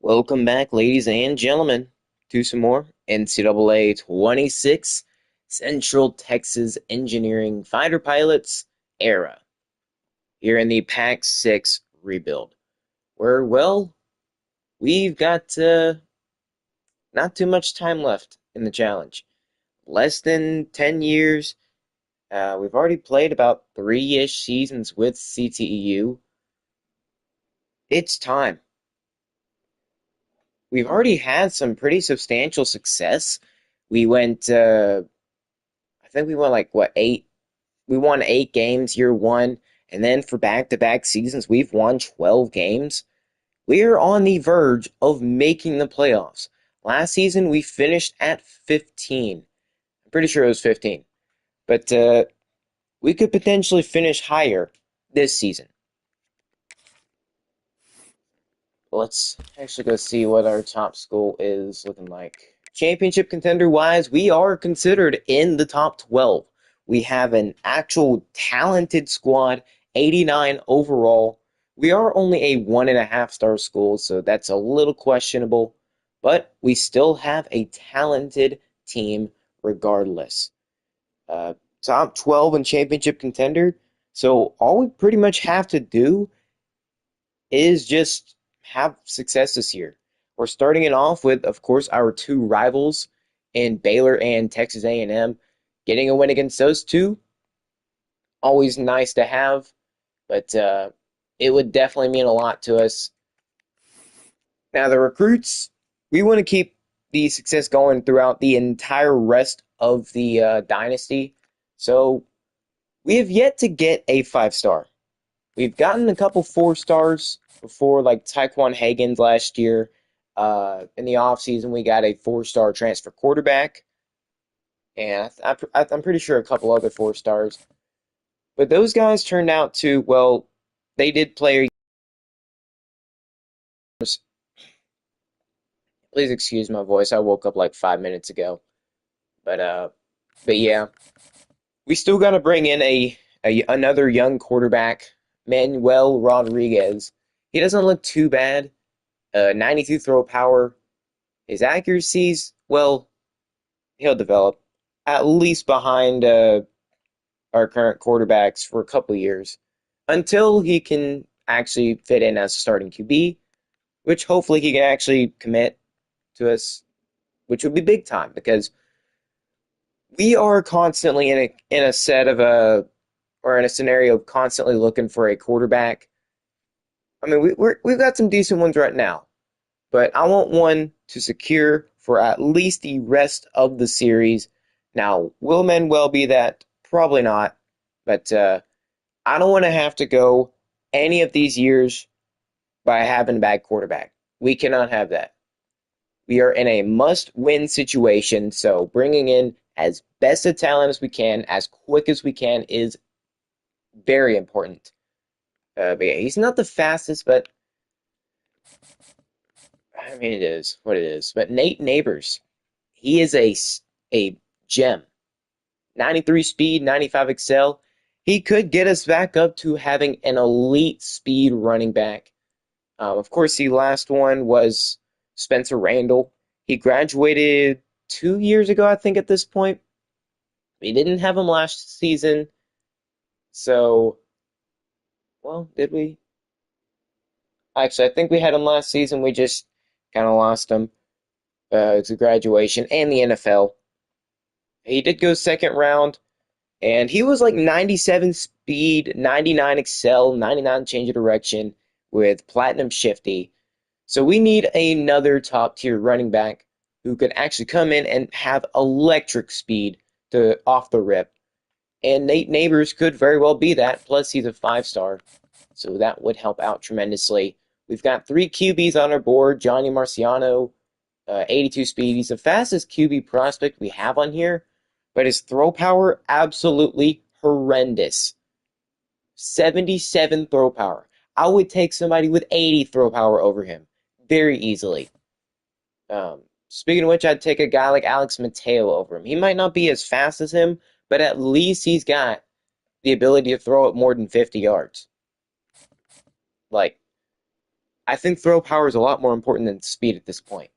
Welcome back, ladies and gentlemen, to some more NCAA 26 Central Texas Engineering Fighter Pilots era here in the Pac 6 rebuild, where, well, we've got not too much time left in the challenge. Less than 10 years. We've already played about three-ish seasons with CTEU. It's time. We've already had some pretty substantial success. We went I think we won like what eight? We won 8 games year one, and then for back-to-back seasons, we've won 12 games. We're on the verge of making the playoffs. Last season, we finished at 15. I'm pretty sure it was 15, but we could potentially finish higher this season. Let's actually go see what our top school is looking like. Championship contender wise, we are considered in the top 12. We have an actual talented squad, 89 overall. We are only a 1.5-star school, so that's a little questionable, but we still have a talented team regardless. Top 12 and championship contender. So all we pretty much have to do is just have success this year. We're starting it off with, of course, our two rivals in Baylor and Texas A&M. Getting a win against those two, always nice to have, but it would definitely mean a lot to us. Now, the recruits, we want to keep the success going throughout the entire rest of the Dynasty. So we have yet to get a 5-star. We've gotten a couple 4-stars before, like Taekwon Hagens last year. In the offseason, we got a 4-star transfer quarterback. And I'm pretty sure a couple other 4-stars. But those guys turned out to, well, they did play. Please excuse my voice. I woke up like 5 minutes ago. But yeah, we still got to bring in another young quarterback, Manuel Rodriguez. He doesn't look too bad. 92 throw power. His accuracies, well, he'll develop at least behind our current quarterbacks for a couple years until he can actually fit in as a starting QB, which hopefully he can actually commit to us, which would be big time because we are constantly in a set of a or in a scenario of constantly looking for a quarterback. I mean, we've got some decent ones right now, but I want one to secure for at least the rest of the series. Now, will Manuel be that? Probably not, but I don't want to have to go any of these years by having a bad quarterback. We cannot have that. We are in a must-win situation, so bringing in as best a talent as we can, as quick as we can, is very important. But yeah, he's not the fastest, but I mean, it is what it is. But Nate Neighbors, he is a gem. 93 speed, 95 excel. He could get us back up to having an elite speed running back. Of course, the last one was Spencer Randall. He graduated 2 years ago, I think, at this point. We didn't have him last season. So, well, did we? Actually, I think we had him last season. We just kind of lost him to graduation and the NFL. He did go second round, and he was like 97 speed, 99 excel, 99 change of direction with platinum shifty. So we need another top tier running back who can actually come in and have electric speed to off the rip. And Nate Neighbors could very well be that. Plus, he's a 5-star, so that would help out tremendously. We've got 3 QBs on our board. Johnny Marciano, 82 speed. He's the fastest QB prospect we have on here, but his throw power, absolutely horrendous. 77 throw power. I would take somebody with 80 throw power over him very easily. Speaking of which, I'd take a guy like Alex Mateo over him. He might not be as fast as him, but at least he's got the ability to throw it more than 50 yards. Like, I think throw power is a lot more important than speed at this point.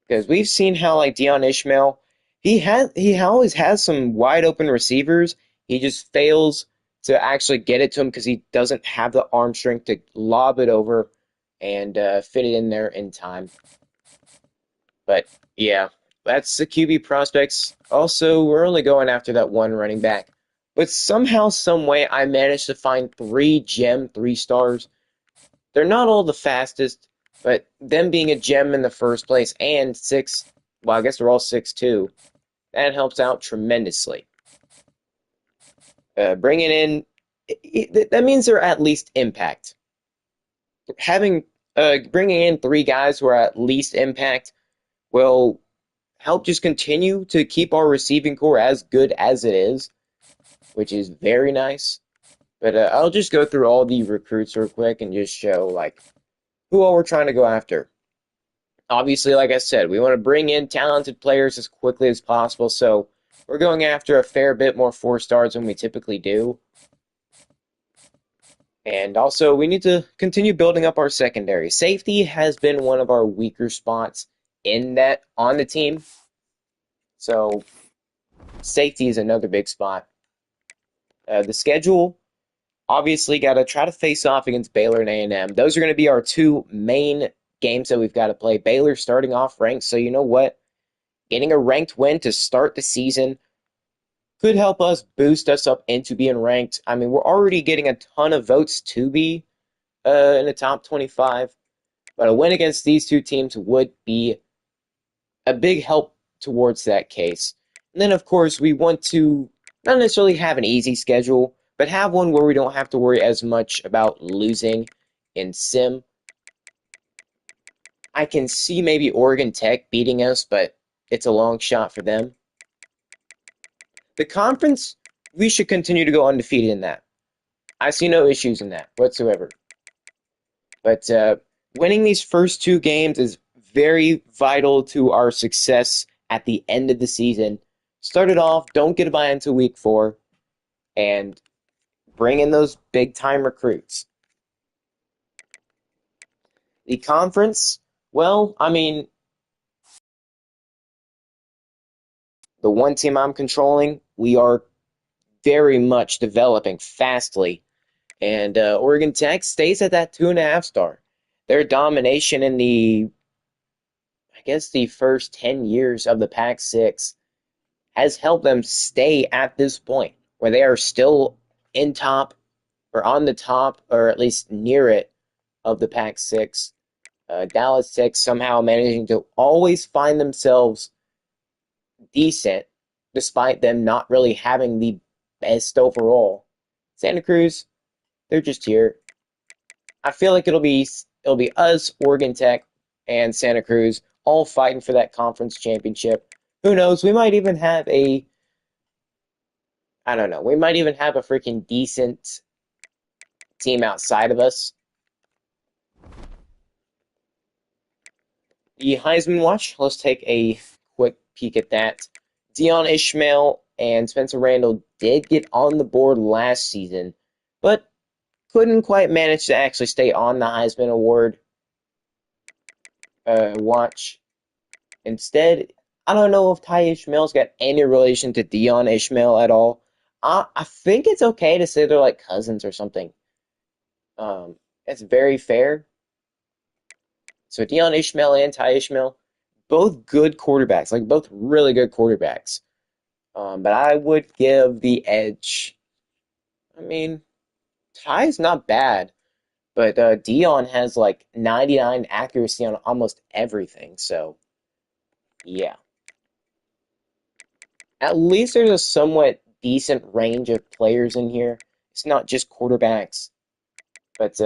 Because we've seen how like Dion Ishmael, he always has some wide open receivers. He just fails to actually get it to him because he doesn't have the arm strength to lob it over and fit it in there in time. But yeah, that's the QB prospects. Also, we're only going after that one running back. But somehow, some way, I managed to find three gem 3 stars. They're not all the fastest, but them being a gem in the first place and six, well, I guess they're all 6'2", that helps out tremendously. Bringing in, that means they're at least impact. Having bringing in 3 guys who are at least impact will help just continue to keep our receiving core as good as it is, which is very nice. But I'll just go through all the recruits real quick and just show like who all we're trying to go after. Obviously, like I said, we want to bring in talented players as quickly as possible, so we're going after a fair bit more 4 stars than we typically do. And also, we need to continue building up our secondary. Safety has been one of our weaker spots in that on the team. So, safety is another big spot. The schedule, obviously, got to try to face off against Baylor and A&M. Those are going to be our 2 main games that we've got to play. Baylor starting off ranked, so you know what? Getting a ranked win to start the season could help us boost us up into being ranked. I mean, we're already getting a ton of votes to be in the top 25, but a win against these 2 teams would be a big help towards that case. And then, of course, we want to not necessarily have an easy schedule, but have one where we don't have to worry as much about losing in sim. I can see maybe Oregon Tech beating us, but it's a long shot for them. The conference, we should continue to go undefeated in that. I see no issues in that whatsoever. But winning these first 2 games is very vital to our success at the end of the season. Start it off, don't get by until week 4, and bring in those big time recruits. The conference, well, I mean, the one team I'm controlling, we are very much developing fastly. And Oregon Tech stays at that 2.5 star. Their domination in I guess, the first 10 years of the Pac-6 has helped them stay at this point where they are still in top or on the top or at least near it of the Pac-6. Dallas Tech somehow managing to always find themselves decent despite them not really having the best overall. Santa Cruz, they're just here. I feel like it'll be us, Oregon Tech, and Santa Cruz all fighting for that conference championship. Who knows? We might even have I don't know. We might even have a freaking decent team outside of us. The Heisman Watch. Let's take a quick peek at that. Dion Ishmael and Spencer Randall did get on the board last season, but couldn't quite manage to actually stay on the Heisman Award watch. Instead, I don't know if Ty Ishmael's got any relation to Dion Ishmael at all. I think it's okay to say they're like cousins or something. It's very fair. So Dion Ishmael and Ty Ishmael, both good quarterbacks, like both really good quarterbacks. But I would give the edge. I mean, Ty's not bad, but Dion has like 99 accuracy on almost everything. So yeah. At least there's a somewhat decent range of players in here. It's not just quarterbacks, but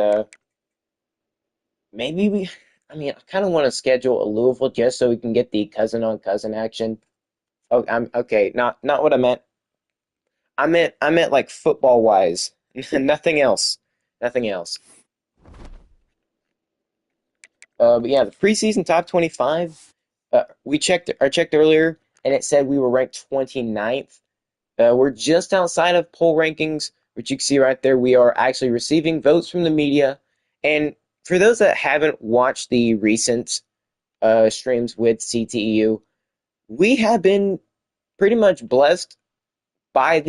maybe we. I mean, I kind of want to schedule a Louisville just so we can get the cousin on cousin action. Oh, I'm okay. Not what I meant. I meant like football wise. Nothing else. Nothing else. But yeah, the preseason top 25. We checked. I checked earlier, and it said we were ranked 29th. We're just outside of poll rankings, which you can see right there. We are actually receiving votes from the media, and for those that haven't watched the recent streams with CTEU, we have been pretty much blessed by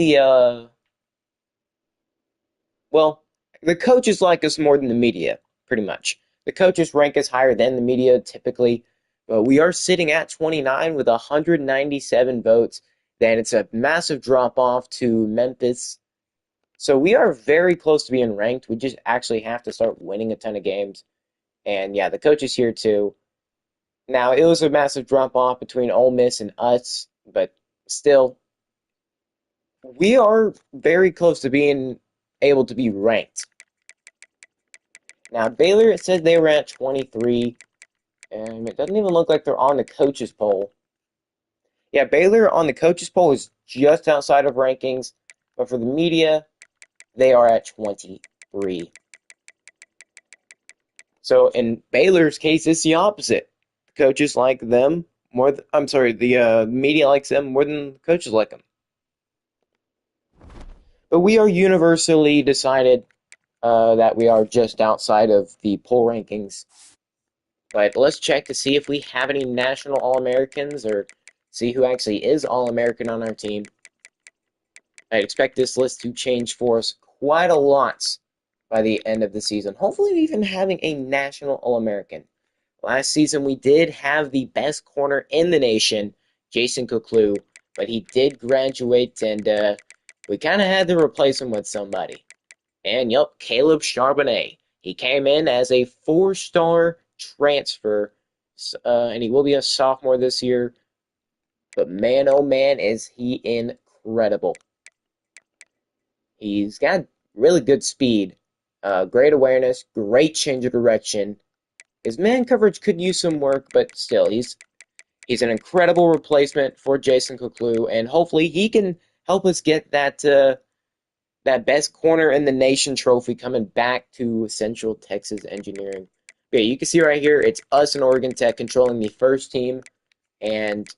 well, the coaches like us more than the media, pretty much. The coaches rank us higher than the media typically, but we are sitting at 29 with 197 votes. Then it's a massive drop off to Memphis. So we are very close to being ranked. We just actually have to start winning a ton of games. And yeah, the coaches here too. Now, it was a massive drop off between Ole Miss and us, but still, we are very close to being able to be ranked. Now, Baylor, it said they were at 23, and it doesn't even look like they're on the coaches poll. Yeah, Baylor on the coaches poll is just outside of rankings, but for the media, they are at 23. So in Baylor's case, it's the opposite. The coaches like them more. I'm sorry, the media likes them more than the coaches like them. But we are universally decided that we are just outside of the poll rankings. But let's check to see if we have any national All-Americans or see who actually is All-American on our team. I expect this list to change for us quite a lot by the end of the season. Hopefully even having a national All-American. Last season we did have the best corner in the nation, Jason Kuklu, but he did graduate and we kind of had to replace him with somebody. And yup, Caleb Charbonnet. He came in as a 4-star transfer, and he will be a sophomore this year. But man, oh man, is he incredible. He's got really good speed, great awareness, great change of direction. His man coverage could use some work, but still, he's an incredible replacement for Jason Kuklu, and hopefully he can help us get that best corner in the nation trophy coming back to Central Texas Engineering. Yeah, you can see right here, it's us and Oregon Tech controlling the first team, and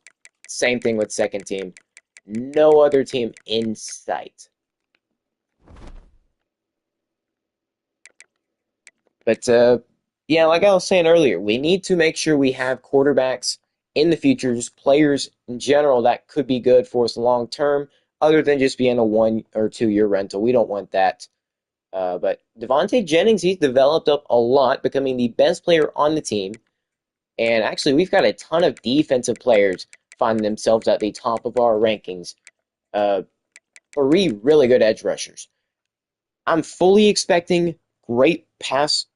same thing with second team. No other team in sight. But yeah, like I was saying earlier, we need to make sure we have quarterbacks in the future, just players in general that could be good for us long term, other than just being a 1 or 2 year rental. We don't want that. But Devontae Jennings, he's developed up a lot, becoming the best player on the team. And actually, we've got a ton of defensive players finding themselves at the top of our rankings. 3 really good edge rushers. I'm fully expecting great pass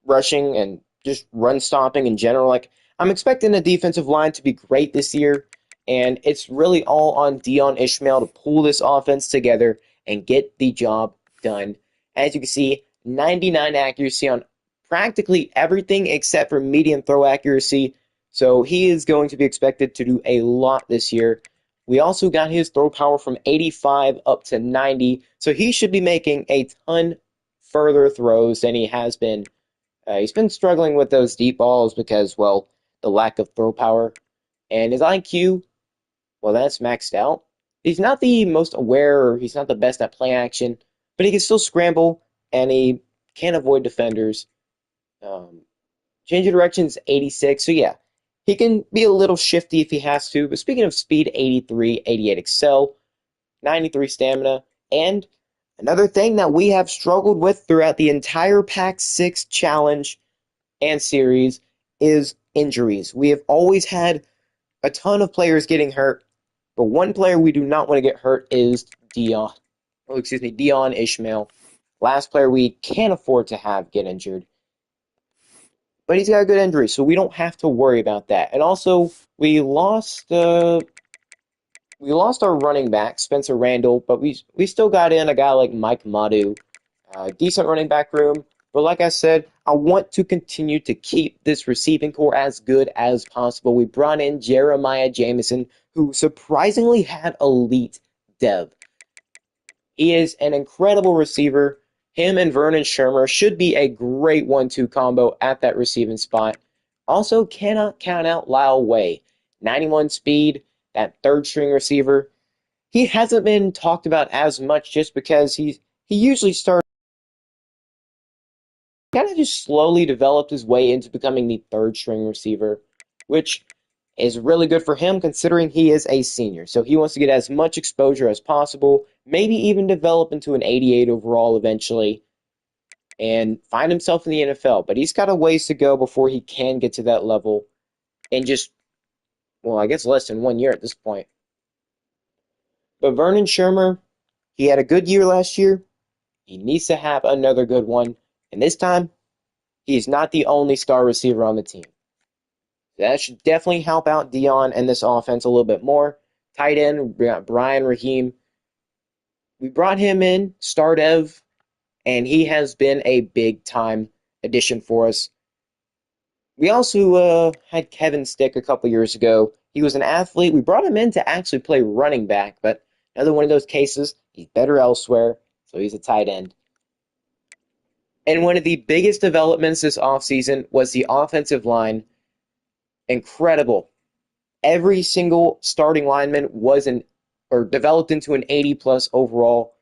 rushing and just run stopping in general. Like, I'm expecting the defensive line to be great this year, and it's really all on Dion Ishmael to pull this offense together and get the job done. As you can see, 99 accuracy on practically everything except for medium throw accuracy. So he is going to be expected to do a lot this year. We also got his throw power from 85 up to 90, so he should be making a ton further throws than he has been. He's been struggling with those deep balls because, well, the lack of throw power. And his IQ, well, that's maxed out. He's not the most aware, or he's not the best at play action, but he can still scramble, and he can avoid defenders. Um, Change of direction is 86, so yeah, he can be a little shifty if he has to. But speaking of speed, 83, 88 excel, 93 stamina, and another thing that we have struggled with throughout the entire Pack 6 challenge and series is injuries. We have always had a ton of players getting hurt, but one player we do not want to get hurt is Dion Ishmael. Last player we can't afford to have get injured. But he's got a good injury, so we don't have to worry about that. And also, we lost our running back, Spencer Randall, but we still got in a guy like Mike Madu. Decent running back room. But like I said, I want to continue to keep this receiving core as good as possible. We brought in Jeremiah Jameson, who surprisingly had elite dev. He is an incredible receiver. Him and Vernon Shermer should be a great 1-2 combo at that receiving spot. Also, cannot count out Lyle Way. 91 speed, that third string receiver. He hasn't been talked about as much just because he usually starts kind of just slowly developed his way into becoming the third string receiver, which is really good for him considering he is a senior. So he wants to get as much exposure as possible, maybe even develop into an 88 overall eventually, and find himself in the NFL. But he's got a ways to go before he can get to that level in just, well, I guess less than 1 year at this point. But Vernon Shermer, he had a good year last year. He needs to have another good one. And this time, he's not the only star receiver on the team. That should definitely help out Dion and this offense a little bit more. Tight end, we got Brian Raheem. We brought him in, start Ev, and he has been a big time addition for us. We also had Kevin Stick a couple years ago. He was an athlete. We brought him in to actually play running back, but another one of those cases, he's better elsewhere, so he's a tight end. And one of the biggest developments this offseason was the offensive line. Incredible. Every single starting lineman was developed into an 80 plus overall.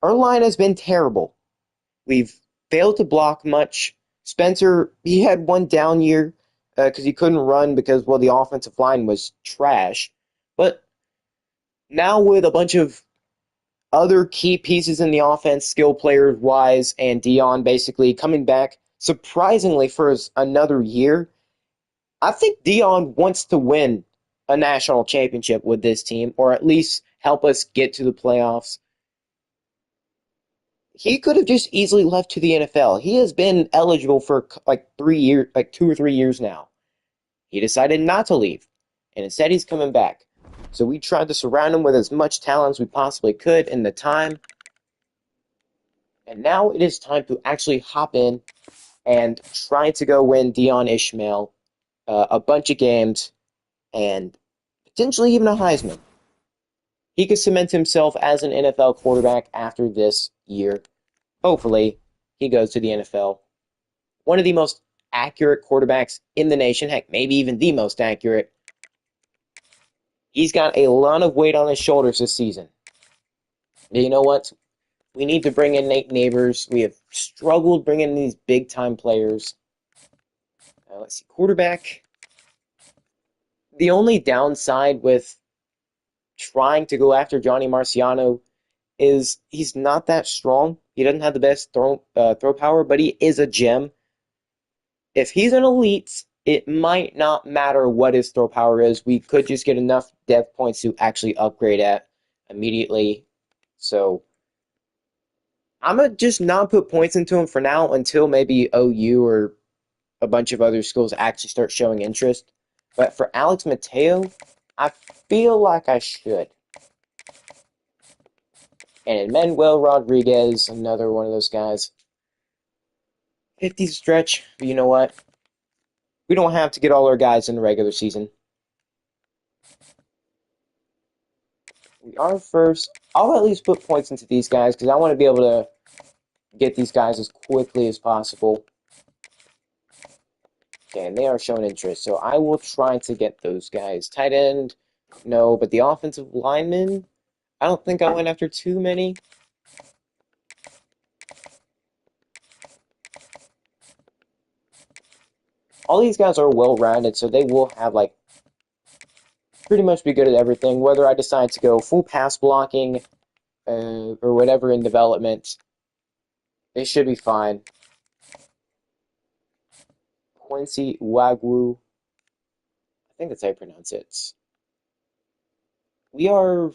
Our line has been terrible. We've failed to block much. Spencer, he had one down year because he couldn't run because, well, the offensive line was trash. But now with a bunch of other key pieces in the offense, skill players wise, and Dion basically coming back surprisingly for another year, I think Dion wants to win a national championship with this team, or at least help us get to the playoffs. He could have just easily left to the NFL. He has been eligible for like 3 years, like 2 or 3 years now. He decided not to leave, and instead he's coming back. So we tried to surround him with as much talent as we possibly could in the time. And now it is time to actually hop in and try to go win Dion Ishmael a bunch of games and potentially even a Heisman. He could cement himself as an NFL quarterback after this year. Hopefully, he goes to the NFL. One of the most accurate quarterbacks in the nation, heck, maybe even the most accurate. He's got a lot of weight on his shoulders this season. And you know what? We need to bring in Nate Neighbors. We have struggled bringing in these big-time players. Let's see, quarterback. The only downside with trying to go after Johnny Marciano is he's not that strong. He doesn't have the best throw power, but he is a gem. If he's an elite, it might not matter what his throw power is. We could just get enough dev points to actually upgrade at immediately. So I'm going to just not put points into him for now until maybe OU or a bunch of other schools actually start showing interest. But for Alex Mateo, I feel like I should. And Manuel Rodriguez, another one of those guys. 50 stretch, but you know what? We don't have to get all our guys in the regular season. We are first. I'll at least put points into these guys because I want to be able to get these guys as quickly as possible. Okay, and they are showing interest, so I will try to get those guys. Tight end, no, but the offensive lineman, I don't think I went after too many. All these guys are well-rounded, so they will have, like, pretty much be good at everything. Whether I decide to go full pass blocking or whatever in development, they should be fine. Quincy Wagwu, I think that's how you pronounce it. We are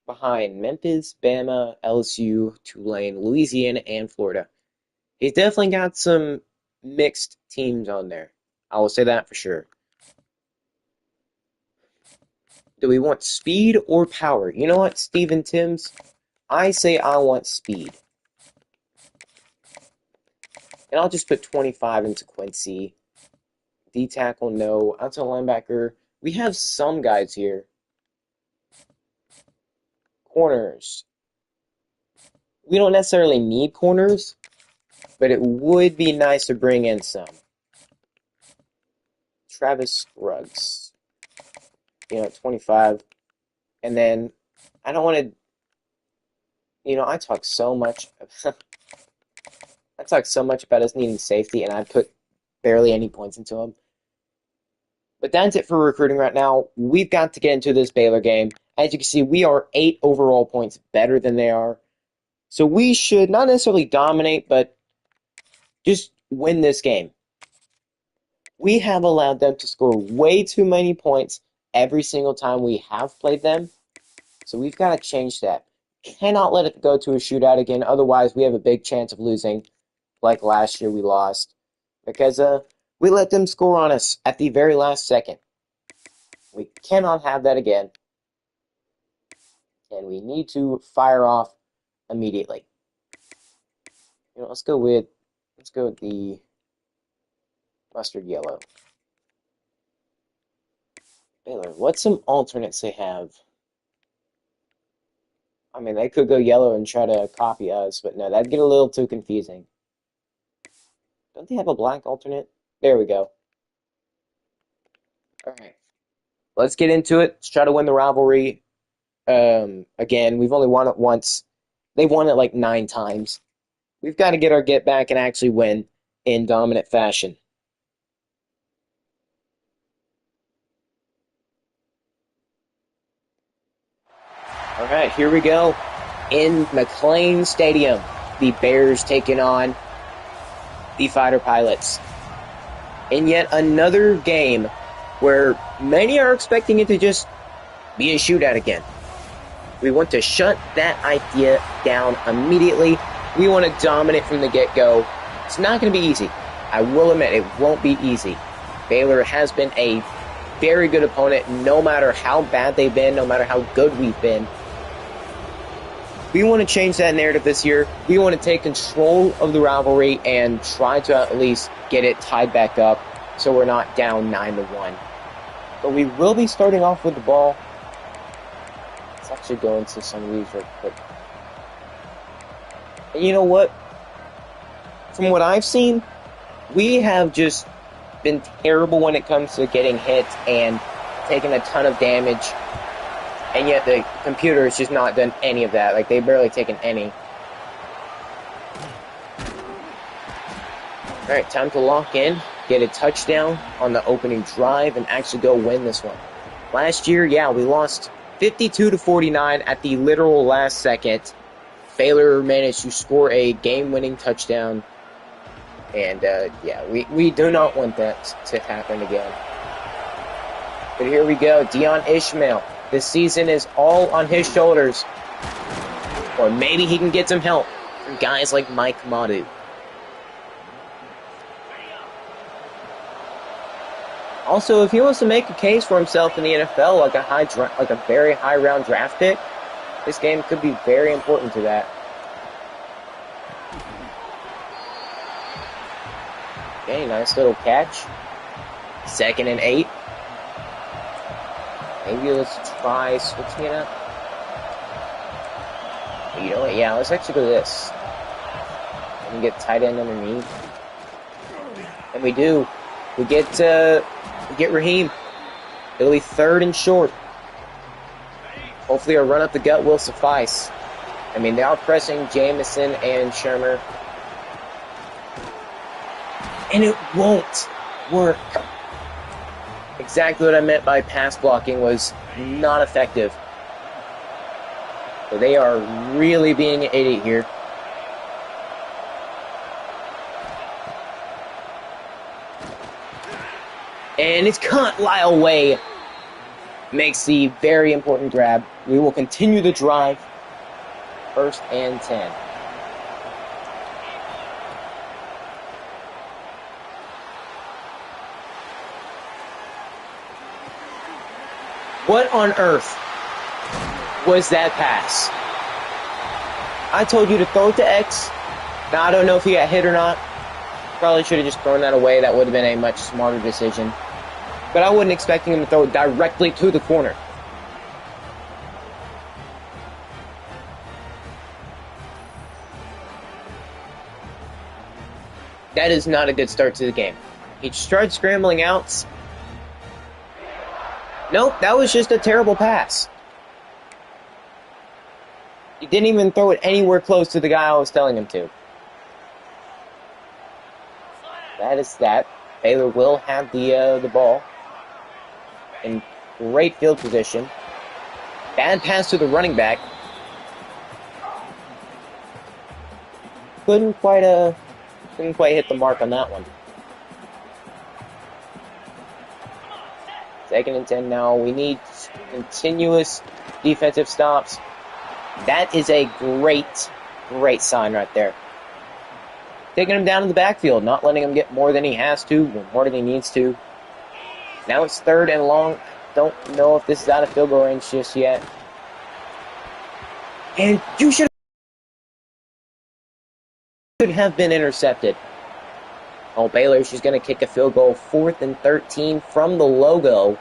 behind Memphis, Bama, LSU, Tulane, Louisiana, and Florida. He's definitely got some mixed teams on there. I will say that for sure. Do we want speed or power? You know what, Steven Timms? I say I want speed. And I'll just put 25 into Quincy. D-tackle, no. Outside linebacker, we have some guys here. Corners. We don't necessarily need corners, but it would be nice to bring in some. Travis Ruggs. 25. And then, I don't want to, I talk so much I talked so much about us needing safety, and I put barely any points into him. But that's it for recruiting right now. We've got to get into this Baylor game. As you can see, we are 8 overall points better than they are. So we should not necessarily dominate, but just win this game. We have allowed them to score way too many points every single time we have played them. So we've got to change that. Cannot let it go to a shootout again. Otherwise, we have a big chance of losing, like last year we lost. Because we let them score on us at the very last second. We cannot have that again. And we need to fire off immediately. Let's go with the mustard yellow. Baylor, what's some alternates they have? I mean, they could go yellow and try to copy us, but no, that'd get a little too confusing. Don't they have a black alternate? There we go. All right. Let's get into it. Let's try to win the rivalry. Again, we've only won it once. They've won it like 9 times. We've got to get our get back and actually win in dominant fashion. All right, here we go. In McLean Stadium, the Bears taking on the Fighter Pilots. In yet another game where many are expecting it to just be a shootout again. We want to shut that idea down immediately. We want to dominate from the get-go. It's not going to be easy. I will admit it won't be easy. Baylor has been a very good opponent no matter how bad they've been, no matter how good we've been. We want to change that narrative this year. We want to take control of the rivalry and try to at least get it tied back up so we're not down 9-1. But we will be starting off with the ball. Let's actually go into some of these real quick. And you know what? From what I've seen, we have just been terrible when it comes to getting hit and taking a ton of damage. And yet the computer has just not done any of that. Like, they've barely taken any. Alright, time to lock in, get a touchdown on the opening drive, and actually go win this one. Last year, yeah, we lost 52-49 at the literal last second. Baylor managed to score a game-winning touchdown. And, yeah, we do not want that to happen again. But here we go, Dion Ishmael. This season is all on his shoulders. Or maybe he can get some help from guys like Mike Madu. Also, if he wants to make a case for himself in the NFL, like a very high round draft pick, this game could be very important to that. Okay, nice little catch. 2nd and 8. Maybe let's try switching it up. You know what? Yeah, let's actually go this. And get tight end underneath. And we do. We get Raheem. It'll be 3rd and short. Hopefully our run up the gut will suffice. I mean, they are pressing Jamison and Shermer. And it won't work. Exactly what I meant by pass blocking was not effective. So they are really being an idiot here. And it's caught. Lyle Way makes the very important grab. We will continue the drive. 1st and 10. What on earth was that pass? I told you to throw it to X. Now, I don't know if he got hit or not. Probably should have just thrown that away. That would have been a much smarter decision. But I wasn't expecting him to throw it directly to the corner. That is not a good start to the game. He started scrambling outs. Nope, that was just a terrible pass. He didn't even throw it anywhere close to the guy I was telling him to. that is that. Baylor will have the ball in great field position. Bad pass to the running back. Couldn't quite hit the mark on that one. 2nd and 10 now. We need continuous defensive stops. That is a great sign right there. Taking him down in the backfield, not letting him get more than he has to, or more than he needs to. Now it's 3rd and long. Don't know if this is out of field goal range just yet. And you should have been intercepted. Oh, Baylor, she's going to kick a field goal. 4th and 13 from the logo.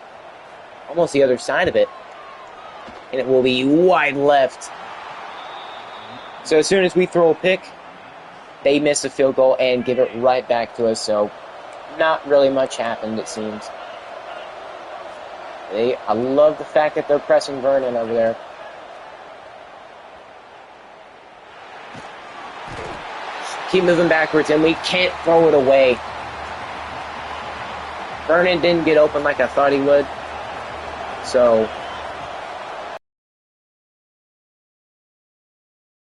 Almost the other side of it. And it will be wide left. So as soon as we throw a pick, they miss a field goal and give it right back to us. So not really much happened, it seems. I love the fact that they're pressing Vernon over there. Keep moving backwards, and we can't throw it away. Vernon didn't get open like I thought he would. So,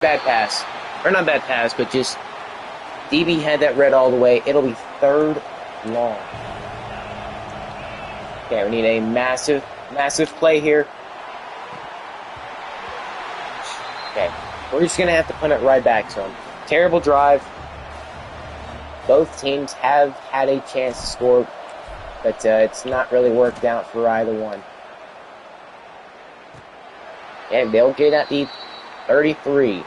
bad pass. Or not bad pass, but just DB had that read all the way. It'll be 3rd long. Okay, we need a massive play here. Okay, we're just going to have to punt it right back to him. Terrible drive. Both teams have had a chance to score, but it's not really worked out for either one. And they'll get at the 33.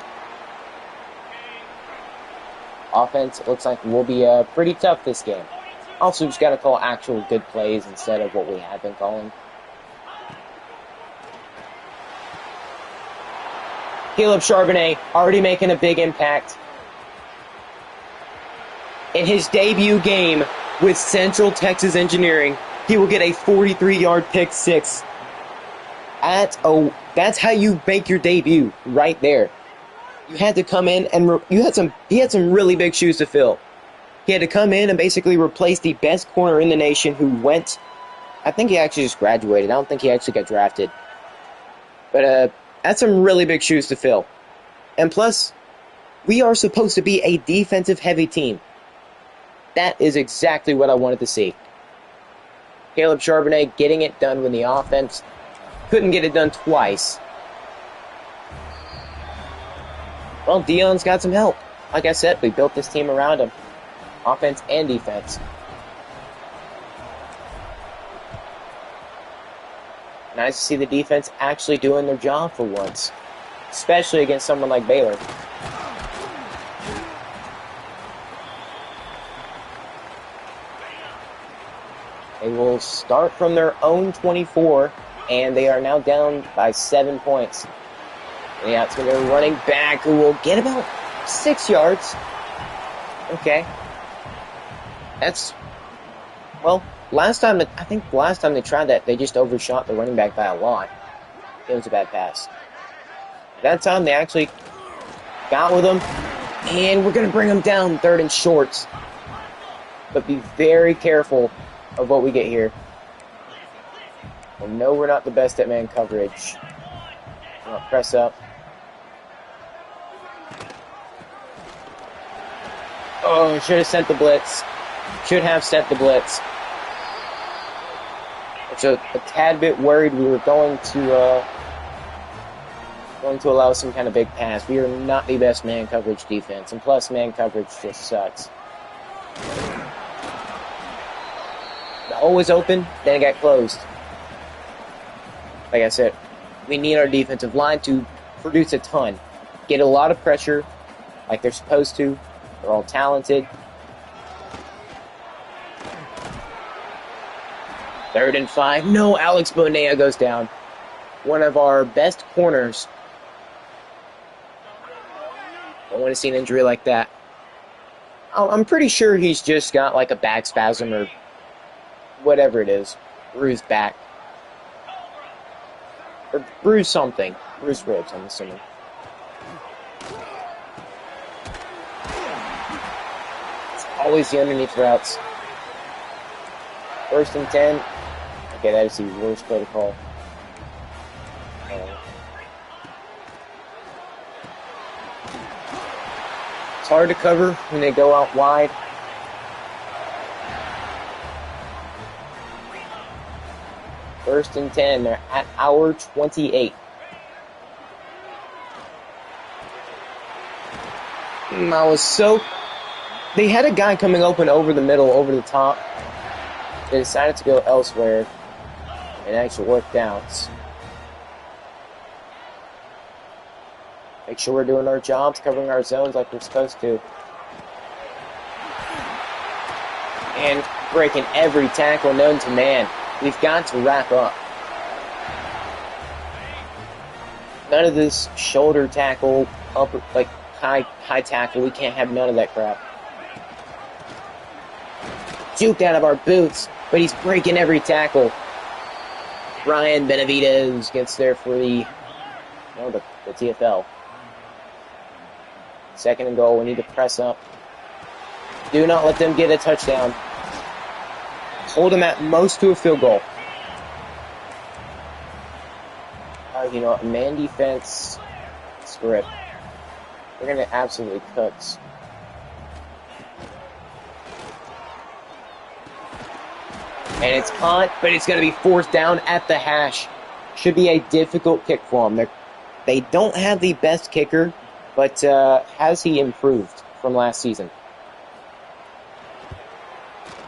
Offense, it looks like will be pretty tough this game. Also, just got to call actual good plays instead of what we have been calling. Caleb Charbonnet already making a big impact. In his debut game with Central Texas Engineering, he will get a 43-yard pick six. That's how you make your debut right there. You had to come in and he had some really big shoes to fill. He had to come in and basically replace the best corner in the nation who went, I think he actually just graduated. I don't think he actually got drafted. But that's some really big shoes to fill. And plus, we are supposed to be a defensive-heavy team. That is exactly what I wanted to see. Caleb Charbonnet getting it done when the offense couldn't get it done twice. Well, Dion's got some help. Like I said, we built this team around him. Offense and defense. Nice to see the defense actually doing their job for once. Especially against someone like Baylor. They will start from their own 24, and they are now down by 7 points. Yeah, it's going to be a running back who will get about 6 yards. Okay. That's, well, I think last time they tried that, they just overshot the running back by a lot. It was a bad pass. That time they actually got with him, and we're going to bring him down 3rd and short. But be very careful of what we get here. No, we're not the best at man coverage. Press up. Oh, should have sent the blitz. Should have sent the blitz. So a tad bit worried we were going to allow some kind of big pass. We are not the best man coverage defense, and plus man coverage just sucks. The hole was open, then it got closed. Like I said, we need our defensive line to produce a ton. Get a lot of pressure like they're supposed to. They're all talented. 3rd and 5. No, Alex Bonea goes down. One of our best corners. Don't want to see an injury like that. I'm pretty sure he's just got like a back spasm or whatever it is. Bruised back. Or bruised something. Bruised ribs, I'm assuming. Always the underneath routes. 1st and 10. Okay, that is the worst play to call. It's hard to cover when they go out wide. First and 10. They're at our 28. I was so... They had a guy coming open over the middle, over the top. They decided to go elsewhere. It actually worked out. Make sure we're doing our jobs, covering our zones like we're supposed to. And breaking every tackle known to man. We've got to wrap up. None of this shoulder tackle, upper, like high tackle. We can't have none of that crap. Juked out of our boots, but he's breaking every tackle. Ryan Benavidez gets there for the TFL. 2nd and goal. We need to press up. Do not let them get a touchdown. Hold them at most to a field goal. You know what? Man defense. Script. We're going to absolutely cook. And it's caught, but it's going to be 4th down at the hash. Should be a difficult kick for them. They don't have the best kicker, but has he improved from last season?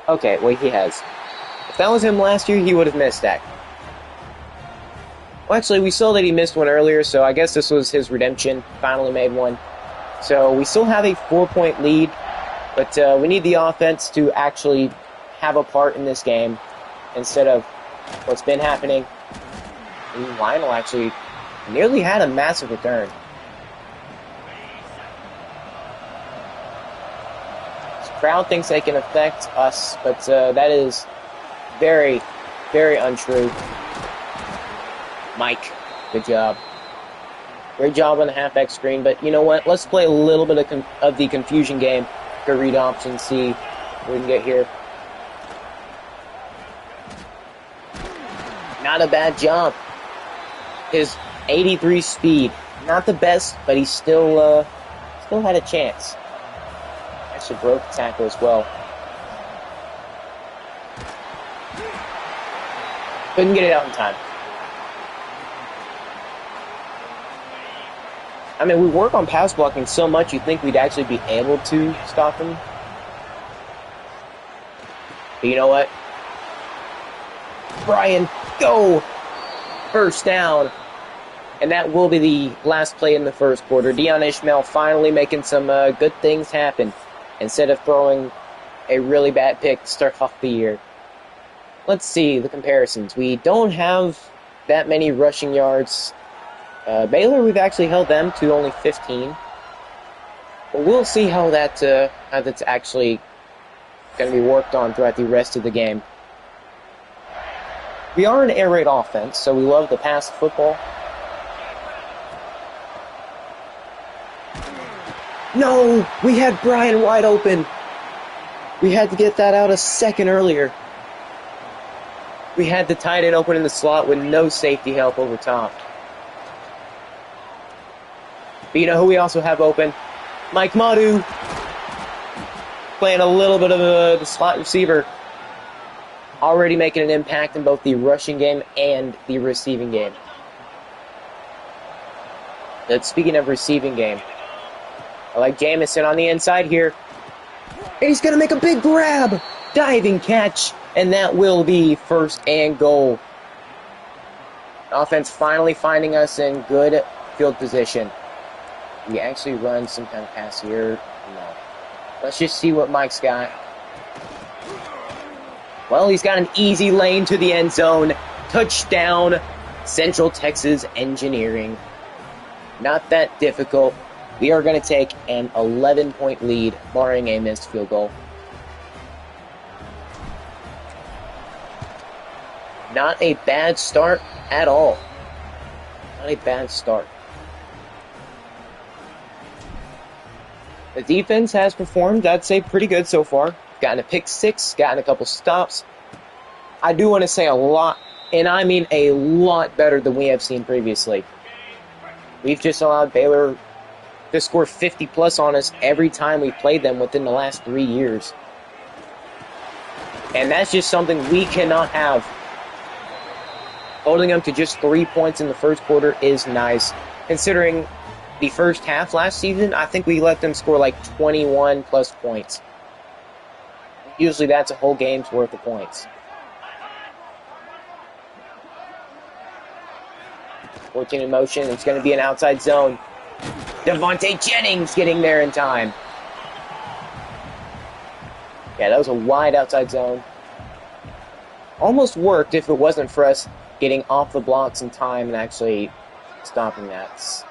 Okay, well, he has. If that was him last year, he would have missed that. Well, actually, we saw that he missed one earlier, so I guess this was his redemption. Finally made one. So we still have a 4-point lead, but we need the offense to actually have a part in this game instead of what's been happening. Lionel actually nearly had a massive return. This crowd thinks they can affect us, but that is very, very untrue. Mike, good job. Great job on the halfback screen, but you know what? Let's play a little bit of the confusion game to read options, see what we can get here. Not a bad job. His 83 speed, not the best, but he still had a chance. Actually broke the tackle as well. Couldn't get it out in time. I mean, we work on pass blocking so much, you'd think we'd actually be able to stop him. But you know what? Brian, go! 1st down. And that will be the last play in the 1st quarter. Dion Ishmael finally making some good things happen instead of throwing a really bad pick to start off the year. Let's see the comparisons. We don't have that many rushing yards. Baylor, we've actually held them to only 15. But we'll see how that's actually going to be worked on throughout the rest of the game. We are an air raid offense, so we love the pass football. No! We had Brian wide open. We had to get that out a second earlier. We had the tight end open in the slot with no safety help over top. But you know who we also have open? Mike Madu. Playing a little bit of the slot receiver. Already making an impact in both the rushing game and the receiving game. But speaking of receiving game, I like Jamison on the inside here. And he's going to make a big grab. Diving catch. And that will be 1st and goal. Offense finally finding us in good field position. We actually run some kind of pass here. No. Let's just see what Mike's got. Well, he's got an easy lane to the end zone. Touchdown, Central Texas Engineering. Not that difficult. We are going to take an 11-point lead, barring a missed field goal. Not a bad start at all. Not a bad start. The defense has performed, I'd say, pretty good so far. Gotten a pick six, gotten a couple stops. I do want to say a lot, and I mean a lot better than we have seen previously. We've just allowed Baylor to score 50-plus on us every time we played them within the last 3 years. And that's just something we cannot have. Holding them to just 3 points in the first quarter is nice. Considering the first half last season, I think we let them score like 21-plus points. Usually that's a whole game's worth of points. 14 in motion. It's going to be an outside zone. Devontae Jennings getting there in time. Yeah, that was a wide outside zone. Almost worked if it wasn't for us getting off the blocks in time and actually stopping that.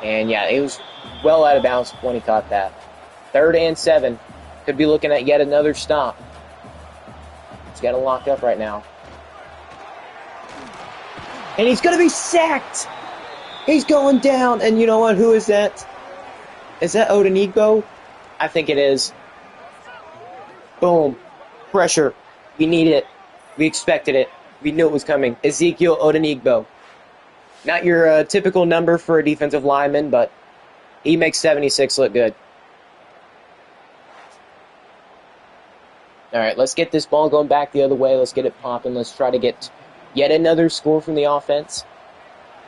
And yeah, it was well out of bounds when he caught that. 3rd and 7. Could be looking at yet another stop. He's got to lock up right now. And he's going to be sacked. He's going down. And you know what? Who is that? Is that Odenigbo? I think it is. Boom. Pressure. We needed it. We expected it. We knew it was coming. Ezekiel Odenigbo. Not your typical number for a defensive lineman, but he makes 76 look good. All right, let's get this ball going back the other way. Let's get it popping. Let's try to get yet another score from the offense.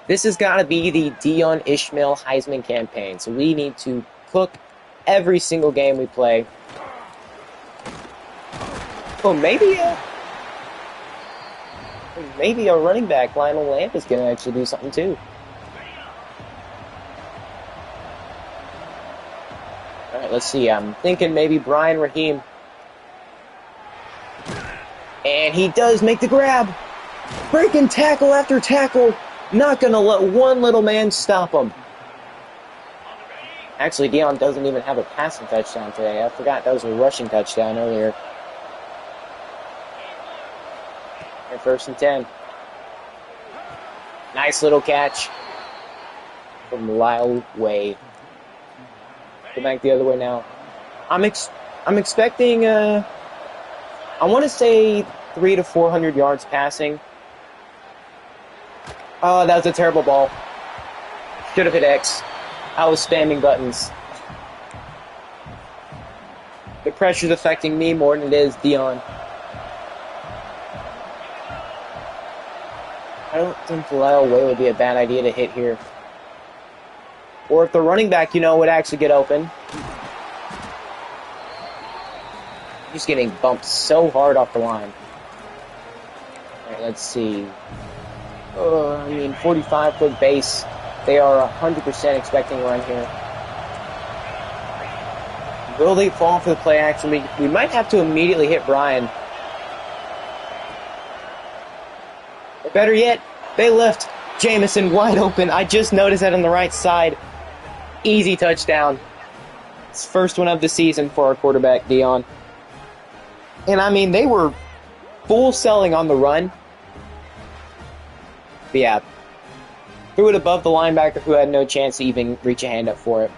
This has got to be the Dion Ishmael Heisman campaign. So we need to cook every single game we play. Well, maybe a running back, Lionel Lamp, is going to actually do something too. All right, let's see. I'm thinking maybe Brian Raheem. And he does make the grab. Breaking tackle after tackle. Not going to let one little man stop him. Actually, Dion doesn't even have a passing touchdown today. I forgot that was a rushing touchdown earlier. And 1st and 10. Nice little catch from Lyle Way. Go back the other way now. I'm expecting, I want to say 300 to 400 yards passing. Oh, that was a terrible ball. Should have hit X. I was spamming buttons. The pressure's affecting me more than it is Dion. I don't think Lyle Way would be a bad idea to hit here. Or if the running back, would actually get open. Just getting bumped so hard off the line. Alright, let's see. 45-foot base. They are 100% expecting a run here. Will they fall for the play action? We might have to immediately hit Brian. Or better yet, they left Jamison wide open. I just noticed that on the right side. Easy touchdown. It's the first one of the season for our quarterback, Dion. And they were full selling on the run. But yeah, threw it above the linebacker who had no chance to even reach a hand up for it.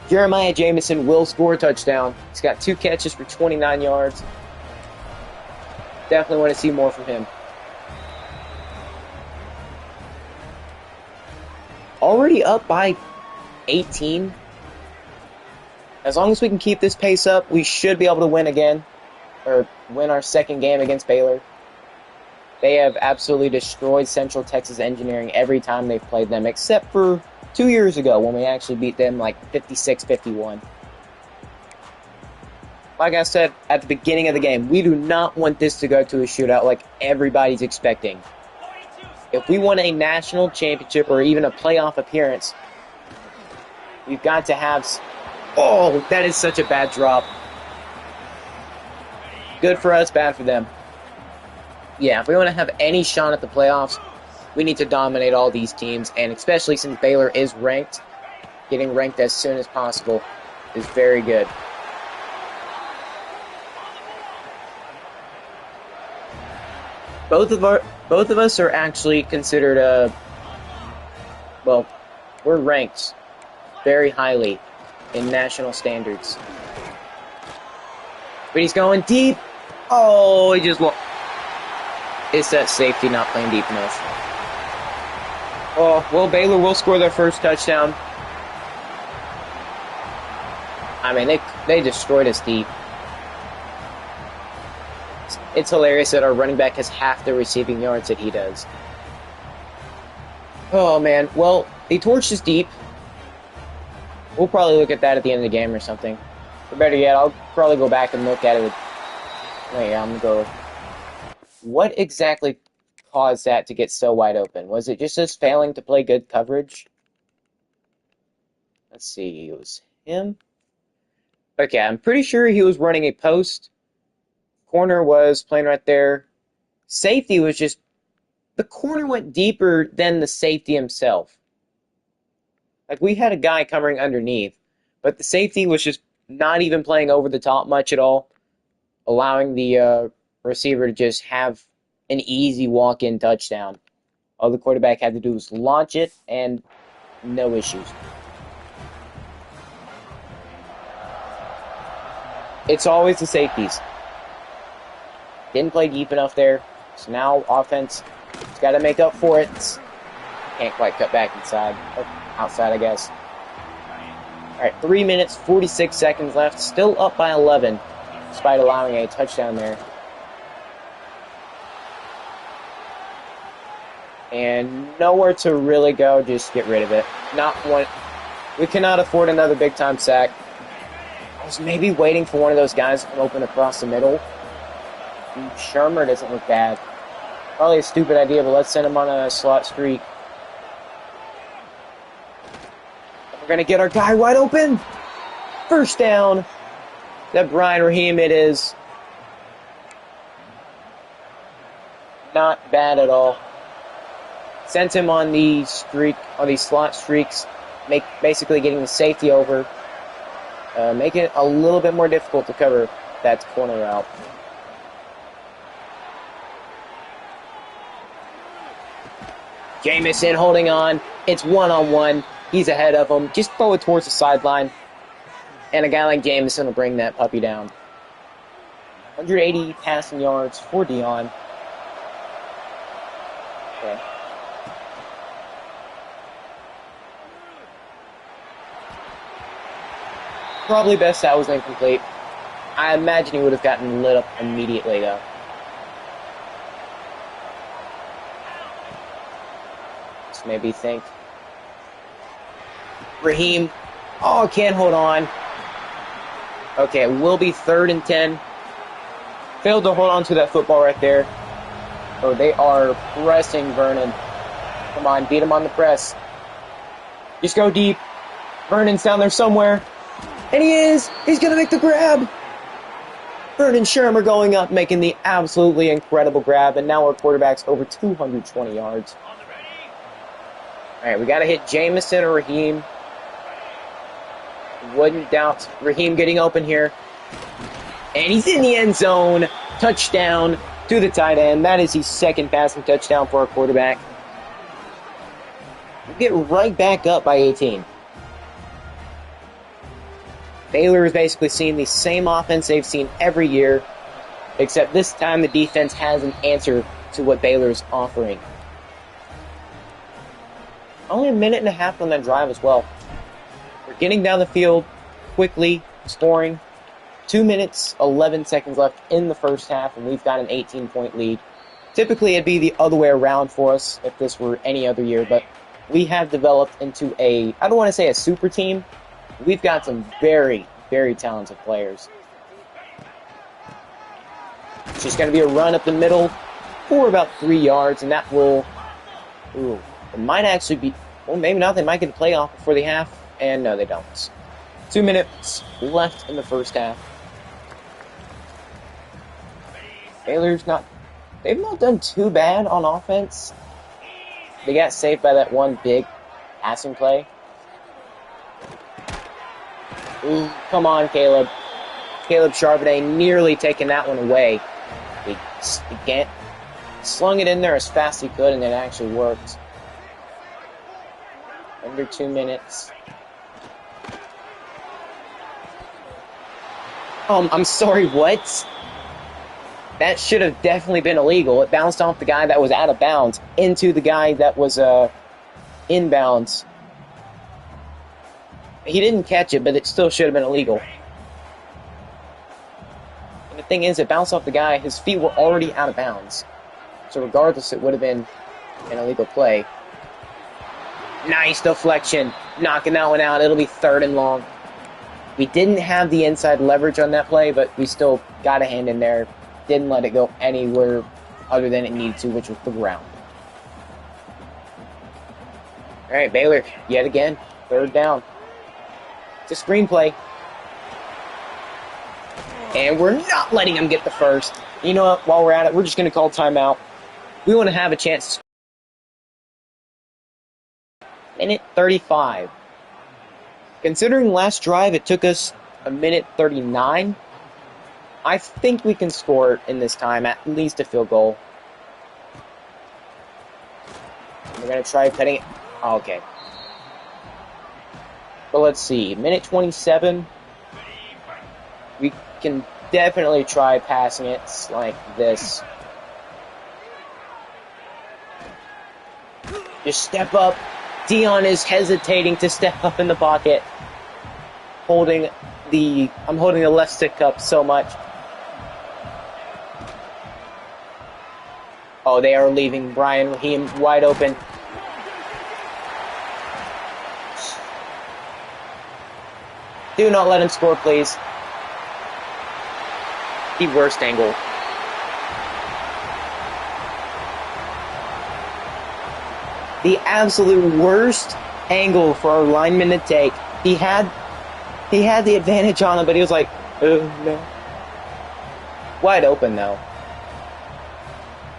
Jeremiah Jamison will score a touchdown. He's got 2 catches for 29 yards. Definitely want to see more from him. Already up by 18. As long as we can keep this pace up, we should be able to win again. Or win our second game against Baylor. They have absolutely destroyed Central Texas Engineering every time they've played them, except for 2 years ago when we actually beat them like 56-51. Like I said at the beginning of the game, we do not want this to go to a shootout like everybody's expecting. If we want a national championship or even a playoff appearance, we've got to have... Oh, that is such a bad drop. Good for us, bad for them. Yeah, if we want to have any shot at the playoffs, we need to dominate all these teams, and especially since Baylor is ranked, getting ranked as soon as possible is very good. Both of us are actually considered We're ranked very highly in national standards. But he's going deep. Oh, he just lost. It's that safety not playing deep enough. Oh, well, Baylor will score their first touchdown. I mean, they destroyed us deep. It's hilarious that our running back has half the receiving yards that he does. Oh, man. Well, they torched us deep. We'll probably look at that at the end of the game or something. Or better yet, I'll probably go back and look at it. Wait, I'm going to go. What exactly caused that to get so wide open? Was it just us failing to play good coverage? Let's see. It was him. Okay, I'm pretty sure he was running a post. Corner was playing right there. Safety was just... The corner went deeper than the safety himself. Like, we had a guy covering underneath, but the safety was just not even playing over the top much at all, allowing the receiver to just have an easy walk-in touchdown. All the quarterback had to do was launch it, and no issues. It's always the safeties. Didn't play deep enough there, so now offense has got to make up for it. Can't quite cut back inside, or outside, I guess. Alright, 3 minutes, 46 seconds left. Still up by 11, despite allowing a touchdown there. And nowhere to really go, just get rid of it. Not one. We cannot afford another big-time sack. I was maybe waiting for one of those guys to come open across the middle. And Shermer doesn't look bad. Probably a stupid idea, but let's send him on a slot streak. We're going to get our guy wide open. First down. That Brian Raheem it is. Not bad at all. Sent him on the streak, on these slot streaks, basically getting the safety over, making it a little bit more difficult to cover that corner route. Jamison holding on. It's one-on-one. He's ahead of him. Just throw it towards the sideline. And a guy like Jamison will bring that puppy down. 180 passing yards for Dion. Okay. Probably best that was incomplete. I imagine he would have gotten lit up immediately, though. Just maybe think. Raheem. Oh, can't hold on. Okay, it will be 3rd and 10. Failed to hold on to that football right there. Oh, they are pressing Vernon. Come on, beat him on the press. Just go deep. Vernon's down there somewhere. And he is! He's going to make the grab! Vernon Shermer going up, making the absolutely incredible grab, and now our quarterback's over 220 yards. Alright, we got to hit Jamison or Raheem. Wouldn't doubt Raheem getting open here. And he's in the end zone. Touchdown to the tight end. That is his second passing touchdown for our quarterback. We'll get right back up by 18. Baylor is basically seeing the same offense they've seen every year, except this time the defense has an answer to what Baylor's offering. Only a minute and a half on that drive as well. We're getting down the field quickly, scoring. 2 minutes, 11 seconds left in the first half, and we've got an 18-point lead. Typically, it'd be the other way around for us if this were any other year, but we have developed into a, I don't want to say a super team. We've got some very, very talented players. It's just going to be a run up the middle for about 3 yards, and that will, it might actually be, well, maybe not. They might get a playoff before the half, and no, they don't. 2 minutes left in the first half. Baylor's they've not done too bad on offense. They got saved by that one big passing play. Ooh, come on, Caleb. Caleb Charbonnet nearly taking that one away. He slung it in there as fast as he could, and it actually worked. And Under 2 minutes. I'm sorry, what? That should have definitely been illegal. It bounced off the guy that was out of bounds into the guy that was inbounds. He didn't catch it, but it still should have been illegal. And the thing is, it bounced off the guy. His feet were already out of bounds. So regardless, it would have been an illegal play. Nice deflection. Knocking that one out. It'll be 3rd and long. We didn't have the inside leverage on that play, but we still got a hand in there. Didn't let it go anywhere other than it needed to, which was the ground. All right, Baylor, yet again, 3rd down. It's a screenplay. And we're not letting them get the first. You know what? While we're at it, we're just going to call timeout. We want to have a chance. Minute 35. Considering last drive, it took us a minute 39. I think we can score in this time, at least a field goal. We're going to try cutting it. Oh, okay. But let's see. Minute 27. We can definitely try passing it like this. Just step up. Dion is hesitating to step up in the pocket. I'm holding the left stick up so much. Oh, they are leaving Brian Raheem wide open. Do not let him score, please. The worst angle. The absolute worst angle for our lineman to take. He had the advantage on him, but he was like, oh no. Wide open though.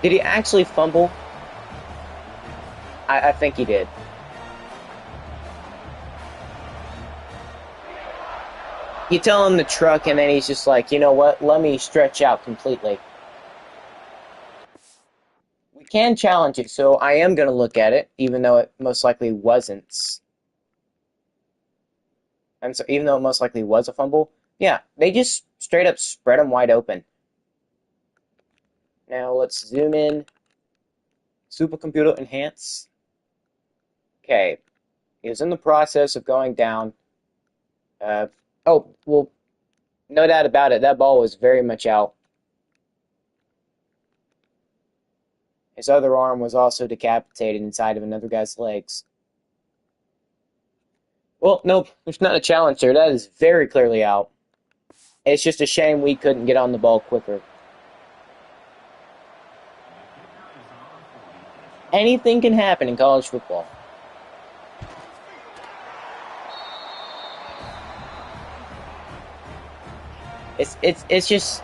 Did he actually fumble? I think he did. You tell him the truck, and then he's just like, you know what? Let me stretch out completely. We can challenge it, so I am going to look at it, even though it most likely wasn't. And so, even though it most likely was a fumble, yeah, they just straight up spread him wide open. Now let's zoom in. Supercomputer enhance. Okay, he was in the process of going down. Oh, well, no doubt about it, that ball was very much out. His other arm was also decapitated inside of another guy's legs. Well, nope, there's not a challenge there. That is very clearly out. It's just a shame we couldn't get on the ball quicker. Anything can happen in college football. It's just,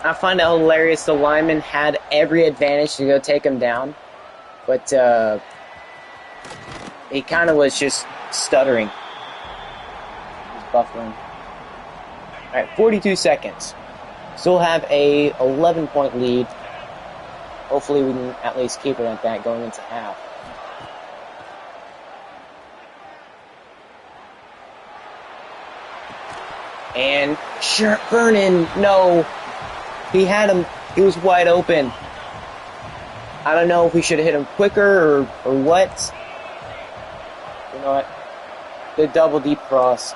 I find it hilarious. The lineman had every advantage to go take him down, but he kind of was just stuttering. He's buffering. All right, 42 seconds. Still have a 11-point lead. Hopefully we can at least keep it at that going into half. And Vernon, no. He had him. He was wide open. I don't know if we should have hit him quicker or what. You know what? The double deep cross.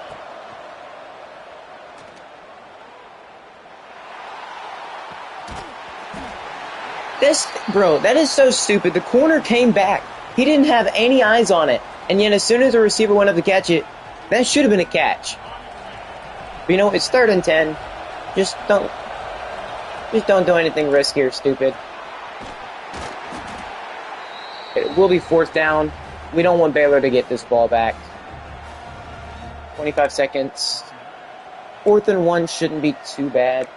Bro, that is so stupid. The corner came back. He didn't have any eyes on it. And yet as soon as the receiver went up to catch it, that should have been a catch. But you know, it's 3rd and 10. Just don't do anything risky or stupid. It will be 4th down. We don't want Baylor to get this ball back. 25 seconds. 4th and 1 shouldn't be too bad.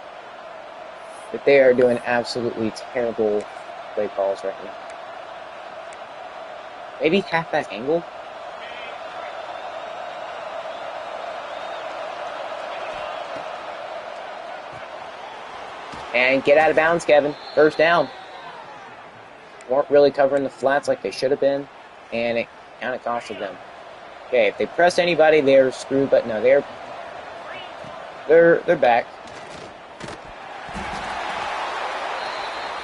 But they are doing absolutely terrible play calls right now. Maybe halfback angle? And get out of bounds, Kevin. 1st down. Weren't really covering the flats like they should have been. And it kind of costed them. Okay, if they press anybody, they're screwed, but no, they're back.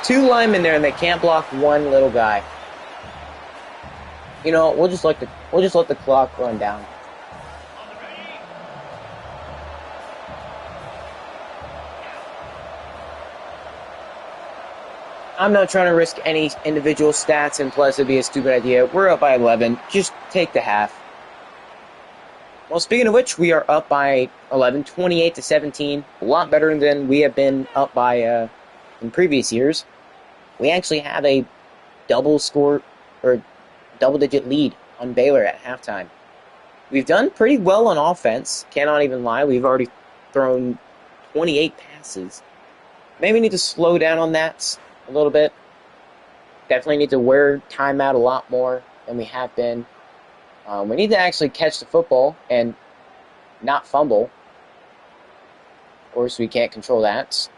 2 linemen there, and they can't block 1 little guy. You know, we'll just let the clock run down. I'm not trying to risk any individual stats, and plus it'd be a stupid idea. We're up by 11. Just take the half. Well, speaking of which, we are up by 11, 28-17. A lot better than we have been up by in previous years. We actually have a double-digit lead on Baylor at halftime. We've done pretty well on offense. Cannot even lie. We've already thrown 28 passes. Maybe need to slow down on that a little bit. Definitely need to wear timeout a lot more than we have been. We need to actually catch the football and not fumble. Of course, we can't control that.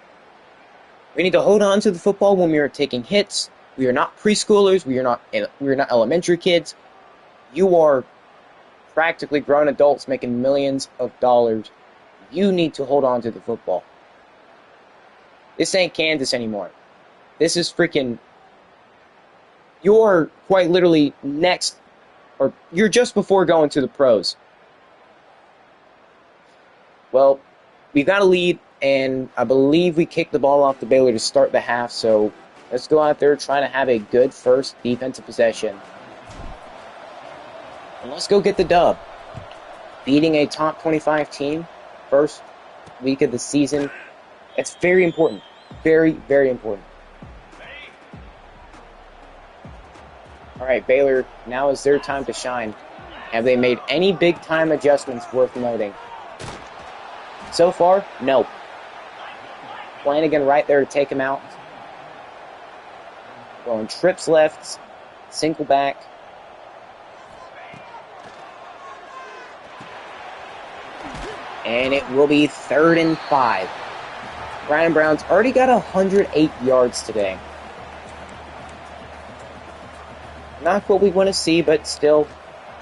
We need to hold on to the football when we are taking hits. We are not preschoolers. We are not elementary kids. You are practically grown adults making millions of dollars. You need to hold on to the football. This ain't Kansas anymore. This is freaking... You're quite literally next, or you're just before going to the pros. Well, we've got a lead, and I believe we kicked the ball off the Baylor to start the half, so let's go out there trying to have a good first defensive possession. And let's go get the dub. Beating a top 25 team, first week of the season, it's very important. Very, very important. Alright, Baylor, now is their time to shine. Have they made any big-time adjustments worth noting? So far, no. Flanagan right there to take him out. Going trips left, single back. And it will be 3rd and 5. Brian Brown's already got 108 yards today. Not what we want to see, but still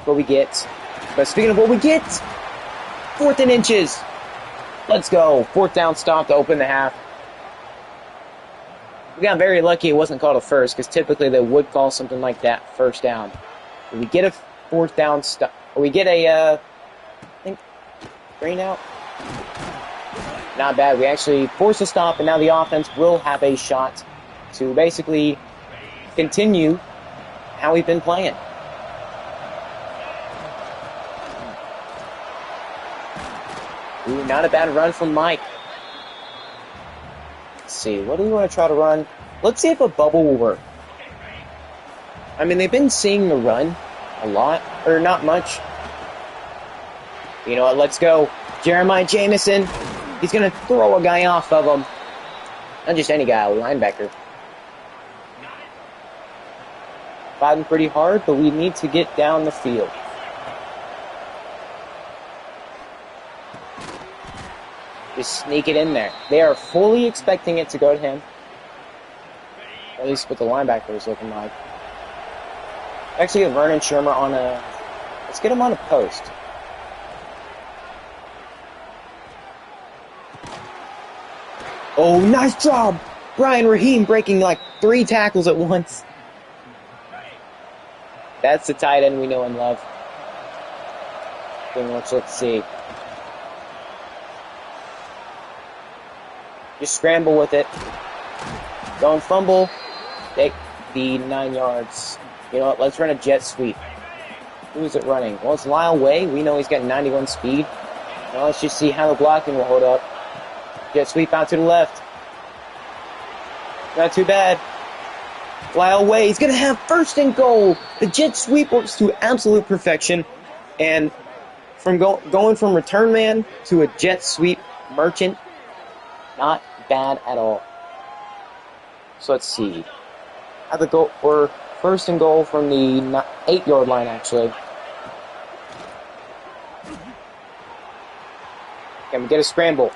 what we get. But speaking of what we get, 4th and inches. Let's go. 4th down stop to open the half. We got very lucky it wasn't called a first, because typically they would call something like that first down. But we get a 4th down stop. Or we get a, I think, green out. Not bad. We actually forced a stop, and now the offense will have a shot to basically continue how we've been playing. Ooh, not a bad run from Mike. Let's see, what do we want to try to run? Let's see if a bubble will work. I mean, they've been seeing the run a lot, or not much. You know what, let's go. Jeremiah Jamison. He's going to throw a guy off of him. Not just any guy, a linebacker. Fighting pretty hard, but we need to get down the field. Just sneak it in there. They are fully expecting it to go to him. At least what the linebacker is looking like. Actually, get Vernon Shermer on a... Let's get him on a post. Oh, nice job! Brian Raheem breaking like 3 tackles at once. That's the tight end we know and love. Let's see. Just scramble with it. Don't fumble. Take the 9 yards. You know what? Let's run a jet sweep. Who is it running? Well, it's Lyle Way. We know he's got 91 speed. Now let's just see how the blocking will hold up. Jet sweep out to the left. Not too bad. Lyle Way, he's going to have 1st and goal. The jet sweep works to absolute perfection. And from going from return man to a jet sweep merchant, not bad at all. So let's see. Have the goal, or 1st and goal from the 8-yard line, actually. Can we get a scramble?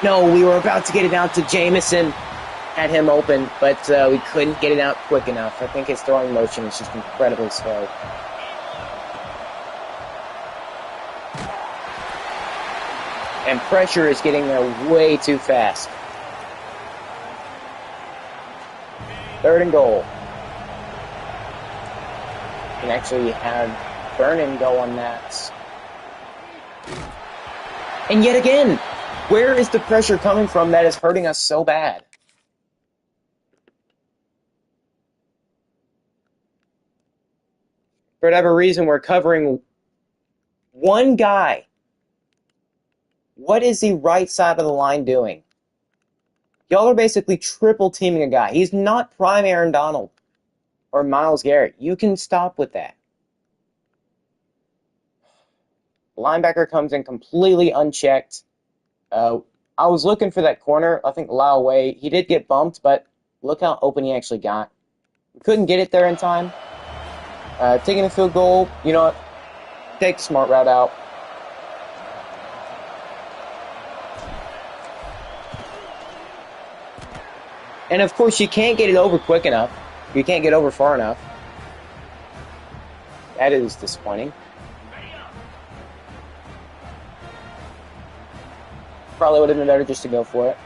No, we were about to get it out to Jamison. had him open, but we couldn't get it out quick enough. I think his throwing motion is just incredibly slow. And pressure is getting there way too fast. 3rd and goal. You can actually have Vernon go on that. And yet again, where is the pressure coming from that is hurting us so bad? For whatever reason, we're covering one guy. What is the right side of the line doing? Y'all are basically triple teaming a guy. He's not prime Aaron Donald or Myles Garrett. You can stop with that. The linebacker comes in completely unchecked. I was looking for that corner. I think Lau Wei, he did get bumped, but look how open he actually got. We couldn't get it there in time. Taking a field goal, you know what? Take the smart route out. And of course, you can't get it over quick enough. You can't get over far enough. That is disappointing. Probably would have been better just to go for it.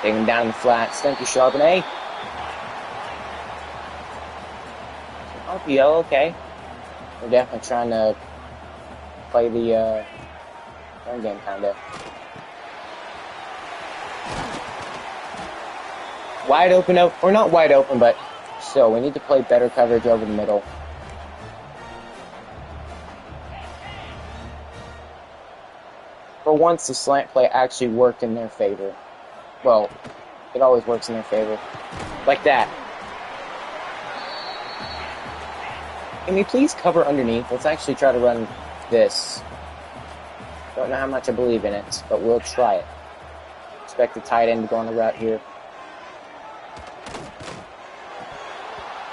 Take him down in the flats. Thank you, Charbonnet. RPO, okay. We're definitely trying to play the run game, kind of. Wide open, or not wide open, but still, we need to play better coverage over the middle. For once, the slant play actually worked in their favor. Well, it always works in their favor. Like that. Can we please cover underneath? Let's actually try to run this. Don't know how much I believe in it, but we'll try it. Expect the tight end to go on the route here.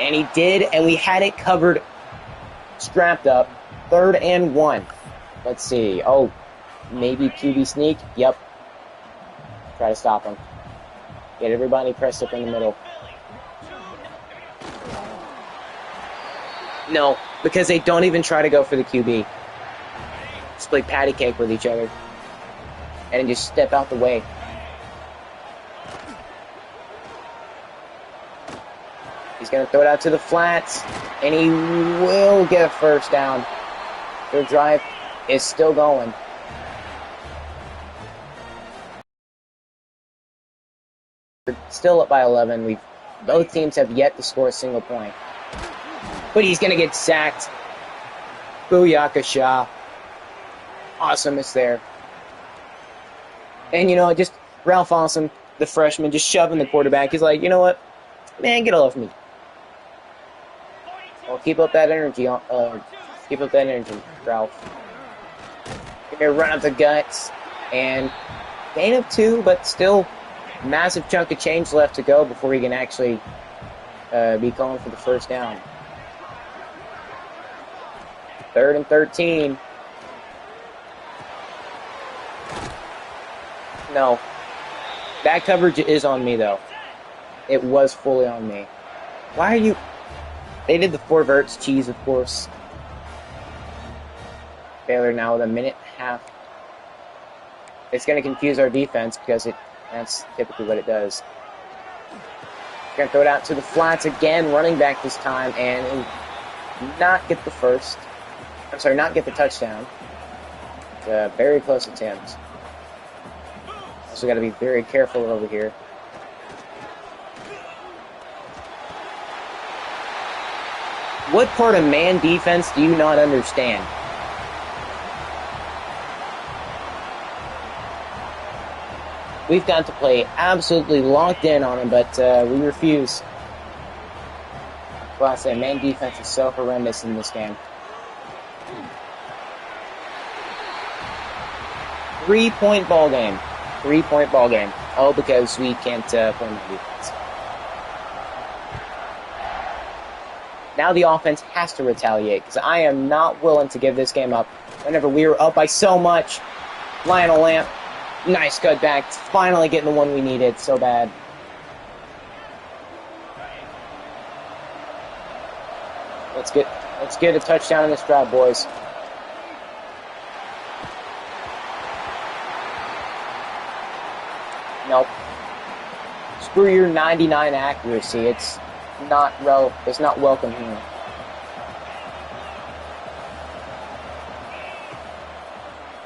And he did, and we had it covered, strapped up. 3rd and 1. Let's see. Oh, maybe QB sneak. Yep. Try to stop him. Get everybody pressed up in the middle. No, because they don't even try to go for the QB. Just play patty cake with each other. And then just step out the way. He's going to throw it out to the flats. And he will get a first down. Their drive is still going. We're still up by 11. Both teams have yet to score a single point. But he's going to get sacked. Booyaka Shah. Awesome is there. And, you know, just Ralph Awesome, the freshman, just shoving the quarterback. He's like, you know what? Man, get off me. Well, keep up that energy. Keep up that energy, Ralph. Here, run up the guts. And gain of 2, but still massive chunk of change left to go before he can actually be calling for the first down. 3rd and 13. No. That coverage is on me, though. It was fully on me. Why are you... They did the 4 verts cheese, of course. Baylor now with a minute and a half. It's going to confuse our defense because that's typically what it does. Going to throw it out to the flats again, running back this time, and not get the first. I'm sorry, not get the touchdown. Very close attempt. Also got to be very careful over here. What part of man defense do you not understand? We've got to play absolutely locked in on him, but we refuse. Well, I say, man defense is so horrendous in this game. 3-point ball game. 3-point ball game. Oh, because we can't play man defense. Now the offense has to retaliate, because I am not willing to give this game up. Whenever we were up by so much, Lionel Lamp Nice cutback. Finally getting the one we needed so bad. Let's get a touchdown in this drive, boys. Nope. Screw your 99 accuracy. It's not welcome here.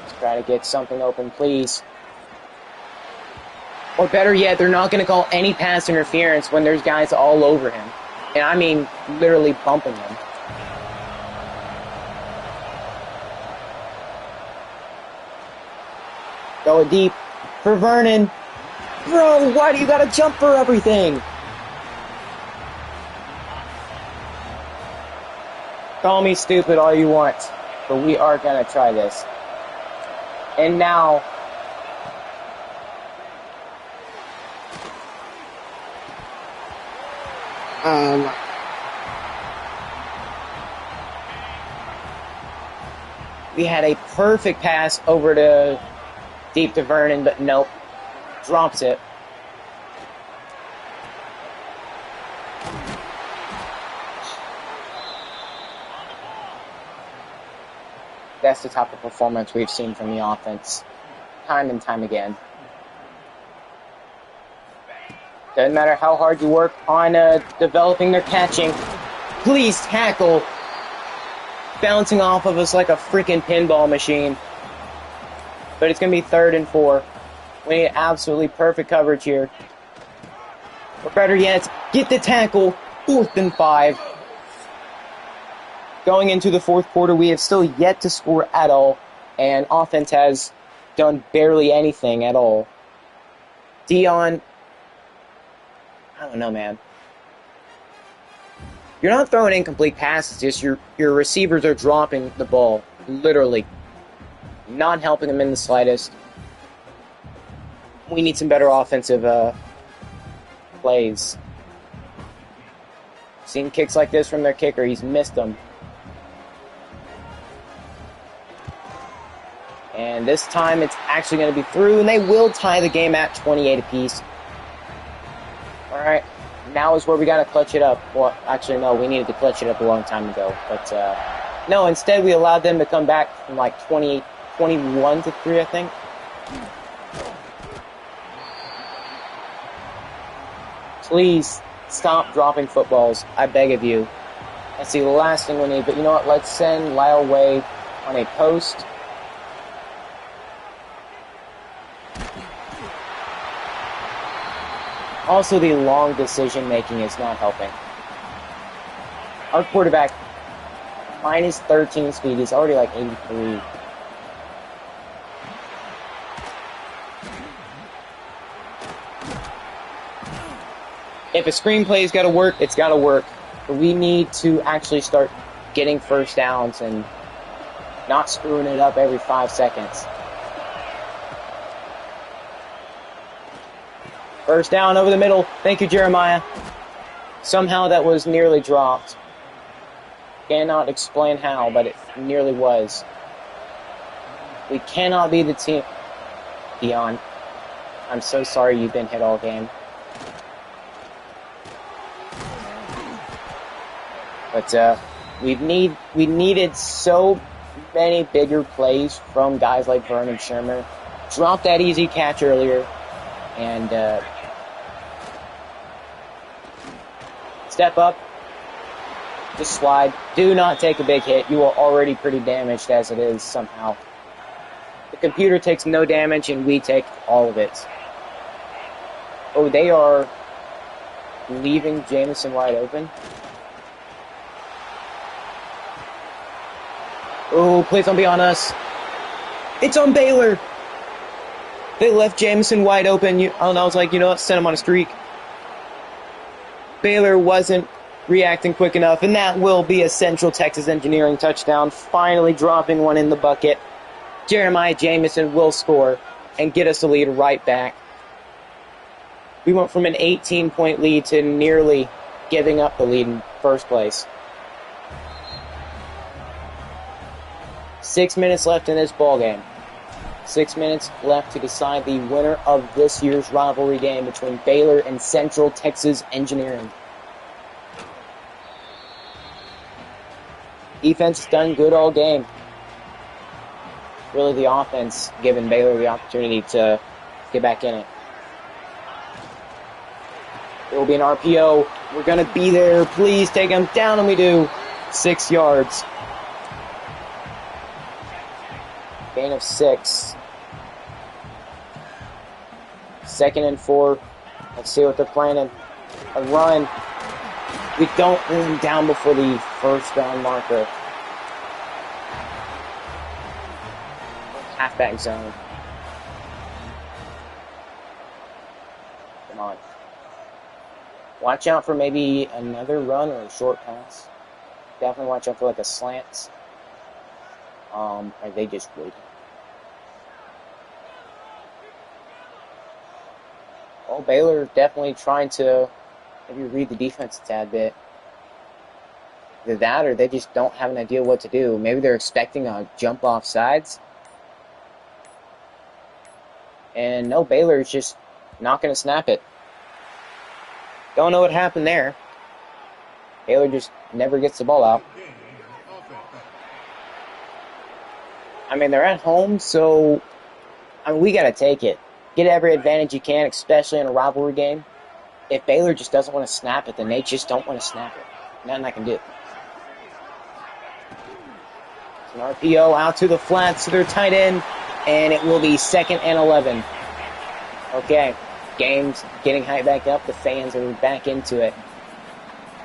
Let's try to get something open, please. Or better yet, they're not going to call any pass interference when there's guys all over him. And I mean, literally bumping him. Go deep for Vernon. Bro, why do you gotta jump for everything? Call me stupid all you want, but we are gonna try this. And now, we had a perfect pass over to deep to Vernon, but nope. Drops it. That's the type of performance we've seen from the offense time and time again. Doesn't matter how hard you work on developing their catching. Please tackle. Bouncing off of us like a freaking pinball machine. But it's going to be 3rd and 4. We need absolutely perfect coverage here. Or better yet, get the tackle. 4th and 5. Going into the 4th quarter, we have still yet to score at all. And offense has done barely anything at all. Dion, I don't know, man. You're not throwing incomplete passes, just your receivers are dropping the ball. Literally. Not helping them in the slightest. We need some better offensive plays. Seen kicks like this from their kicker. He's missed them. And this time it's actually going to be through, and they will tie the game at 28 apiece. Alright, now is where we got to clutch it up. Well, actually, no, we needed to clutch it up a long time ago. But, no, instead we allowed them to come back from like 21 to 3, I think. Please stop dropping footballs. I beg of you. That's the last thing we need. But you know what? Let's send Lyle Way on a post. Also, the long decision-making is not helping. Our quarterback, minus 13 speed. He's already like 83. If a screenplay's got to work, it's got to work. But we need to actually start getting first downs and not screwing it up every 5 seconds. First down over the middle. Thank you, Jeremiah. Somehow that was nearly dropped. Cannot explain how, but it nearly was. We cannot be the team. Dion, I'm so sorry you've been hit all game. But we needed so many bigger plays from guys like Vernon Shermer. Dropped that easy catch earlier, and step up, just slide. Do not take a big hit. You are already pretty damaged as it is somehow. The computer takes no damage, and we take all of it. Oh, they are leaving Jameson wide open. Oh, please don't be on us. It's on Baylor. They left Jameson wide open. And I was like, you know what? Send him on a streak. Baylor wasn't reacting quick enough, and that will be a Central Texas Engineering touchdown. Finally dropping one in the bucket. Jeremiah Jameson will score and get us the lead right back. We went from an 18-point lead to nearly giving up the lead in first place. 6 minutes left in this ball game. 6 minutes left to decide the winner of this year's rivalry game between Baylor and Central Texas Engineering. Defense has done good all game. Really, the offense giving Baylor the opportunity to get back in it. It will be an RPO. We're going to be there. Please take him down, and we do. 6 yards. Gain of 6. 2nd and 4. Let's see what they're planning. A run. We don't bring him down before the first down marker. Halfback zone. Come on. Watch out for maybe another run or a short pass. Definitely watch out for like a slant. Are they just waiting? Well, Baylor definitely trying to maybe read the defense a tad bit. Either that or they just don't have an idea what to do. Maybe they're expecting a jump off sides. And no, Baylor's just not going to snap it. Don't know what happened there. Baylor just never gets the ball out. I mean, they're at home, so we got to take it. Get every advantage you can, especially in a rivalry game. If Baylor just doesn't want to snap it, then they just don't want to snap it. Nothing I can do. It's an RPO out to the flats to their tight end, and it will be 2nd and 11. Okay, game's getting hyped back up. The fans are back into it,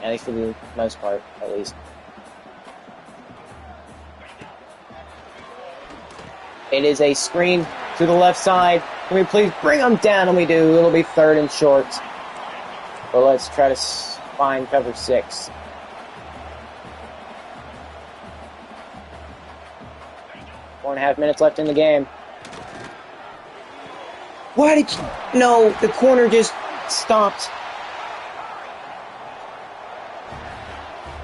at least for the most part, at least. It is a screen to the left side. Can we please bring them down? And we do. It'll be 3rd and short. But let's try to find cover 6. Four and a half minutes left in the game. Why did you... No, the corner just stopped.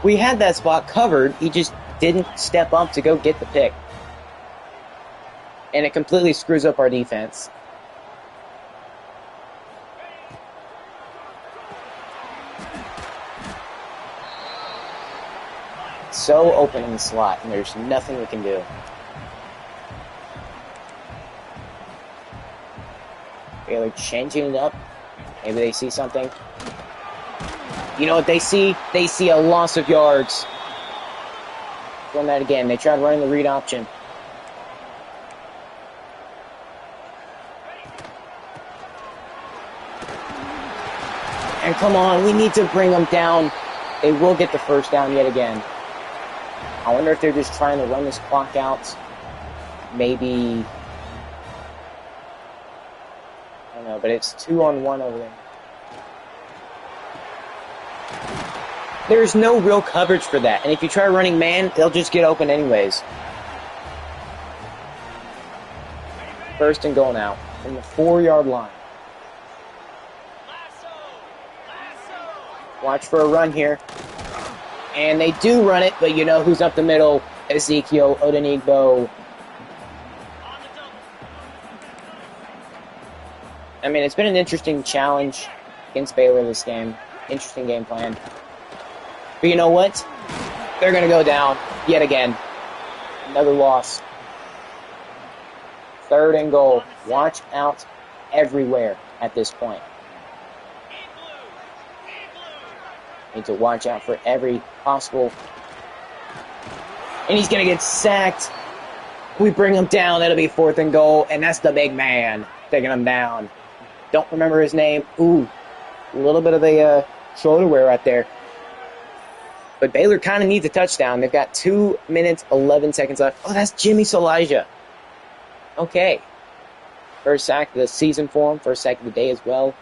We had that spot covered. He just didn't step up to go get the pick. And it completely screws up our defense. So open in the slot, and there's nothing we can do. Baylor changing it up. Maybe they see something. You know what they see? They see a loss of yards. Doing that again. They tried running the read option. And come on, we need to bring them down. They will get the first down yet again. I wonder if they're just trying to run this clock out. Maybe... I don't know, but it's 2-on-1 over there. There's no real coverage for that. And if you try running man, they'll just get open anyways. 1st and goal now from the 4-yard line. Watch for a run here. And they do run it, but you know who's up the middle? Ezekiel Odenigbo. I mean, it's been an interesting challenge against Baylor this game. Interesting game plan. But you know what? They're going to go down yet again. Another loss. 3rd and goal. Watch out everywhere at this point. Need to watch out for every possible. And he's going to get sacked. We bring him down. That'll be 4th and goal. And that's the big man taking him down. Don't remember his name. Ooh, a little bit of a shoulder wear right there. But Baylor kind of needs a touchdown. They've got 2 minutes, 11 seconds left. Oh, that's Jimmy Salaja. Okay. First sack of the season for him. First sack of the day as well.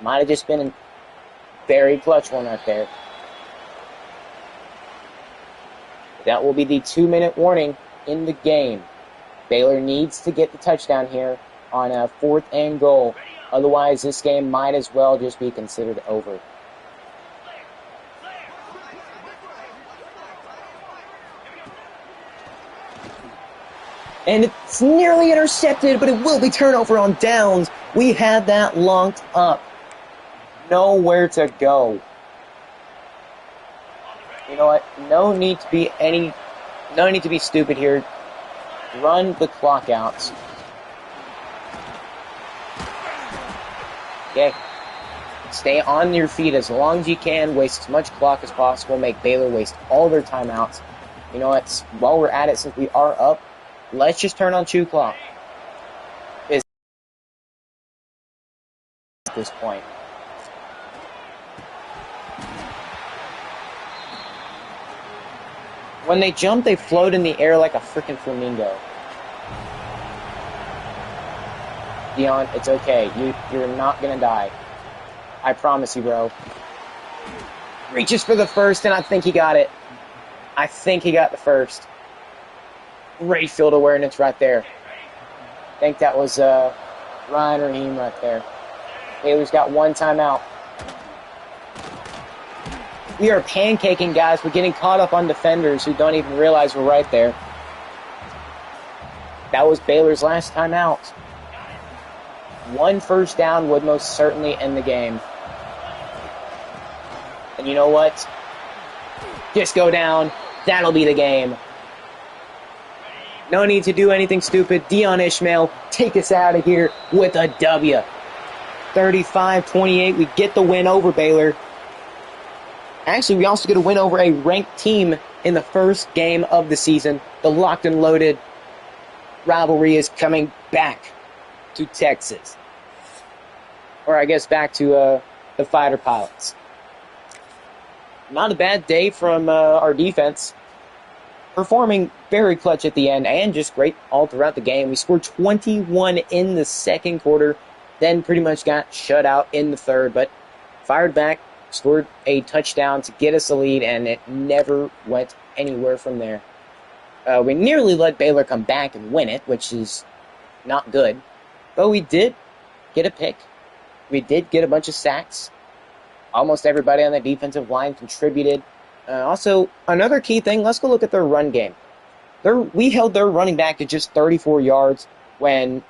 Might have just been a very clutch one right there. That will be the 2-minute warning in the game. Baylor needs to get the touchdown here on a 4th and goal. Otherwise, this game might as well just be considered over. And it's nearly intercepted, but it will be turnover on downs. We had that locked up. Nowhere to go. You know what? No need to be stupid here. Run the clock out. Okay. Stay on your feet as long as you can. Waste as much clock as possible. Make Baylor waste all their timeouts. You know what? While we're at it, since we are up, let's just turn on 2 clock. At this point. When they jump, they float in the air like a freaking flamingo. Dion, it's okay. You're not gonna die. I promise you, bro. Reaches for the first, and I think he got it. I think he got the first. Great field awareness right there. I think that was Ryan Raheem right there. Baylor's got 1 timeout. We are pancaking, guys. We're getting caught up on defenders who don't even realize we're right there. That was Baylor's last timeout. 1 first down would most certainly end the game. And you know what? Just go down. That'll be the game. No need to do anything stupid. Dion Ishmael, take us out of here with a W. 35-28. We get the win over Baylor. Actually, we also get a win over a ranked team in the first game of the season. The locked and loaded rivalry is coming back to Texas. Or I guess back to the Fighter Pilots. Not a bad day from our defense. Performing very clutch at the end and just great all throughout the game. We scored 21 in the second quarter, then pretty much got shut out in the third, but fired back, scored a touchdown to get us a lead, and it never went anywhere from there. We nearly let Baylor come back and win it, which is not good, but we did get a pick. We did get a bunch of sacks. Almost everybody on the defensive line contributed. Also, another key thing, let's go look at their run game. We held their running back to just 34 yards when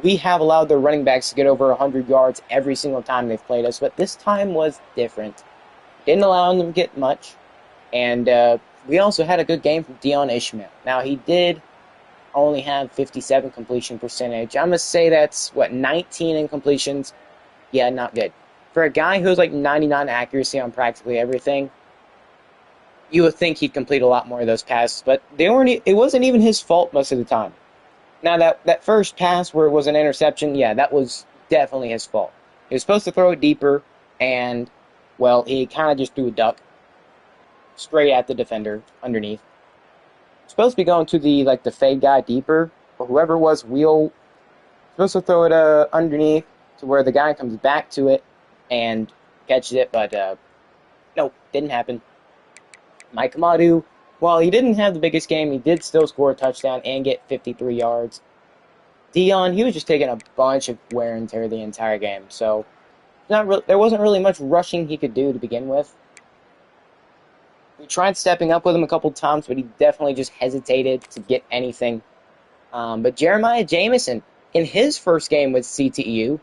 we have allowed their running backs to get over 100 yards every single time they've played us, but this time was different. Didn't allow them to get much, and we also had a good game from Dion Ishmael. Now, he did only have 57 completion percentage. I'm going to say that's, 19 incompletions? Yeah, not good. For a guy who has like 99 accuracy on practically everything, you would think he'd complete a lot more of those passes, but it wasn't even his fault most of the time. Now, that first pass where it was an interception, yeah, that was definitely his fault. He was supposed to throw it deeper, and, well, he kind of just threw a duck straight at the defender underneath. Supposed to be going to the fade guy deeper, but whoever it was, supposed to throw it underneath to where the guy comes back to it and catches it, but nope, didn't happen. Mike Amadu, while he didn't have the biggest game, he did still score a touchdown and get 53 yards. Dion, he was just taking a bunch of wear and tear the entire game, so there wasn't really much rushing he could do to begin with. We tried stepping up with him a couple times, but he definitely just hesitated to get anything. But Jeremiah Jamison, in his first game with CTEU,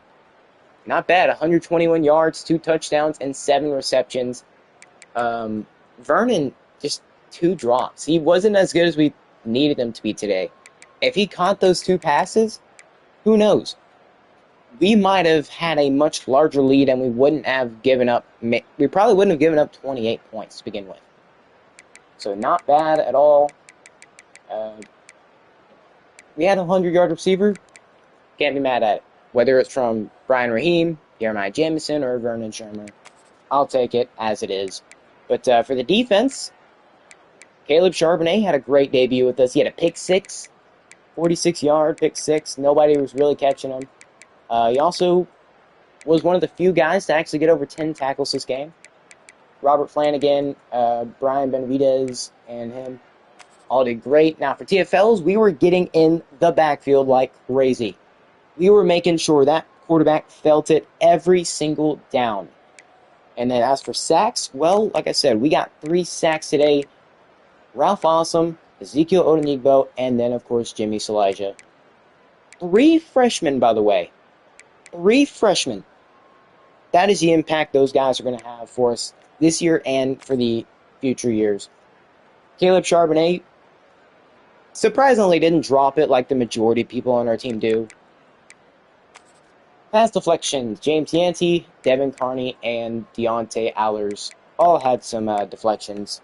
not bad, 121 yards, 2 touchdowns, and 7 receptions. Vernon, just 2 drops. He wasn't as good as we needed him to be today. If he caught those 2 passes, who knows? We might have had a much larger lead, and we wouldn't have given up. We probably wouldn't have given up 28 points to begin with. So not bad at all. We had a 100-yard receiver. Can't be mad at it. Whether it's from Brian Raheem, Jeremiah Jamison, or Vernon Shermer, I'll take it as it is. But for the defense, Caleb Charbonnet had a great debut with us. He had a pick 6, 46-yard pick 6. Nobody was really catching him. He also was one of the few guys to actually get over 10 tackles this game. Robert Flanagan, Brian Benavidez, and him all did great. Now for TFLs, we were getting in the backfield like crazy. We were making sure that quarterback felt it every single down. And then as for sacks, well, like I said, we got 3 sacks today. Ralph Awesome, Ezekiel Odenigbo, and then, of course, Jimmy Salaja. 3 freshmen, by the way. 3 freshmen. That is the impact those guys are going to have for us this year and for the future years. Caleb Charbonnet surprisingly didn't drop it like the majority of people on our team do. Pass deflections, James Yancey, Devin Carney, and Deontay Allers all had some deflections.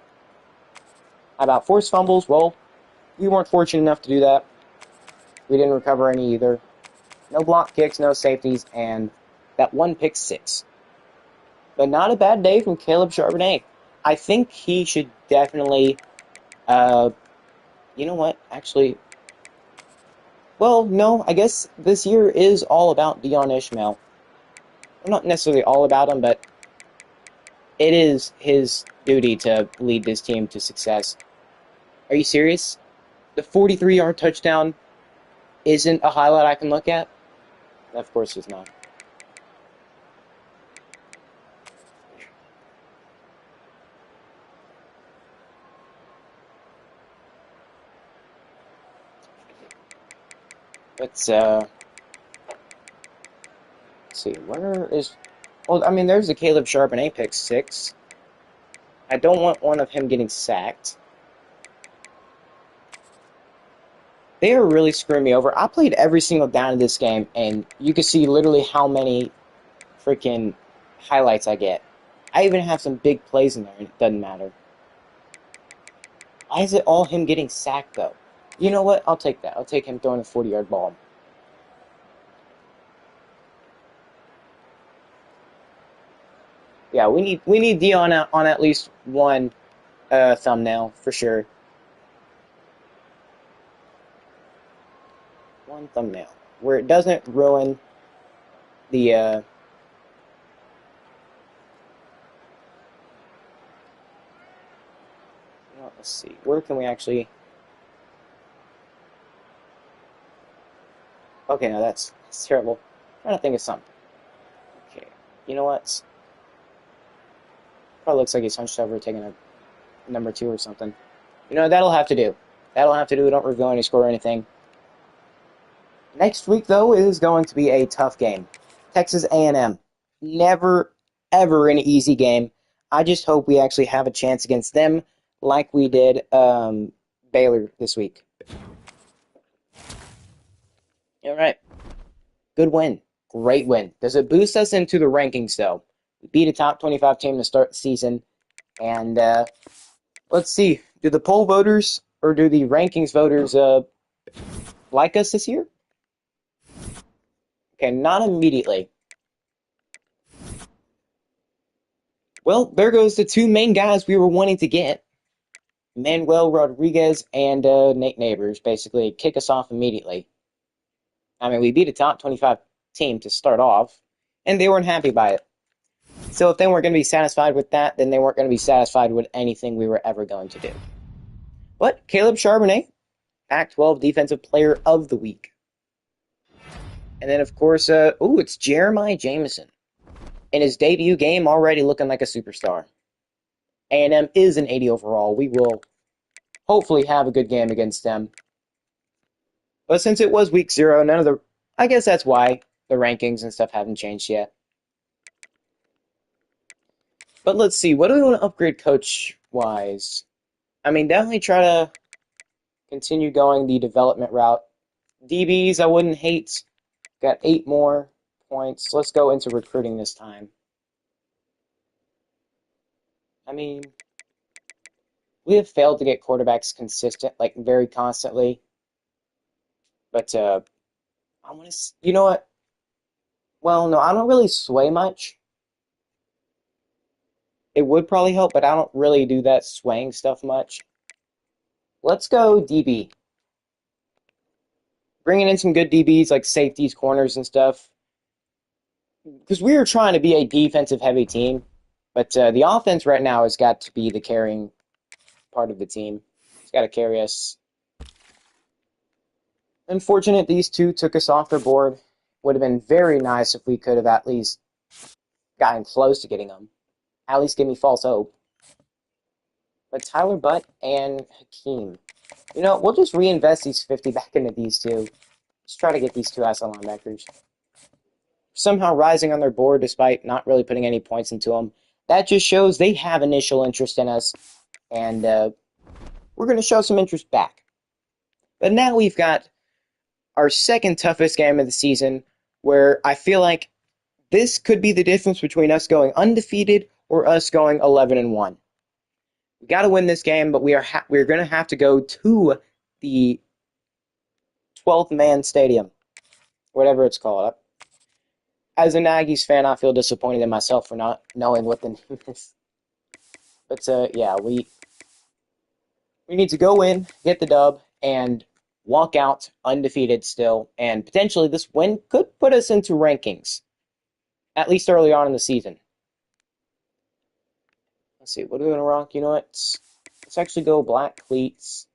How about forced fumbles? Well, we weren't fortunate enough to do that. We didn't recover any either. No block kicks, no safeties, and that 1 pick 6. But not a bad day from Caleb Charbonnet. I think he should definitely, you know what, actually, well, no, I guess this year is all about Dion Ishmael. Well, not necessarily all about him, but it is his duty to lead this team to success. Are you serious? The 43-yard touchdown isn't a highlight I can look at? Of course it's not. Let's see, where is... Well, I mean, there's the Caleb Charbonnet pick 6. I don't want one of him getting sacked. They are really screwing me over. I played every single down of this game, and you can see literally how many freaking highlights I get. I even have some big plays in there, and it doesn't matter. Why is it all him getting sacked, though? You know what? I'll take that. I'll take him throwing a 40-yard ball. Yeah, we need Dion on at least one thumbnail for sure. One thumbnail where it doesn't ruin the well, let's see, where can we actually... Okay, no, that's terrible. I'm trying to think of something. Okay, you know what? Probably looks like he's hunched over taking a number 2 or something. You know, that'll have to do. That'll have to do. Don't reveal any score or anything. Next week, though, is going to be a tough game. Texas A&M. Never, ever an easy game. I just hope we actually have a chance against them like we did Baylor this week. All right. Good win. Great win. Does it boost us into the rankings, though? We beat a top 25 team to start the season. And let's see. Do the poll voters or do the rankings voters like us this year? Okay, not immediately. Well, there goes the 2 main guys we were wanting to get. Manuel Rodriguez and Nate Neighbors basically kick us off immediately. I mean, we beat a top 25 team to start off, and they weren't happy by it. So if they weren't going to be satisfied with that, then they weren't going to be satisfied with anything we were ever going to do. But Caleb Charbonnet, Pac-12 Defensive Player of the Week. And then, of course, it's Jeremiah Jameson. In his debut game, already looking like a superstar. A&M is an 80 overall. We will hopefully have a good game against them. But since it was week 0, none of the... I guess that's why the rankings and stuff haven't changed yet. But let's see. What do we want to upgrade coach-wise? I mean, definitely try to continue going the development route. DBs, I wouldn't hate. Got 8 more points. Let's go into recruiting this time. I mean, we have failed to get quarterbacks consistent, like very constantly. But I want to, you know what? Well, no, I don't really sway much. It would probably help, but I don't really do that swaying stuff much. Let's go DB. Bringing in some good DBs like safeties, corners, and stuff. Because we are trying to be a defensive-heavy team. But the offense right now has got to be the carrying part of the team. It's got to carry us. Unfortunate these 2 took us off their board. Would have been very nice if we could have at least gotten close to getting them. At least give me false hope. But Tyler Butt and Hakeem. You know, we'll just reinvest these 50 back into these two. Just try to get these two outside linebackers. Somehow rising on their board despite not really putting any points into them. That just shows they have initial interest in us, and we're going to show some interest back. But now we've got our second toughest game of the season, where I feel like this could be the difference between us going undefeated or us going 11-1. We got to win this game, but we're going to have to go to the 12th man stadium, whatever it's called. As a Aggies fan, I feel disappointed in myself for not knowing what the name is. But yeah, we need to go in, get the dub, and walk out undefeated still. And potentially this win could put us into rankings, at least early on in the season. Let's see, what are we going to rock? You know what? Let's actually go black cleats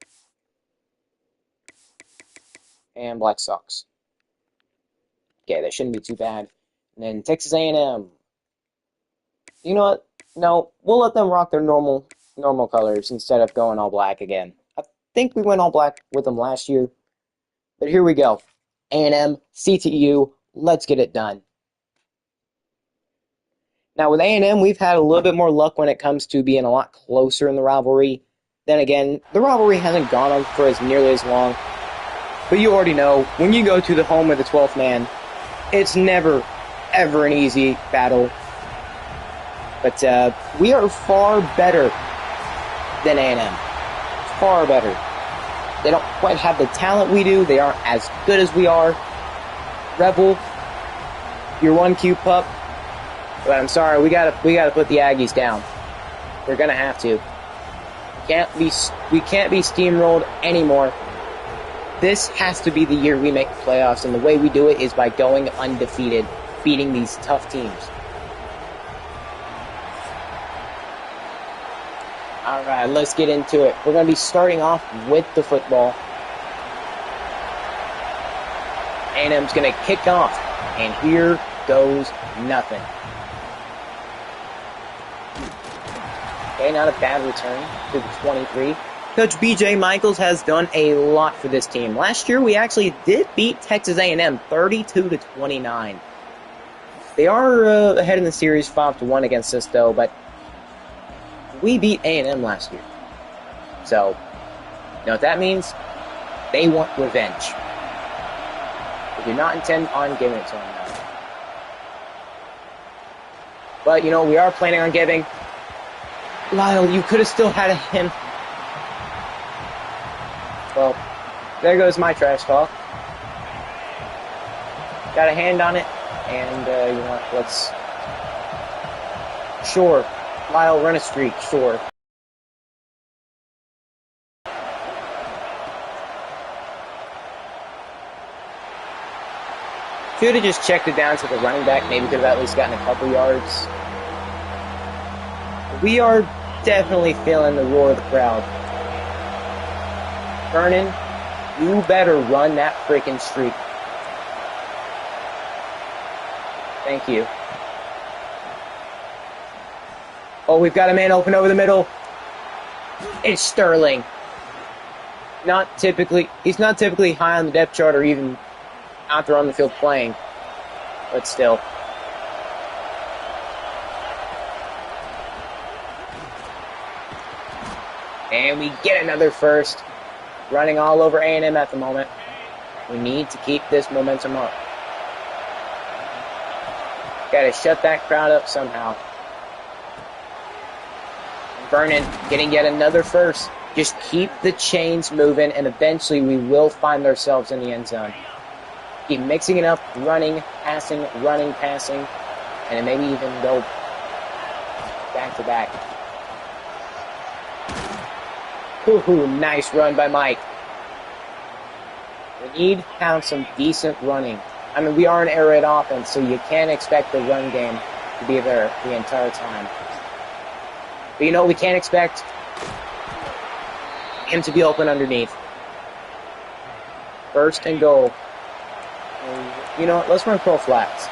and black socks. Okay, that shouldn't be too bad. And then Texas A&M. You know what? No, we'll let them rock their normal colors instead of going all black again. I think we went all black with them last year. But here we go. A&M, CTU, let's get it done. Now with A&M, we've had a little bit more luck when it comes to being a lot closer in the rivalry. Then again, the rivalry hasn't gone on for as nearly as long. But you already know, when you go to the home of the 12th man, it's never, ever an easy battle. But we are far better than A&M. Far better. They don't quite have the talent we do. They aren't as good as we are. Rebel, you're 1Q pup. But I'm sorry, we gotta put the Aggies down. We're gonna have to. We can't be steamrolled anymore. This has to be the year we make the playoffs, and the way we do it is by going undefeated, beating these tough teams. Alright, let's get into it. We're going to be starting off with the football. A&M's going to kick off, and here goes nothing. Okay, not a bad return to the 23. Coach B.J. Michaels has done a lot for this team. Last year, we actually did beat Texas A&M 32-29. They are ahead in the series 5-1 against us, though, but we beat A&M last year. So, you know what that means? They want revenge. We do not intend on giving it to them now. But, you know, we are planning on giving. Lyle, you could have still had him. Well, there goes my trash talk. Got a hand on it, and, you know what, let's... Sure. Lyle, run a streak, sure. Should have just checked it down to the running back. Maybe could have at least gotten a couple yards. We are definitely feeling the roar of the crowd. Vernon, you better run that freaking streak. Thank you. Oh, we've got a man open over the middle. It's Sterling. He's not typically high on the depth chart or even out there on the field playing. But still. And we get another first. Running all over A&M at the moment. We need to keep this momentum up. Got to shut that crowd up somehow. Vernon getting yet another first. Just keep the chains moving, and eventually we will find ourselves in the end zone. Keep mixing it up, running, passing, and then maybe even go back to back. Ooh, nice run by Mike. We need to have some decent running. I mean, we are an air raid offense, so you can't expect the run game to be there the entire time. But you know, we can't expect him to be open underneath. First and goal. And you know what? Let's run pro flats.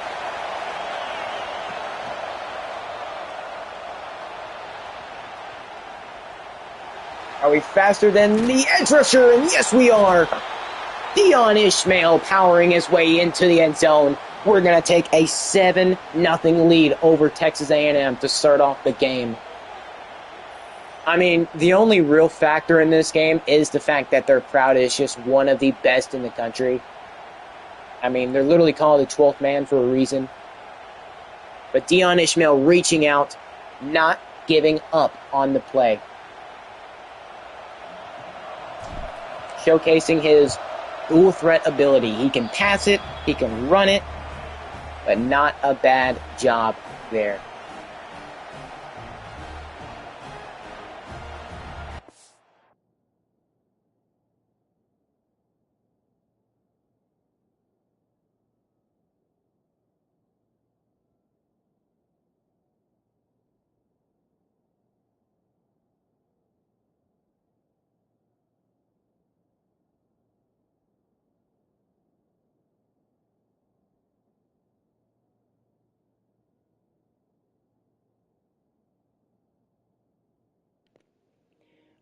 Are we faster than the edge rusher? And yes, we are. Dion Ishmael powering his way into the end zone. We're going to take a 7-0 lead over Texas A&M to start off the game. I mean, the only real factor in this game is the fact that their crowd is just one of the best in the country. I mean, they're literally called the 12th man for a reason. But Dion Ishmael reaching out, not giving up on the play. Showcasing his dual threat ability. He can pass it, he can run it, but not a bad job there.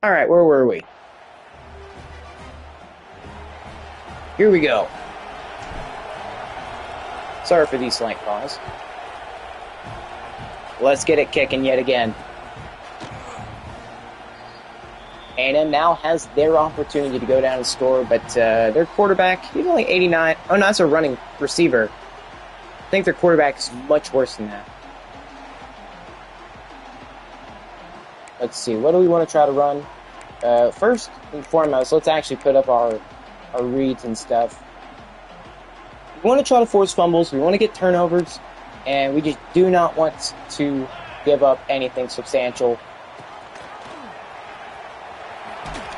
All right, where were we? Here we go. Sorry for these slight pause. Let's get it kicking yet again. A&M now has their opportunity to go down and score, but their quarterback, he's only 89. Oh, no, that's a running receiver. I think their quarterback is much worse than that. Let's see, what do we want to try to run? First and foremost, let's actually put up our reads and stuff. We want to try to force fumbles, we want to get turnovers, and we just do not want to give up anything substantial.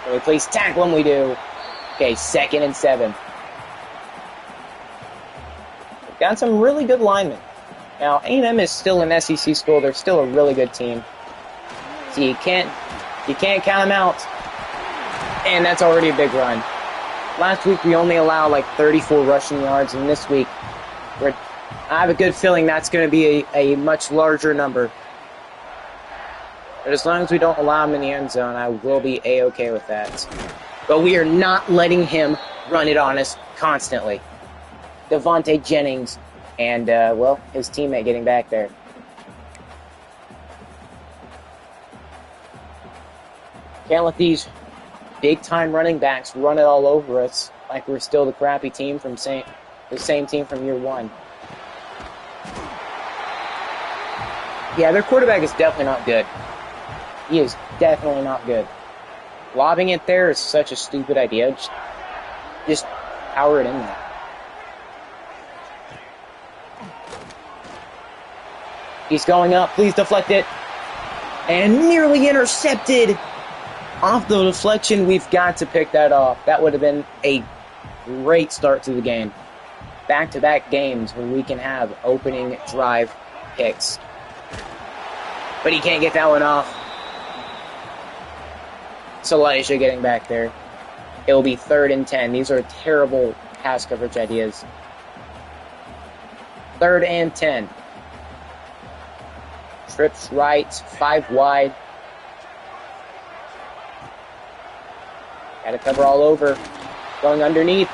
Can we please tackle him? We do. Okay, 2nd and 7. We've got some really good linemen. Now, A&M is still an SEC school. They're still a really good team. So you can't count them out. And that's already a big run. Last week we only allowed like 34 rushing yards, and this week I have a good feeling that's going to be a much larger number. But as long as we don't allow him in the end zone, I will be A-okay with that. But we are not letting him run it on us constantly. Devontae Jennings and, well, his teammate getting back there. Can't let these big-time running backs run it all over us like we're still the crappy team from the same team from year one. Yeah, their quarterback is definitely not good. He is definitely not good. Lobbing it there is such a stupid idea. Just power it in there. He's going up. Please deflect it. And nearly intercepted. Off the deflection, we've got to pick that off. That would have been a great start to the game. Back-to-back games when we can have opening drive picks. But he can't get that one off. It's Elijah getting back there. It will be 3rd and 10. These are terrible pass coverage ideas. 3rd and 10. Trips right, 5 wide. Got to cover all over. Going underneath.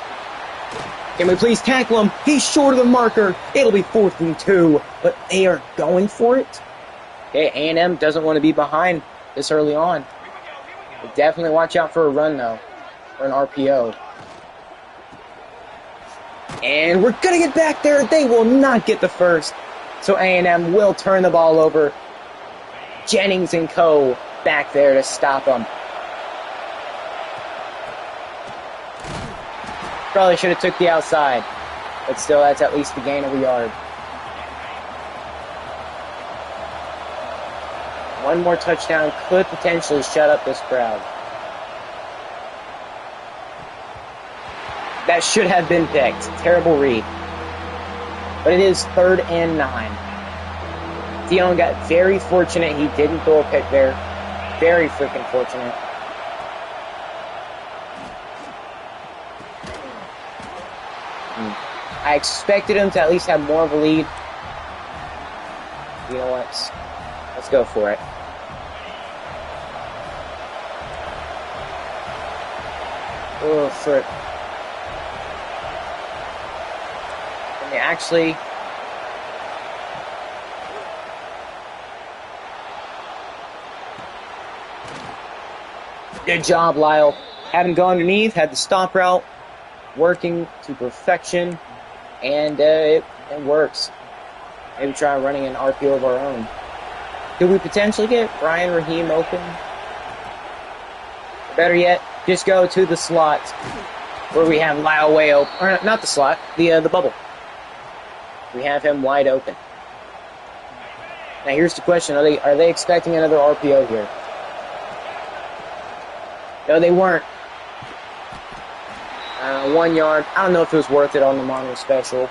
Can we please tackle him? He's short of the marker. It'll be 4th and 2, but they are going for it. Okay, A&M doesn't want to be behind this early on. But definitely watch out for a run, though, or an RPO. And we're going to get back there. They will not get the first. So A&M will turn the ball over. Jennings and co. back there to stop them. Probably should have took the outside, but still, that's at least the gain of a yard. One more touchdown could potentially shut up this crowd. That should have been picked. Terrible read. But it is 3rd and 9. Dion got very fortunate. He didn't throw a pick there. Very freaking fortunate. I expected him to at least have more of a lead. You know what? Let's go for it. Oh, for and they actually good job, Lyle. Had him go underneath, had the stop route working to perfection, and it works. Maybe try running an RPO of our own. Could we potentially get Brian Raheem open? Better yet, just go to the slot where we have Lyle way open. Or not the slot, the bubble. We have him wide open. Now here's the question: are they expecting another RPO here? No, they weren't. 1 yard. I don't know if it was worth it on the mono special.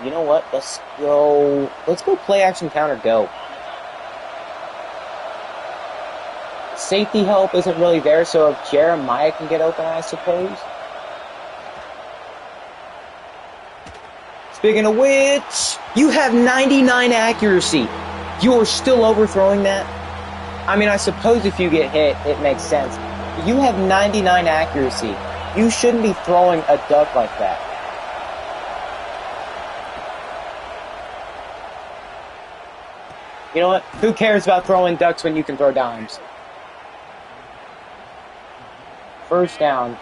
You know what? Let's go play action counter go. Safety help isn't really there, so if Jeremiah can get open, I suppose. Speaking of which, you have 99 accuracy. You are still overthrowing that? I mean, I suppose if you get hit, it makes sense. You have 99 accuracy. You shouldn't be throwing a duck like that. You know what? Who cares about throwing ducks when you can throw dimes? First down.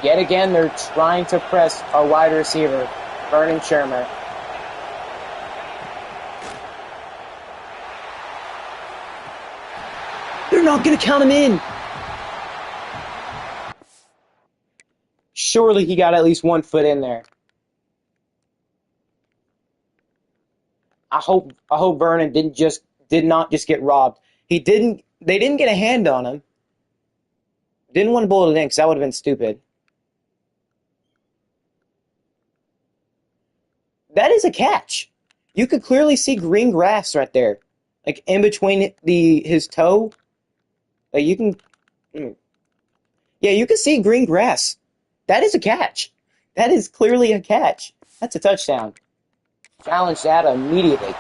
Yet again, they're trying to press our wide receiver, Vernon Shermer. They're not going to count him in. Surely he got at least 1 foot in there. I hope Vernon did not just get robbed. They didn't get a hand on him. Didn't want to bullet it in because that would have been stupid. That is a catch. You could clearly see green grass right there. Like in between his toe. Like you can see green grass. That is a catch. That is clearly a catch. That's a touchdown. Challenge that immediately.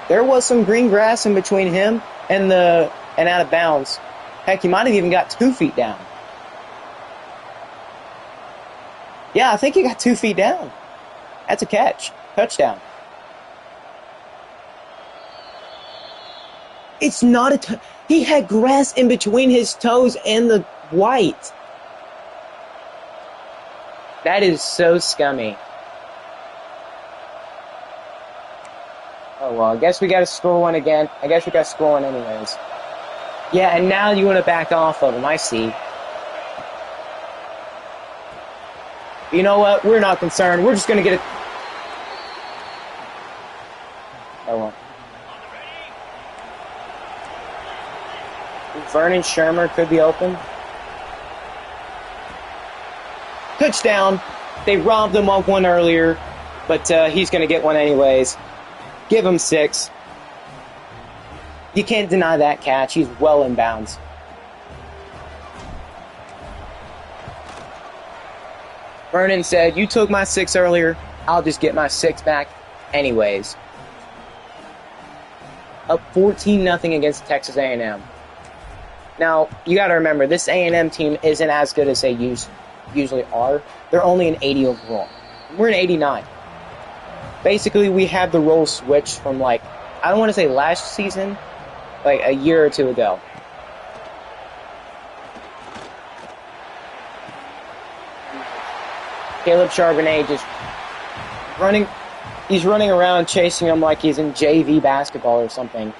There was some green grass in between him and out of bounds. Heck, he might have even got 2 feet down. Yeah, I think he got 2 feet down. That's a catch. Touchdown. It's not a he had grass in between his toes and the white. That is so scummy. Oh, well, I guess we got to score one again. I guess we got to score one anyways. Yeah, and now you want to back off of him. I see. You know what? We're not concerned. We're just going to get it. Oh, well. Vernon Shermer could be open. Touchdown. They robbed him of one earlier, but he's going to get one anyways. Give him 6. You can't deny that catch. He's well in bounds. Vernon said, you took my 6 earlier. I'll just get my 6 back anyways. Up 14-0 against Texas A&M. Now, you got to remember, this A&M team isn't as good as they usually are. They're only an 80 overall. We're an 89. Basically, we have the role switched from, I don't want to say last season, a year or 2 ago. Caleb Charbonnet just running. He's running around chasing him like he's in JV basketball or something.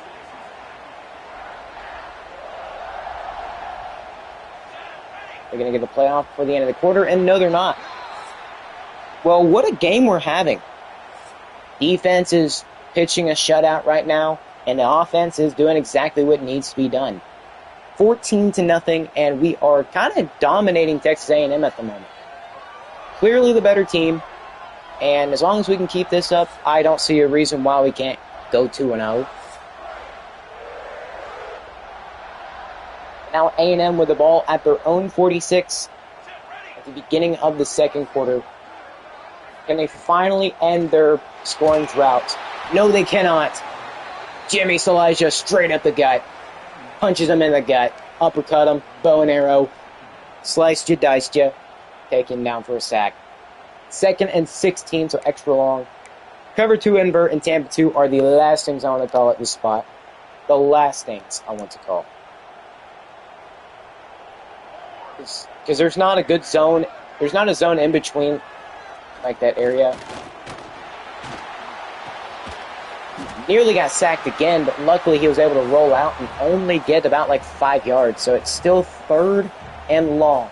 They're going to get the playoff for the end of the quarter, and no, they're not. Well, what a game we're having. Defense is pitching a shutout right now, and the offense is doing exactly what needs to be done. 14-0, and we are kind of dominating Texas A&M at the moment. Clearly the better team, and as long as we can keep this up, I don't see a reason why we can't go 2-0. Now A&M with the ball at their own 46 at the beginning of the second quarter. Can they finally end their scoring drought? No, they cannot. Jimmy Salaja straight up the gut. punches him in the gut, uppercut him, bow and arrow, sliced you, diced you, taken down for a sack. 2nd and 16, so extra long. Cover 2 invert and Tampa 2 are the last things I want to call at this spot. The last things I want to call. Because there's not a good zone. There's not a zone in between, like that area. Nearly got sacked again, but luckily he was able to roll out and only get about like 5 yards. So it's still 3rd and long.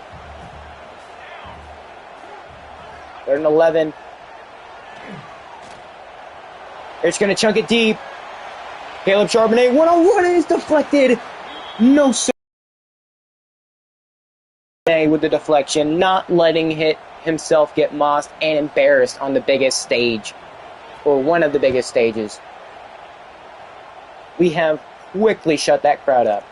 3rd and 11. They're just going to chunk it deep. Caleb Charbonnet, one-on-one, is deflected. No, sir. With the deflection, not letting himself get mossed and embarrassed on the biggest stage, or one of the biggest stages. We have quickly shut that crowd up.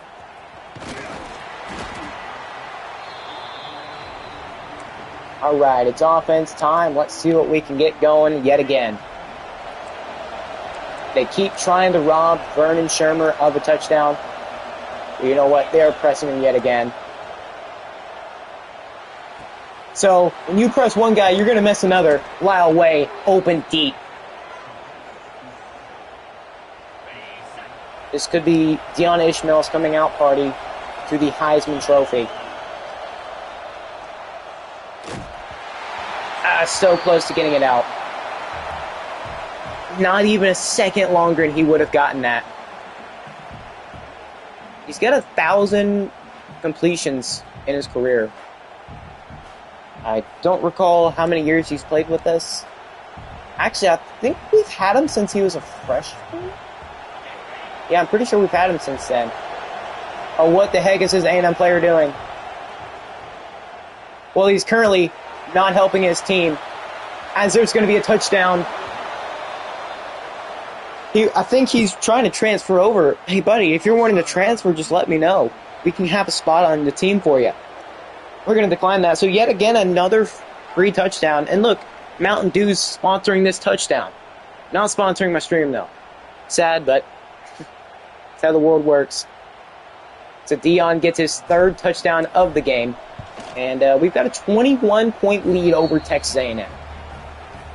All right, it's offense time. Let's see what we can get going yet again. They keep trying to rob Vernon Shermer of a touchdown. But you know what? They are pressing him yet again. So, when you press one guy, you're going to miss another. Lyle Way, open deep. This could be Deanna Ishmael's coming out party to the Heisman Trophy. So close to getting it out. Not even a second longer and he would have gotten that. He's got 1,000 completions in his career. I don't recall how many years he's played with us. Actually, I think we've had him since he was a freshman. Yeah, I'm pretty sure we've had him since then. Oh, what the heck is his A&M player doing? Well, he's currently not helping his team, as there's going to be a touchdown. I think he's trying to transfer over. Hey, buddy, if you're wanting to transfer, just let me know. We can have a spot on the team for you. We're going to decline that. So yet again, another free touchdown. And look, Mountain Dew's sponsoring this touchdown. Not sponsoring my stream, though. Sad, but that's how the world works. So Dion gets his 3rd touchdown of the game. And we've got a 21-point lead over Texas A&M.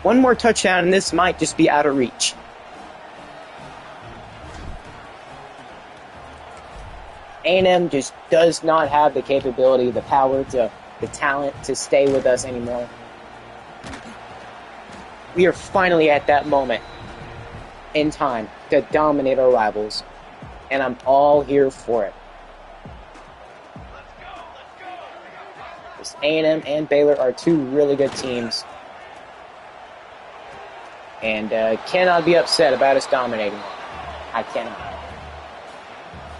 One more touchdown, and this might just be out of reach. A&M just does not have the capability, the power, the talent to stay with us anymore. We are finally at that moment in time to dominate our rivals, and I'm all here for it. This A&M and Baylor are 2 really good teams, and cannot be upset about us dominating them. I cannot.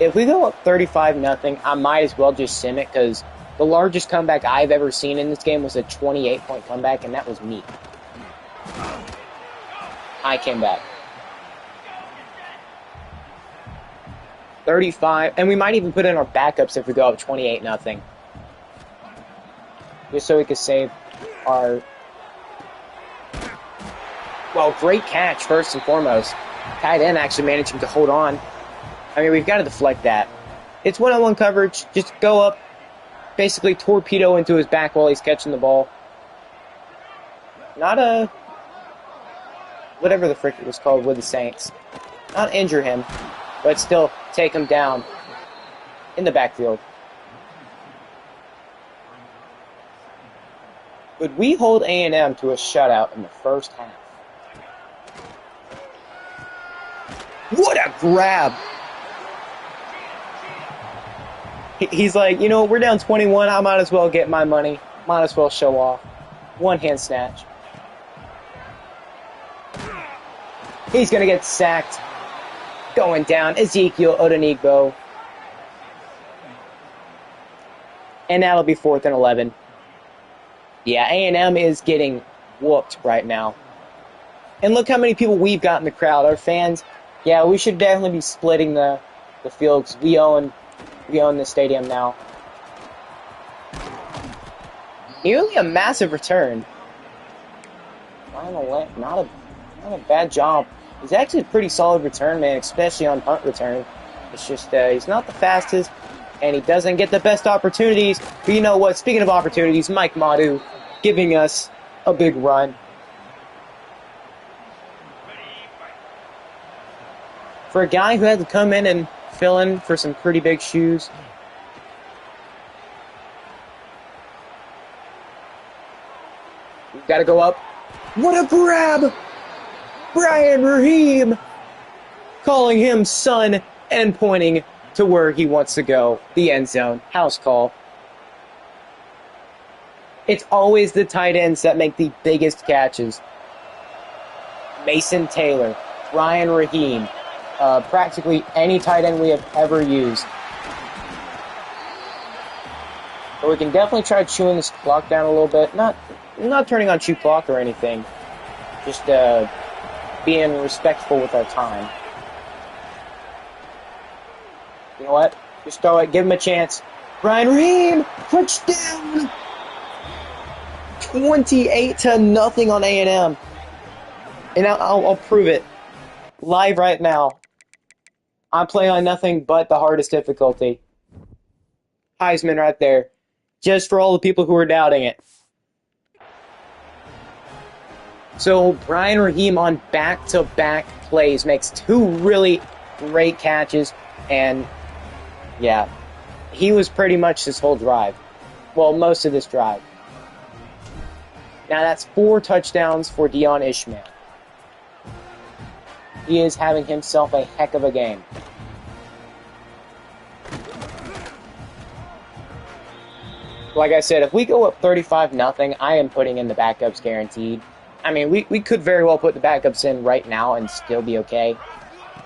If we go up 35-0, I might as well just sim it, because the largest comeback I've ever seen in this game was a 28-point comeback, and that was me. I came back. 35, and we might even put in our backups if we go up 28-0. Just so we could save our... Well, great catch, first and foremost. Tight end actually managing to hold on. I mean, we've got to deflect that. It's one-on-one coverage. Just go up, basically torpedo into his back while he's catching the ball. Not a... whatever the frick it was called with the Saints. Not injure him, but still take him down in the backfield. Would we hold A&M to a shutout in the first half? What a grab! He's like, you know, we're down 21. I might as well get my money. Might as well show off. One-hand snatch. He's going to get sacked. Going down. Ezekiel Odenigbo. And that'll be 4th and 11. Yeah, A&M is getting whooped right now. And look how many people we've got in the crowd. Our fans, yeah, we should definitely be splitting the field, because we own the stadium now. Nearly a massive return. Not a bad job. It's actually a pretty solid return, man, especially on punt return. It's just he's not the fastest, and he doesn't get the best opportunities. But you know what? Speaking of opportunities, Mike Madu giving us a big run. For a guy who had to come in and fill in for some pretty big shoes. We've got to go up. What a grab! Brian Raheem calling him son and pointing to where he wants to go. The end zone. House call. It's always the tight ends that make the biggest catches. Mason Taylor, Brian Raheem, practically any tight end we have ever used. But we can definitely try chewing this clock down a little bit. Not turning on chew clock or anything. Just being respectful with our time. You know what? Just throw it. Give him a chance. Brian Raheem! Touchdown! 28-0 on A&M. And I'll prove it. Live right now. I'm playing on nothing but the hardest difficulty. Heisman right there. Just for all the people who are doubting it. So Brian Raheem on back-to-back plays makes 2 really great catches. And, yeah, he was pretty much this whole drive. Well, most of this drive. Now that's 4 touchdowns for Dion Ishmael. He is having himself a heck of a game. Like I said, if we go up 35-0, I am putting in the backups guaranteed. I mean, we could very well put the backups in right now and still be okay.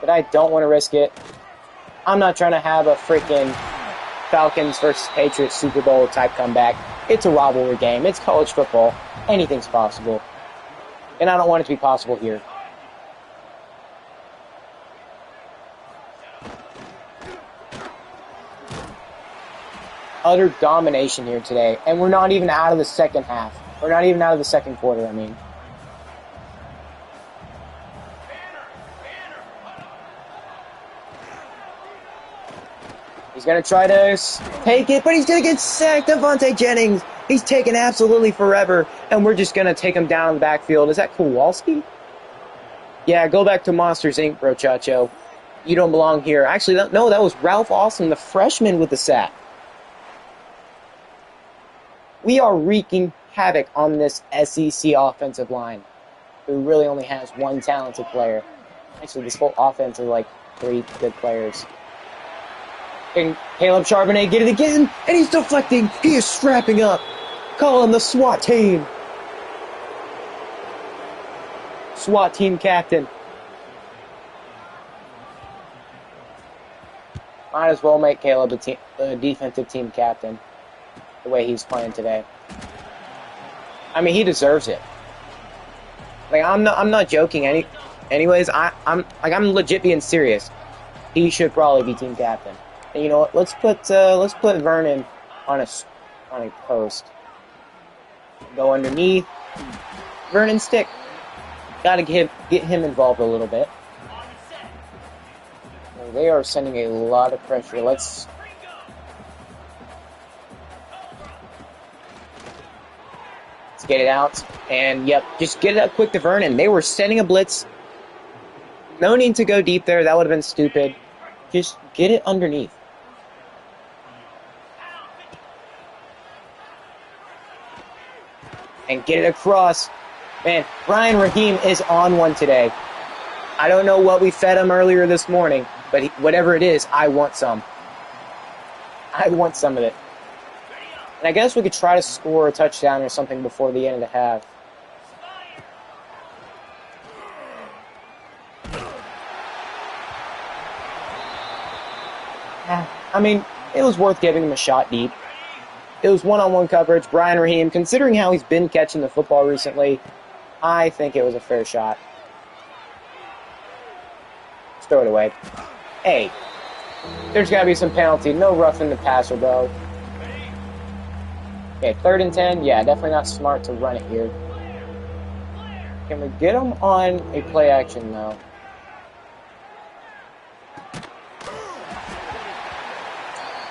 But I don't want to risk it. I'm not trying to have a freaking Falcons versus Patriots Super Bowl type comeback. It's a rivalry game. It's college football. Anything's possible. And I don't want it to be possible here. Utter domination here today. And we're not even out of the second half. We're not even out of the second quarter, I mean. He's going to try to take it, but he's going to get sacked. Devontae Jennings, he's taking absolutely forever, and we're just going to take him down in the backfield. Is that Kowalski? Yeah, go back to Monsters, Inc., bro, Chacho. You don't belong here. Actually, no, that was Ralph Austin, the freshman, with the sack. We are wreaking havoc on this SEC offensive line, who really only has one talented player. Actually, this whole offense is like 3 good players. And Caleb Charbonnet get it again, and he's deflecting. He is strapping up. Call him the SWAT team. SWAT team captain. Might as well make Caleb a defensive team captain. The way he's playing today. I mean, he deserves it. Like, I'm not joking. Anyways, I'm legit being serious. He should probably be team captain. And you know what? Let's put Vernon on a post. Go underneath. Vernon stick. Got to get him involved a little bit. Well, they are sending a lot of pressure. Let's get it out. And yep, just get it up quick to Vernon. They were sending a blitz. No need to go deep there. That would have been stupid. Just get it underneath. And get it across. Man, Brian Raheem is on one today. I don't know what we fed him earlier this morning, but whatever it is, I want some. I want some of it. And I guess we could try to score a touchdown or something before the end of the half. I mean, it was worth giving him a shot deep. It was one-on-one coverage. Brian Raheem, considering how he's been catching the football recently, I think it was a fair shot. Let's throw it away. Hey, there's got to be some penalty. No roughing the passer, bro. Okay, 3rd and 10. Yeah, definitely not smart to run it here. Can we get him on a play action, though?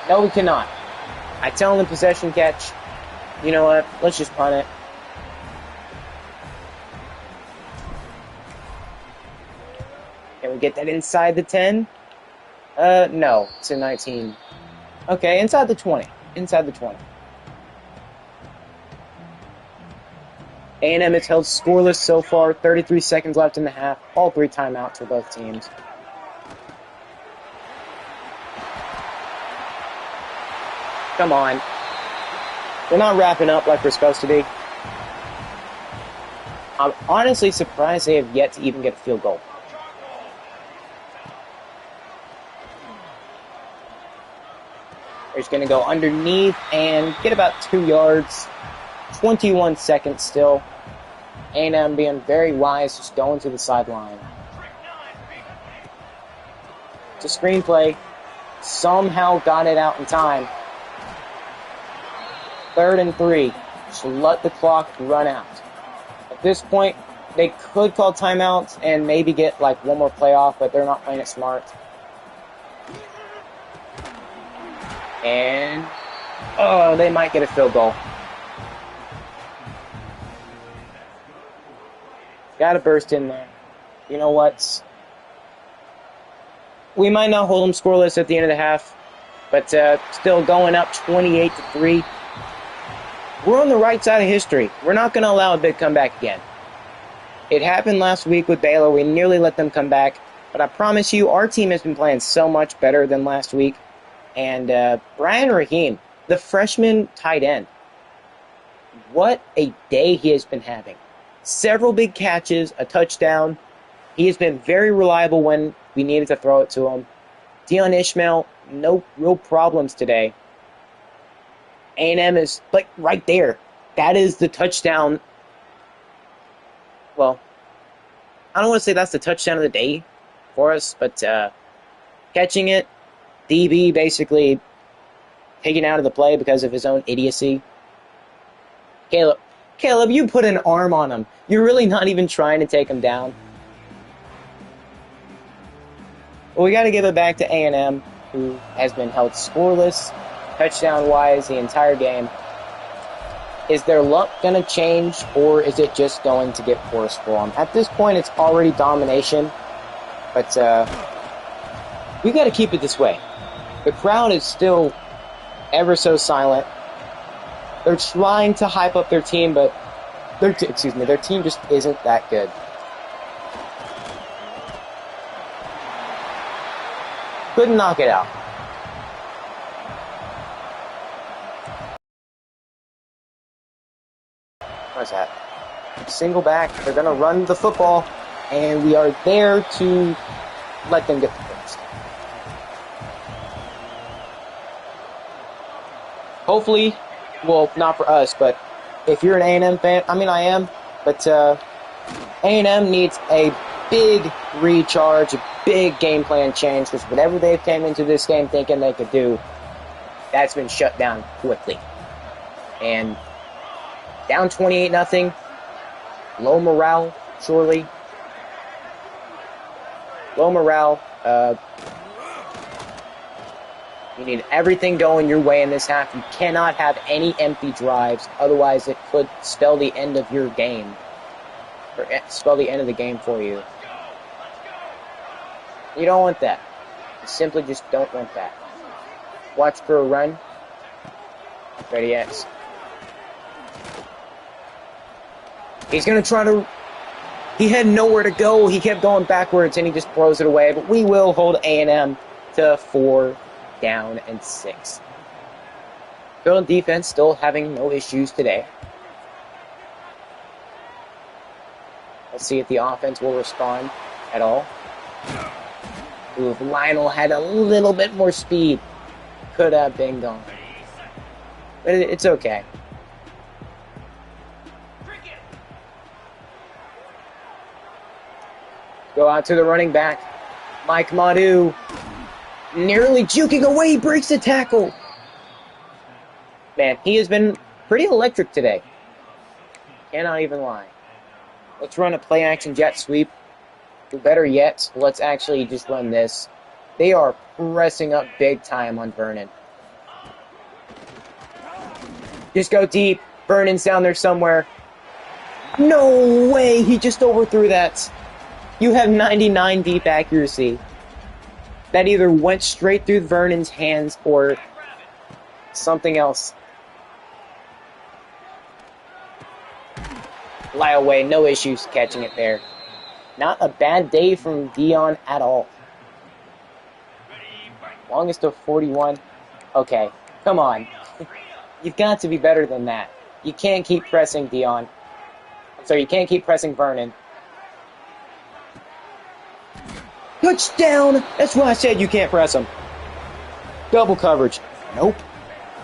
No, we cannot. I tell him possession catch. You know what? Let's just punt it. Can we get that inside the 10? No. It's a 19. Okay, inside the 20. Inside the 20. A&M has held scoreless so far. 33 seconds left in the half. All 3 timeouts for both teams. Come on. We're not wrapping up like we're supposed to be. I'm honestly surprised they have yet to even get a field goal. They're just going to go underneath and get about 2 yards. 21 seconds still. A&M being very wise, just going to the sideline. It's a screenplay. Somehow got it out in time. 3rd and 3. Just let the clock run out. At this point, they could call timeouts and maybe get like one more play off, but they're not playing it smart. And, oh, they might get a field goal. Got to burst in there. You know what? We might not hold them scoreless at the end of the half, but still going up 28-3. We're on the right side of history. We're not going to allow a big comeback again. It happened last week with Baylor. We nearly let them come back, but I promise you, our team has been playing so much better than last week. And Brian Raheem, the freshman tight end, what a day he has been having. Several big catches, a touchdown. He has been very reliable when we needed to throw it to him. Dion Ishmael, no real problems today. A&M is like right there. That is the touchdown. Well, I don't want to say that's the touchdown of the day for us, but catching it, DB basically taken out of the play because of his own idiocy. Caleb, you put an arm on him. You're really not even trying to take him down. Well, we got to give it back to A&M, who has been held scoreless, touchdown-wise, the entire game. Is their luck going to change, or is it just going to get worse for them? At this point, it's already domination, but we got to keep it this way. The crowd is still ever so silent. They're trying to hype up their team, but their team just isn't that good. Couldn't knock it out. What's that? Single back. They're going to run the football, and we are there to let them get the first. Hopefully, well, not for us, but if you're an A&M fan, I mean, I am, but A&M needs a big recharge, a big game plan change, because whatever they came into this game thinking they could do, that's been shut down quickly. And down 28-0, low morale, surely. Low morale. You need everything going your way in this half. You cannot have any empty drives, otherwise it could spell the end of your game. Or spell the end of the game for you. You don't want that. You simply just don't want that. Watch for a run. Ready X. He's going to try to... He had nowhere to go. He kept going backwards, and he just throws it away. But we will hold A&M to 4 down and 6. Field defense still having no issues today. Let's see if the offense will respond at all. Ooh, if Lionel had a little bit more speed, could have been gone. But it's okay. Go out to the running back. Mike Madu nearly juking away. He breaks the tackle. Man, he has been pretty electric today. Cannot even lie. Let's run a play-action jet sweep. Or better yet, let's actually just run this. They are pressing up big time on Vernon. Just go deep. Vernon's down there somewhere. No way! He just overthrew that. You have 99 deep accuracy. That either went straight through Vernon's hands or something else. Lie away, no issues catching it there. Not a bad day from Dion at all. Longest of 41. Okay, come on. You've got to be better than that. You can't keep pressing Dion. I'm sorry, you can't keep pressing Vernon. Touchdown! That's why I said you can't press him. Double coverage. Nope.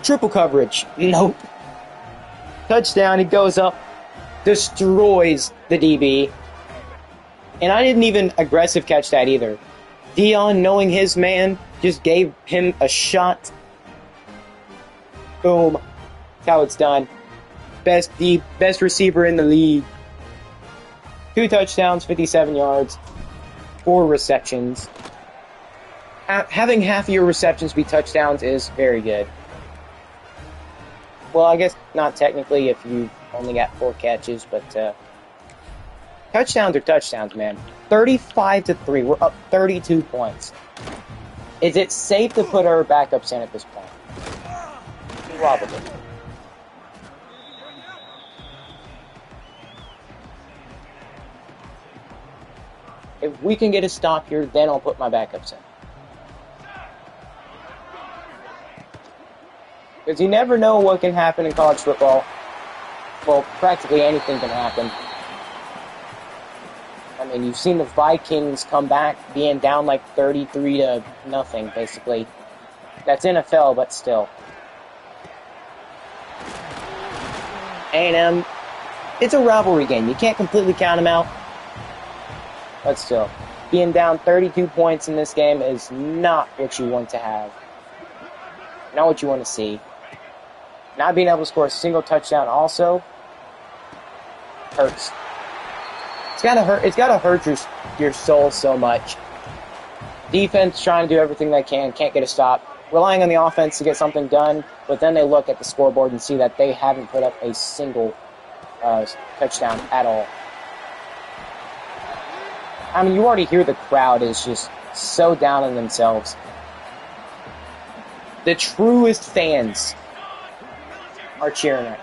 Triple coverage. Nope. Touchdown, he goes up, destroys the DB. And I didn't even aggressive catch that either. Dion, knowing his man, just gave him a shot. Boom. That's how it's done. Best receiver in the league. 2 touchdowns, 57 yards, 4 receptions. Having half of your receptions be touchdowns is very good. Well, I guess not technically if you only got 4 catches, but touchdowns are touchdowns, man. 35-3. We're up 32 points. Is it safe to put our backups in at this point? Probably. If we can get a stop here, then I'll put my backups in. Because you never know what can happen in college football. Well, practically anything can happen. I mean, you've seen the Vikings come back being down like 33-0, basically. That's NFL, but still. A&M, it's a rivalry game. You can't completely count them out. But still, being down 32 points in this game is not what you want to have. Not what you want to see. Not being able to score a single touchdown also hurts. It's gotta hurt your soul so much. Defense trying to do everything they can, can't get a stop. Relying on the offense to get something done, but then they look at the scoreboard and see that they haven't put up a single touchdown at all. I mean, you already hear the crowd is just so down on themselves. The truest fans are cheering it.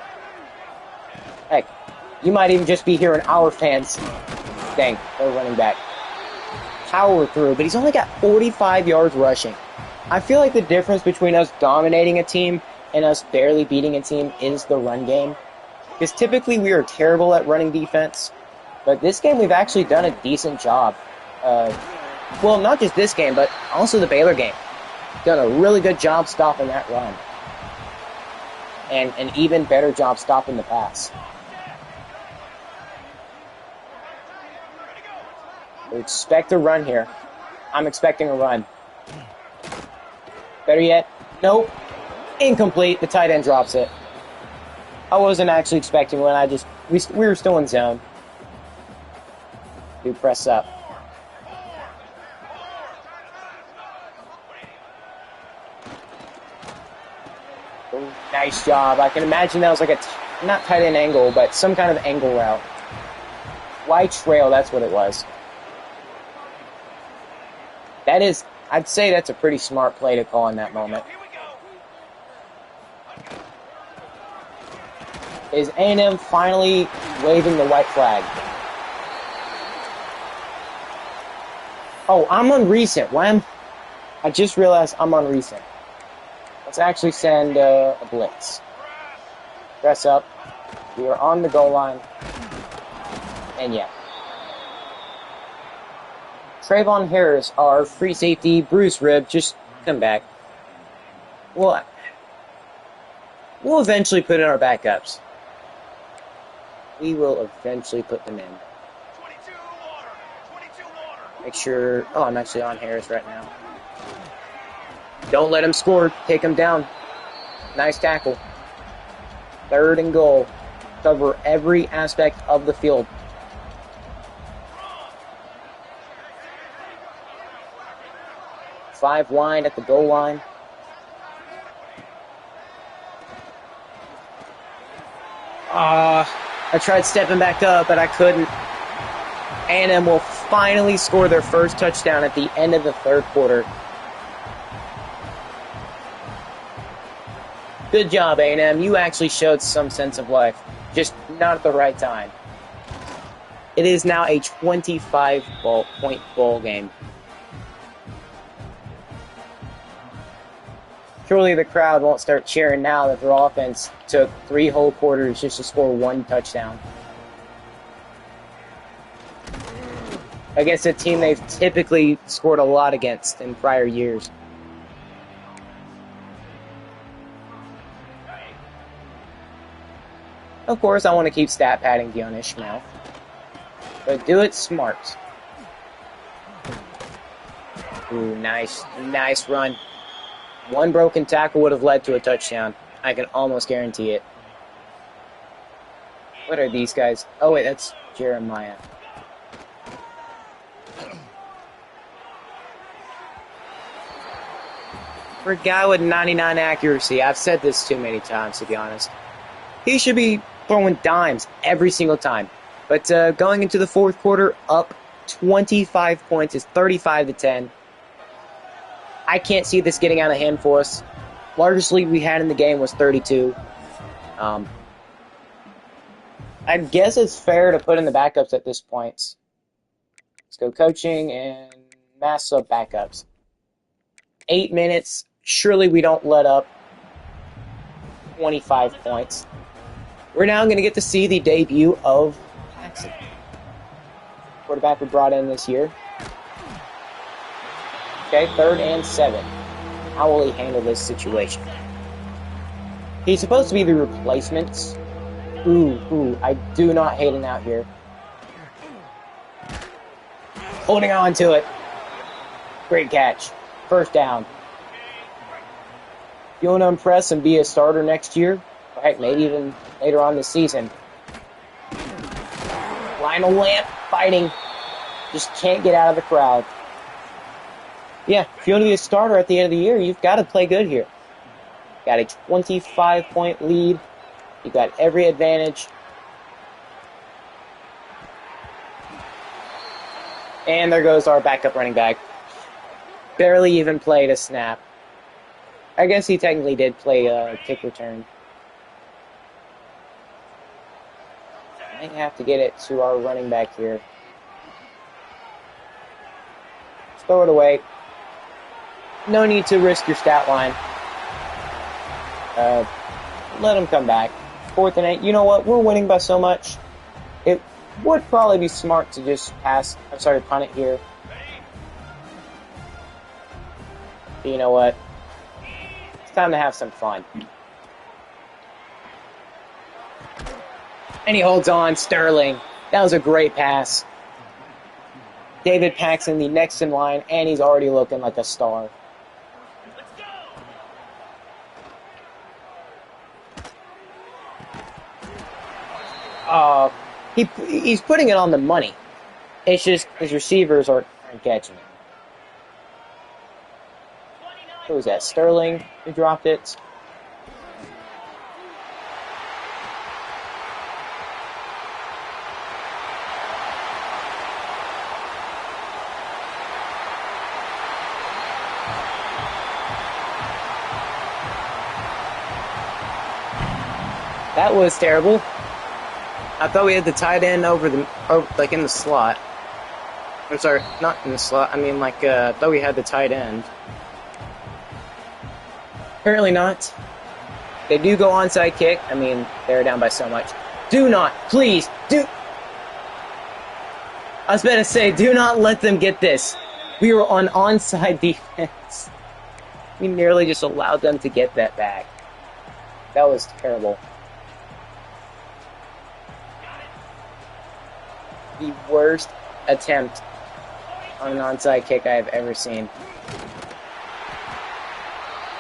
Heck, you might even just be hearing our fans. Dang, they're running back. Power through, but he's only got 45 yards rushing. I feel like the difference between us dominating a team and us barely beating a team is the run game. Because typically we are terrible at running defense. But this game we've actually done a decent job. Well, not just this game, but also the Baylor game. Done a really good job stopping that run. And an even better job stopping the pass. We expect a run here. I'm expecting a run. Better yet, nope. Incomplete. The tight end drops it. I wasn't actually expecting one. We were still in zone. Do press up. Oh, nice job. I can imagine that was like not tight end angle, but some kind of angle route. Wide trail, that's what it was. That is, I'd say that's a pretty smart play to call in that moment. Is A&M finally waving the white flag? Oh, I'm on recent. I just realized I'm on recent. Let's actually send a blitz. Press up. We are on the goal line. And yeah. Trayvon Harris, our free safety, Bruce Rib, just come back. We'll eventually put in our backups. We will eventually put them in. Make sure... Oh, I'm actually on Harris right now. Don't let him score. Take him down. Nice tackle. 3rd and goal. Cover every aspect of the field. Five wide at the goal line. I tried stepping back up, but I couldn't. A&M will finally score their first touchdown at the end of the third quarter. Good job, A&M. You actually showed some sense of life, just not at the right time. It is now a 25-point ball game. Surely the crowd won't start cheering now that their offense took 3 whole quarters just to score 1 touchdown against a team they've typically scored a lot against in prior years. Of course, I want to keep stat padding Dion Ishmael, but do it smart. Ooh, nice run. 1 broken tackle would have led to a touchdown. I can almost guarantee it. What are these guys? Oh wait, that's Jeremiah. For a guy with 99 accuracy, I've said this too many times to be honest, he should be throwing dimes every single time. But going into the fourth quarter, up 25 points, is 35-10. I can't see this getting out of hand for us. Largest lead we had in the game was 32. I guess it's fair to put in the backups at this point. Let's go coaching and mass sub backups. 8 minutes. Surely we don't let up 25 points. We're now going to get to see the debut of Paxton, quarterback we brought in this year. Okay, 3rd and 7. How will he handle this situation? He's supposed to be the replacement. Ooh, I do not hate it out here. Holding on to it. Great catch. First down. You want to impress and be a starter next year? Or heck, maybe even later on this season. Lionel Lamp fighting. Just can't get out of the crowd. Yeah, if you want to be a starter at the end of the year, you've got to play good here. Got a 25-point lead. You've got every advantage. And there goes our backup running back. Barely even played a snap. I guess he technically did play a kick return. Might have to get it to our running back here. Let's throw it away. No need to risk your stat line. Let him come back. 4th and 8. You know what? We're winning by so much. It would probably be smart to just punt it here. But you know what? It's time to have some fun. And he holds on. Sterling. That was a great pass. David Paxton, the next in line, and he's already looking like a star. He's putting it on the money. It's just his receivers aren't catching it. Who was that? Sterling who dropped it. That was terrible. I thought we had the tight end like in the slot. I'm sorry, not in the slot. I mean, like, I thought we had the tight end. Apparently not. They do go onside kick. I mean, they're down by so much. Do not, please, I was about to say, do not let them get this. We were on onside defense. We nearly just allowed them to get that back. That was terrible. The worst attempt on an onside kick I have ever seen.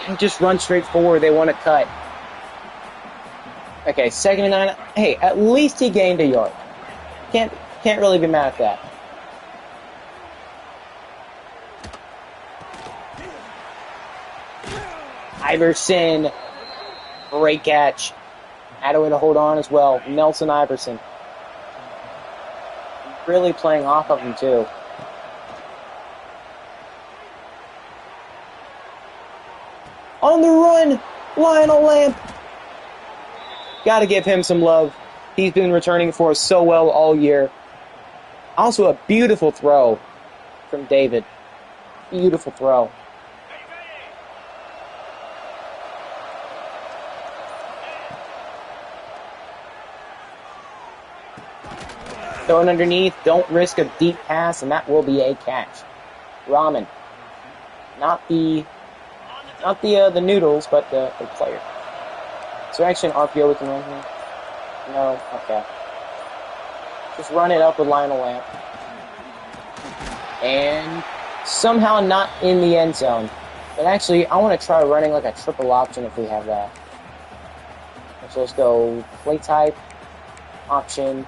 And just run straight forward. They want to cut. Okay, 2nd and 9. Hey, at least he gained a yard. Can't really be mad at that. Iverson. Great catch. Had a way to hold on as well. Nelson Iverson. Really playing off of him, too. On the run, Lionel Lamp. Got to give him some love. He's been returning for us so well all year. Also a beautiful throw from David. Beautiful throw. Throwing underneath, don't risk a deep pass, and that will be a catch. Ramen. Not the noodles, but the player. Is there actually an RPO we can run here? No? Okay. Just run it up with Lionel Lamp. And somehow not in the end zone. But actually, I want to try running like a triple option if we have that. So let's go play type, option.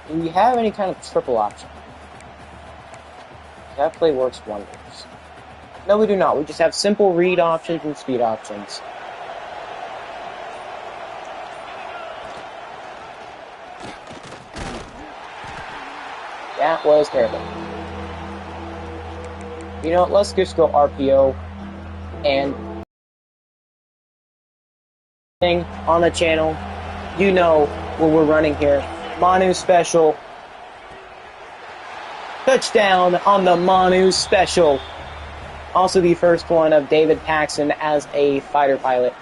Do we have any kind of triple option? That play works wonders. No, we do not. We just have simple read options and speed options. That was terrible. You know what? Let's just go RPO and on the channel. You know what we're running here. Manu special. Touchdown on the Manu special. Also the first one of David Paxton as a fighter pilot.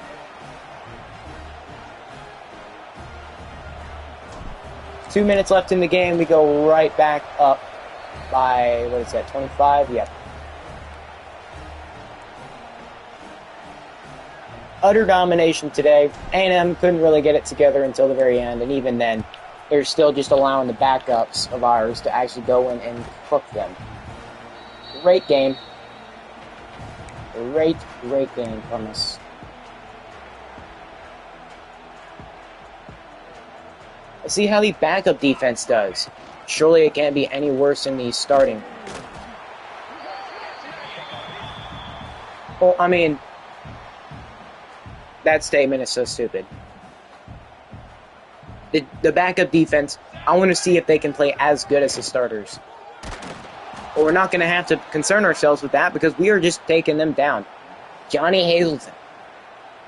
Two minutes left in the game. We go right back up by, what is that, 25? Yep. Utter domination today. A&M couldn't really get it together until the very end, and even then, they're still just allowing the backups of ours to actually go in and cook them. Great game. Great game from us. Let's see how the backup defense does. Surely it can't be any worse than the starting. Well, I mean, that statement is so stupid. The backup defense, I want to see if they can play as good as the starters. But we're not going to have to concern ourselves with that because we are just taking them down. Johnny Hazleton.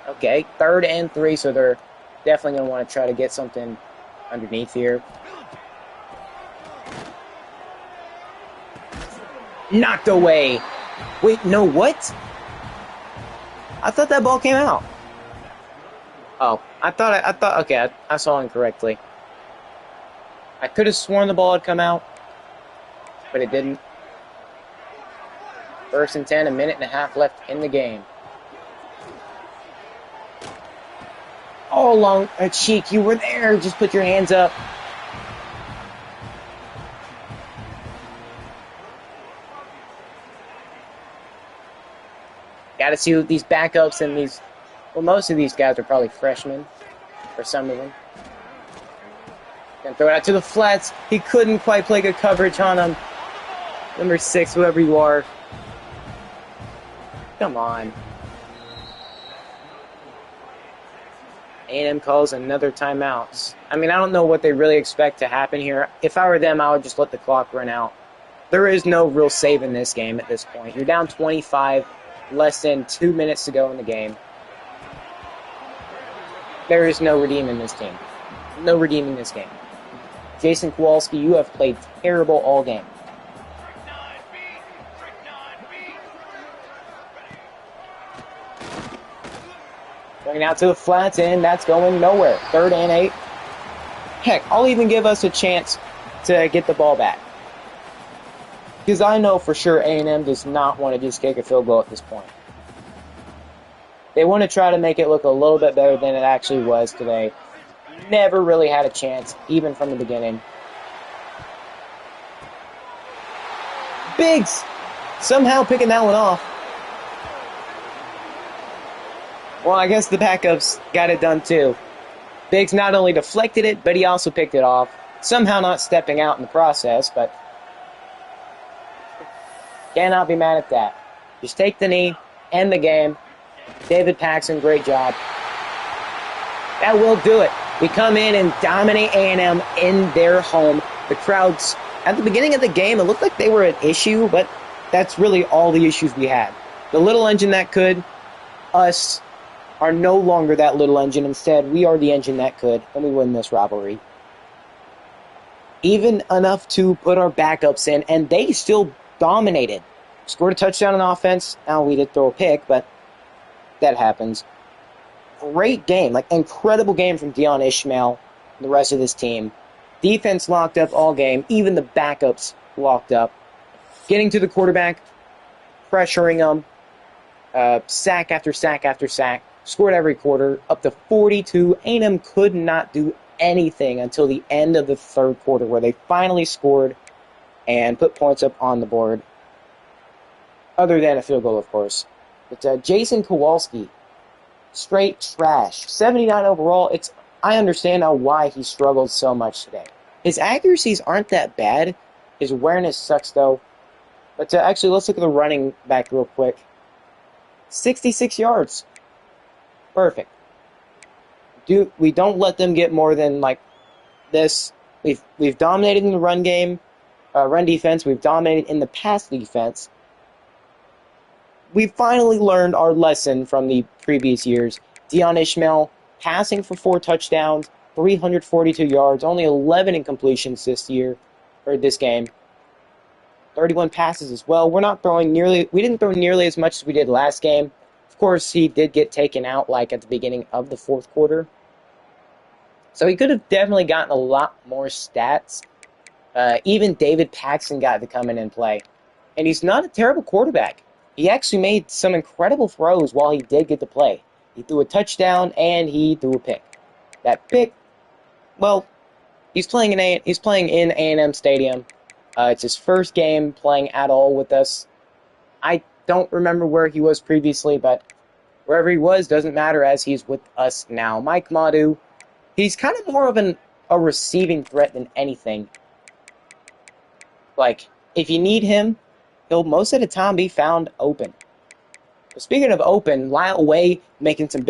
Okay, 3rd and 3, so they're definitely going to want to try to get something underneath here. Knocked away. Wait, no, what? I thought that ball came out. Oh, I thought, okay, I saw incorrectly. I could have sworn the ball had come out, but it didn't. 1st and 10, a minute and a half left in the game. All along, Cheek, you were there. Just put your hands up. Got to see what these backups and these... Well, most of these guys are probably freshmen, for some of them. Gonna throw it out to the flats. He couldn't quite play good coverage on him. Number 6, whoever you are. Come on. A&M calls another timeout. I mean, I don't know what they really expect to happen here. If I were them, I would just let the clock run out. There is no real save in this game at this point. You're down 25, less than 2 minutes to go in the game. There is no redeeming this team. No redeeming this game. Jason Kowalski, you have played terrible all game. Going out to the flats, and that's going nowhere. 3rd and 8. Heck, I'll even give us a chance to get the ball back. Because I know for sure A&M does not want to just kick a field goal at this point. They want to try to make it look a little bit better than it actually was today. Never really had a chance, even from the beginning. Biggs somehow picking that one off. Well, I guess the backups got it done too. Biggs not only deflected it, but he also picked it off. Somehow not stepping out in the process, but cannot be mad at that. Just take the knee, end the game. David Paxton, great job. That will do it. We come in and dominate A&M in their home. The crowds, at the beginning of the game, it looked like they were an issue, but that's really all the issues we had. The little engine that could, us, are no longer that little engine. Instead, we are the engine that could, and we win this rivalry. Even enough to put our backups in, and they still dominated. Scored a touchdown on offense. Now we did throw a pick, but that happens. Great game, like incredible game from Dion Ishmael and the rest of this team. Defense locked up all game, even the backups locked up. Getting to the quarterback, pressuring them, sack after sack after sack. Scored every quarter, up to 42. A&M could not do anything until the end of the third quarter, where they finally scored and put points up on the board. Other than a field goal, of course. But Jason Kowalski, straight trash. 79 overall. I understand now why he struggled so much today. His accuracies aren't that bad. His awareness sucks, though. But actually, let's look at the running back real quick. 66 yards. Perfect. We don't let them get more than like this. We've dominated in the run game, run defense. We've dominated in the pass defense. We finally learned our lesson from the previous years. Dion Ishmael passing for 4 touchdowns, 342 yards, only 11 incompletions this game. 31 passes as well. We didn't throw nearly as much as we did last game. Of course, he did get taken out like at the beginning of the fourth quarter. So he could have definitely gotten a lot more stats. Even David Paxton got to come in and play. And he's not a terrible quarterback. He actually made some incredible throws while he did get to play. He threw a touchdown and he threw a pick. That pick, well, he's playing in A&M Stadium. It's his first game playing at all with us. I don't remember where he was previously, but wherever he was doesn't matter as he's with us now. Mike Madu, he's kind of more of a receiving threat than anything. Like, if you need him, he'll most of the time be found open. But speaking of open, Lyle Way making some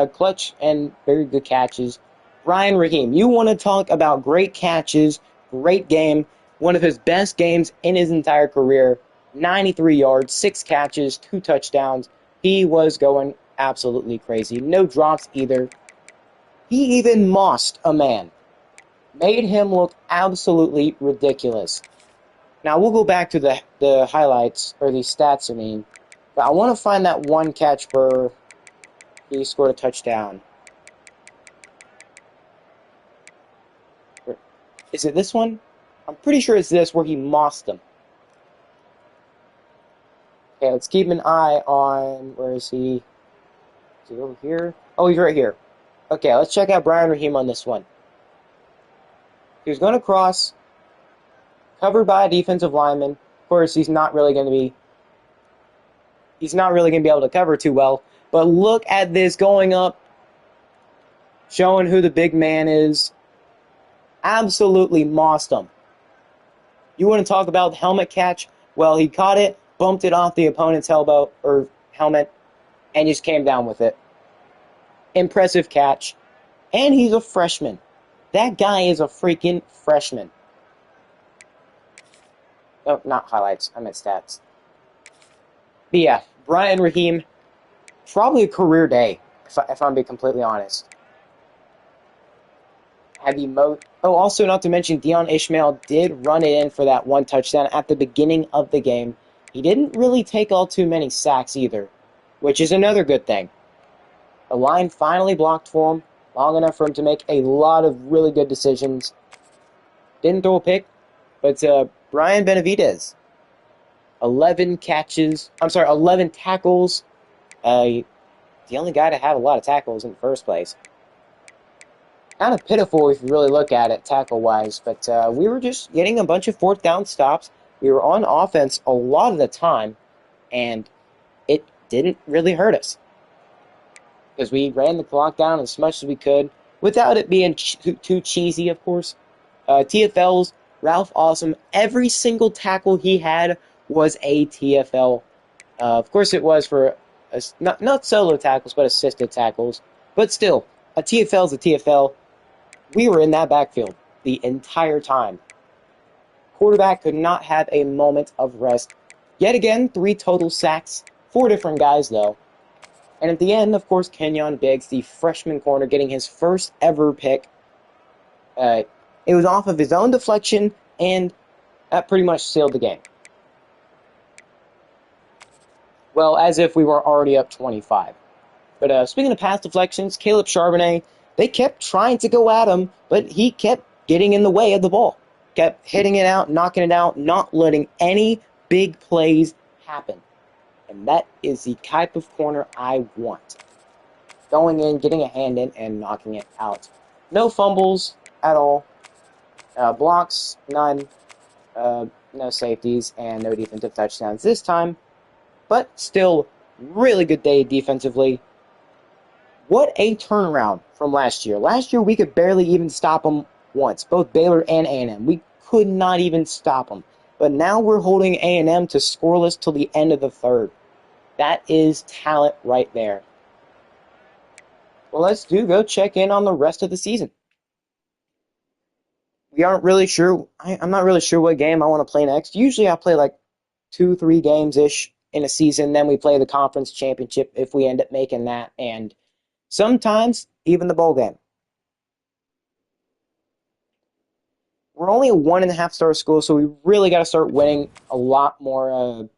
clutch and very good catches. Brian Raheem, you want to talk about great catches, great game, one of his best games in his entire career. 93 yards, 6 catches, 2 touchdowns. He was going absolutely crazy. No drops either. He even mossed a man. Made him look absolutely ridiculous. Now, we'll go back to the highlights, or the stats, I mean. But I want to find that one catch where he scored a touchdown. Is it this one? I'm pretty sure it's this where he mossed him. Okay, let's keep an eye on, where is he? Is he over here? Oh, he's right here. Okay, let's check out Brian Raheem on this one. He was going to cross, covered by a defensive lineman. Of course, he's not really going to be able to cover too well. But look at this going up, showing who the big man is. Absolutely mossed him. You want to talk about the helmet catch? Well, he caught it, bumped it off the opponent's elbow or helmet, and just came down with it. Impressive catch. And he's a freshman. That guy is a freaking freshman. Oh, not highlights. I meant stats. But yeah, Brian Raheem, probably a career day, if I'm being completely honest. Also, not to mention, Dion Ishmael did run it in for that one touchdown at the beginning of the game. He didn't really take all too many sacks either, which is another good thing. The line finally blocked for him, long enough for him to make a lot of really good decisions. Didn't throw a pick, but Brian Benavidez, 11 tackles. The only guy to have a lot of tackles in the first place. Kind of pitiful if you really look at it tackle-wise, but we were just getting a bunch of fourth down stops. We were on offense a lot of the time, and it didn't really hurt us. Because we ran the clock down as much as we could, without it being too cheesy, of course. TFLs, Ralph Awesome, every single tackle he had was a TFL. Of course, it was for not solo tackles, but assisted tackles. But still, a TFL is a TFL. We were in that backfield the entire time. Quarterback could not have a moment of rest. Yet again, 3 total sacks. 4 different guys, though. And at the end, of course, Kenyon Biggs, the freshman corner, getting his first ever pick. It was off of his own deflection, and that pretty much sealed the game. Well, as if we were already up 25. But speaking of pass deflections, Caleb Charbonnet, they kept trying to go at him, but he kept getting in the way of the ball. Kept hitting it out, knocking it out, not letting any big plays happen. And that is the type of corner I want. Going in, getting a hand in, and knocking it out. No fumbles at all. Blocks, none. No safeties, and no defensive touchdowns this time. But still, really good day defensively. What a turnaround from last year. Last year, we could barely even stop them once. Both Baylor and A&M. We could not even stop them. But now we're holding A&M to scoreless till the end of the third. That is talent right there. Well, let's go check in on the rest of the season. We aren't really sure. I'm not really sure what game I want to play next. Usually I play like 2-3 games-ish in a season. Then we play the conference championship if we end up making that. And sometimes even the bowl game. We're only a 1.5-star school, so we really got to start winning a lot more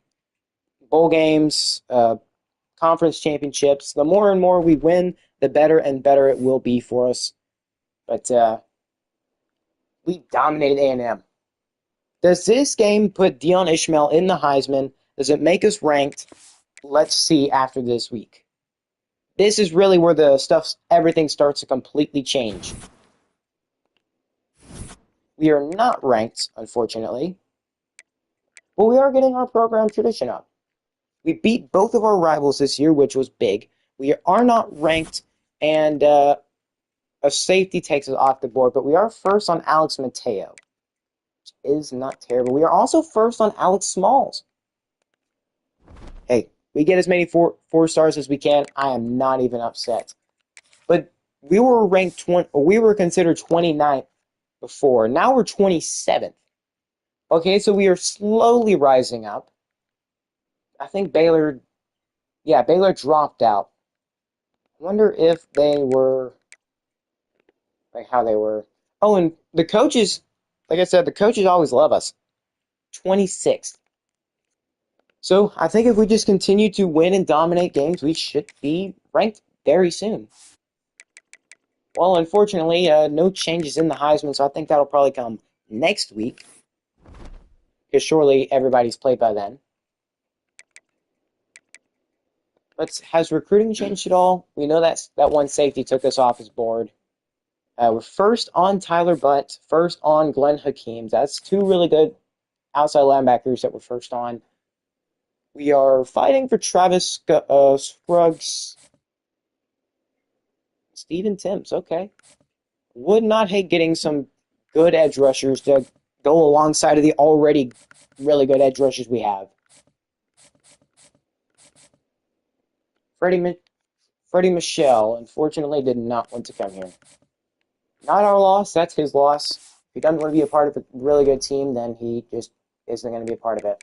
bowl games, conference championships. The more and more we win, the better and better it will be for us. But we dominated A&M. Does this game put Dion Ishmael in the Heisman? Does it make us ranked? Let's see after this week. This is really where everything starts to completely change. We are not ranked, unfortunately. But we are getting our program tradition up. We beat both of our rivals this year, which was big. We are not ranked, and a safety takes us off the board, but we are first on Alex Mateo, which is not terrible. We are also first on Alex Smalls. Hey, we get as many four stars as we can. I am not even upset. But we were ranked we were considered 29th before. Now we're 27th. Okay, so we are slowly rising up. I think Baylor dropped out. I wonder if they were, like how they were. Oh, and the coaches, like I said, the coaches always love us. 26th. So I think if we just continue to win and dominate games, we should be ranked very soon. Well, unfortunately, no changes in the Heisman, so I think that'll probably come next week. Because surely everybody's played by then. But has recruiting changed at all? We know that one safety took us off his board. We're first on Tyler Butt, first on Glenn Hakeem. That's 2 really good outside linebackers that we're first on. We are fighting for Travis Scruggs. Steven Timms, okay. Would not hate getting some good edge rushers to go alongside of the already really good edge rushers we have. Freddie Michelle, unfortunately, did not want to come here. Not our loss, that's his loss. If he doesn't want to be a part of a really good team, then he just isn't going to be a part of it.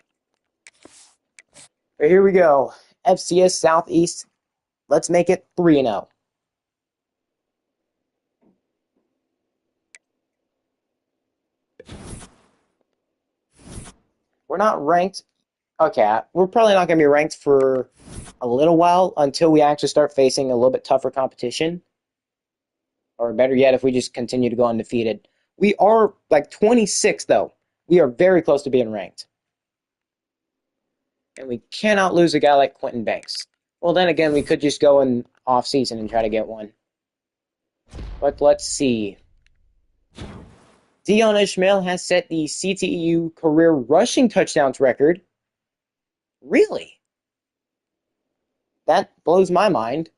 But here we go. FCS Southeast. Let's make it 3-0. We're not ranked. Okay, we're probably not going to be ranked for a little while until we actually start facing a little bit tougher competition. Or better yet, if we just continue to go undefeated. We are like 26, though. We are very close to being ranked. And we cannot lose a guy like Quentin Banks. Well, then again, we could just go in off-season and try to get one. But let's see. Dion Ishmael has set the CTEU career rushing touchdowns record. Really? That blows my mind.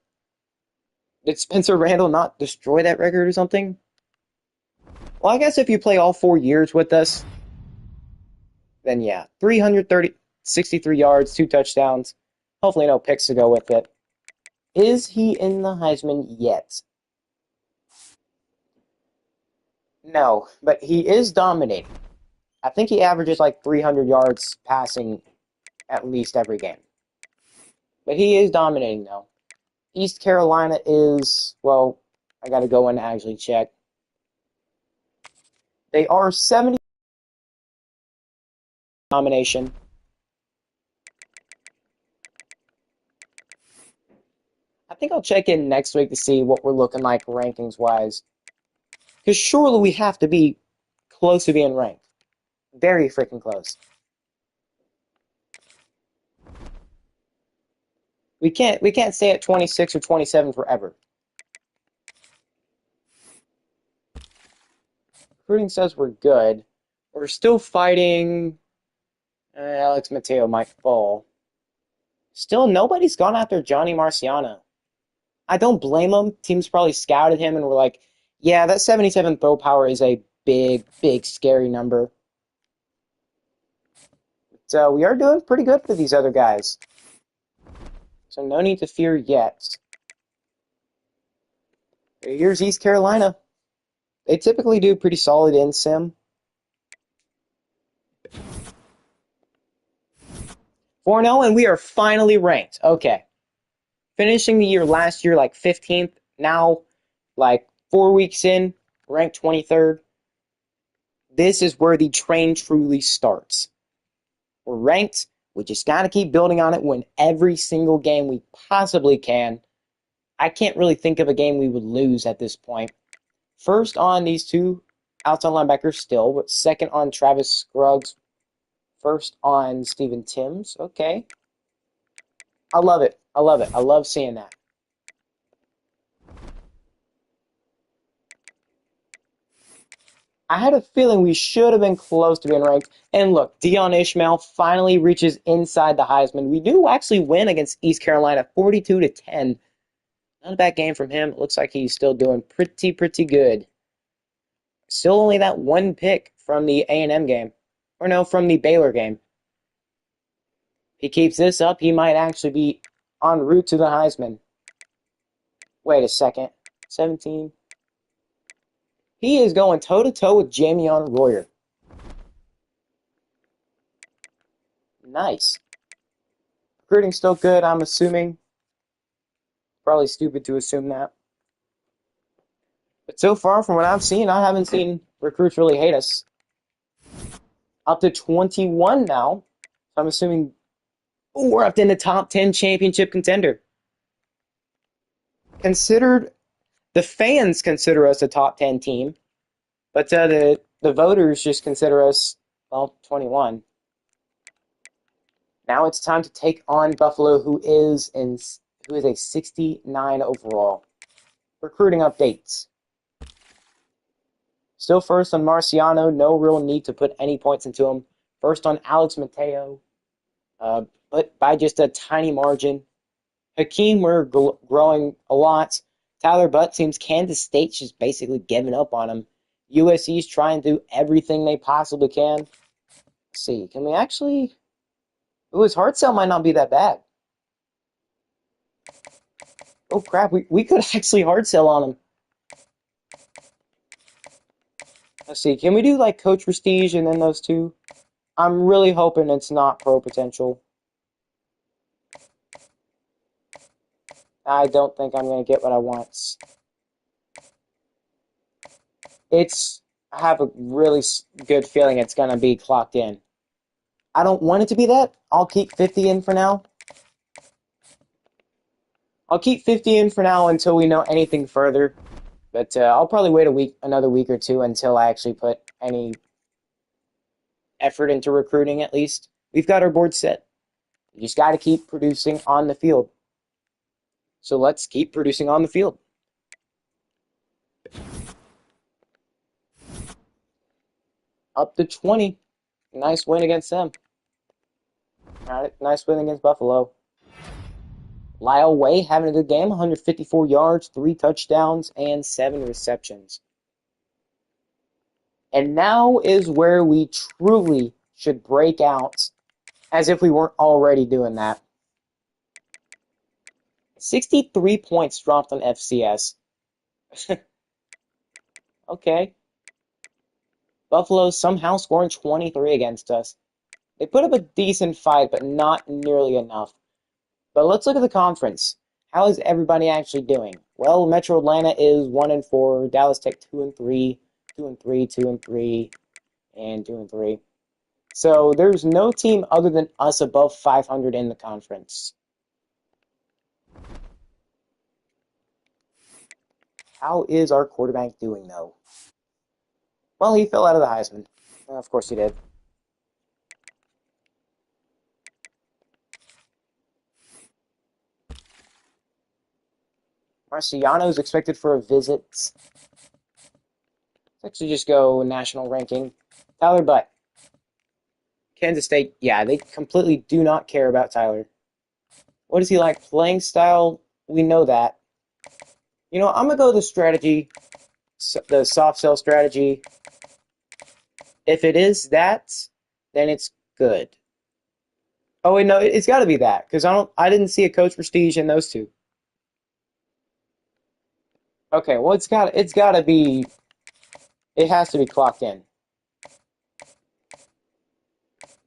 Did Spencer Randall not destroy that record or something? Well, I guess if you play all 4 years with us, then yeah. 63 yards, 2 touchdowns. Hopefully no picks to go with it. Is he in the Heisman yet? No, but he is dominating. I think he averages like 300 yards passing at least every game. But he is dominating, though. East Carolina is, well, I got to go and actually check. They are 70 domination. I think I'll check in next week to see what we're looking like rankings-wise. Because surely we have to be close to being ranked. Very freaking close. We can't stay at 26 or 27 forever. Recruiting says we're good. We're still fighting. Alex Mateo might fall. Still, nobody's gone after Johnny Marciano. I don't blame him. Teams probably scouted him and were like, yeah, that 77 throw power is a big, big, scary number. So we are doing pretty good for these other guys. So no need to fear yet. Here's East Carolina. They typically do pretty solid in sim. 4-0, and we are finally ranked. Okay. Finishing the year last year like 15th. Now, like 4 weeks in, ranked 23rd. This is where the train truly starts. We're ranked. We just got to keep building on it, win every single game we possibly can. I can't really think of a game we would lose at this point. First on these two outside linebackers still, but second on Travis Scruggs. First on Steven Timms. Okay. I love it. I love it. I love seeing that. I had a feeling we should have been close to being ranked. And look, Dion Ishmael finally reaches inside the Heisman. We do actually win against East Carolina 42-10. Not a bad game from him. It looks like he's still doing pretty good. Still only that one pick from the A&M game. Or no, from the Baylor game. If he keeps this up, he might actually be en route to the Heisman. Wait a second. 17. He is going toe-to-toe with Jamion Royer. Nice. Recruiting still good, I'm assuming. Probably stupid to assume that. But so far, from what I've seen, I haven't seen recruits really hate us. Up to 21 now. I'm assuming we're up in the top 10 championship contender. The fans consider us a top 10 team, but the voters just consider us, well, 21. Now it's time to take on Buffalo, who is a 69 overall. Recruiting updates. Still first on Marciano. No real need to put any points into him. First on Alex Mateo, but by just a tiny margin. Hakeem, we're growing a lot. Tyler Butt seems Kansas State's just basically giving up on him. USC's trying to do everything they possibly can. Let's see, can we actually... Ooh, his hard sell might not be that bad. Oh crap, we could actually hard sell on him. Let's see, can we do like Coach Prestige and then those two? I'm really hoping it's not Pro Potential. I don't think I'm going to get what I want. I have a really good feeling it's going to be clocked in. I don't want it to be that. I'll keep 50 in for now. I'll keep 50 in for now until we know anything further. But I'll probably wait another week or two until I actually put any effort into recruiting at least. We've got our board set. We just got to keep producing on the field. So let's keep producing on the field. Up to 20. Nice win against them. All right, nice win against Buffalo. Lyle Way having a good game, 154 yards, 3 touchdowns, and 7 receptions. And now is where we truly should break out, as if we weren't already doing that. 63 points dropped on FCS. Okay. Buffalo somehow scoring 23 against us. They put up a decent fight, but not nearly enough. But let's look at the conference. How is everybody actually doing? Well, Metro Atlanta is 1-4, Dallas Tech 2-3, 2-3, 2-3, and 2-3. So there's no team other than us above 500 in the conference. How is our quarterback doing, though? Well, he fell out of the Heisman. Of course he did. Marciano's expected for a visit. Let's actually just go national ranking. Tyler Butt. Kansas State, yeah, they completely do not care about Tyler. What is he like? Playing style, we know that. You know, I'm going to go the strategy, the soft sell strategy. If it is that, then it's good. Oh wait, no, it's got to be that because I didn't see a coach prestige in those two. Okay, well it's got to be, it has to be clocked in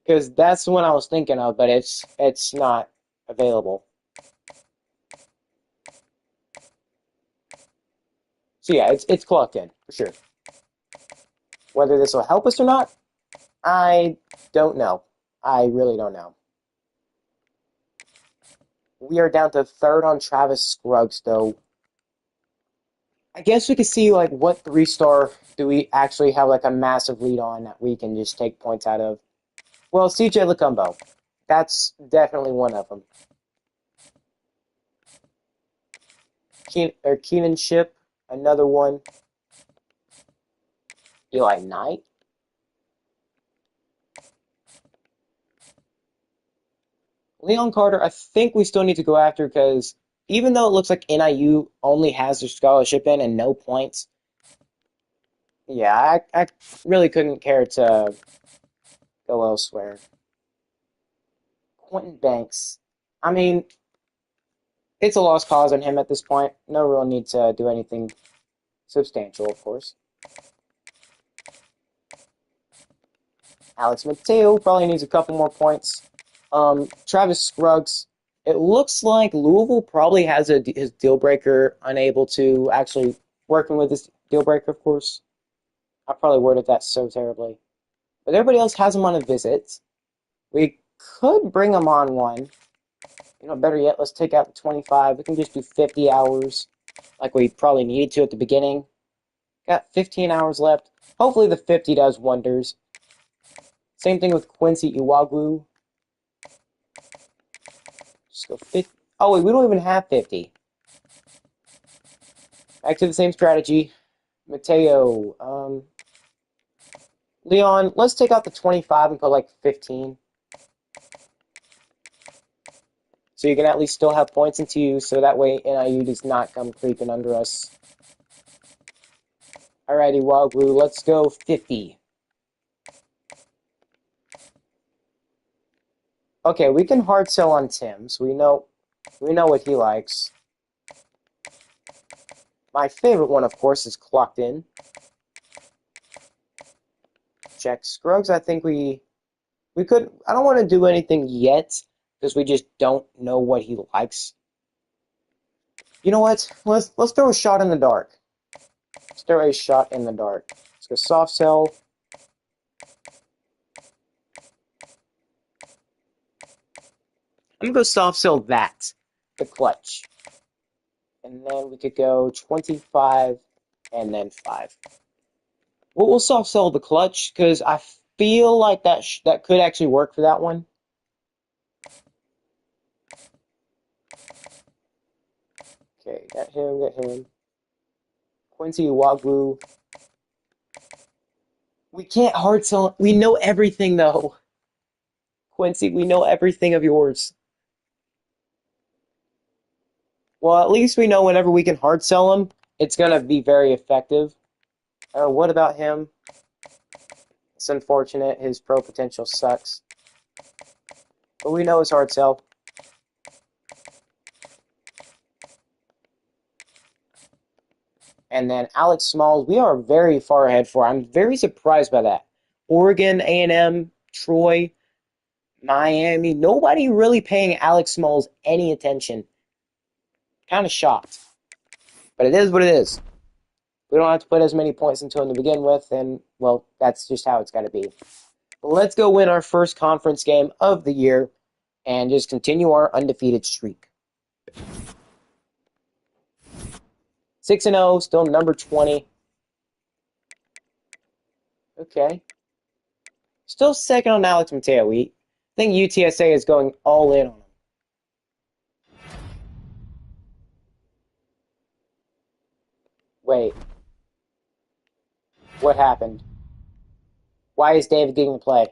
because that's the one I was thinking of, but it's not available. So yeah, it's clocked in for sure. Whether this will help us or not, I don't know. I really don't know. We are down to third on Travis Scruggs, though. I guess we could see like what 3-star do we actually have like a massive lead on that we can just take points out of. Well, CJ Lacumbo. That's definitely one of them. Keenan Ship, another one. Eli Knight. Leon Carter, I think we still need to go after because even though it looks like NIU only has their scholarship in and no points, yeah, I really couldn't care to go elsewhere. Quentin Banks. I mean, it's a lost cause on him at this point. No real need to do anything substantial, of course. Alex Mateo probably needs a couple more points. Travis Scruggs. It looks like Louisville probably has his deal breaker unable to actually working with his deal breaker, of course. I probably worded that so terribly. But everybody else has him on a visit. We could bring him on one. You know, better yet, let's take out the 25. We can just do 50 hours like we probably needed to at the beginning. Got 15 hours left. Hopefully the 50 does wonders. Same thing with Quincy Iwagwu. Just go 50. Oh, wait, we don't even have 50. Back to the same strategy. Mateo. Leon, let's take out the 25 and put like 15. So you can at least still have points into you, so that way NIU does not come creeping under us. Alrighty, Wildglue, let's go 50. Okay, we can hard sell on Tim's. We know what he likes. My favorite one, of course, is Clocked In. Check Scruggs, I think we could. I don't want to do anything yet because we just don't know what he likes. You know what? Let's throw a shot in the dark. Let's throw a shot in the dark. Let's go soft sell. I'm gonna go soft sell that, the clutch, and then we could go 25 and then 5. We'll soft sell the clutch because I feel like that could actually work for that one. Okay, got him. Quincy Wagwu. We can't hard sell. We know everything though. Quincy, we know everything of yours. Well, at least we know whenever we can hard sell him, it's gonna be very effective. What about him? It's unfortunate. His pro potential sucks. But we know his hard sell. And then Alex Smalls, we are very far ahead for. I'm very surprised by that. Oregon, A&M, Troy, Miami, nobody really paying Alex Smalls any attention. Kind of shocked. But it is what it is. We don't have to put as many points into him to begin with, and, well, that's just how it's got to be. But let's go win our first conference game of the year and just continue our undefeated streak. 6-0, still number 20. Okay. Still second on Alex Mateo. I think UTSA is going all in on him. Wait. What happened? Why is David getting to play?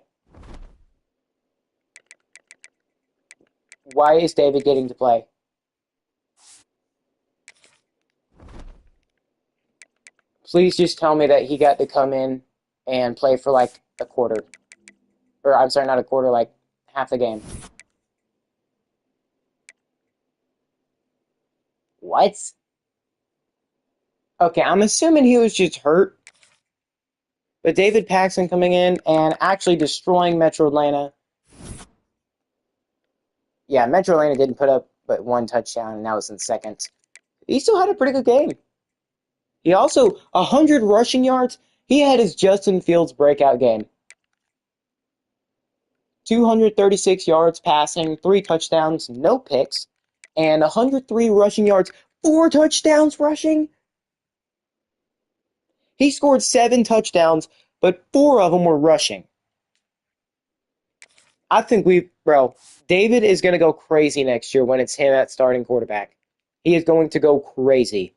Why is David getting to play? Please just tell me that he got to come in and play for like a quarter. Or, I'm sorry, not a quarter, like half the game. What? Okay, I'm assuming he was just hurt. But David Paxton coming in and actually destroying Metro Atlanta. Yeah, Metro Atlanta didn't put up but one touchdown, and that was in second. He still had a pretty good game. He also, 100 rushing yards. He had his Justin Fields breakout game. 236 yards passing, 3 touchdowns, no picks, and 103 rushing yards, 4 touchdowns rushing. He scored 7 touchdowns, but 4 of them were rushing. I think David is going to go crazy next year when it's him at starting quarterback. He is going to go crazy.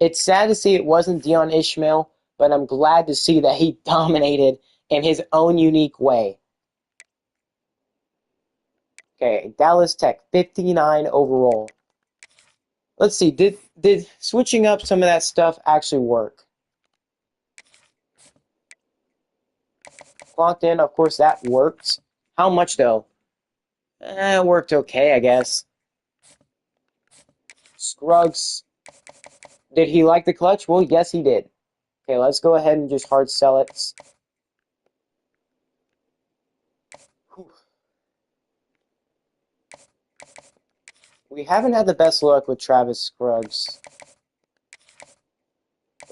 It's sad to see it wasn't Dion Ishmael, but I'm glad to see that he dominated in his own unique way. Okay, Dallas Tech, 59 overall. Let's see, did switching up some of that stuff actually work? Clocked in, of course that worked. How much though? It worked okay, I guess. Scruggs, did he like the clutch? Well, yes he did. Okay, let's go ahead and just hard sell it. Whew. We haven't had the best luck with Travis Scruggs.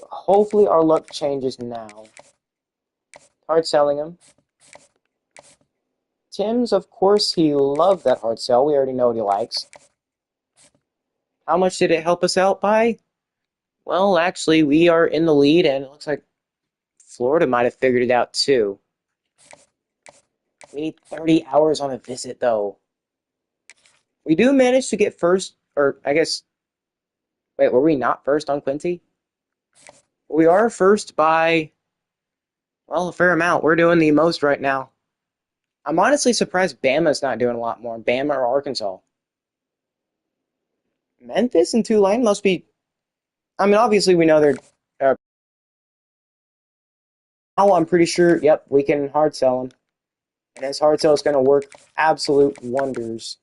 Hopefully our luck changes now. Hard selling him. Tim's, of course, he loved that hard sell. We already know what he likes. How much did it help us out by? Well, actually, we are in the lead, and it looks like Florida might have figured it out, too. We need 30 hours on a visit, though. We do manage to get first, or I guess... Wait, were we not first on Quincy? We are first by, well, a fair amount. We're doing the most right now. I'm honestly surprised Bama's not doing a lot more. Bama or Arkansas. Memphis and Tulane must be... I mean, obviously we know they're... now I'm pretty sure, yep, we can hard sell them. And this hard sell is going to work absolute wonders.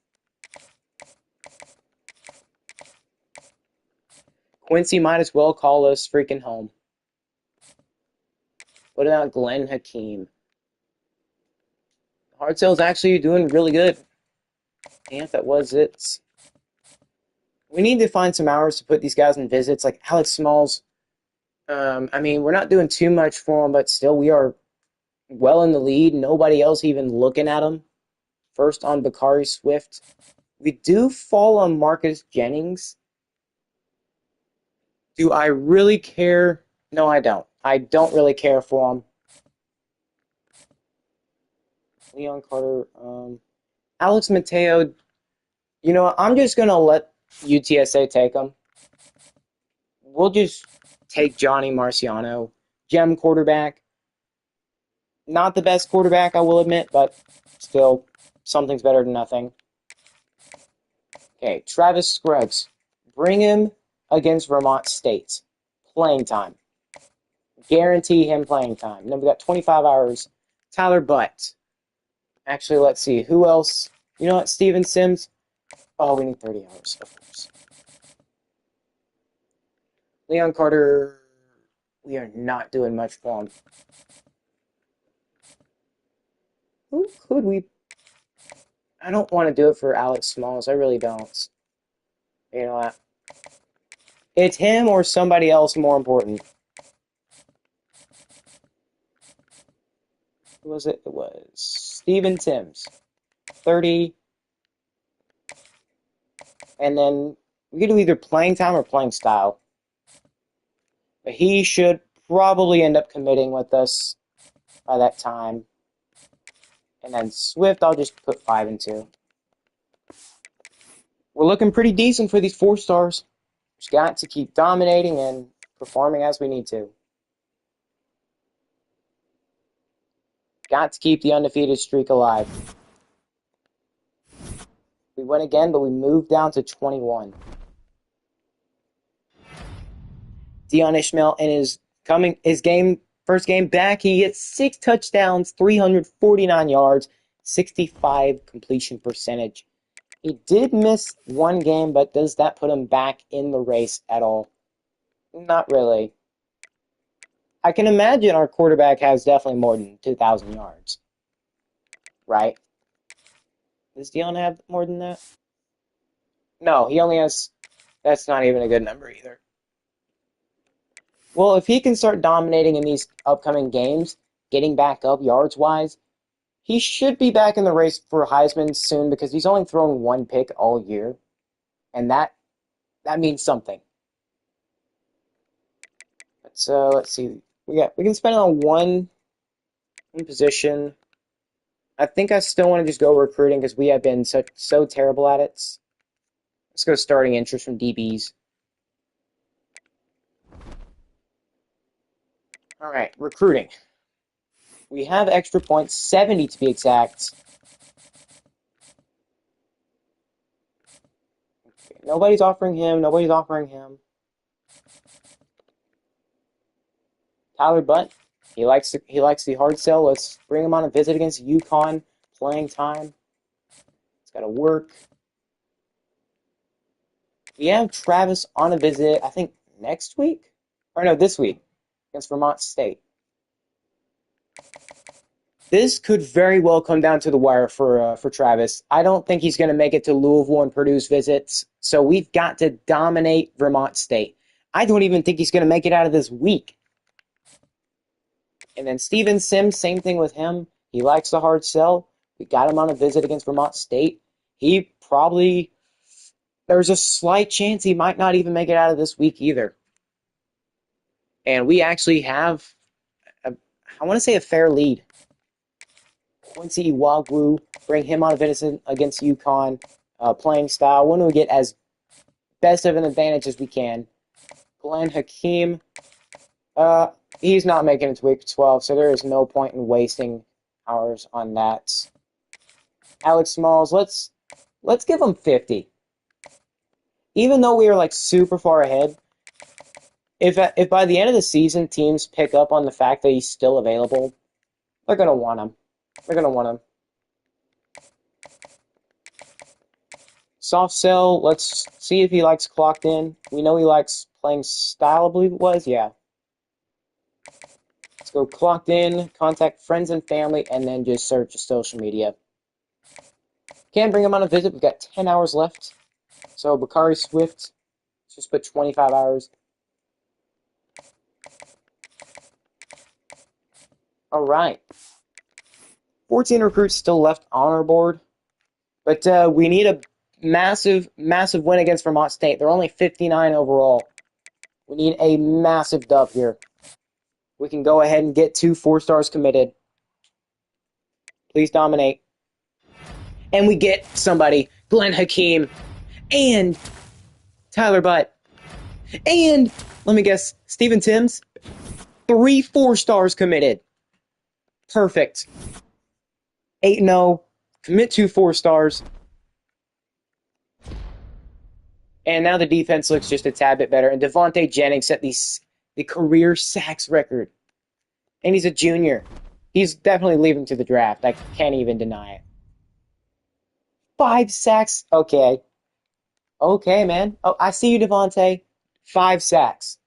Quincy might as well call us freaking home. What about Glenn Hakeem? Hard sell is actually doing really good. And if that was it. We need to find some hours to put these guys in visits. Like Alex Smalls. I mean, we're not doing too much for him, but still we are well in the lead. Nobody else even looking at him. First on Bakari Swift. We do fall on Marcus Jennings. Do I really care? No, I don't. I don't really care for him. Leon Carter. Alex Mateo. You know what? I'm just going to let UTSA take him. We'll just take Johnny Marciano. Gem quarterback. Not the best quarterback, I will admit, but still, something's better than nothing. Okay, Travis Scruggs. Bring him against Vermont State. Playing time. Guarantee him playing time. Then we got 25 hours. Tyler Butt. Actually, let's see. Who else? You know what? Steven Sims. Oh, we need 30 hours, of course. Leon Carter, we are not doing much for him. Who could we? I don't want to do it for Alex Smalls. I really don't. You know what? It's him or somebody else more important. Who was it? It was Steven Timms. 30. And then we could do either playing time or playing style. But he should probably end up committing with us by that time. And then Swift, I'll just put 5 and 2. We're looking pretty decent for these 4 stars. Just got to keep dominating and performing as we need to. Got to keep the undefeated streak alive. We win again, but we moved down to 21. Dion Ishmael in his first game back, he hit 6 touchdowns, 349 yards, 65 completion percentage. He did miss 1 game, but does that put him back in the race at all? Not really. I can imagine our quarterback has definitely more than 2,000 yards. Right? Does Dion have more than that? No, he only has... That's not even a good number either. Well, if he can start dominating in these upcoming games, getting back up yards-wise, he should be back in the race for Heisman soon because he's only thrown 1 pick all year. And that means something. So let's see. We can spend it on one position. I think I still want to just go recruiting because we have been so terrible at it. Let's go starting interest from DBs. All right, recruiting. We have extra points, 70 to be exact. Okay, nobody's offering him. Tyler Butt. He likes the hard sell. Let's bring him on a visit against UConn. Playing time. It's got to work. We have Travis on a visit, I think, next week? Or no, this week. Against Vermont State. This could very well come down to the wire for Travis. I don't think he's going to make it to Louisville and Purdue's visits, so we've got to dominate Vermont State. I don't even think he's going to make it out of this week. And then Steven Sims, same thing with him. He likes the hard sell. We got him on a visit against Vermont State. There's a slight chance he might not even make it out of this week either. And we actually have, I want to say, a fair lead. Quincy Iwagwu, bring him on a visit against UConn. Playing style, when we get as best of an advantage as we can. Glenn Hakeem, he's not making it to week 12, so there is no point in wasting hours on that. Alex Smalls, let's give him 50. Even though we are like super far ahead, if by the end of the season teams pick up on the fact that he's still available, they're gonna want him. Soft sell, let's see if he likes clocked in. We know he likes playing style, I believe it was, yeah. Let's go clocked in, contact friends and family, and then just search social media. Can't bring him on a visit, we've got 10 hours left. So Bakari Swift, just put 25 hours. All right. 14 recruits still left on our board. But we need a massive win against Vermont State. They're only 59 overall. We need a massive dub here. We can go ahead and get 2 4-stars committed. Please dominate. And we get somebody. Glenn Hakeem. And Tyler Butt. And, let me guess, Steven Timms. 3 4-stars committed. Perfect. 8-0. Commit 2 4-stars. And now the defense looks just a tad bit better. And Devontae Jennings set the career sacks record. And he's a junior. He's definitely leaving to the draft. I can't even deny it. 5 sacks? Okay. Okay, man. Oh, I see you, Devontae. 5 sacks.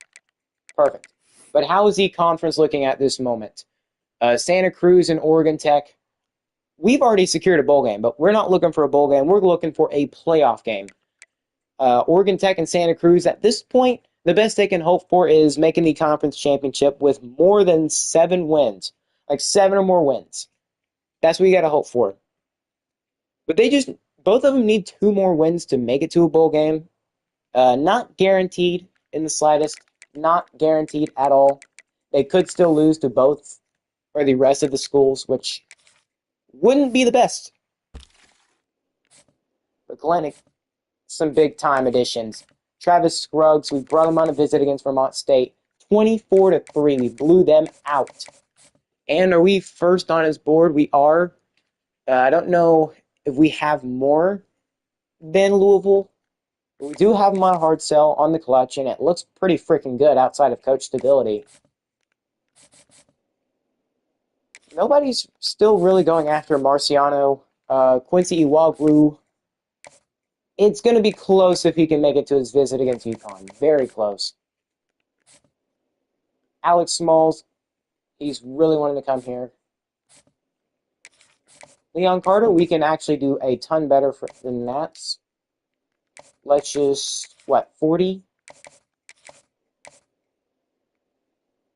Perfect. But how is the conference looking at this moment? Santa Cruz and Oregon Tech. We've already secured a bowl game, but we're not looking for a bowl game. We're looking for a playoff game. Oregon Tech and Santa Cruz, at this point, the best they can hope for is making the conference championship with more than 7 wins. Like 7 or more wins. That's what you got to hope for. But both of them need 2 more wins to make it to a bowl game. Not guaranteed in the slightest. Not guaranteed at all. They could still lose to both or the rest of the schools, which wouldn't be the best. But Glenn, some big time additions. Travis Scruggs, we brought him on a visit against Vermont State. 24-3. We blew them out. And are we first on his board? We are. I don't know if we have more than Louisville. But we do have him on a hard sell on the clutch, and it looks pretty freaking good outside of coach stability. Nobody's still really going after Marciano. Quincy Iwagwu, it's going to be close if he can make it to his visit against UConn. Very close. Alex Smalls, he's really wanting to come here. Leon Carter, we can actually do a ton better than that. Let's just, 40?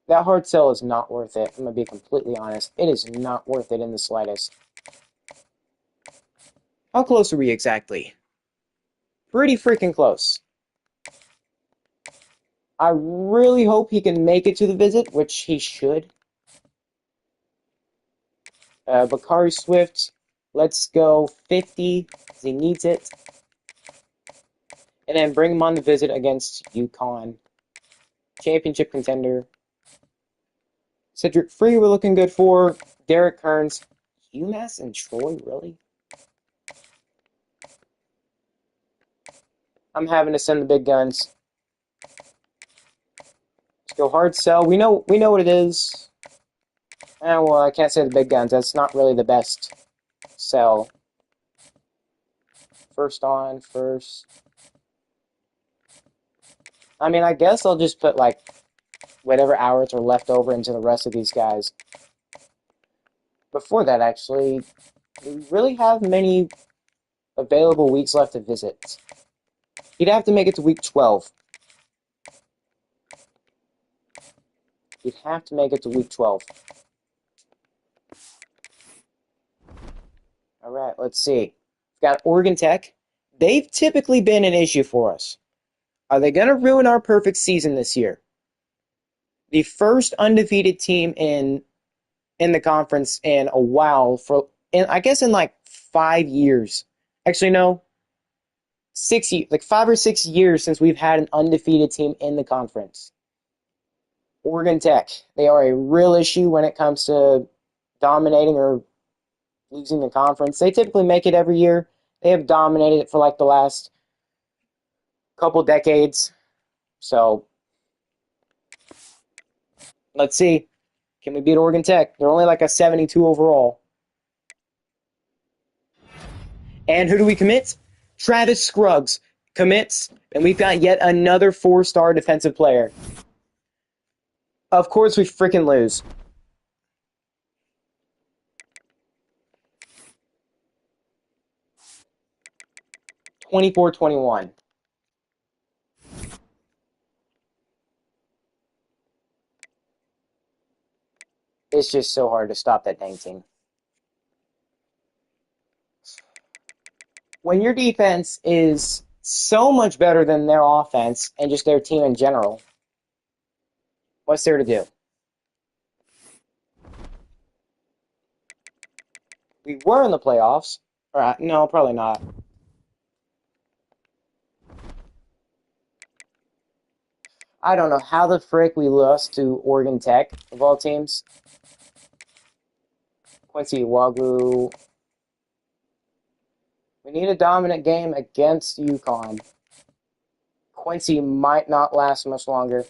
That hard sell is not worth it. I'm going to be completely honest. It is not worth it in the slightest. How close are we exactly? Pretty freaking close. I really hope he can make it to the visit, which he should. Bakari Swift, let's go 50, because he needs it. And then bring him on the visit against UConn. Championship contender. Cedric Free we're looking good for. Derek Kearns. UMass and Troy, really? I'm having to send the big guns. Let's go hard sell. We know what it is. Well, I can't say the big guns. That's not really the best sell. First on, first. I mean, I guess I'll just put, whatever hours are left over into the rest of these guys. Before that, actually, do we really have many available weeks left to visit? He'd have to make it to week 12. He'd have to make it to week 12. All right, let's see. We've got Oregon Tech. They've typically been an issue for us. Are they going to ruin our perfect season this year? The first undefeated team in the conference in a while, I guess in 5 years. Actually, no. 6 years, 5 or 6 years since we've had an undefeated team in the conference. Oregon Tech, they are a real issue when it comes to dominating or losing the conference. They typically make it every year. They have dominated it for the last couple decades. So, let's see. Can we beat Oregon Tech? They're only a 72 overall. And who do we commit? Travis Scruggs commits, and we've got yet another 4-star defensive player. Of course we freaking lose. 24-21. It's just so hard to stop that dang team. When your defense is so much better than their offense and just their team in general, what's there to do? We were in the playoffs. No, probably not. I don't know how the frick we lost to Oregon Tech, of all teams. Quincy Iwagwu. We need a dominant game against UConn. Quincy might not last much longer.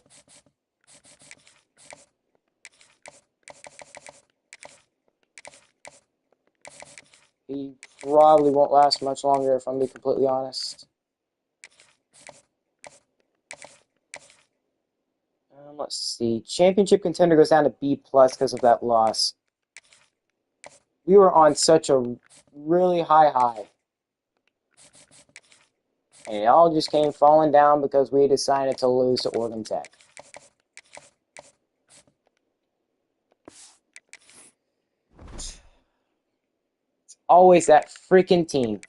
He probably won't last much longer, if I'm being completely honest. Let's see. Championship contender goes down to B plus because of that loss. We were on such a really high. And it all just came falling down because we decided to lose to Oregon Tech. It's always that freaking team.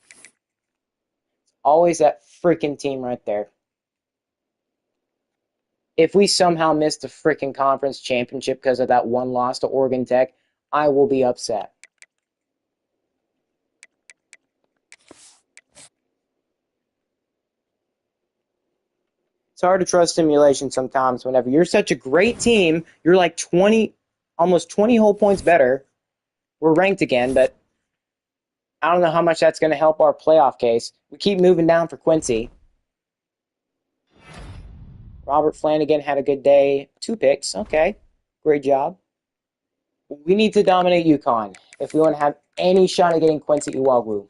Always that freaking team right there. If we somehow miss the freaking conference championship because of that one loss to Oregon Tech, I will be upset. It's hard to trust simulation sometimes whenever you're such a great team. You're like almost 20 whole points better. We're ranked again, but I don't know how much that's going to help our playoff case. We keep moving down for Quincy. Robert Flanagan had a good day. 2 picks. Okay. Great job. We need to dominate UConn if we want to have any shot at getting Quincy Iwagwu.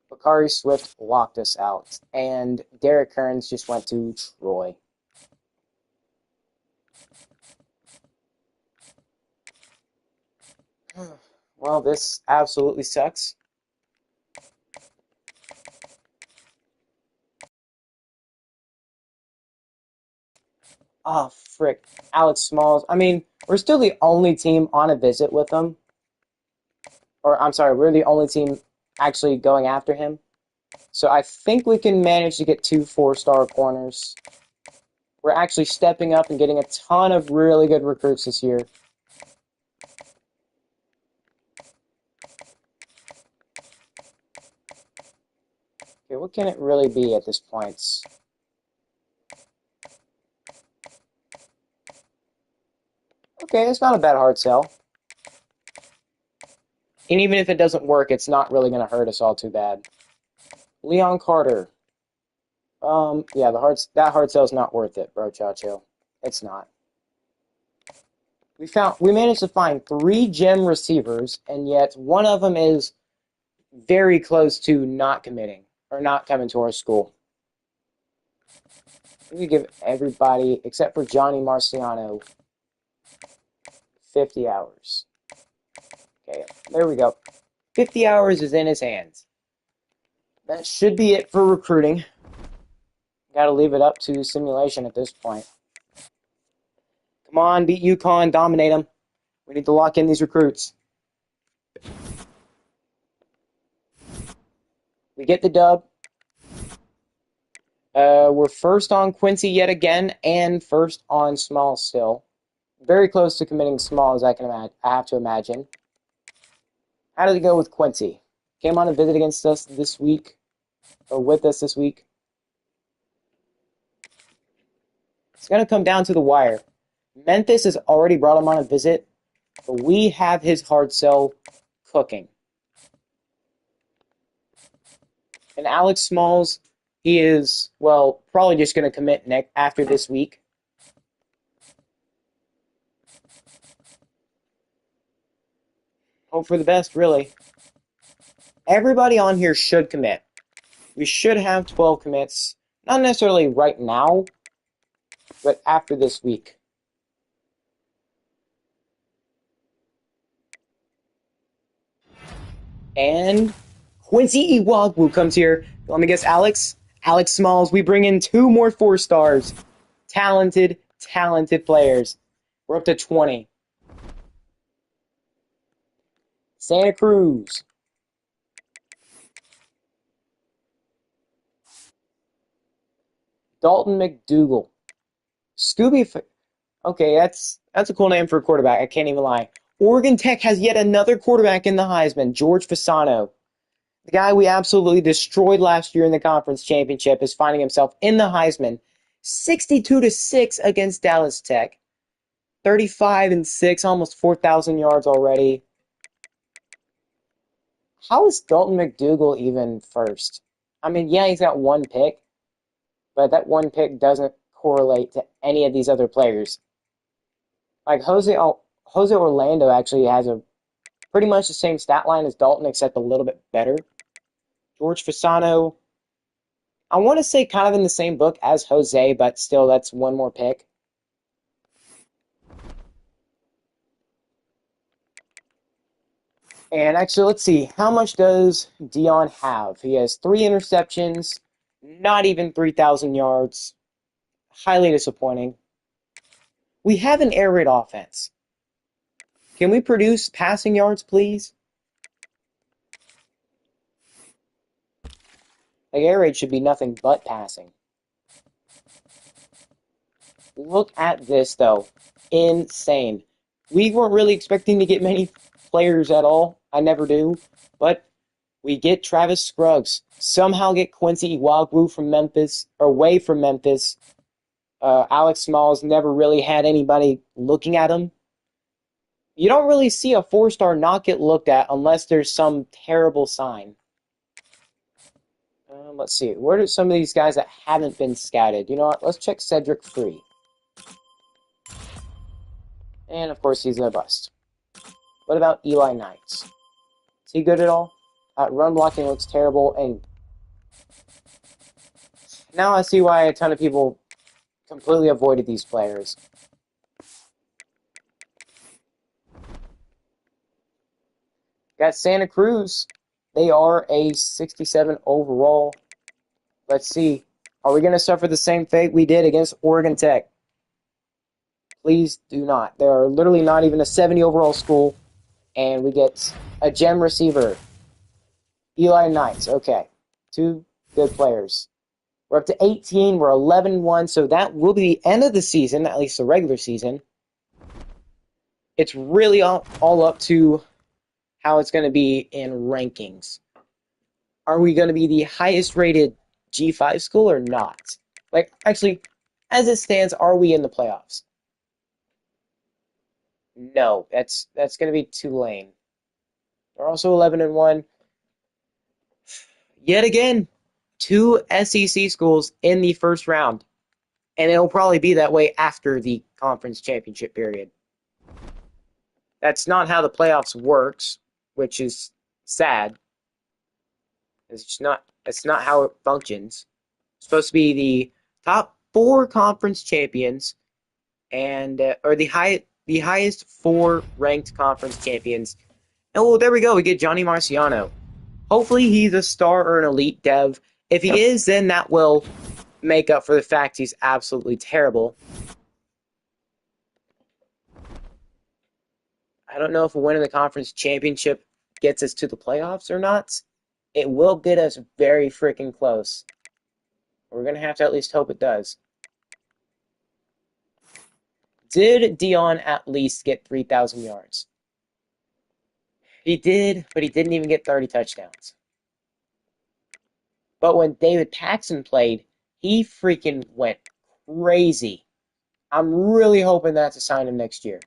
Bakari Swift locked us out, and Derek Kearns just went to Troy. Well, this absolutely sucks. Oh, frick. Alex Smalls. I mean, we're still the only team on a visit with him. Or, I'm sorry, we're the only team actually going after him. So I think we can manage to get 2 4-star corners. We're actually stepping up and getting a ton of really good recruits this year. Okay, what can it really be at this point? Okay, it's not a bad hard sell. And even if it doesn't work, it's not really going to hurt us all too bad. Leon Carter. Yeah, that hard sell is not worth it, bro, Chacho. It's not. We managed to find 3 gem receivers, and yet one of them is very close to not committing or not coming to our school. We give everybody except for Johnny Marciano 50 hours. Okay, there we go. 50 hours is in his hands. That should be it for recruiting. Got to leave it up to simulation at this point. Come on, beat UConn, dominate them. We need to lock in these recruits. We get the dub. We're first on Quincy yet again, and first on Small still. Very close to committing Small, as I have to imagine. How did it go with Quincy? Came on a visit against us this week, or with us this week. It's going to come down to the wire. Memphis has already brought him on a visit, but we have his hard sell cooking. And Alex Smalls, he is, well, probably just going to commit after this week. Hope for the best, really. Everybody on here should commit. We should have 12 commits. Not necessarily right now, but after this week. And Quincy Iwagwu comes here. Let me guess, Alex Smalls. We bring in 2 more 4 stars. Talented players. We're up to 20. Santa Cruz. Dalton McDougal. Scooby. Okay, that's a cool name for a quarterback. I can't even lie. Oregon Tech has yet another quarterback in the Heisman, George Fasano. The guy we absolutely destroyed last year in the conference championship is finding himself in the Heisman. 62-6 against Dallas Tech. 35-6, almost 4,000 yards already. How is Dalton McDougal even first? I mean, yeah, he's got 1 pick, but that 1 pick doesn't correlate to any of these other players. Like Jose Orlando actually has a pretty much the same stat line as Dalton, except a little bit better. George Fasano, I want to say kind of in the same book as Jose, but still, that's one more pick. And actually, let's see. How much does Dion have? He has 3 interceptions, not even 3,000 yards. Highly disappointing. We have an air raid offense. Can we produce passing yards, please? Like, air raid should be nothing but passing. Look at this, though. Insane. We weren't really expecting to get many players at all. I never do. But we get Travis Scruggs. Somehow get Quincy Iwagwu from Memphis, or away from Memphis. Alex Smalls never really had anybody looking at him. You don't really see a 4-star not get looked at unless there's some terrible sign. Let's see. Where are some of these guys that haven't been scouted? You know what? Let's check Cedric Free. And, of course, he's a bust. What about Eli Knights? Is he good at all? Run blocking looks terrible, and now I see why a ton of people completely avoided these players. Got Santa Cruz. They are a 67 overall. Let's see. Are we going to suffer the same fate we did against Oregon Tech? Please do not. They are literally not even a 70 overall school. And we get a gem receiver. Eli Knights. Okay. 2 good players. We're up to 18. We're 11-1. So that will be the end of the season, at least the regular season. It's really all up to how it's going to be in rankings. Are we going to be the highest rated G5 school or not? Like, actually, as it stands, are we in the playoffs? No, that's going to be Tulane. They're also 11-1. Yet again, 2 SEC schools in the first round. And it'll probably be that way after the conference championship period. That's not how the playoffs works, which is sad. It's not how it functions. It's supposed to be the top 4 conference champions and or the highest 4 ranked conference champions. And well, there we go. We get Johnny Marciano. Hopefully he's a star or an elite dev. If he is, then that will make up for the fact he's absolutely terrible. I don't know if winning the conference championship gets us to the playoffs or not. It will get us very freaking close. We're going to have to at least hope it does. Did Dion at least get 3,000 yards? He did, but he didn't even get 30 touchdowns. But when David Paxton played, he freaking went crazy. I'm really hoping that's a sign of next year.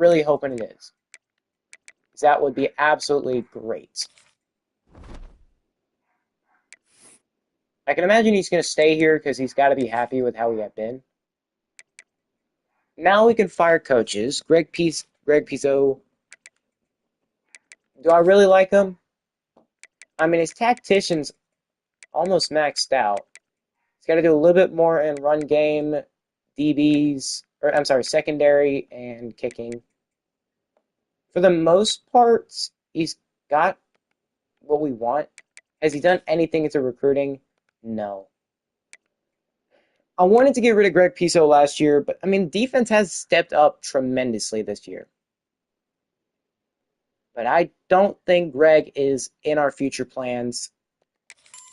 Really hoping it is. That would be absolutely great. I can imagine he's going to stay here because he's got to be happy with how we have been. Now we can fire coaches. Greg Pizzo. Do I really like him? I mean, his tactician's almost maxed out. He's got to do a little bit more in run game, DBs, or I'm sorry, secondary and kicking. For the most part, he's got what we want. Has he done anything into recruiting? No. I wanted to get rid of Greg Piso last year, but I mean, defense has stepped up tremendously this year. But I don't think Greg is in our future plans.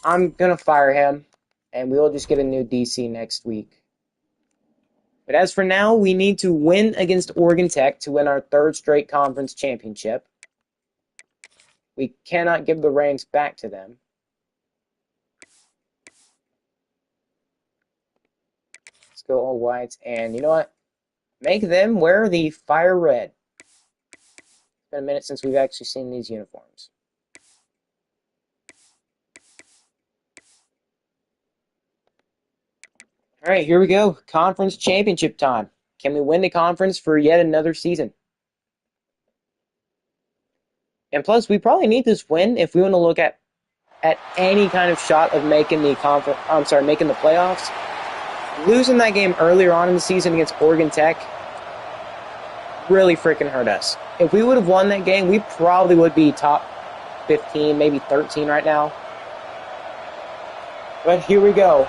I'm going to fire him, and we will just get a new DC next week. But as for now, we need to win against Oregon Tech to win our 3rd straight conference championship. We cannot give the ranks back to them. Let's go all whites, and you know what? Make them wear the fire red. It's been a minute since we've actually seen these uniforms. All right, here we go. Conference championship time. Can we win the conference for yet another season? And plus, we probably need this win if we want to look at at any kind of shot of making the making the playoffs. Losing that game earlier on in the season against Oregon Tech really freaking hurt us. If we would have won that game, we probably would be top 15, maybe 13 right now. But here we go.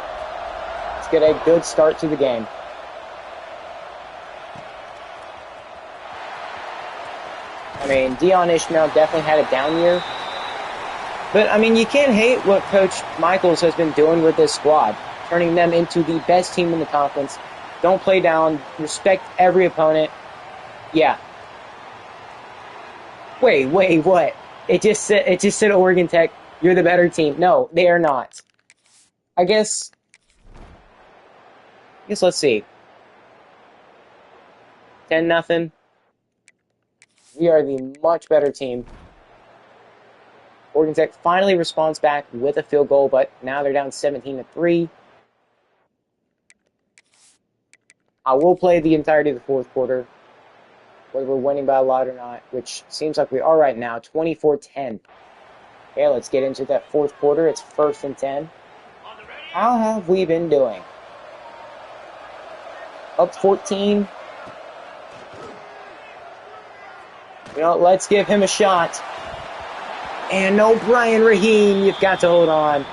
Let's get a good start to the game. I mean, Dion Ishmael definitely had a down year. But, I mean, you can't hate what Coach Michaels has been doing with this squad. Turning them into the best team in the conference. Don't play down. Respect every opponent. Yeah. Wait, what? It just said Oregon Tech, you're the better team. No, they are not. I guess let's see. 10-0. We are the much better team. Oregon Tech finally responds back with a field goal, but now they're down 17-3. I will play the entirety of the fourth quarter, whether we're winning by a lot or not, which seems like we are right now, 24-10. Okay, let's get into that fourth quarter. It's 1st and 10. How have we been doing? Up 14. You know, let's give him a shot. And no, Brian Raheem, you've got to hold on.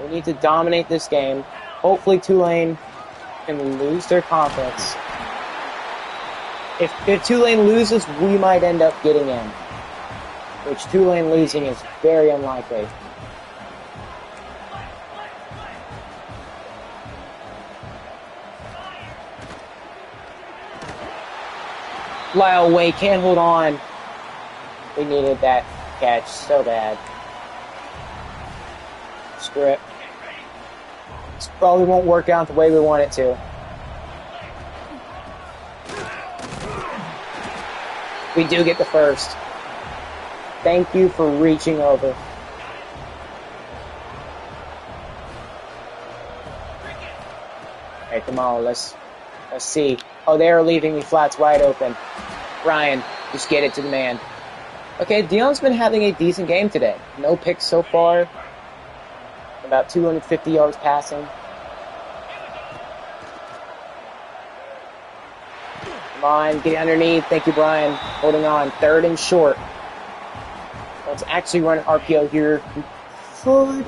We need to dominate this game. Hopefully Tulane can lose their confidence. If Tulane loses, we might end up getting in. Which Tulane losing is very unlikely. Lyle Way can't hold on. We needed that catch so bad. Screw it. This probably won't work out the way we want it to. We do get the first. Thank you for reaching over. Hey, come on, let's see. Oh, they are leaving the flats wide open. Ryan, just get it to the man. Okay, Dion's been having a decent game today. No picks so far. About 250 yards passing. Come on, get underneath. Thank you, Brian. Holding on. 3rd and short. Let's actually run an RPO here. Good.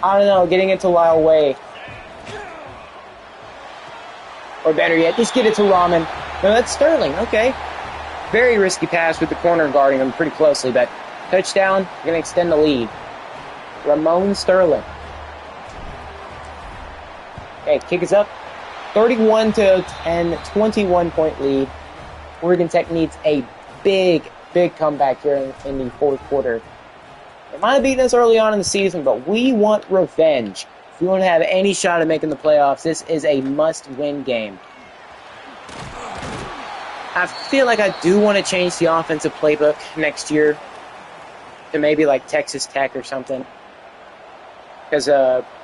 I don't know, getting it to Lyle Way. Or better yet, just get it to Rahman. No, that's Sterling. Okay. Very risky pass with the corner guarding him pretty closely, but touchdown, going to extend the lead. Ramon Sterling. Okay, kick is up. 31-10, 21-point lead. Oregon Tech needs a big comeback here in the fourth quarter. They might have beaten us early on in the season, but we want revenge. If we want to have any shot at making the playoffs, this is a must-win game. I feel like I do want to change the offensive playbook next year to maybe like Texas Tech or something. Because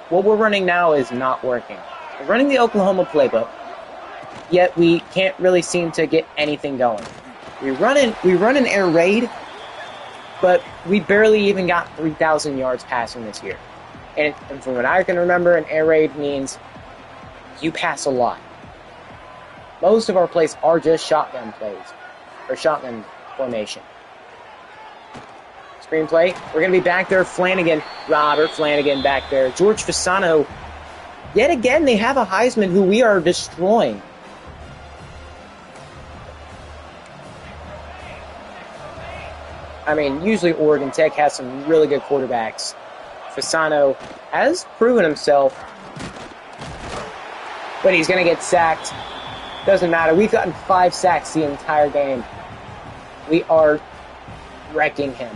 what we're running now is not working. We're running the Oklahoma playbook, yet we can't really seem to get anything going. We run an air raid, but we barely even got 3,000 yards passing this year. And from what I can remember, an air raid means you pass a lot. Most of our plays are just shotgun plays, or shotgun formation. Screenplay, we're going to be back there. Flanagan, Robert Flanagan back there. George Fasano, yet again, they have a Heisman who we are destroying. I mean, usually Oregon Tech has some really good quarterbacks. Fasano has proven himself, but he's going to get sacked. Doesn't matter. We've gotten 5 sacks the entire game. We are wrecking him.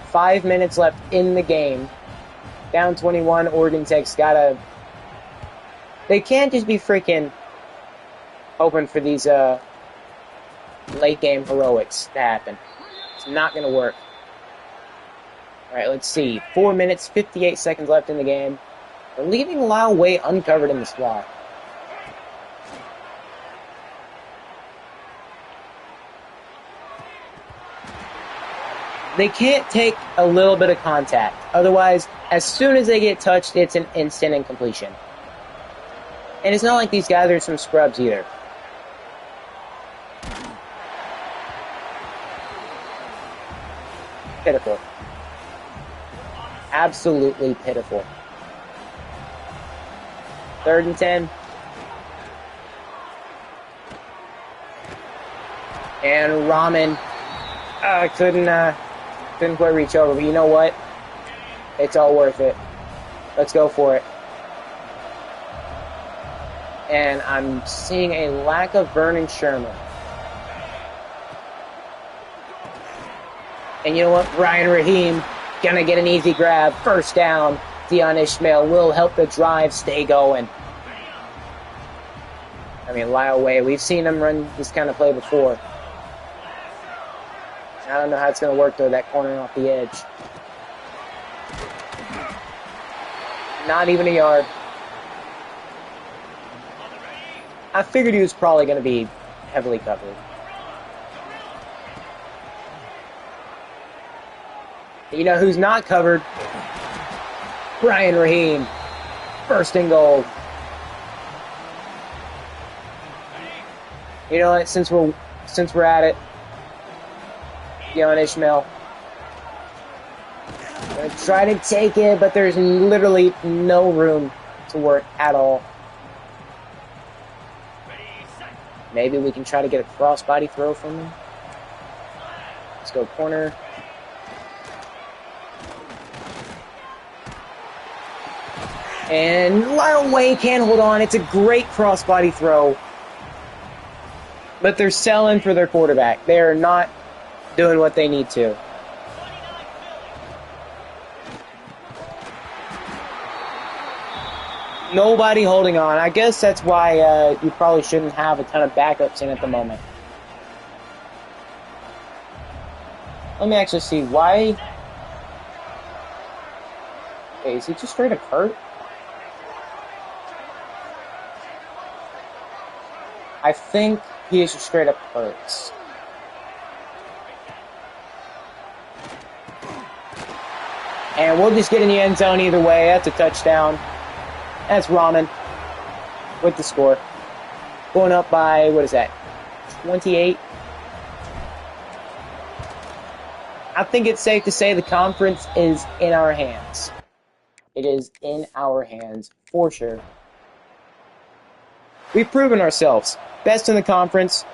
5 minutes left in the game. Down 21, Oregon Tech's got to... They can't just be freaking hoping for these late-game heroics to happen. It's not going to work. All right, let's see. 4 minutes, 58 seconds left in the game. We're leaving Lyle Way uncovered in the slot. They can't take a little bit of contact. Otherwise, as soon as they get touched, it's an instant incompletion. And it's not like these guys are some scrubs either. Pitiful. Absolutely pitiful. 3rd and 10. And Rahman couldn't quite reach over, but you know what? It's all worth it. Let's go for it. And I'm seeing a lack of Vernon Sherman. And you know what? Brian Raheem gonna get an easy grab. 1st down. Dion Ishmael will help the drive stay going. I mean, Lyle Way, we've seen him run this kind of play before. I don't know how it's going to work, though, that corner off the edge. Not even a yard. I figured he was probably going to be heavily covered. You know who's not covered? Brian Raheem. 1st and goal. You know what? Since we're at it, Dion Ishmael. Gonna try to take it, but there's literally no room to work at all. Maybe we can try to get a crossbody throw from him. Let's go corner. And Lyle Way can't hold on. It's a great crossbody throw. But they're selling for their quarterback. They are not doing what they need to. Nobody holding on. I guess that's why you probably shouldn't have a ton of backups in at the moment. Let me actually see why. Hey, is he just straight up hurt? I think he is just straight up hurt. And we'll just get in the end zone either way. That's a touchdown. That's Rahman with the score. Going up by, what is that, 28? I think it's safe to say the conference is in our hands. It is in our hands, for sure. We've proven ourselves. Best in the conference.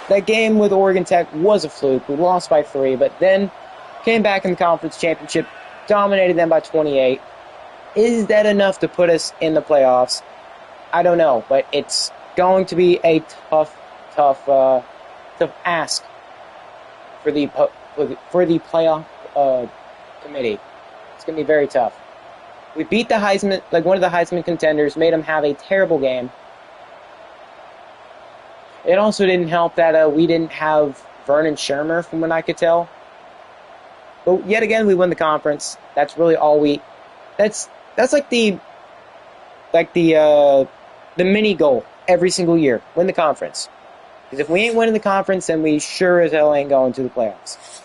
That game with Oregon Tech was a fluke. We lost by 3, but then came back in the conference championship, dominated them by 28. Is that enough to put us in the playoffs? I don't know, but it's going to be a tough ask for the playoff committee. It's going to be very tough. We beat the Heisman, like one of the Heisman contenders, made them have a terrible game. It also didn't help that we didn't have Vernon Sherman, from what I could tell. But yet again, we won the conference. That's really all we. That's like the mini goal every single year. Win the conference. Because if we ain't winning the conference, then we sure as hell ain't going to the playoffs.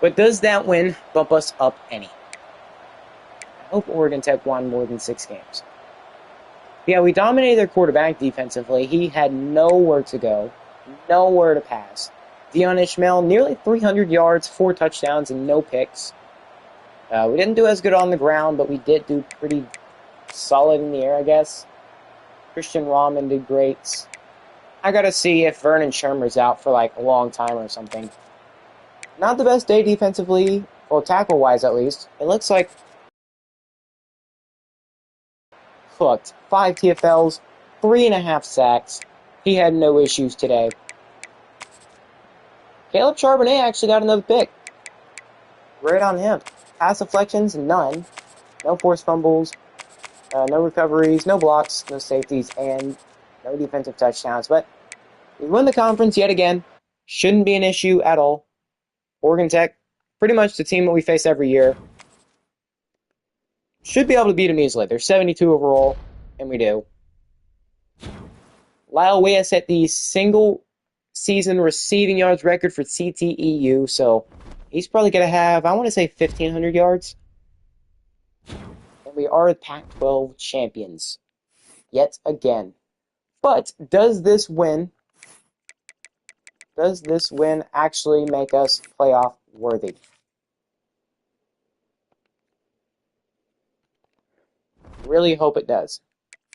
But does that win bump us up any? I hope Oregon Tech won more than 6 games. Yeah, we dominated their quarterback defensively. He had nowhere to go, nowhere to pass. Dion Ishmael, nearly 300 yards, 4 touchdowns, and no picks. We didn't do as good on the ground, but we did do pretty solid in the air, I guess. Christian Rahman did great. I gotta see if Vernon Shermer's out for like a long time or something. Not the best day defensively, or tackle-wise at least. It looks like hooked. 5 TFLs, 3.5 sacks. He had no issues today. Caleb Charbonnet actually got another pick. Great on him. Pass deflections, none. No forced fumbles, no recoveries, no blocks, no safeties, and no defensive touchdowns. But we won the conference yet again. Shouldn't be an issue at all. Oregon Tech, pretty much the team that we face every year. Should be able to beat them easily. They're 72 overall, and we do. Lyle Weyes set the single season receiving yards record for CTEU, so he's probably going to have, I want to say, 1,500 yards. And we are Pac-12 champions yet again. But does this win actually make us playoff worthy? Really hope it does.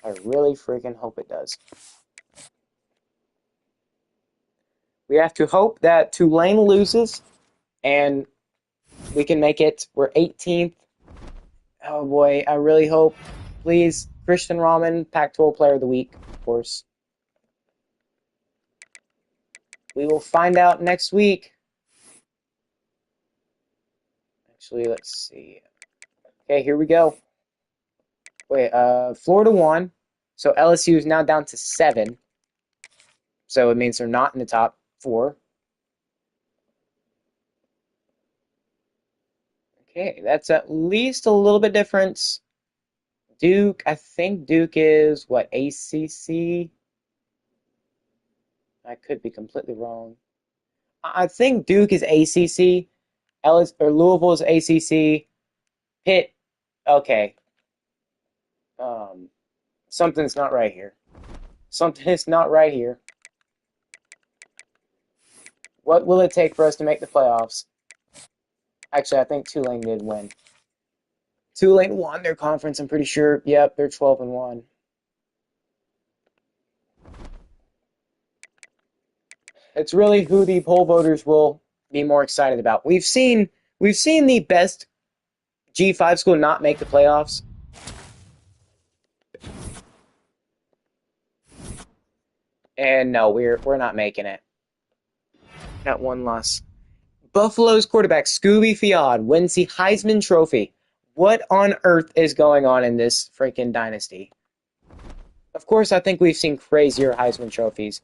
I really freaking hope it does. We have to hope that Tulane loses and we can make it. We're 18th. Oh boy, I really hope. Please, Christian Rahman, Pac-12 Player of the Week, of course. We will find out next week. Actually, let's see. Okay, here we go. Wait, Florida won. So LSU is now down to 7. So it means they're not in the top 4. Okay, that's at least a little bit difference. Duke, I think Duke is, what, ACC? I could be completely wrong. I think Duke is ACC. Louisville is ACC. Pitt, okay. Something's not right here. Something is not right here. What will it take for us to make the playoffs? Actually, I think Tulane did win. Tulane won their conference, I'm pretty sure. Yep, they're 12-1. It's really who the poll voters will be more excited about. We've seen the best G5 school not make the playoffs. And no, we're not making it. Got one loss. Buffalo's quarterback Scooby Fiod wins the Heisman Trophy. What on earth is going on in this freaking dynasty? Of course, I think we've seen crazier Heisman trophies.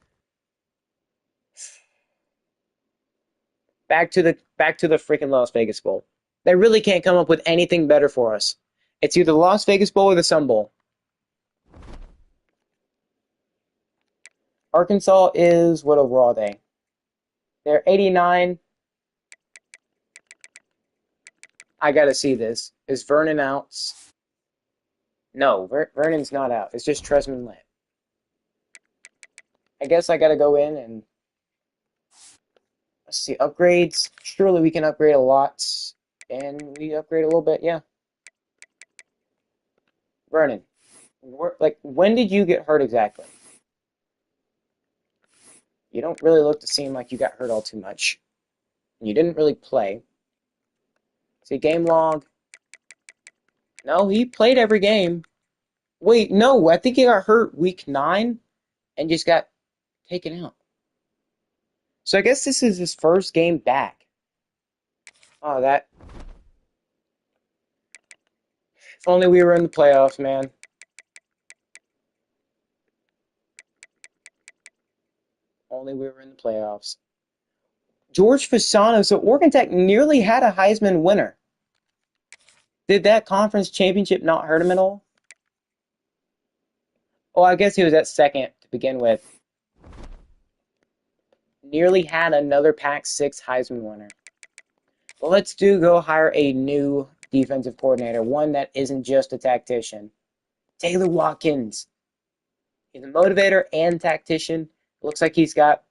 Back to the freaking Las Vegas Bowl. They really can't come up with anything better for us. It's either the Las Vegas Bowl or the Sun Bowl. Arkansas is, what overall are they? They're 89. I gotta see this. Is Vernon out? No, Vernon's not out. It's just Tresman Lett. I guess I gotta go in and let's see, upgrades. Surely we can upgrade a lot. And we upgrade a little bit, yeah. Vernon, when did you get hurt exactly? You don't really look to seem like you got hurt all too much. You didn't really play. See, game log. No, he played every game. Wait, no, I think he got hurt week 9 and just got taken out. So I guess this is his first game back. Oh, that. If only we were in the playoffs, man. Only we were in the playoffs. George Fasano. So Oregon Tech nearly had a Heisman winner. Did that conference championship not hurt him at all? Oh, I guess he was at second to begin with. Nearly had another Pac-6 Heisman winner. Well, let's go hire a new defensive coordinator, one that isn't just a tactician. Taylor Watkins. He's a motivator and tactician. Looks like he's got,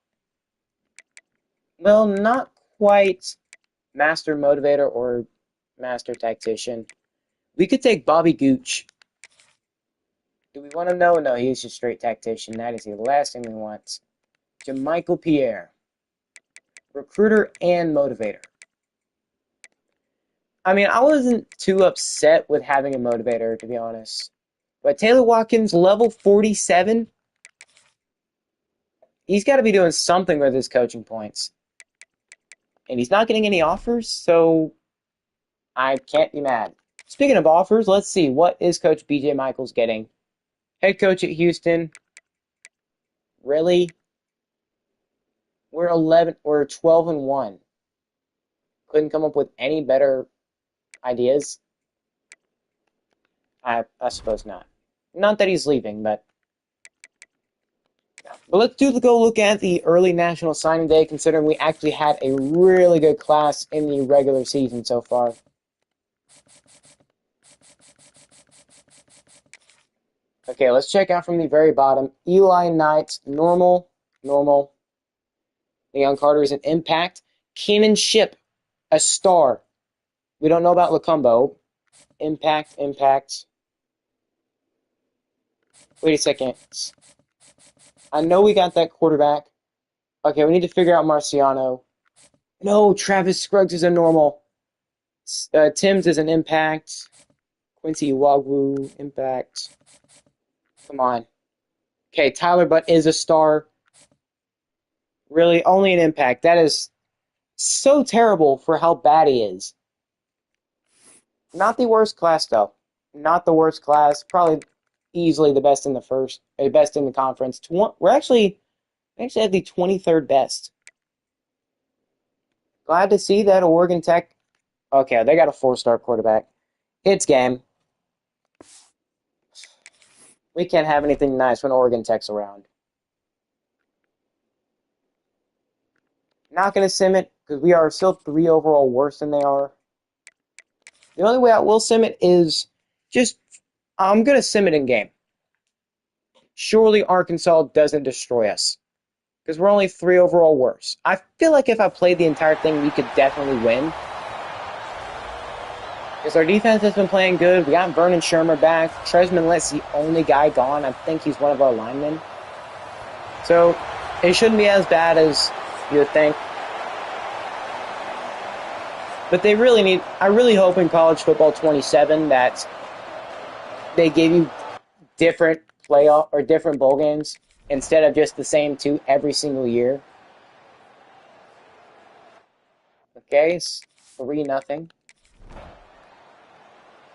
well, not quite master motivator or master tactician. We could take Bobby Gooch. Do we want to know? No, he's just straight tactician. That is the last thing we want. Jamichael Pierre. Recruiter and motivator. I mean, I wasn't too upset with having a motivator, to be honest. But Taylor Watkins, level 47, he's got to be doing something with his coaching points. And he's not getting any offers, so I can't be mad. Speaking of offers, let's see. What is Coach BJ Michaels getting? Head coach at Houston. Really? We're 12-1. Couldn't come up with any better ideas? I suppose not. Not that he's leaving, but But let's go look at the early National Signing Day, considering we actually had a really good class in the regular season so far. Okay, let's check out from the very bottom. Eli Knight, normal. Leon Carter is an impact. Keenan Shipp, a star. We don't know about Lacumbo. Impact. Wait a second. I know we got that quarterback. Okay, we need to figure out Marciano. No, Travis Scruggs is a normal. Timms is an impact. Quincy Iwagwu, impact. Come on. Okay, Tyler Butt is a star. Really, only an impact. That is so terrible for how bad he is. Not the worst class, though. Not the worst class. Probably easily the best in the conference. We're actually at the 23rd best. Glad to see that Oregon Tech. Okay, they got a 4-star quarterback. It's game. We can't have anything nice when Oregon Tech's around. Not going to sim it because we are still 3 overall worse than they are. The only way I will sim it is just, I'm going to sim it in game. Surely Arkansas doesn't destroy us because we're only 3 overall worse. I feel like if I played the entire thing, we could definitely win. Because our defense has been playing good. We got Vernon Shermer back. Tresman Lett's the only guy gone. I think he's one of our linemen. So it shouldn't be as bad as you would think. But they really need, I really hope in college football 27 that they give you different playoff or different bowl games instead of just the same 2 every single year. Okay, it's 3-0.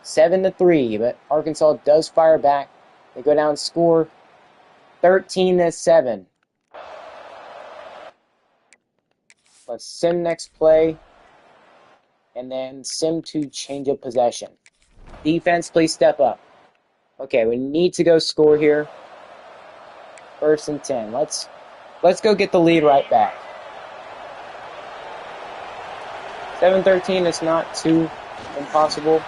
7-3, but Arkansas does fire back. They go down and score 13-7. Let's sim next play. And then sim to change of possession. Defense, please step up. Okay, we need to go score here. 1st and 10. Let's go get the lead right back. 7-13 is not too impossible.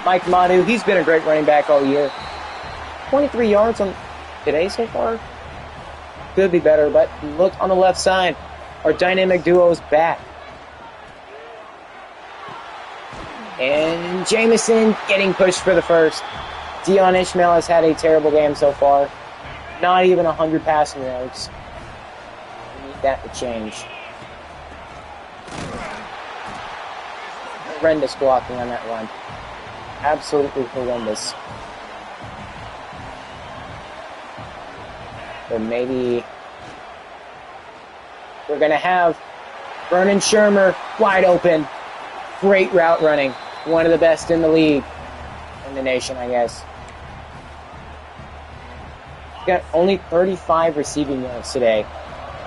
Mike Madu, he's been a great running back all year. 23 yards on today so far. Could be better, but look on the left side. Our dynamic duo is back. And Jameson getting pushed for the first. Dion Ishmael has had a terrible game so far. Not even 100 passing yards. We need that to change. Horrendous blocking on that run. Absolutely horrendous. Or maybe we're going to have Vernon Shermer wide open. Great route running. One of the best in the league. In the nation, I guess. He's got only 35 receiving yards today.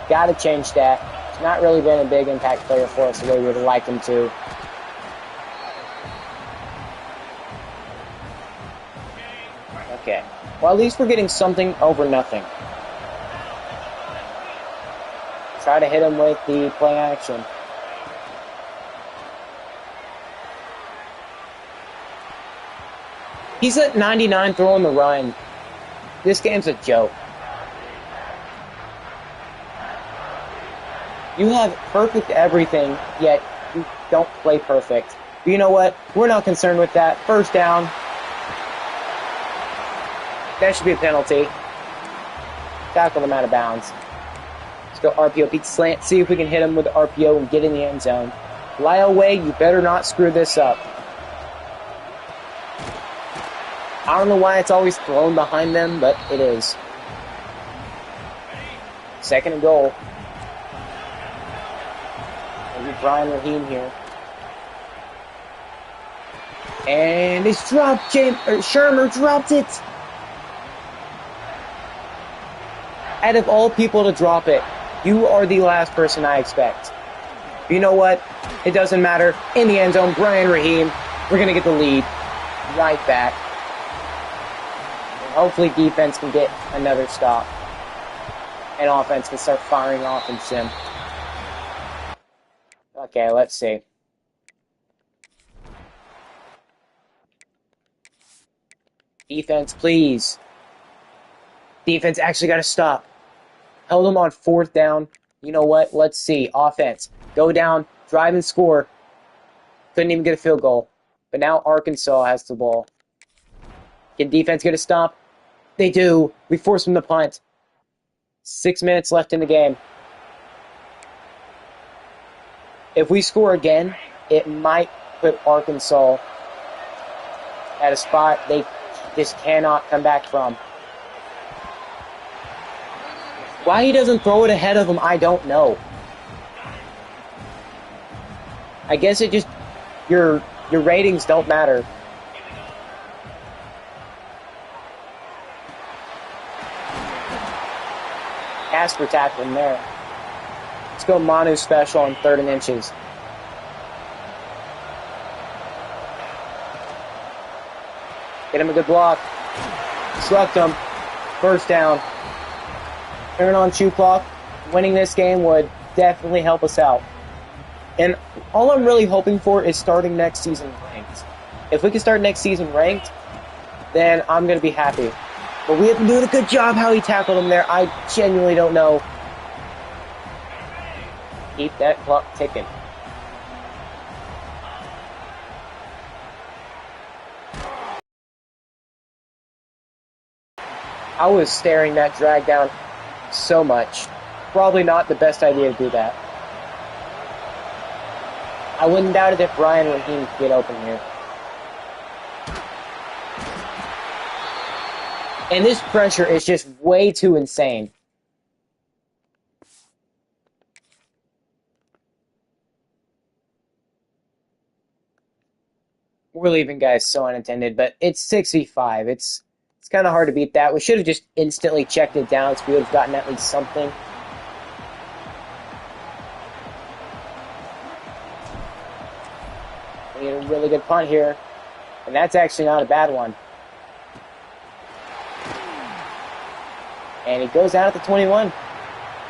Got to change that. He's not really been a big impact player for us the way we would like him to. Okay. Well, at least we're getting something over nothing. Try to hit him with the play action. He's at 99 throwing the run. This game's a joke. You have perfect everything, yet you don't play perfect. But you know what? We're not concerned with that. 1st down. That should be a penalty. Tackle them out of bounds. Let's go RPO peek slant. See if we can hit him with the RPO and get in the end zone. Lyle Way, you better not screw this up. I don't know why it's always thrown behind them, but it is. 2nd and goal. Maybe Brian Raheem here. And it's dropped. Shermer dropped it. Out of all people to drop it, you are the last person I expect. But you know what? It doesn't matter. In the end zone, Brian Raheem. We're going to get the lead right back. Hopefully defense can get another stop. And offense can start firing off in sim. Okay, let's see. Defense, please. Defense actually got to stop. Held them on 4th down. You know what? Let's see. Offense. Go down. Drive and score. Couldn't even get a field goal. But now Arkansas has the ball. Can defense get a stop? They do. We force them to punt. 6 minutes left in the game. If we score again, it might put Arkansas at a spot they just cannot come back from. Why he doesn't throw it ahead of him, I don't know. I guess it just, your ratings don't matter. Casper tackling there. Let's go Manu special on 3rd and inches. Get him a good block. Trucked him. 1st down. Turn on shoe clock. Winning this game would definitely help us out. And all I'm really hoping for is starting next season ranked. If we can start next season ranked, then I'm going to be happy. But we have been doing a good job how he tackled him there. I genuinely don't know. Keep that clock ticking. I was staring that drag down so much. Probably not the best idea to do that. I wouldn't doubt it if Brian Raheem could get open here. And this pressure is just way too insane. We're leaving guys so unattended, but it's 65. It's kind of hard to beat that. We should have just instantly checked it down so we would have gotten at least something. We need a really good punt here. And that's actually not a bad one. And he goes out at the 21.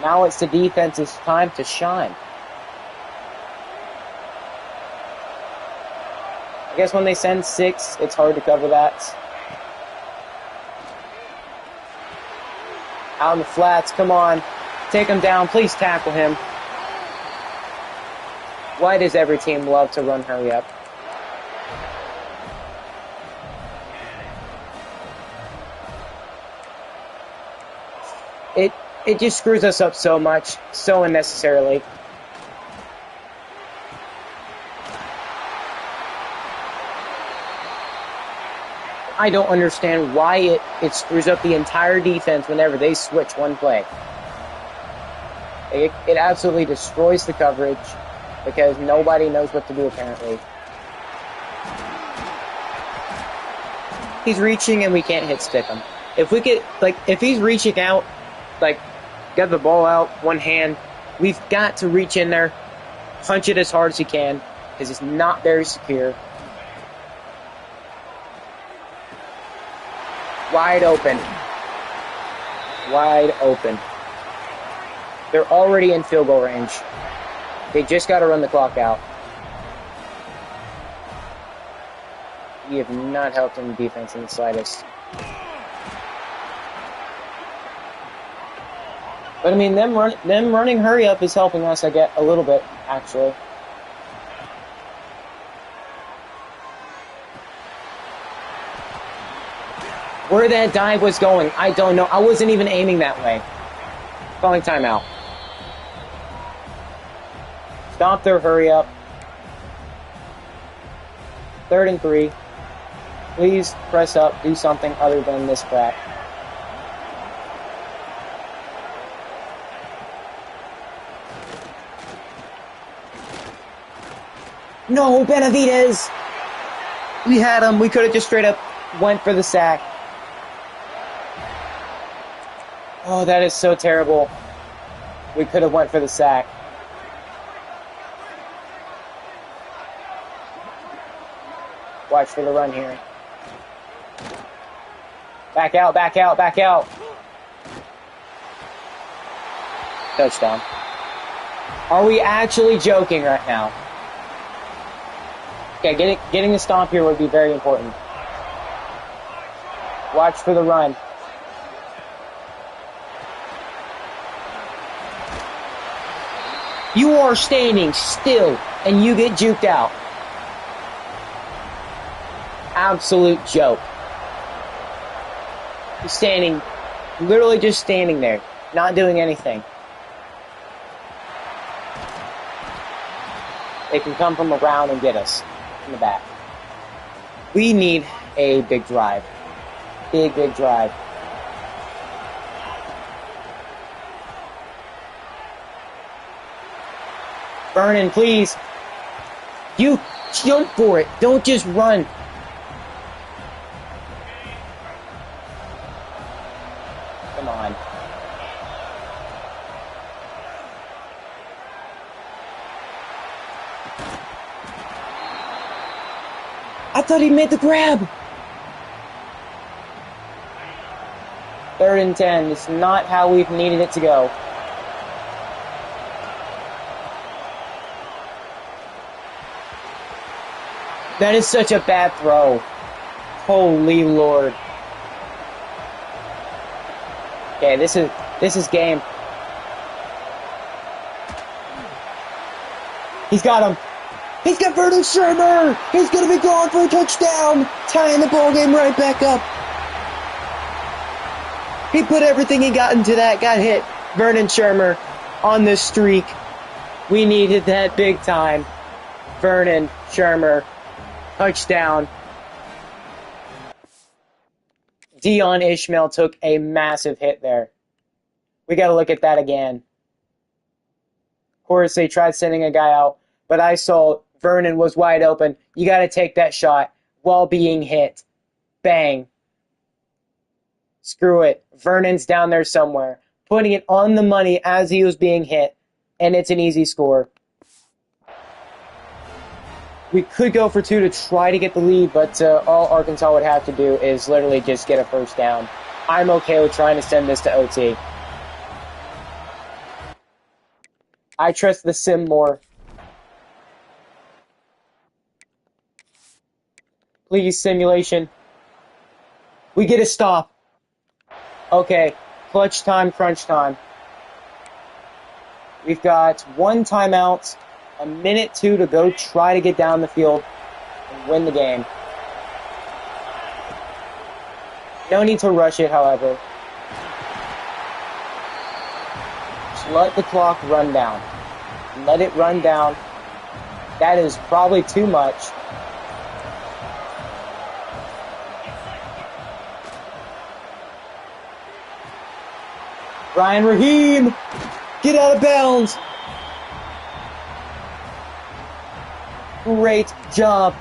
Now it's the defense's time to shine. I guess when they send 6, it's hard to cover that. Out in the flats, come on. Take him down, please tackle him. Why does every team love to run hurry up? It just screws us up so much, so unnecessarily. I don't understand why it screws up the entire defense whenever they switch one play. It absolutely destroys the coverage because nobody knows what to do apparently. He's reaching and we can't hit stick him. If we get, if he's reaching out, got the ball out, one hand, we've got to reach in there, punch it as hard as he can because it's not very secure. Wide open. Wide open. They're already in field goal range. They just got to run the clock out. We have not helped in defense in the slightest. But I mean, them running hurry up is helping us, I get a little bit, actually. Where that dive was going, I don't know. I wasn't even aiming that way. Calling timeout. Stop their hurry up. 3rd and 3. Please press up, do something other than this crap. No, Benavidez! We had him. We could have just straight up went for the sack. Oh, that is so terrible. We could have went for the sack. Watch for the run here. Back out, back out, back out. Touchdown. Are we actually joking right now? Okay, getting the stomp here would be very important. Watch for the run. You are standing still, and you get juked out. Absolute joke. He's standing, literally just standing there, not doing anything. They can come from around and get us in the back. We need a big drive. Big drive. Vernon, please. You jump for it. Don't just run. Come on. I thought he made the grab. 3rd and 10. It's not how we've needed it to go. That is such a bad throw. Holy Lord. Okay, this is game. He's got him. He's got Vernon Shermer. He's going to be going for a touchdown. Tying the ball game right back up. He put everything he got into that. Got hit. Vernon Shermer on the streak. We needed that big time. Vernon Shermer. Touchdown. Dion Ishmael took a massive hit there. We got to look at that again. Of course, they tried sending a guy out, but I saw Vernon was wide open. You got to take that shot while being hit. Bang. Screw it. Vernon's down there somewhere, putting it on the money as he was being hit, and it's an easy score. We could go for 2 to try to get the lead, but all Arkansas would have to do is literally just get a first down. I'm okay with trying to send this to OT. I trust the sim more. Please, simulation. We get a stop. Okay, clutch time, crunch time. We've got 1 timeout, a minute 2 to go try to get down the field and win the game. No need to rush it, however. Just let the clock run down. Let it run down. That is probably too much. Ryan Raheem, get out of bounds. Great job.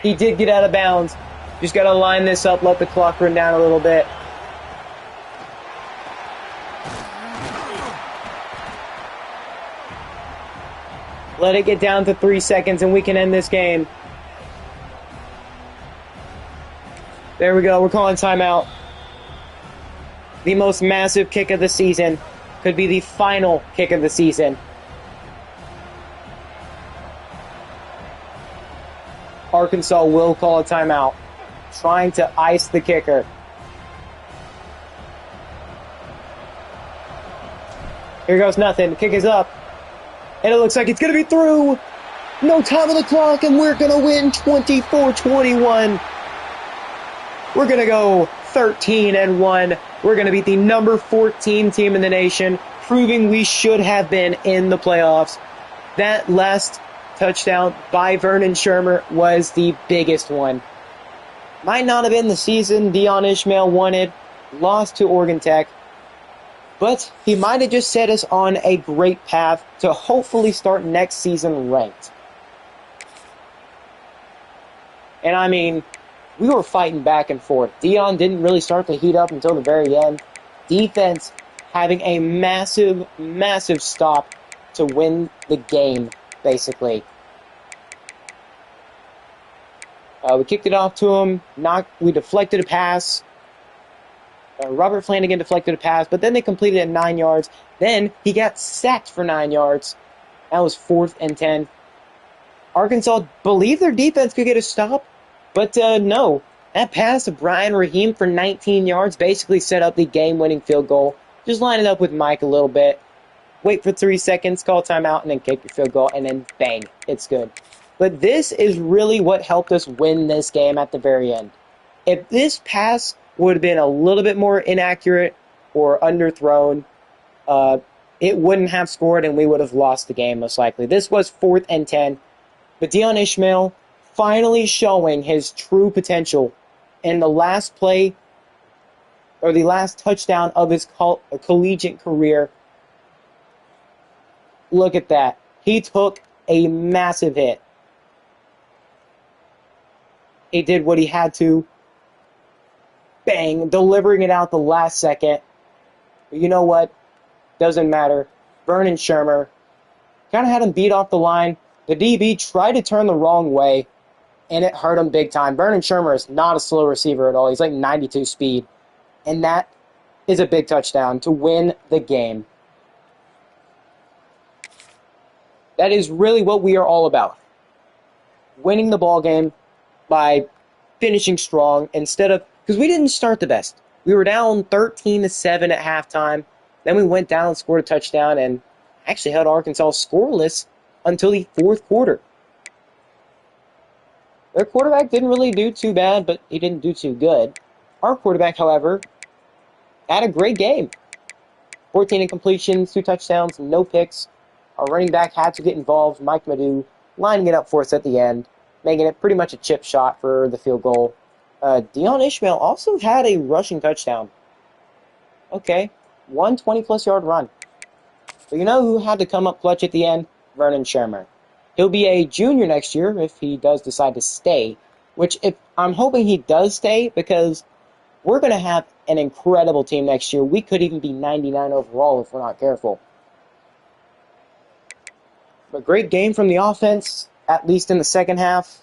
He did get out of bounds. Just got to line this up, let the clock run down a little bit. Let it get down to 3 seconds and we can end this game. There we go. We're calling timeout. The most massive kick of the season. Could be the final kick of the season. Arkansas will call a timeout. Trying to ice the kicker. Here goes nothing. The kick is up. And it looks like it's going to be through. No time on the clock, and we're going to win 24-21. We're going to go 13-1. We're going to beat the number 14 team in the nation, proving we should have been in the playoffs. That last touchdown by Vernon Shermer was the biggest one. Might not have been the season Dion Ishmael wanted. Lost to Oregon Tech. But he might have just set us on a great path to hopefully start next season ranked. And I mean, we were fighting back and forth. Dion didn't really start to heat up until the very end. Defense having a massive, massive stop to win the game, basically. We kicked it off to him. We deflected a pass. Robert Flanagan deflected a pass, but then they completed it at 9 yards. Then he got sacked for 9 yards. That was 4th and 10. Arkansas believed their defense could get a stop, but no. That pass to Brian Raheem for 19 yards basically set up the game-winning field goal. Just line it up with Mike a little bit. Wait for 3 seconds, call timeout, and then kick your field goal, and then bang, it's good. But this is really what helped us win this game at the very end. If this pass would have been a little bit more inaccurate or underthrown, it wouldn't have scored, and we would have lost the game most likely. This was 4th and 10. But Dion Ishmael finally showing his true potential in the last play or the last touchdown of his collegiate career. Look at that. He took a massive hit. He did what he had to. Bang, delivering it out the last second. But you know what? Doesn't matter. Vernon Shermer kind of had him beat off the line. The DB tried to turn the wrong way, and it hurt him big time. Vernon Shermer is not a slow receiver at all. He's like 92 speed. And that is a big touchdown to win the game. That is really what we are all about. Winning the ball game by finishing strong instead of... Because we didn't start the best. We were down 13-7 at halftime. Then we went down and scored a touchdown and actually held Arkansas scoreless until the 4th quarter. Their quarterback didn't really do too bad, but he didn't do too good. Our quarterback, however, had a great game. 14 incompletions, 2 touchdowns, no picks. Our running back had to get involved. Mike Madu lining it up for us at the end, making it pretty much a chip shot for the field goal. Dion Ishmael also had a rushing touchdown. Okay, 120-plus yard run. But you know who had to come up clutch at the end? Vernon Shermer. He'll be a junior next year if he does decide to stay, which I'm hoping he does stay because we're going to have an incredible team next year. We could even be 99 overall if we're not careful. But great game from the offense, at least in the second half.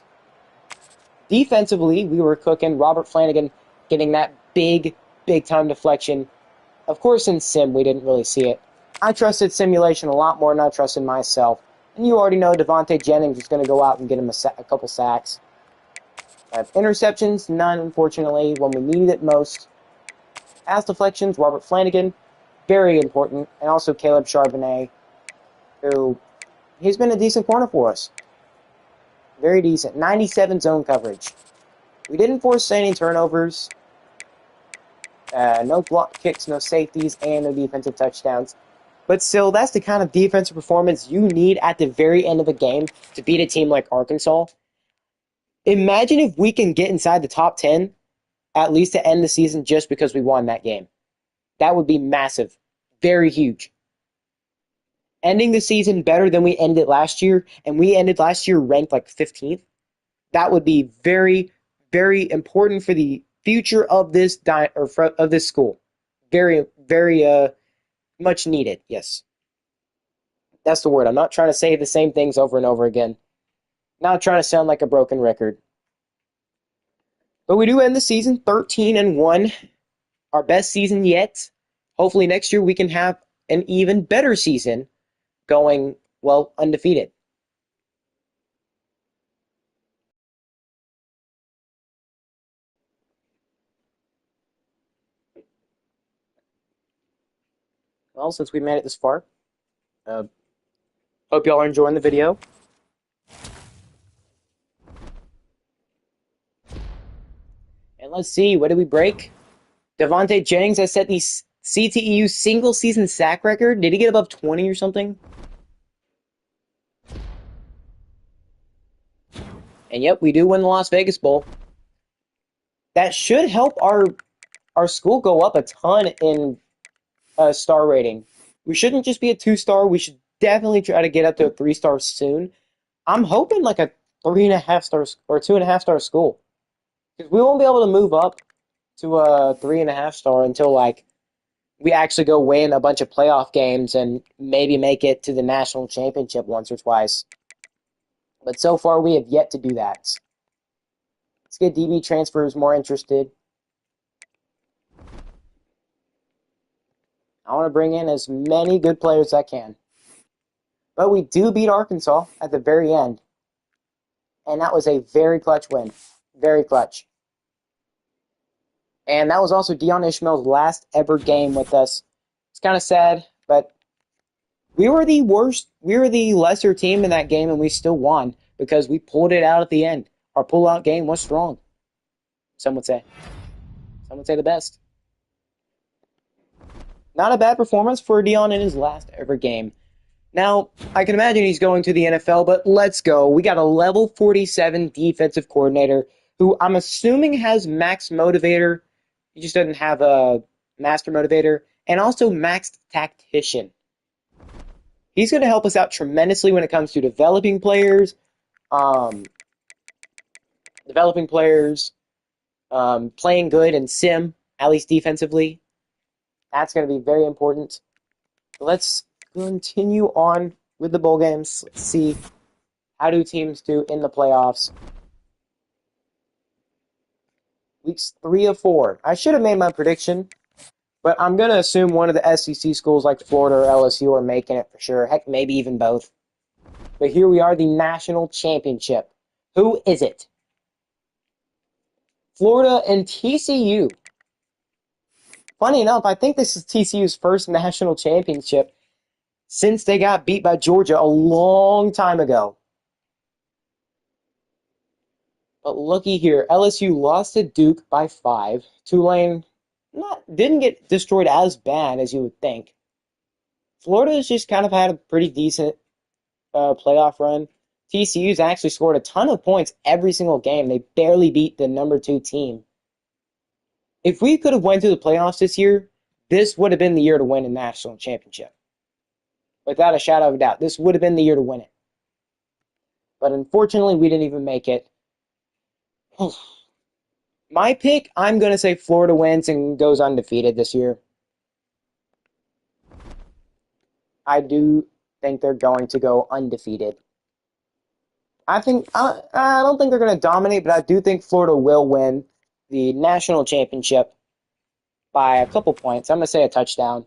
Defensively, we were cooking. Robert Flanagan getting that big time deflection. Of course, in sim, we didn't really see it. I trusted simulation a lot more than I trusted myself. And you already know Devontae Jennings is going to go out and get him a couple sacks. Interceptions, none, unfortunately, when we needed it most. Pass deflections, Robert Flanagan, very important. And also Caleb Charbonnet, who he's been a decent corner for us. Very decent. 97 zone coverage. We didn't force any turnovers. No block kicks, no safeties, and no defensive touchdowns. But still, that's the kind of defensive performance you need at the very end of a game to beat a team like Arkansas. Imagine if we can get inside the top 10, at least to end the season, just because we won that game. That would be massive. Very huge. Ending the season better than we ended last year, and we ended last year ranked like 15th, that would be very, very important for the future of this of this school. Very, very much needed, yes. That's the word. I'm not trying to say the same things over and over again. Not trying to sound like a broken record. But we do end the season 13-1. Our best season yet. Hopefully next year we can have an even better season going, well, undefeated. Well, since we made it this far, hope y'all are enjoying the video. And let's see, what did we break? Devontae Jennings has set the CTEU single season sack record. Did he get above 20 or something? And yep, we do win the Las Vegas Bowl. That should help our school go up a ton in star rating. We shouldn't just be a 2-star. We should definitely try to get up to a 3-star soon. I'm hoping like a 3.5 stars or 2.5 star school. Because we won't be able to move up to a 3.5 star until like we actually go win a bunch of playoff games and maybe make it to the national championship once or twice. But so far we have yet to do that. Let's get DB transfers more interested. I want to bring in as many good players as I can. But we do beat Arkansas at the very end. And that was a very clutch win. Very clutch. And that was also Dion Ishmael's last ever game with us. It's kind of sad, but we were the worst, we were the lesser team in that game, and we still won because we pulled it out at the end. Our pullout game was strong, some would say. Some would say the best. Not a bad performance for Dion in his last ever game. Now, I can imagine he's going to the NFL, but let's go. We got a level 47 defensive coordinator who I'm assuming has max motivator. He just doesn't have a master motivator. And also max tactician. He's going to help us out tremendously when it comes to developing players, playing good in sim, at least defensively. That's going to be very important. Let's continue on with the bowl games. Let's see how do teams do in the playoffs. Weeks 3 of 4. I should have made my prediction, but I'm going to assume one of the SEC schools like Florida or LSU are making it for sure. Heck, maybe even both. But here we are, the national championship. Who is it? Florida and TCU. Funny enough, I think this is TCU's first national championship since they got beat by Georgia a long time ago. But looky here, LSU lost to Duke by 5. Tulane didn't get destroyed as bad as you would think. Florida's just kind of had a pretty decent playoff run. TCU's actually scored a ton of points every single game. They barely beat the number 2 team. If we could have went to the playoffs this year, this would have been the year to win a national championship. Without a shadow of a doubt, this would have been the year to win it. But unfortunately, we didn't even make it. My pick, I'm going to say Florida wins and goes undefeated this year. I do think they're going to go undefeated. I don't think they're going to dominate, but I do think Florida will win the national championship by a couple points. I'm going to say a touchdown.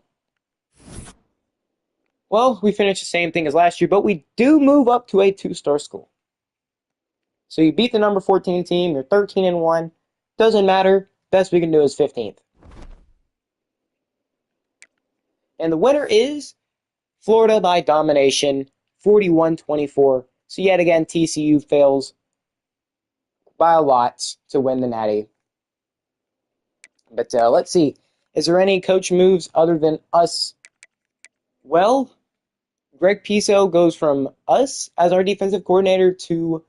Well, we finished the same thing as last year, but we do move up to a 2-star school. So you beat the number 14 team, you're 13-1. Doesn't matter. Best we can do is 15th. And the winner is Florida by domination, 41-24. So yet again, TCU fails by a lot to win the Natty. But let's see. Is there any coach moves other than us? Well, Greg Piso goes from us as our defensive coordinator to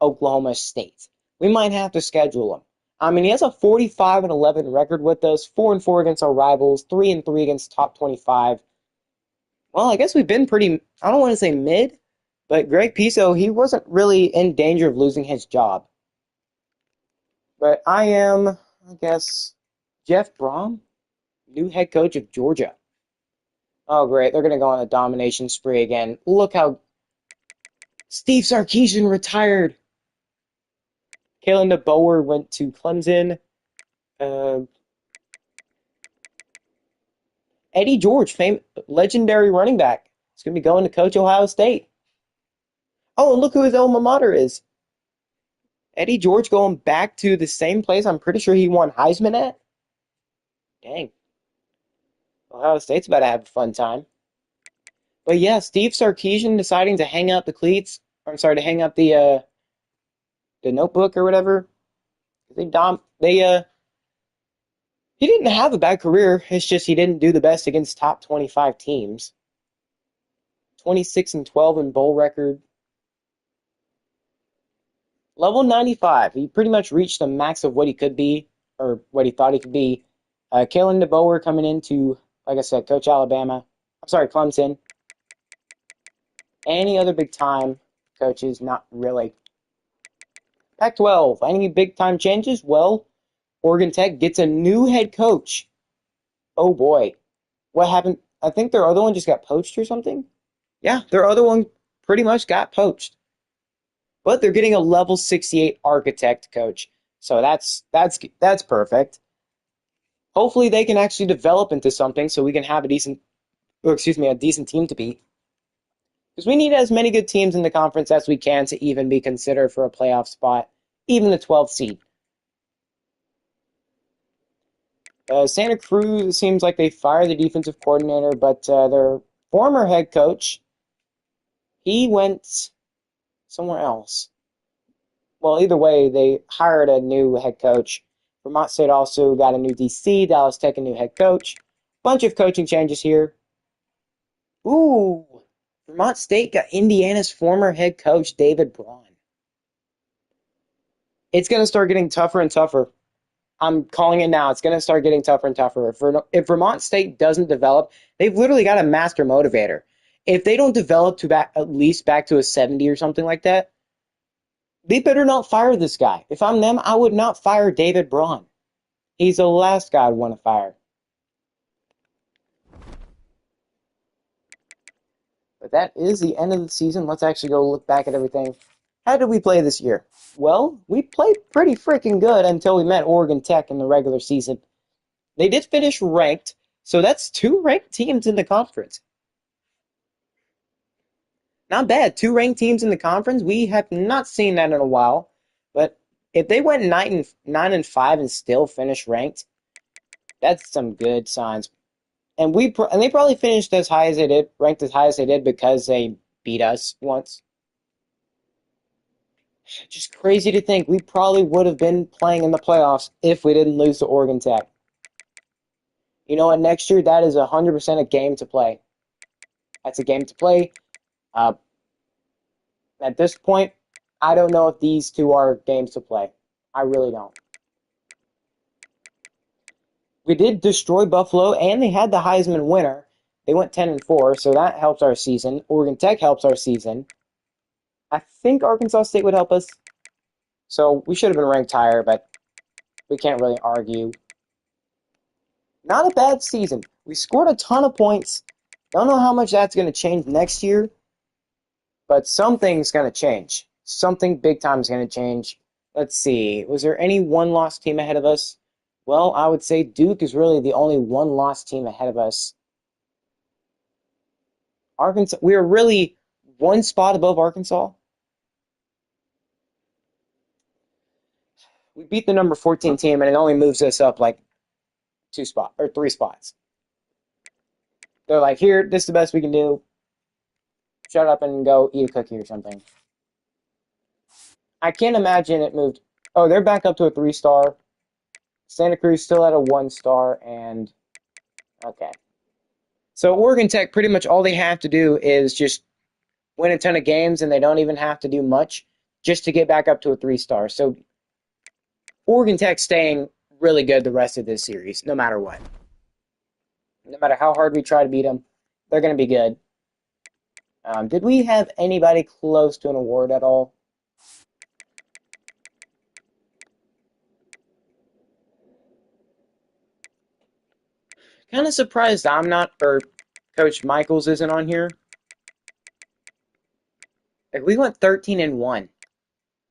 Oklahoma State. We might have to schedule him. I mean, he has a 45-11 record with us, 4-4 against our rivals, 3-3 against top 25. Well, I guess we've been pretty, I don't want to say mid, but Greg Piso, he wasn't really in danger of losing his job. But I am, Jeff Brom, new head coach of Georgia. Oh, great. They're going to go on a domination spree again. Look how Steve Sarkisian retired. Kalen DeBoer went to Clemson. Eddie George, legendary running back, is going to be going to coach Ohio State. Oh, and look who his alma mater is. Eddie George going back to the same place I'm pretty sure he won Heisman at. Dang. Ohio State's about to have a fun time. But yeah, Steve Sarkisian deciding to hang up the cleats. To hang up the notebook or whatever. He didn't have a bad career. It's just he didn't do the best against top 25 teams. 26-12 in bowl record. Level 95. He pretty much reached the max of what he could be, or what he thought he could be. Kalen DeBoer coming into, like I said, coach Clemson. Any other big-time coaches? Not really. Pac-12. Any big-time changes? Well, Oregon Tech gets a new head coach. Oh, boy. What happened? I think their other one just got poached or something. Yeah, their other one pretty much got poached. But they're getting a level 68 architect coach. So that's perfect. Hopefully they can actually develop into something so we can have a decent, or excuse me, a decent team to beat. Because we need as many good teams in the conference as we can to even be considered for a playoff spot, even the 12th seed. Santa Cruz seems like they fired the defensive coordinator, but their former head coach, he went somewhere else. Well, either way, they hired a new head coach. Vermont State also got a new DC. Dallas Tech a new head coach. Bunch of coaching changes here. Ooh, Vermont State got Indiana's former head coach, David Braun. It's going to start getting tougher and tougher. I'm calling it now. It's going to start getting tougher and tougher. If Vermont State doesn't develop, they've literally got a master motivator. If they don't develop to at least back to a 70 or something like that, they better not fire this guy. If I'm them, I would not fire David Braun. He's the last guy I'd want to fire. But that is the end of the season. Let's actually go look back at everything. How did we play this year? Well, we played pretty freaking good until we met Oregon Tech in the regular season. They did finish ranked, so that's two ranked teams in the conference. Not bad. Two ranked teams in the conference. We have not seen that in a while. But if they went 9-5 and still finished ranked, that's some good signs. And they probably finished as high as they did, ranked as high as they did because they beat us once. Just crazy to think we probably would have been playing in the playoffs if we didn't lose to Oregon Tech. You know what? Next year, that is 100% a game to play. That's a game to play. Uh, at this point, I don't know if these two are games to play. I really don't. We did destroy Buffalo, and they had the Heisman winner. They went 10-4, so that helps our season. Oregon Tech helps our season. I think Arkansas State would help us. So we should have been ranked higher, but we can't really argue. Not a bad season. We scored a ton of points. Don't know how much that's going to change next year, but something's going to change. Something big time is going to change. Let's see. Was there any one-loss team ahead of us? Well, I would say Duke is really the only one-loss team ahead of us. Arkansas, we are really one spot above Arkansas. We beat the number 14 team, and it only moves us up like 3 spots. They're like, here, this is the best we can do. Shut up and go eat a cookie or something. I can't imagine it moved. Oh, they're back up to a 3-star. Santa Cruz still at a 1-star, and okay. So Oregon Tech, pretty much all they have to do is just win a ton of games, and they don't even have to do much just to get back up to a 3-star. So Oregon Tech staying really good the rest of this series, no matter what. No matter how hard we try to beat them, they're going to be good. Did we have anybody close to an award at all? Kind of surprised I'm not, or Coach Michaels isn't on here. Like, we went 13-1.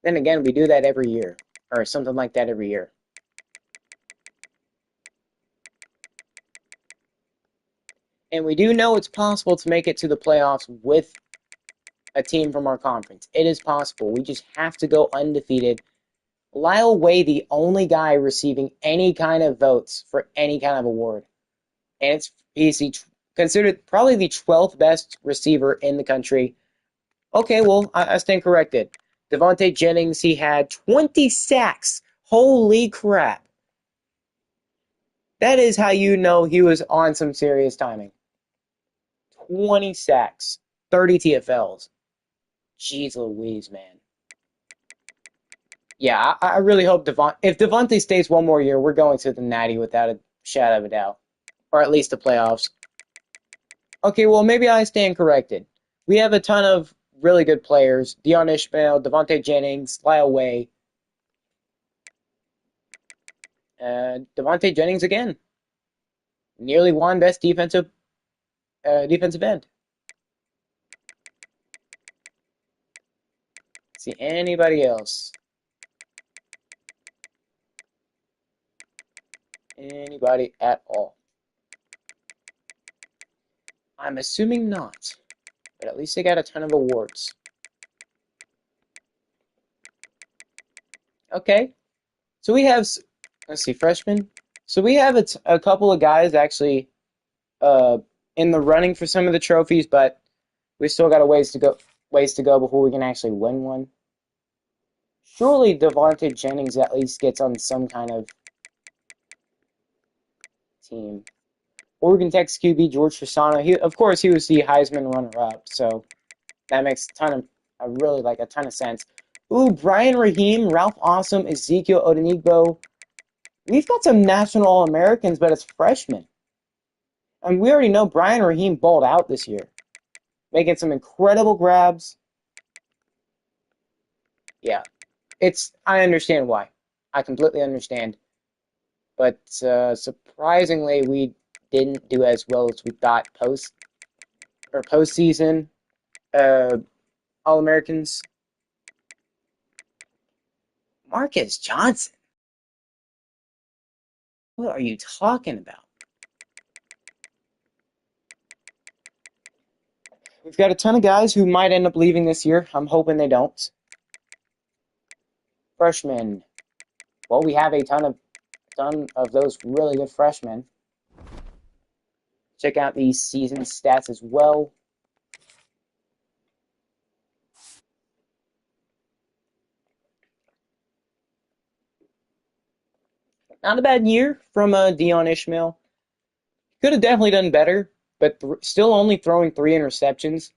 Then again, we do that every year, or something like that every year. And we do know it's possible to make it to the playoffs with a team from our conference. It is possible. We just have to go undefeated. Lyle Way, the only guy receiving any kind of votes for any kind of award. And he's considered probably the 12th best receiver in the country. Okay, well, I stand corrected. Devontae Jennings, he had 20 sacks. Holy crap. That is how you know he was on some serious timing. 20 sacks, 30 TFLs. Jeez Louise, man. Yeah, I really hope if Devontae stays one more year, we're going to the Natty without a shadow of a doubt. Or at least the playoffs. Okay, well, maybe I stand corrected. We have a ton of really good players. Dion Ishmael, Devontae Jennings, Lyle Way. Devontae Jennings again. Nearly won best defensive end. See anybody else? Anybody at all? I'm assuming not, but at least they got a ton of awards. Okay, so we have, let's see, freshmen. So we have a couple of guys actually uh, in the running for some of the trophies, but we still got a ways to go before we can actually win one. Surely Devontae Jennings at least gets on some kind of team. Oregon Tech's QB George Fasano. Of course, he was the Heisman runner-up, so that makes a ton of sense. Ooh, Brian Raheem, Ralph Awesome, Ezekiel Odenigbo. We've got some national All-Americans, but it's freshmen. And we already know Brian Raheem balled out this year, making some incredible grabs. Yeah, I understand why. I completely understand. But surprisingly, we didn't do as well as we thought postseason. Uh, All Americans. Marcus Johnson. What are you talking about? We've got a ton of guys who might end up leaving this year. I'm hoping they don't. Freshmen. Well, we have a ton of those really good freshmen. Check out these season stats as well. Not a bad year from Dion Ishmael. Could have definitely done better, but still only throwing 3 interceptions.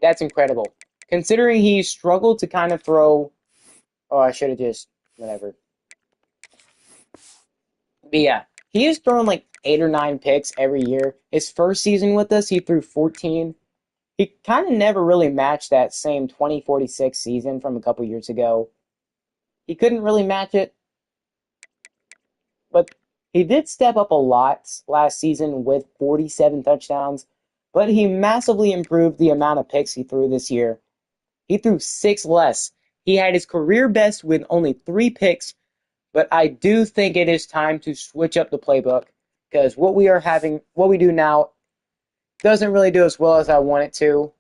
That's incredible. Considering he struggled to kind of throw. Oh, I should have just. Whatever. But yeah, he has thrown like 8 or 9 picks every year. His first season with us, he threw 14. He kind of never really matched that same 2046 season from a couple years ago. He couldn't really match it, but he did step up a lot last season with 47 touchdowns, but he massively improved the amount of picks he threw this year. He threw 6 less. He had his career best with only 3 picks, but I do think it is time to switch up the playbook because what we do now doesn't really do as well as I want it to.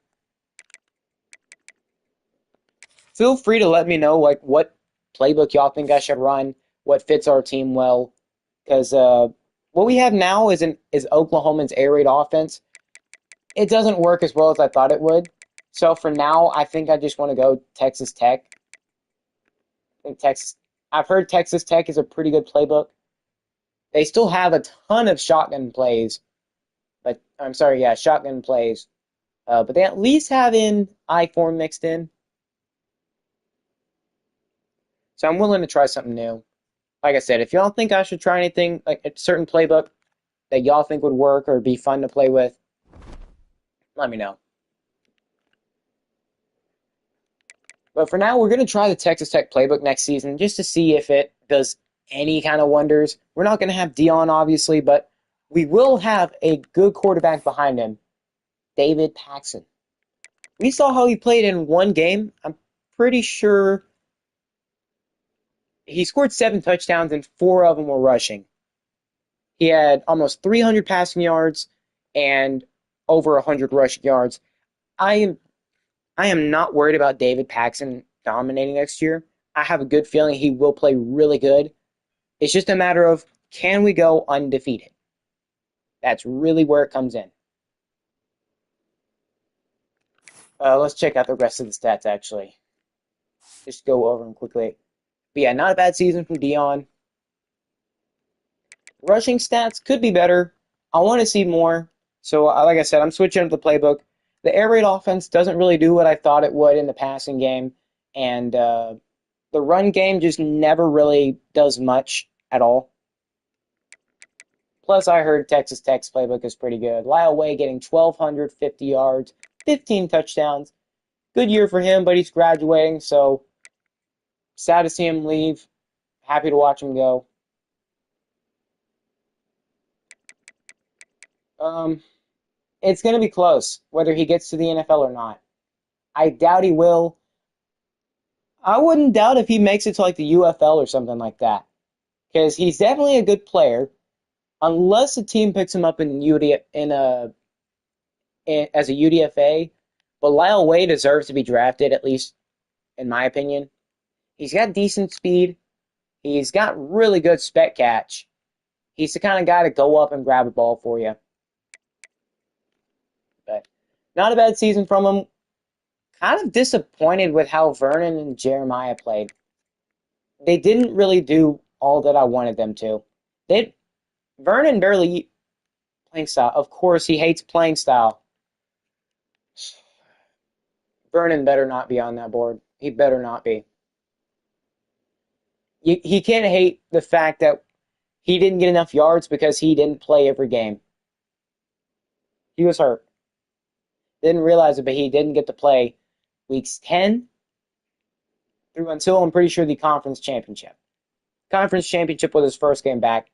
Feel free to let me know like what playbook y'all think I should run, what fits our team well, because what we have now is Oklahoma's air raid offense. It doesn't work as well as I thought it would. So for now, I think I just want to go Texas Tech. I think I've heard Texas Tech is a pretty good playbook. They still have a ton of shotgun plays, but I'm sorry, yeah, shotgun plays. But they at least have in I-form mixed in. So I'm willing to try something new. Like I said, if y'all think I should try anything, like a certain playbook that y'all think would work or be fun to play with, let me know. But for now, we're going to try the Texas Tech playbook next season just to see if it does any kind of wonders. We're not going to have Dion, obviously, but we will have a good quarterback behind him, David Paxton. We saw how he played in one game. I'm pretty sure he scored 7 touchdowns and 4 of them were rushing. He had almost 300 passing yards and over 100 rushing yards. I am not worried about David Paxton dominating next year. I have a good feeling he will play really good. It's just a matter of can we go undefeated? That's really where it comes in. Let's check out the rest of the stats, actually. Just go over them quickly. But yeah, not a bad season from Dion. Rushing stats could be better. I want to see more. So, like I said, I'm switching up the playbook. The air raid offense doesn't really do what I thought it would in the passing game. And the run game just never really does much at all. Plus, I heard Texas Tech's playbook is pretty good. Lyle Way getting 1,250 yards, 15 touchdowns. Good year for him, but he's graduating, so sad to see him leave. Happy to watch him go. It's going to be close, whether he gets to the NFL or not. I doubt he will. I wouldn't doubt if he makes it to like the UFL or something like that. because he's definitely a good player, unless a team picks him up as a UDFA. But Lyle Way deserves to be drafted, at least in my opinion. He's got decent speed. He's got really good spec catch. He's the kind of guy to go up and grab a ball for you. But not a bad season from him. Kind of disappointed with how Vernon and Jeremiah played. They didn't really do all that I wanted them to. Vernon barely playing style. Of course, he hates playing style. Vernon better not be on that board. He better not be. He can't hate the fact that he didn't get enough yards because he didn't play every game. He was hurt. Didn't realize it, but he didn't get to play weeks 10 through until I'm pretty sure the conference championship. Conference championship was his first game back.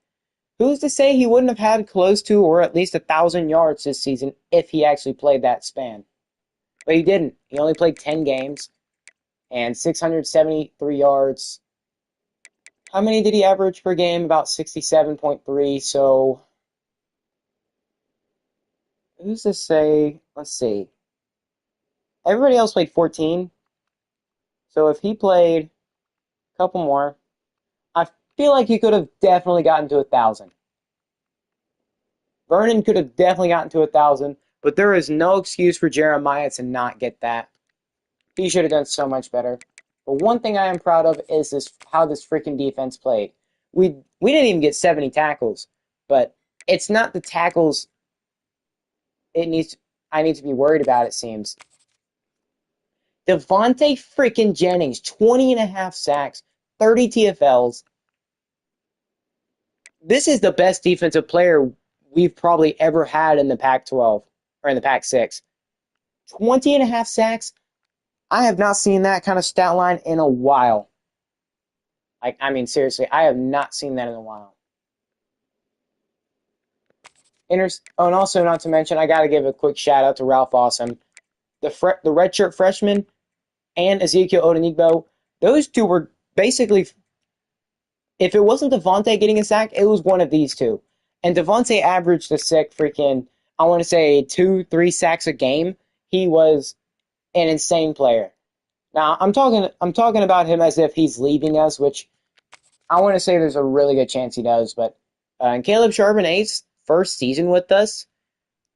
Who's to say he wouldn't have had close to or at least 1,000 yards this season if he actually played that span? But he didn't. He only played 10 games and 673 yards. How many did he average per game? About 67.3. So, who's to say? Let's see. Everybody else played 14. So if he played a couple more, I feel like he could have definitely gotten to 1,000. Vernon could have definitely gotten to 1,000, but there is no excuse for Jeremiah to not get that. He should have done so much better. But one thing I am proud of is how this freaking defense played. We didn't even get 70 tackles, but it's not the tackles I need to be worried about, it seems. Devontae freaking Jennings, 20 and a half sacks, 30 TFLs. This is the best defensive player we've probably ever had in the Pac-12 or in the Pac-6. 20 and a half sacks. I have not seen that kind of stat line in a while. Seriously, I have not seen that in a while. And also, not to mention, I got to give a quick shout out to Ralph Awesome. The redshirt freshman and Ezekiel Odenigbo, those two were basically, if it wasn't Devontae getting a sack, it was one of these two. And Devontae averaged a sick freaking, I want to say 2-3 sacks a game. He was an insane player. Now, I'm talking about him as if he's leaving us, which I want to say there's a really good chance he does. But and Caleb Charbonnet's first season with us,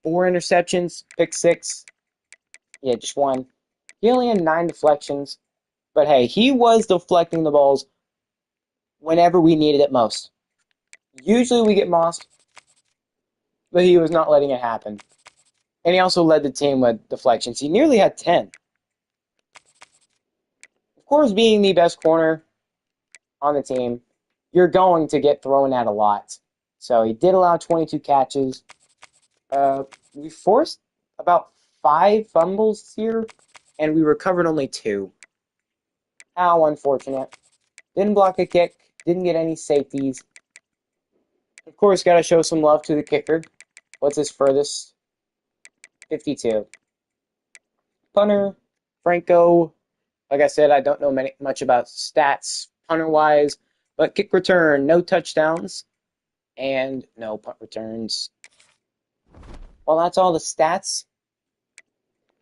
4 interceptions, pick 6. Yeah, just 1. He only had 9 deflections. But hey, he was deflecting the balls whenever we needed it most. Usually we get mossed, but he was not letting it happen. And he also led the team with deflections. He nearly had 10. Of course, being the best corner on the team, you're going to get thrown at a lot. So he did allow 22 catches. We forced about 5 fumbles here, and we recovered only 2. How unfortunate. Didn't block a kick. Didn't get any safeties. Of course, got to show some love to the kicker. What's his furthest? 52. Punter, Franco. Like I said, I don't know much about stats punter-wise, but kick return, no touchdowns, and no punt returns. Well, that's all the stats.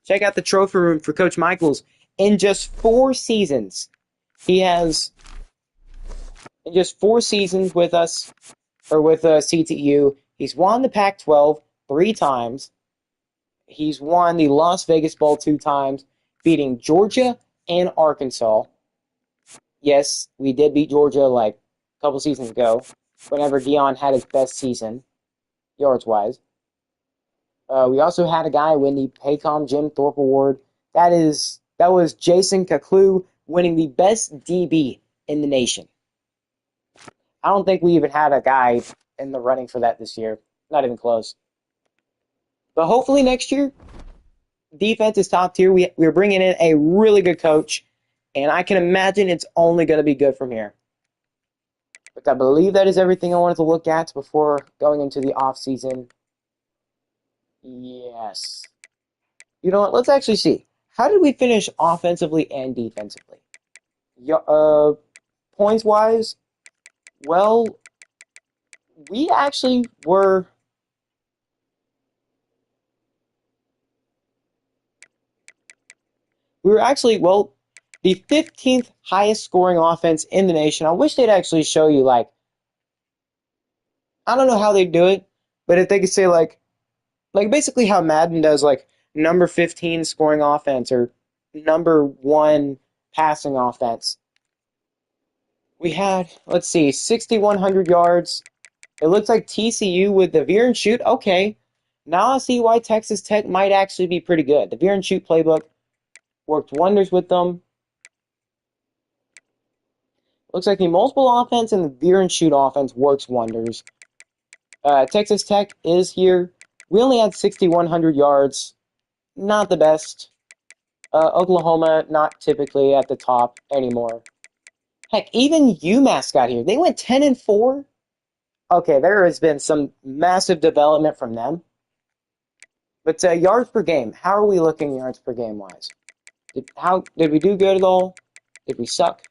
Check out the trophy room for Coach Michaels. In just 4 seasons, in just 4 seasons with us, or with CTU, he's won the Pac-12 3 times. He's won the Las Vegas Bowl 2 times, beating Georgia and Arkansas. Yes, we did beat Georgia like a couple seasons ago, whenever Dion had his best season, yards-wise. We also had a guy win the Paycom Jim Thorpe Award. That was Jason Kaklu winning the best DB in the nation. I don't think we even had a guy in the running for that this year. Not even close. But hopefully next year, defense is top tier. We're bringing in a really good coach, and I can imagine it's only going to be good from here. But I believe that is everything I wanted to look at before going into the off season. Yes. You know what? Let's actually see. How did we finish offensively and defensively? Points-wise, Well, we actually were. We were actually, well, the 15th highest scoring offense in the nation. I wish they'd actually show you, like, I don't know how they do it, but if they could say, like basically how Madden does, like, number 15 scoring offense or number 1 passing offense. We had, let's see, 6,100 yards. It looks like TCU with the veer and shoot. Okay, now I see why Texas Tech might actually be pretty good. The veer and shoot playbook worked wonders with them. Looks like the multiple offense and the veer and shoot offense works wonders. Texas Tech is here. We only had 6,100 yards. Not the best. Oklahoma, not typically at the top anymore. Heck, even UMass got here. They went 10-4. Okay, there has been some massive development from them. But yards per game, how are we looking yards per game wise? Did we do good at all? Did we suck?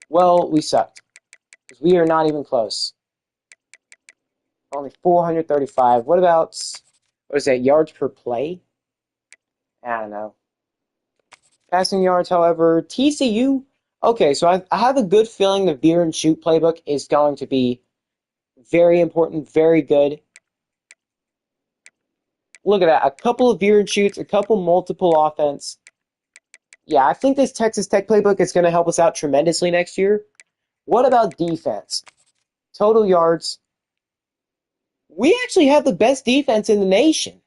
Well, we sucked. Because we are not even close. Only 435. What about, what is that, yards per play? I don't know. Passing yards, however, TCU. Okay, so I have a good feeling the veer and shoot playbook is going to be very important, very good. Look at that. A couple of veer and shoots, a couple multiple offense. Yeah, I think this Texas Tech playbook is going to help us out tremendously next year. What about defense? Total yards. We actually have the best defense in the nation.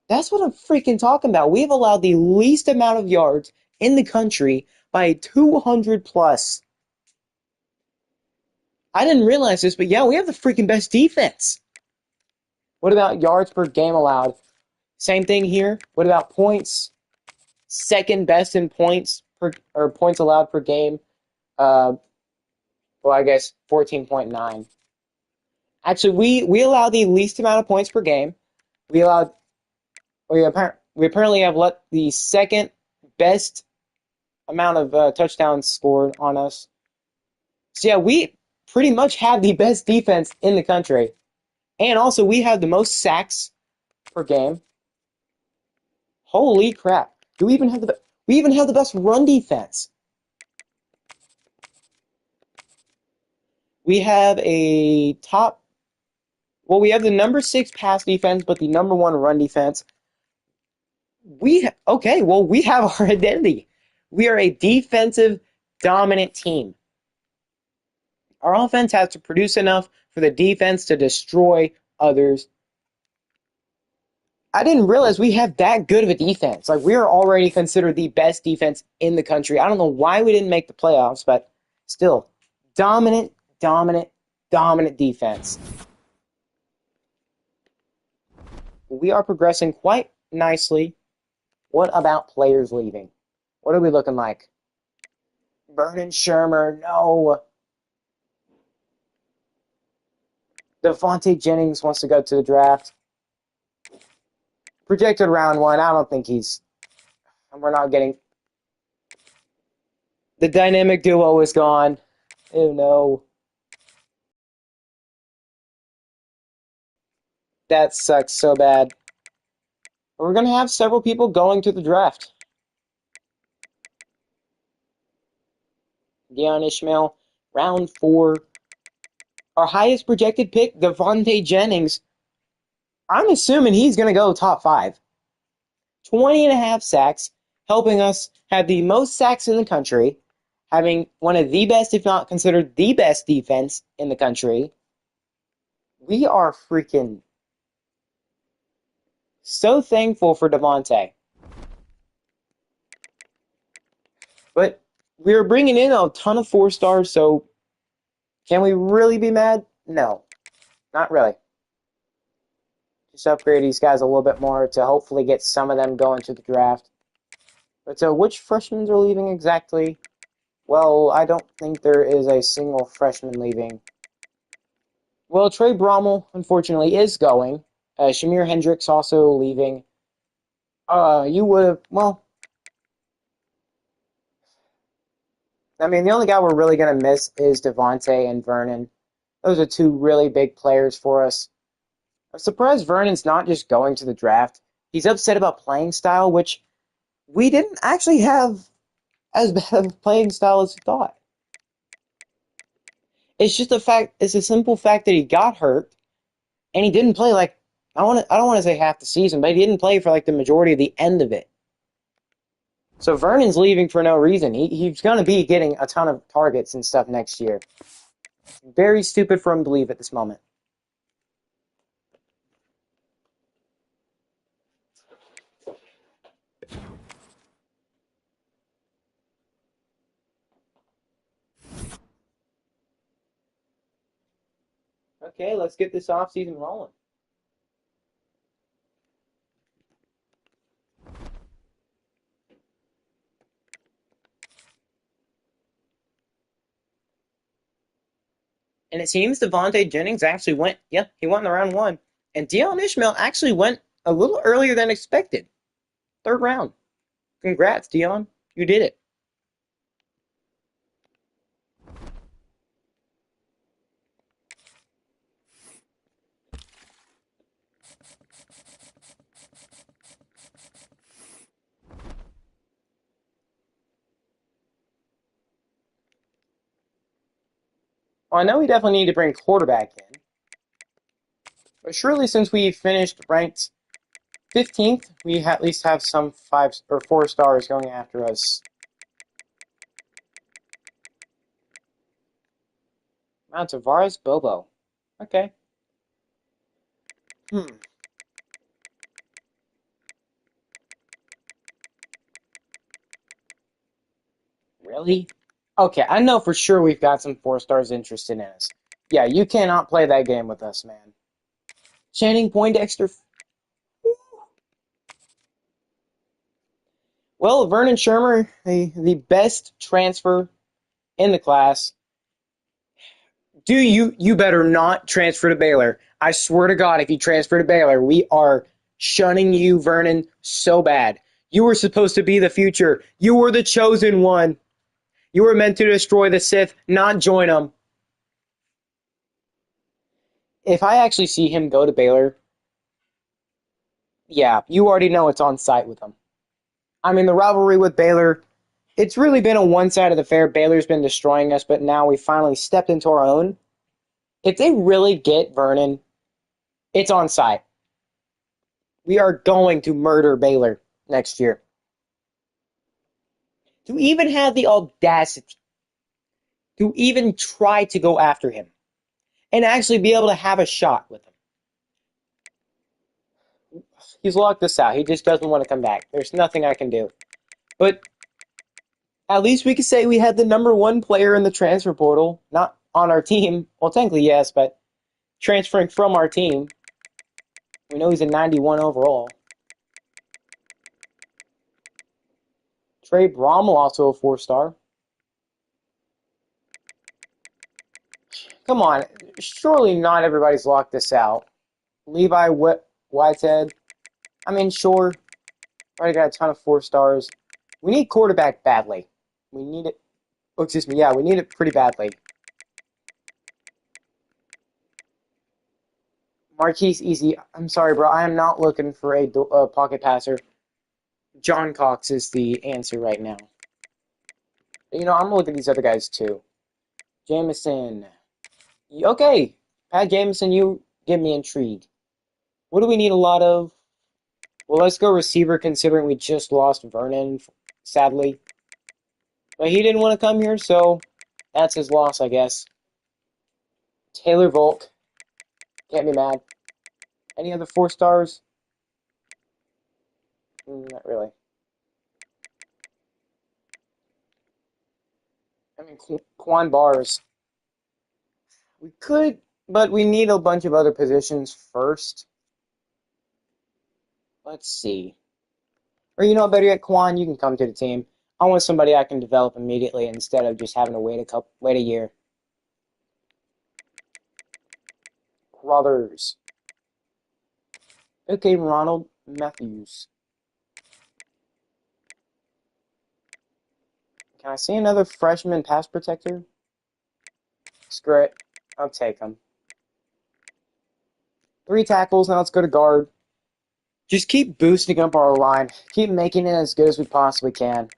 That's what I'm freaking talking about. We've allowed the least amount of yards in the country by 200 plus. I didn't realize this, but yeah, we have the freaking best defense. What about yards per game allowed? Same thing here. What about points? Second best in points or points allowed per game. Well, I guess 14.9. Actually, we allow the least amount of points per game. We allowed. We apparently have let the second best amount of touchdowns scored on us. So yeah, we pretty much have the best defense in the country, and also we have the most sacks per game. Holy crap! Do we even have we even have the best run defense? We have a top. Well, we have the number 6 pass defense, but the number 1 run defense. Okay, well, we have our identity. We are a defensive dominant team. Our offense has to produce enough for the defense to destroy others. I didn't realize we have that good of a defense. Like, we are already considered the best defense in the country. I don't know why we didn't make the playoffs, but still, dominant, dominant, dominant defense. We are progressing quite nicely. What about players leaving? What are we looking like? Vernon Shermer, no. Devontae Jennings wants to go to the draft. Projected round 1, I don't think he's... We're not getting... The dynamic duo is gone. Oh, no. That sucks so bad. We're going to have several people going to the draft. Deion Ishmael, round 4. Our highest projected pick, Devontae Jennings. I'm assuming he's going to go top 5. 20.5 sacks, helping us have the most sacks in the country, having one of the best, if not considered the best defense in the country. We are freaking so thankful for Devontae. But we're bringing in a ton of 4 stars, so can we really be mad? No, not really. Just upgrade these guys a little bit more to hopefully get some of them going to the draft. But so which freshmen are leaving exactly? Well, I don't think there is a single freshman leaving. Well, Trey Brommel, unfortunately, is going. Shamir Hendricks also leaving. You would have, well, I mean, the only guy we're really going to miss is Devontae and Vernon. Those are two really big players for us. I'm surprised Vernon's not just going to the draft. He's upset about playing style, which we didn't actually have as bad of playing style as we thought. It's just a fact. It's a simple fact that he got hurt and he didn't play like I don't want to say half the season, but he didn't play for like the majority of the end of it. So Vernon's leaving for no reason. He's going to be getting a ton of targets and stuff next year. Very stupid for him to leave at this moment. Okay, let's get this offseason rolling. And it seems Devontae Jennings actually went, he went in the round one. And Dion Ishmael actually went a little earlier than expected. Third round. Congrats, Dion. You did it. Well, I know we definitely need to bring quarterback in. But surely since we finished ranked 15th, we at least have some 5 or 4 stars going after us. Mount Tavares, Bobo. Okay. Really? Okay, I know for sure we've got some 4 stars interested in us. Yeah, you cannot play that game with us, man. Channing Poindexter. Well, Vernon Shermer, the best transfer in the class. You better not transfer to Baylor. I swear to God, if you transfer to Baylor, we are shunning you, Vernon, so bad. You were supposed to be the future. You were the chosen one. You were meant to destroy the Sith, not join them. If I actually see him go to Baylor, yeah, you already know it's on site with him. I mean, the rivalry with Baylor, it's really been a one-sided affair. Baylor's been destroying us, but now we finally stepped into our own. If they really get Vernon, it's on site. We are going to murder Baylor next year. To even have the audacity to even try to go after him and actually be able to have a shot with him. He's locked us out. He just doesn't want to come back. There's nothing I can do. But at least we could say we had the number 1 player in the transfer portal, not on our team. Well, technically, yes, but transferring from our team. We know he's a 91 overall. Trey Brommel, also a 4-star. Come on. Surely not everybody's locked this out. Levi Whitehead. I mean, sure. Already got a ton of 4-stars. We need quarterback badly. We need it. Oh, excuse me. Yeah, we need it pretty badly. Marquise Easy. I'm sorry, bro. I am not looking for a pocket passer. John Cox is the answer right now. You know, I'm going to look at these other guys too. Jameson. Okay. Pat Jameson, you get me intrigued. What do we need a lot of? Well, let's go receiver considering we just lost Vernon, sadly. But he didn't want to come here, so that's his loss, I guess. Taylor Volk. Can't be mad. Any other 4-stars? Not really. I mean, Quan Bars. We could, but we need a bunch of other positions first. Let's see. Or you know what, better yet, Quan, you can come to the team. I want somebody I can develop immediately instead of just having to wait a year. Brothers. Okay, Ronald Matthews. Can I see another freshman pass protector? Screw it. I'll take him. 3 tackles, now let's go to guard. Just keep boosting up our line. Keep making it as good as we possibly can.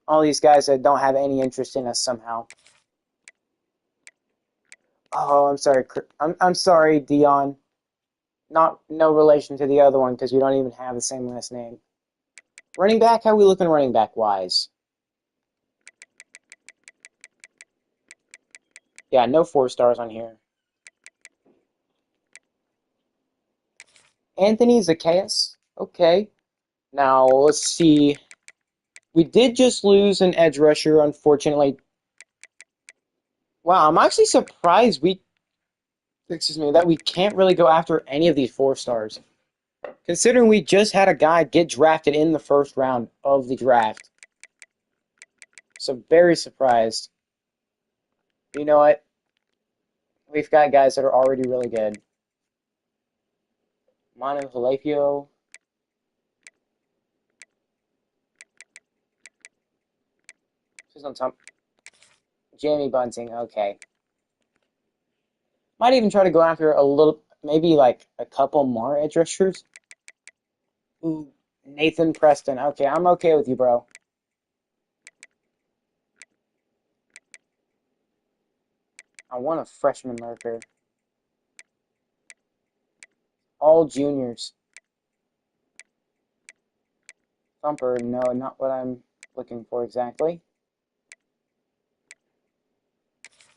All these guys that don't have any interest in us somehow. Oh, I'm sorry. I'm sorry, Dion. No relation to the other one because we don't even have the same last name. Running back, how are we looking running back wise? Yeah, no 4 stars on here. Anthony Zacchaeus. Okay. Now let's see. We did just lose an edge rusher, unfortunately. Wow, I'm actually surprised that we can't really go after any of these 4 stars. Considering we just had a guy get drafted in the first round of the draft. So very surprised. You know what? We've got guys that are already really good. Manu Halafio. Who's on top? Jamie Bunting, okay. Might even try to go after a little, maybe like a couple more edge rushers. Ooh, Nathan Preston. Okay, I'm okay with you, bro. I want a freshman marker. All juniors. Thumper, no, not what I'm looking for exactly.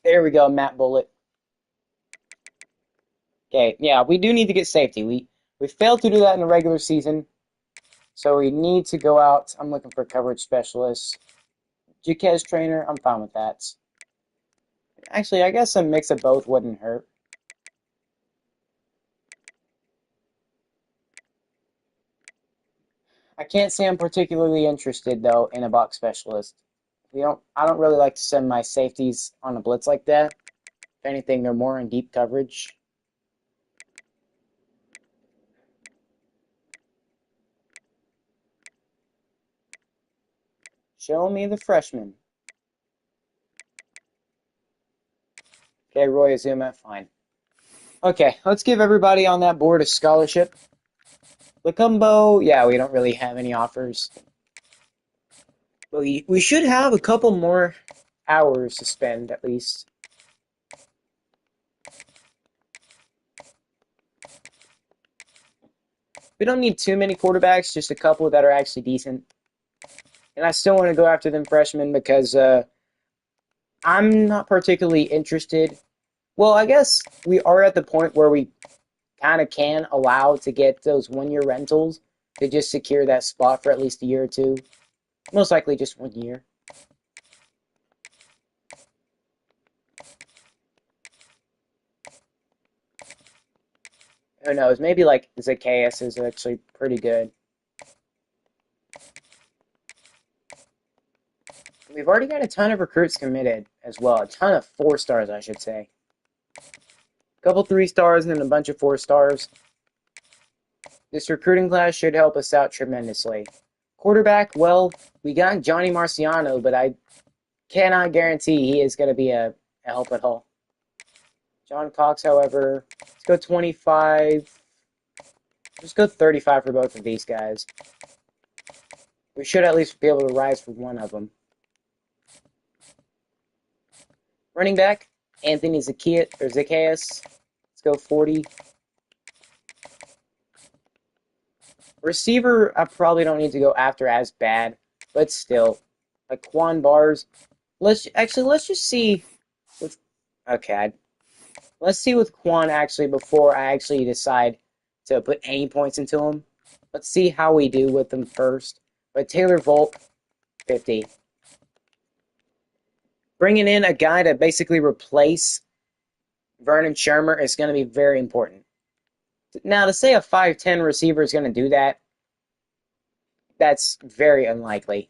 There we go, Matt Bullitt. Okay, yeah, we do need to get safety. We failed to do that in the regular season, so we need to go out. I'm looking for coverage specialists. GKS trainer, I'm fine with that. Actually, I guess a mix of both wouldn't hurt. I can't say I'm particularly interested though in a box specialist. I don't really like to send my safeties on a blitz like that. If anything, they're more in deep coverage. Show me the freshman. Okay, Roy Azuma, fine. Okay, let's give everybody on that board a scholarship. Lacumbo, yeah, we don't really have any offers. But we should have a couple more hours to spend, at least. We don't need too many quarterbacks, just a couple that are actually decent. And I still want to go after them freshmen because I'm not particularly interested. Well, I guess we are at the point where we kind of can allow to get those 1-year rentals to just secure that spot for at least a year or two. Most likely just 1 year. Who knows? Maybe like Zacchaeus is actually pretty good. We've already got a ton of recruits committed as well. A ton of 4 stars, I should say. A couple 3 stars and then a bunch of 4 stars. This recruiting class should help us out tremendously. Quarterback, well, we got Johnny Marciano, but I cannot guarantee he is going to be a help at all. John Cox, however, let's go 25. Let's go 35 for both of these guys. We should at least be able to rise for one of them. Running back, Anthony Zacchaeus. Let's go 40. Receiver, I probably don't need to go after as bad, but still. Like Quan Bars. Let's just see with let's see with Quan actually before I actually decide to put any points into him. Let's see how we do with them first. But Taylor Volk, 50. Bringing in a guy to basically replace Vernon Shermer is going to be very important. Now, to say a 5'10 receiver is going to do that, that's very unlikely.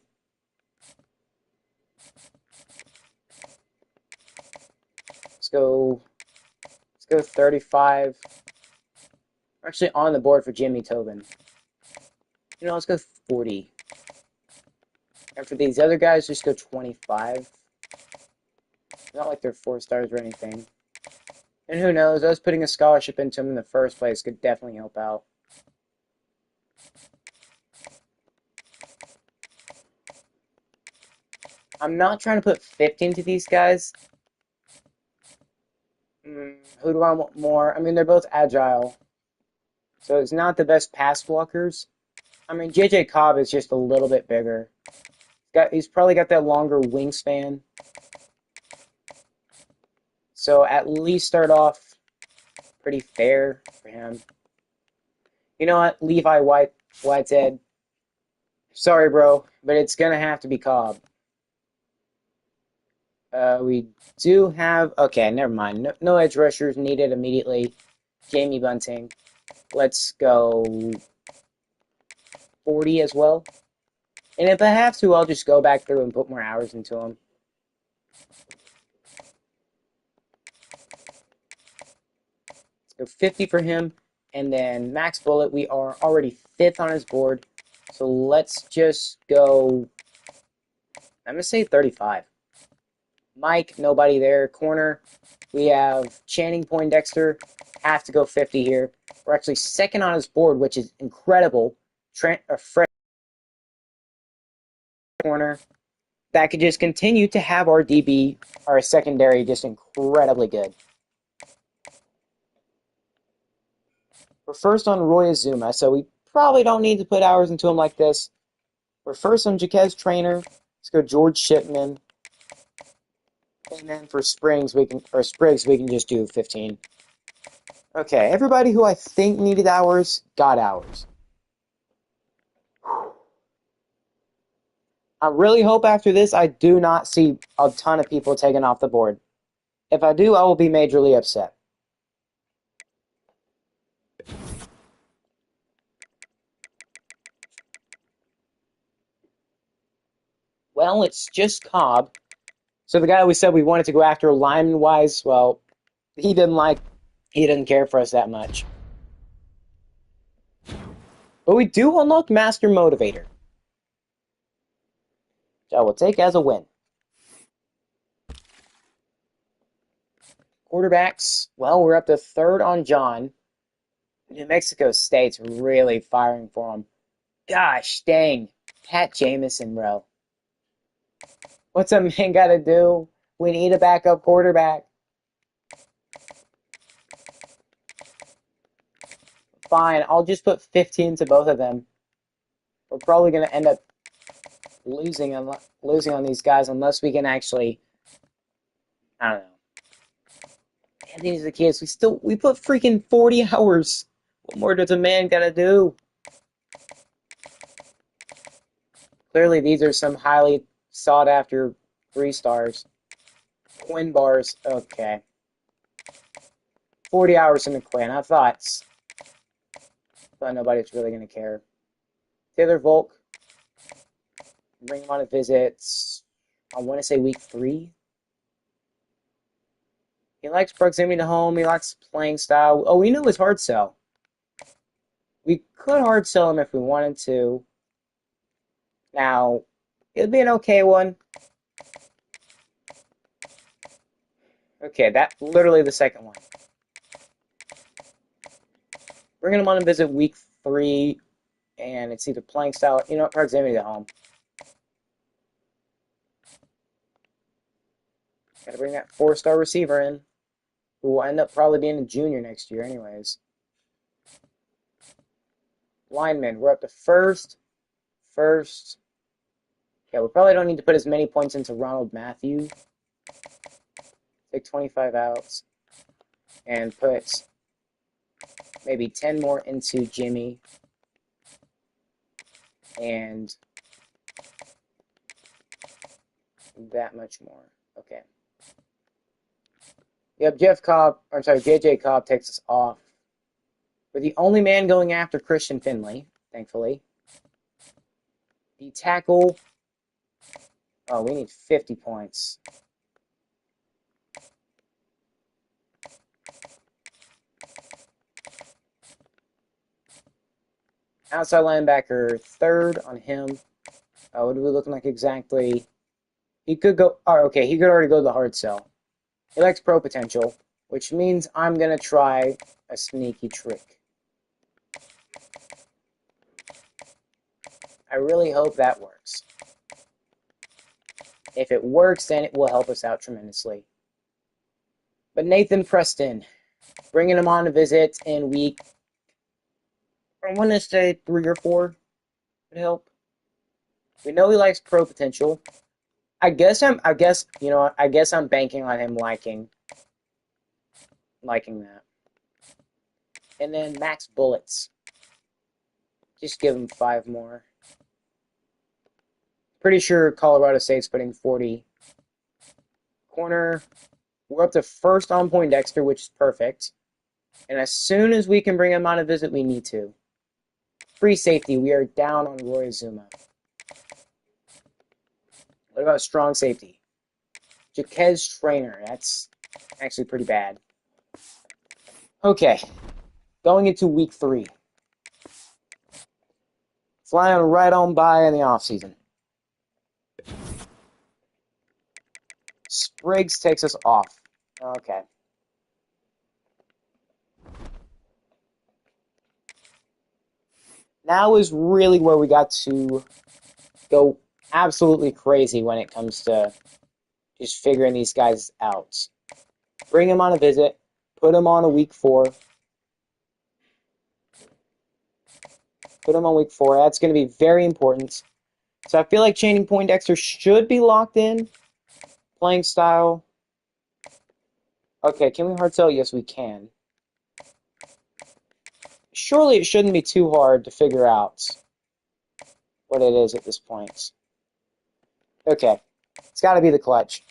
Let's go 35. We're actually on the board for Jimmy Tobin. Let's go 40. And for these other guys, just go 25. Not like they're 4 stars or anything. And who knows, us putting a scholarship into them in the first place could definitely help out. I'm not trying to put 50 into these guys. Who do I want more? I mean, they're both agile. So it's not the best pass blockers. I mean, J.J. Cobb is just a little bit bigger. He's probably got that longer wingspan. So at least start off pretty fair for him. You know what? Levi Whitehead. Sorry, bro, but it's going to have to be Cobb. We do have... Okay, never mind. No edge rushers needed immediately. Jamie Bunting. Let's go 40 as well. And if I have to, I'll just go back through and put more hours into them. Let's go 50 for him. And then Max Bullet, we are already 5th on his board. So let's just go... I'm going to say 35. Mike, nobody there. Corner, we have Channing Poindexter. Have to go 50 here. We're actually 2nd on his board, which is incredible. Fred corner. That could just continue to have our DB, our secondary, just incredibly good. We're 1st on Roy Azuma, so we probably don't need to put hours into him like this. We're 1st on Jaquez Trainer. Let's go George Shipman. And then for Spriggs, we can just do 15. Okay, everybody who I think needed hours got hours. I really hope after this I do not see a ton of people taken off the board. If I do, I will be majorly upset. Well, it's just Cobb. So the guy we said we wanted to go after lineman-wise, well, he didn't care for us that much. But we do unlock Master Motivator, which I will take as a win. Quarterbacks, well, we're up to 3rd on John. New Mexico State's really firing for him. Gosh dang, Pat Jamison, bro. What's a man got to do? We need a backup quarterback. Fine, I'll just put 15 to both of them. We're probably going to end up losing on these guys unless we can actually, I don't know. And these are the kids. We put freaking 40 hours. What more does a man got to do? Clearly, these are some highly sought after 3 stars. Quinn bars, okay. 40 hours in the Quinn. I thought nobody's really going to care. Taylor Volk. Bring him on a visit. I want to say week 3. He likes proximity to home. He likes playing style. Oh, we know his hard sell. We could hard sell him if we wanted to. Now, it'd be an okay one. Okay, that's literally the second one. Bringing him on a visit week 3, and it's either playing style, proximity to home. Gotta bring that 4-star receiver in, who will end up probably being a junior next year anyways. Linemen, we're up to 1st. Yeah, we probably don't need to put as many points into Ronald Matthew. Take 25 out. And put maybe 10 more into Jimmy. And that much more. Okay. Yep, JJ Cobb takes us off. We're the only man going after Christian Finley, thankfully. The tackle. Oh, we need 50 points. Outside linebacker, 3rd on him. What are we looking like exactly? He could go. Oh, okay. He could already go to the hard sell. He likes pro potential, which means I'm gonna try a sneaky trick. I really hope that works. If it works, then it will help us out tremendously. But Nathan Preston, bringing him on to visit in week, I want to say 3 or 4 would help. We know he likes pro potential. I guess I'm banking on him liking that. And then max bullets. Just give him 5 more. Pretty sure Colorado State's putting 40. Corner. We're up to first on Poindexter, which is perfect. And as soon as we can bring him on a visit, we need to. Free safety. We are down on Roy Zuma. What about strong safety? Jaquez Trainer. That's actually pretty bad. Okay. Going into week 3. Flying right on by in the offseason. Spriggs takes us off. Okay. Now is really where we got to go absolutely crazy when it comes to just figuring these guys out. Bring him on a visit. Put him on a week 4. Put him on week 4. That's going to be very important. So I feel like Channing Poindexter should be locked in. Playing style. Okay, can we hard sell? Yes, we can. Surely it shouldn't be too hard to figure out what it is at this point. Okay, it's got to be the clutch.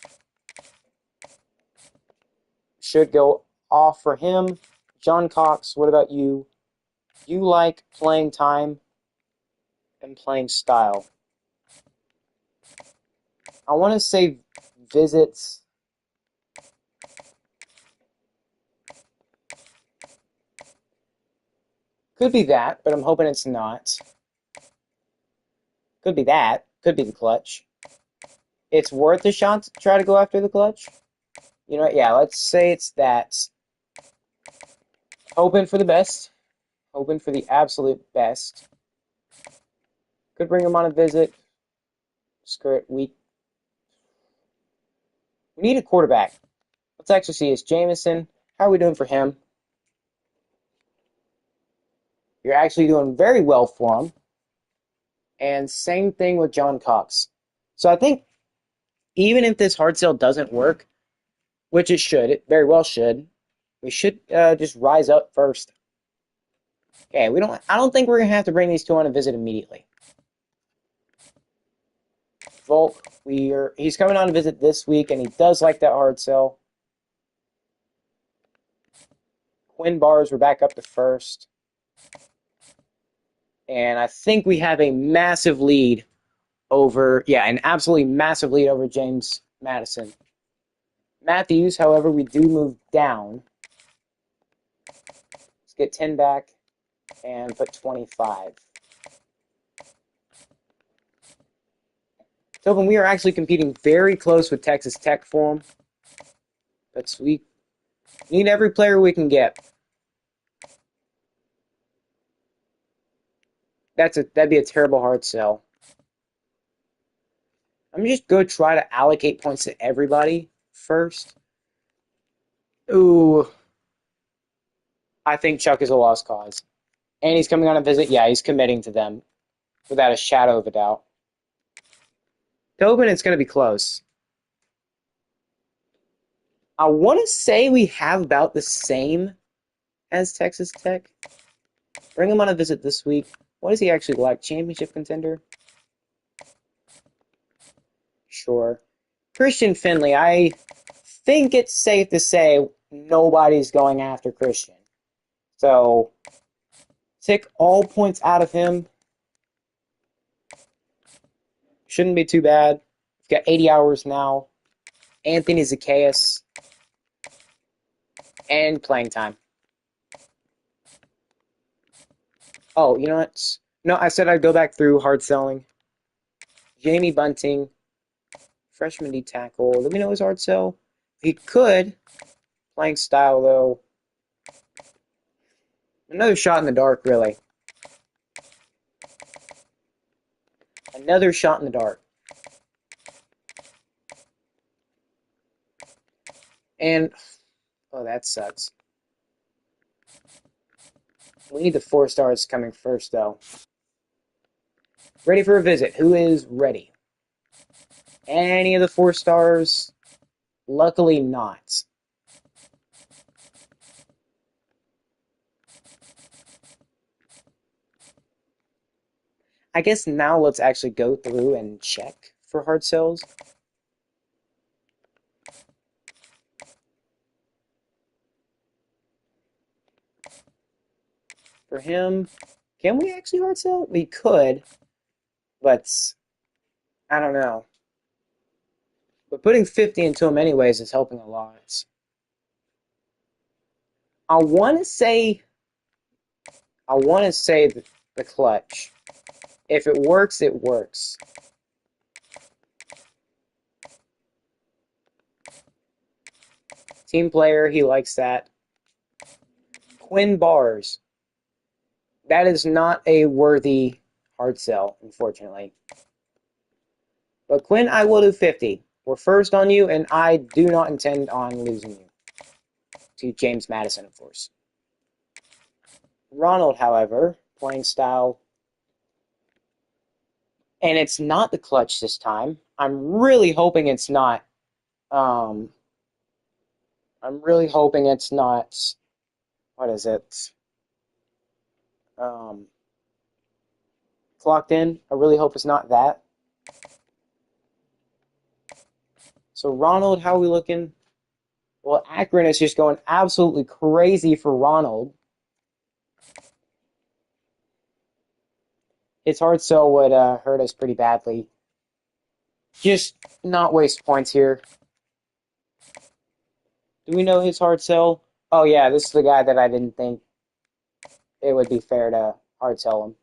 Should go off for him. John Cox, what about you? You like playing time and playing style. I want to say visits. Could be that, but I'm hoping it's not. Could be that. Could be the clutch. It's worth a shot to try to go after the clutch. You know what? Yeah, let's say it's that. Hoping for the best. Hoping for the absolute best. Could bring him on a visit. Screw it. We need a quarterback. Let's actually see. It's Jameson. How are we doing for him? You're actually doing very well for him. And same thing with John Cox. So I think even if this hard sale doesn't work, which it should, it very well should, we should just rise up first. Okay, I don't think we're gonna have to bring these two on a visit immediately. Volk, he's coming on a visit this week, and he does like that hard sell. Quinn Bars, we're back up to first. And I think we have a massive lead an absolutely massive lead over James Madison. Matthews, however, we do move down. Let's get 10 back and put 25. Tobin, we are actually competing very close with Texas Tech for him. But we need every player we can get. That'd be a terrible hard sell. I'm just going to try to allocate points to everybody first. Ooh. I think Chuck is a lost cause. And he's coming on a visit. Yeah, he's committing to them without a shadow of a doubt. Tobin, it's going to be close. I want to say we have about the same as Texas Tech. Bring him on a visit this week. What does he actually like? Championship contender? Sure. Christian Finley, I think it's safe to say nobody's going after Christian. So, take all points out of him. Shouldn't be too bad. We've got 80 hours now. Anthony Zacchaeus. And playing time. Oh, you know what? No, I said I'd go back through hard selling. Jamie Bunting, freshman D tackle. Do we know his hard sell? He could. Playing style, though. Another shot in the dark, really. Another shot in the dark. And, oh, that sucks. We need the 4 stars coming first, though. Ready for a visit. Who is ready? Any of the 4 stars? Luckily not. I guess now let's actually go through and check for hard sells. For him, can we actually hard sell? We could, but I don't know. But putting 50 into him anyways is helping a lot. I want to say the clutch. If it works, it works. Team player, he likes that. Quinn Bars. That is not a worthy hard sell, unfortunately. But Quinn, I will do 50. We're first on you, and I do not intend on losing you. To James Madison, of course. Ronald, however, playing style. And it's not the clutch this time. I'm really hoping it's not. I'm really hoping it's not. What is it? Clocked in. I really hope it's not that. So Ronald, how are we looking? Well, Akron is just going absolutely crazy for Ronald. His hard sell would hurt us pretty badly. Just not waste points here. Do we know his hard sell? Oh yeah, this is the guy that I didn't think it would be fair to hard sell him.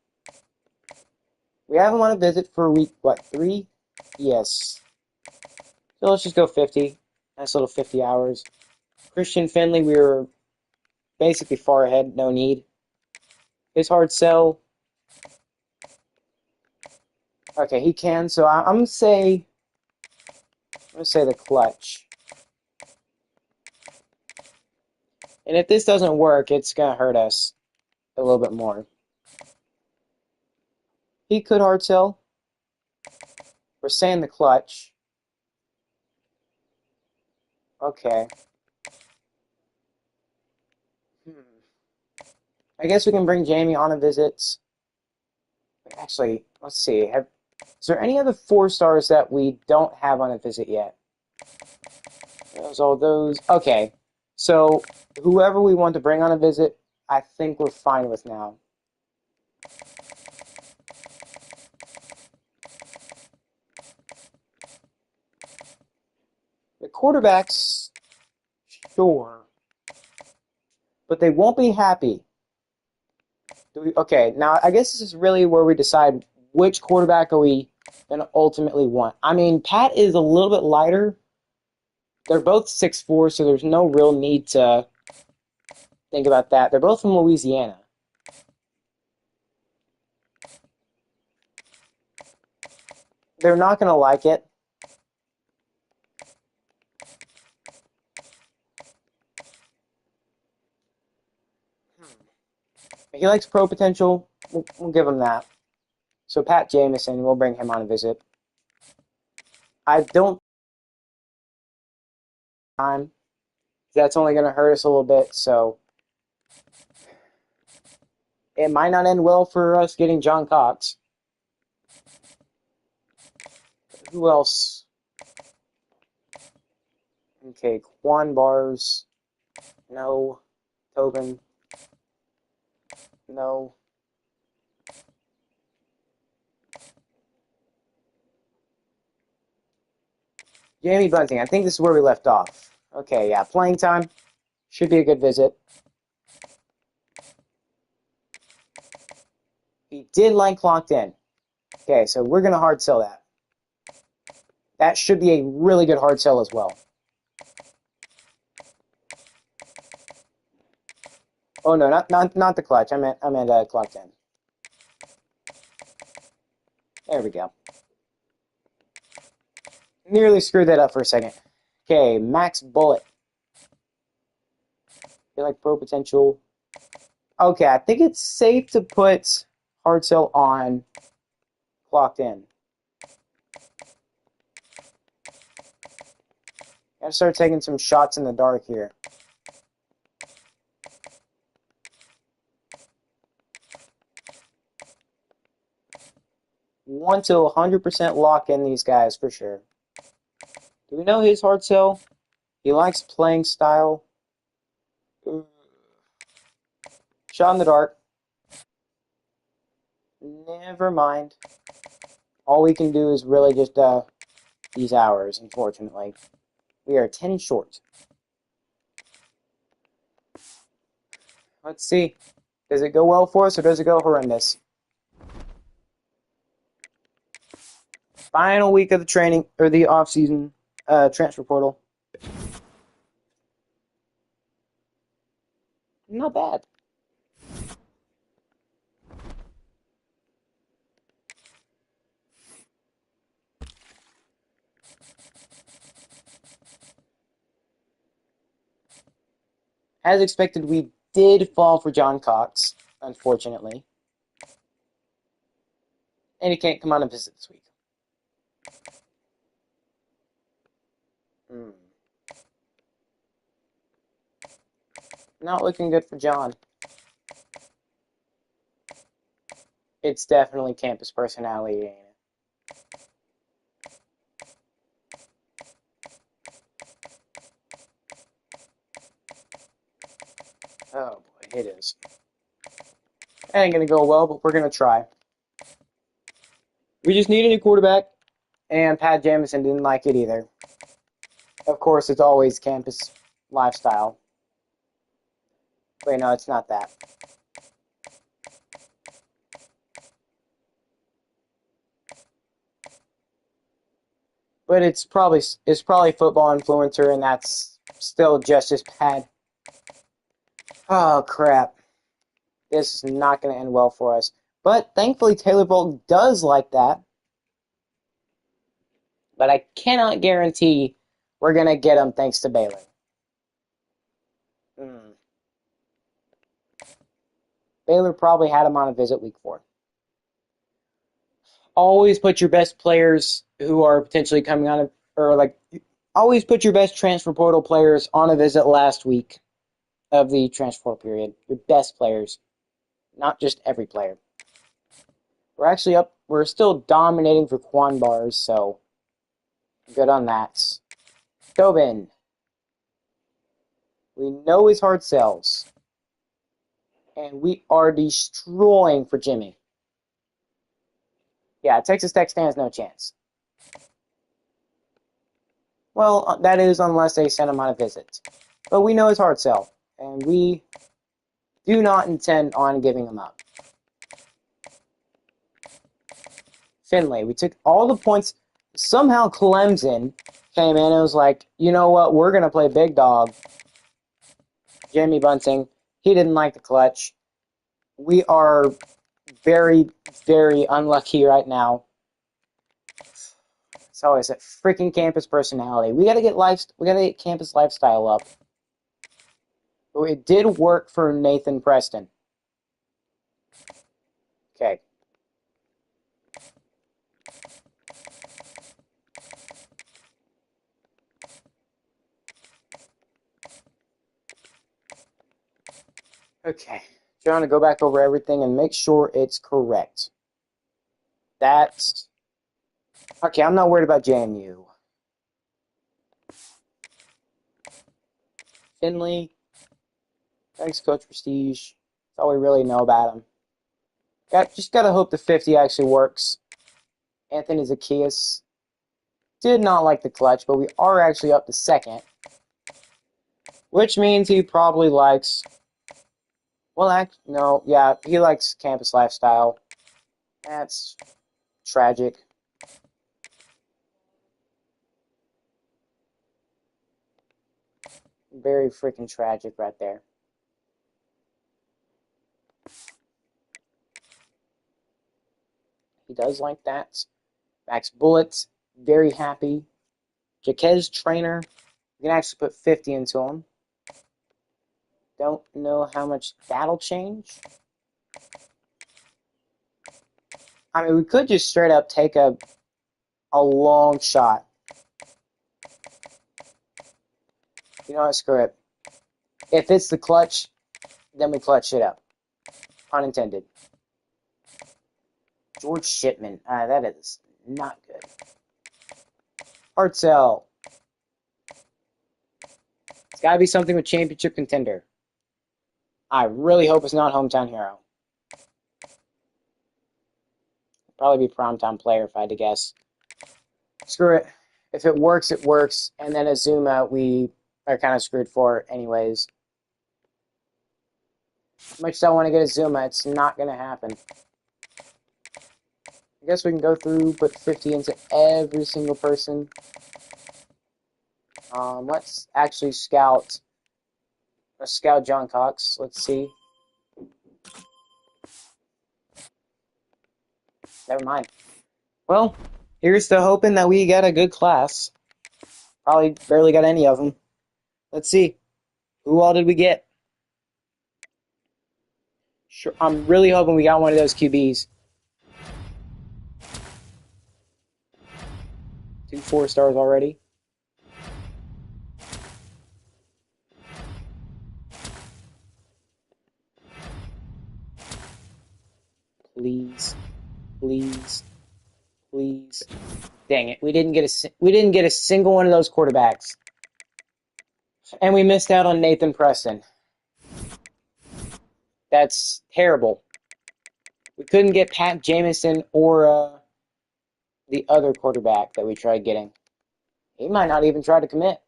We have him on a visit for week, what, 3? Yes. So let's just go 50. Nice little 50 hours. Christian Finley, we were basically far ahead, no need. His hard sell. Okay, he can, so I'm gonna say the clutch. And if this doesn't work, it's gonna hurt us a little bit more. He could hard sell. We're saying the clutch. Okay. I guess we can bring Jamie on a visit. Actually, let's see. Is there any other 4 stars that we don't have on a visit yet? There's all those. Okay. So, whoever we want to bring on a visit, I think we're fine with now. The quarterbacks, sure. But they won't be happy. Okay, now I guess this is really where we decide which quarterback are we going to ultimately want. I mean, Pat is a little bit lighter. They're both 6'4", so there's no real need to think about that. They're both from Louisiana. They're not going to like it. He likes pro potential. We'll give him that. So Pat Jamison, we'll bring him on a visit. I don't time. That's only going to hurt us a little bit, so it might not end well for us getting John Cox. Who else? Okay, Quan Bars. No. Tobin. No. Jamie Bunting. I think this is where we left off. Okay, yeah, playing time. Should be a good visit. He did like clocked in. Okay, so we're going to hard sell that. That should be a really good hard sell as well. Oh no, not the clutch. I meant clocked in. There we go. Nearly screwed that up for a second. Okay, max bullet. Feel like pro potential. Okay, I think it's safe to put hard sell on clocked in. Gotta start taking some shots in the dark here. Want to 100% lock in these guys for sure. Do we know his hard sell? He likes playing style. Shot in the dark. Never mind. All we can do is really just these hours, unfortunately. We are 10 short. Let's see. Does it go well for us or does it go horrendous? Final week of the training or the off-season transfer portal. Not bad. As expected, we did fall for John Cox, unfortunately. And he can't come on and visit this week. Not looking good for John. It's definitely campus personality, ain't it? Oh boy, it is. It ain't gonna go well, but we're gonna try. We just need a new quarterback, and Pat Jamison didn't like it either. Of course, it's always campus lifestyle. Wait, no, it's not that. But it's probably football influencer, and that's still just as bad. Oh crap! This is not going to end well for us. But thankfully, Taylor Bolton does like that. But I cannot guarantee we're going to get him thanks to Baylor. Baylor probably had him on a visit week 4. Always put your best players who are potentially coming on, always put your best transfer portal players on a visit last week of the transfer portal period. Your best players, not just every player. We're actually up. We're still dominating for Quan bars, so good on that. Tobin. We know his hard sells. And we are destroying for Jimmy. Yeah, Texas Tech stands no chance. Well, that is unless they send him on a visit. But we know his hard sell. And we do not intend on giving him up. Finley. We took all the points. Somehow Clemson came in and was like, you know what, we're going to play big dog. Jamie Bunting, he didn't like the clutch. We are very, very unlucky right now. It's always that freaking campus personality. We gotta get campus lifestyle up. But it did work for Nathan Preston. Okay. Okay. Trying to go back over everything and make sure it's correct. That's okay. I'm not worried about JMU. Finley. Thanks, Coach Prestige. That's all we really know about him. Just gotta hope the 50 actually works. Anthony Zacchaeus did not like the clutch, but we are actually up to second. Which means he probably likes... Well, no, yeah, he likes campus lifestyle. That's tragic. Very freaking tragic right there. He does like that. Max Bullet, very happy. Jaquez Trainer, we can actually put 50 into him. Don't know how much that'll change. I mean, we could just straight up take a long shot. You know what? Screw it. If it's the clutch, then we clutch it up. Unintended. George Shipman. That is not good. Hartzell. It's got to be something with championship contender. I really hope it's not hometown hero. Probably be primetime player if I had to guess. Screw it. If it works, it works. And then Azuma, we are kind of screwed for anyways. Much as I want to get Azuma, it's not going to happen. I guess we can go through, put 50 into every single person. Let's actually scout. Let's scout John Cox. Let's see. Never mind. Well, here's to hoping that we get a good class. Probably barely got any of them. Let's see. Who all did we get? Sure, I'm really hoping we got one of those QBs. 2 4-stars already. Please, please, please. Dang it! We didn't get a single one of those quarterbacks, and we missed out on Nathan Preston. That's terrible. We couldn't get Pat Jamison or the other quarterback that we tried getting. He might not even try to commit.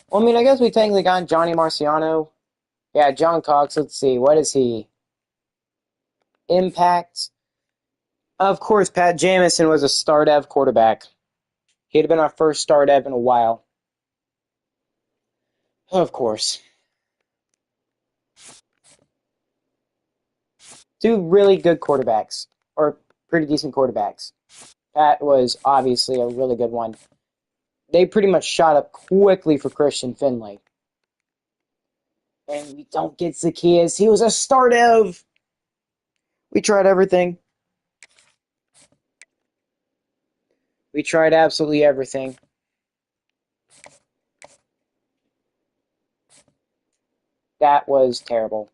Well, I mean, I guess we technically got Johnny Marciano. Yeah, John Cox. Let's see. What is he? Impact. Of course, Pat Jamison was a star-dev quarterback. He'd have been our first star-dev in a while. Of course. 2 really good quarterbacks. Or pretty decent quarterbacks. Pat was obviously a really good one. They pretty much shot up quickly for Christian Finley. And we don't get Zacchaeus. He was a star-dev. We tried everything. We tried absolutely everything. That was terrible.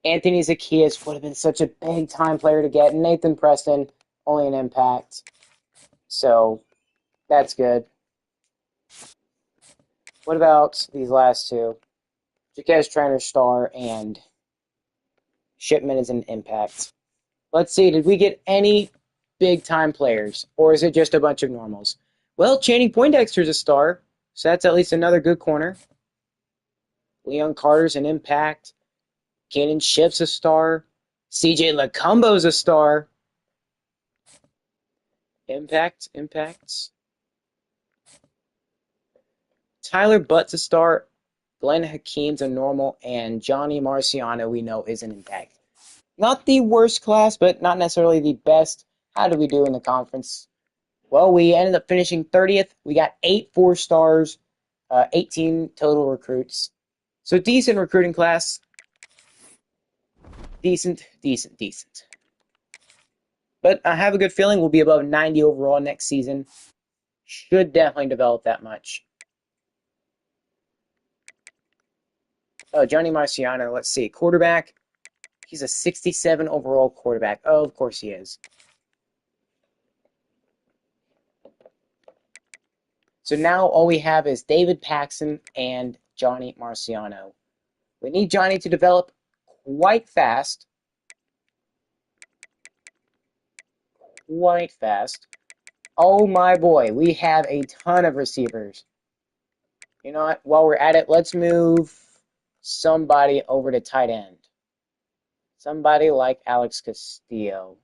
Anthony Zacchaeus would have been such a big-time player to get. Nathan Preston, only an impact. So, that's good. What about these last two? Jaquez Trainer star and Shipman is an impact. Let's see, did we get any big-time players? Or is it just a bunch of normals? Well, Channing Poindexter's a star, so that's at least another good corner. Leon Carter's an impact. Cannon Schiff's a star. CJ Lacumbo's a star. Impacts. Tyler Butt's a star. Glenn Hakeem's a normal. And Johnny Marciano, we know, is an impact. Not the worst class, but not necessarily the best. How did we do in the conference? Well, we ended up finishing 30th. We got 8 4-stars, 18 total recruits. So decent recruiting class. Decent. But I have a good feeling we'll be above 90 overall next season. Should definitely develop that much. Oh, Johnny Marciano, let's see. Quarterback. He's a 67 overall quarterback. Oh, of course he is. So now all we have is David Paxson and Johnny Marciano. We need Johnny to develop quite fast. Oh my boy, we have a ton of receivers. You know what? While we're at it, let's move somebody over to tight end. Somebody like Alex Castillo.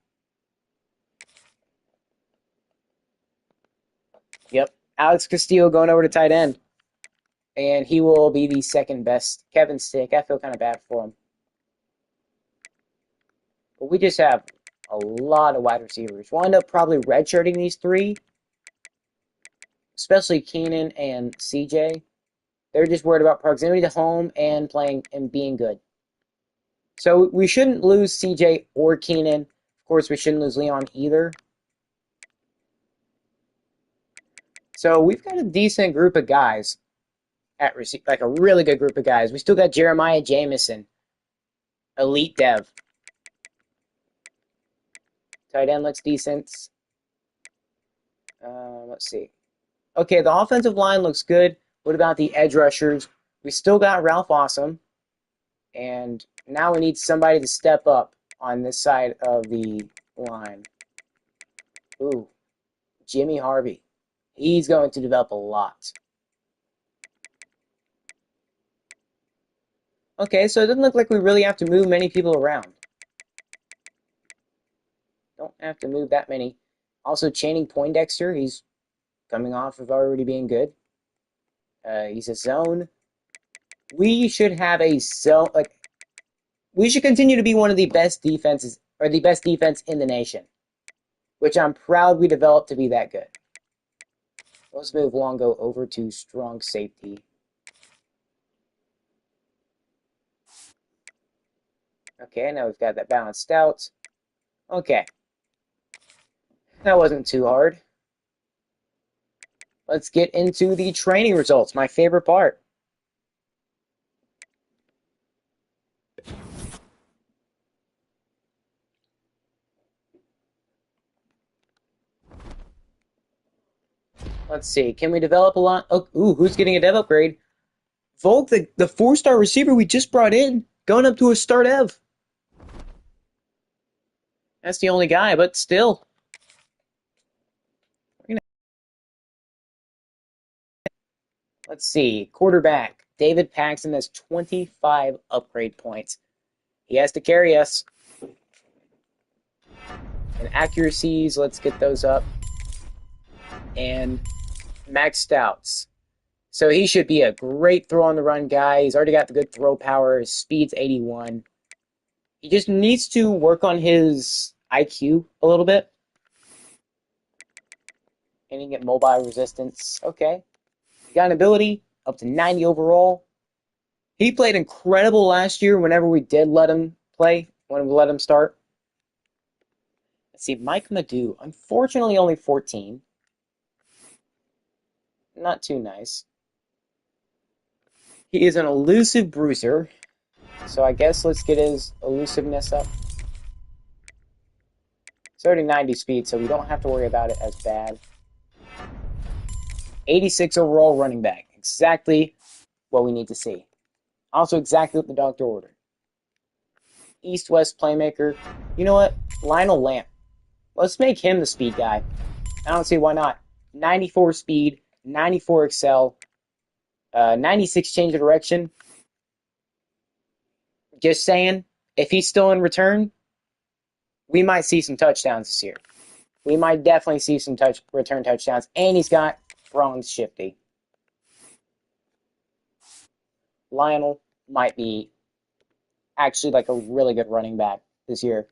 Yep. Alex Castillo going over to tight end. And he will be the second best. Kevin Stick, I feel kind of bad for him. But we just have a lot of wide receivers. We'll end up probably redshirting these three, especially Keenan and CJ. They're just worried about proximity to home and playing and being good. So we shouldn't lose CJ or Keenan. Of course, we shouldn't lose Leon either. So we've got a decent group of guys at receive, like a really good group of guys. We still got Jeremiah Jamison, elite dev. Tight end looks decent. Let's see. Okay, the offensive line looks good. What about the edge rushers? We still got Ralph Awesome. And now we need somebody to step up on this side of the line. Ooh, Jimmy Harvey. He's going to develop a lot. Okay, so it doesn't look like we really have to move many people around. Don't have to move that many. Also, Channing Poindexter, he's coming off of already being good. He's a zone. We should have a zone, like, we should continue to be one of the best defenses, or the best defense in the nation, which I'm proud we developed to be that good. Let's move Longo over to strong safety. Okay, now we've got that balanced out. Okay. That wasn't too hard. Let's get into the training results, my favorite part. Let's see. Can we develop a lot? Oh, ooh, who's getting a dev upgrade? Volk, the 4-star receiver we just brought in, going up to a star dev. That's the only guy, but still. Let's see. Quarterback. David Paxton has 25 upgrade points. He has to carry us. And accuracies, let's get those up. And maxed outs. So he should be a great throw on the run guy. He's already got the good throw power. His speed's 81. He just needs to work on his IQ a little bit. And he can get mobile resistance. Okay. He got an ability up to 90 overall. He played incredible last year whenever we did let him play, when we let him start. Let's see, Mike Madhu. Unfortunately, only 14. Not too nice. He is an elusive bruiser. So I guess let's get his elusiveness up. It's already 90 speed, so we don't have to worry about it as bad. 86 overall running back. Exactly what we need to see. Also exactly what the doctor ordered. East-West playmaker. You know what? Lionel Lamp. Let's make him the speed guy. I don't see why not. 94 speed, 94 excel, 96 change of direction. Just saying, if he's still in return, we might see some touchdowns this year. We might definitely see some return touchdowns. And he's got bronze shifty. Lionel might be actually like a really good running back this year.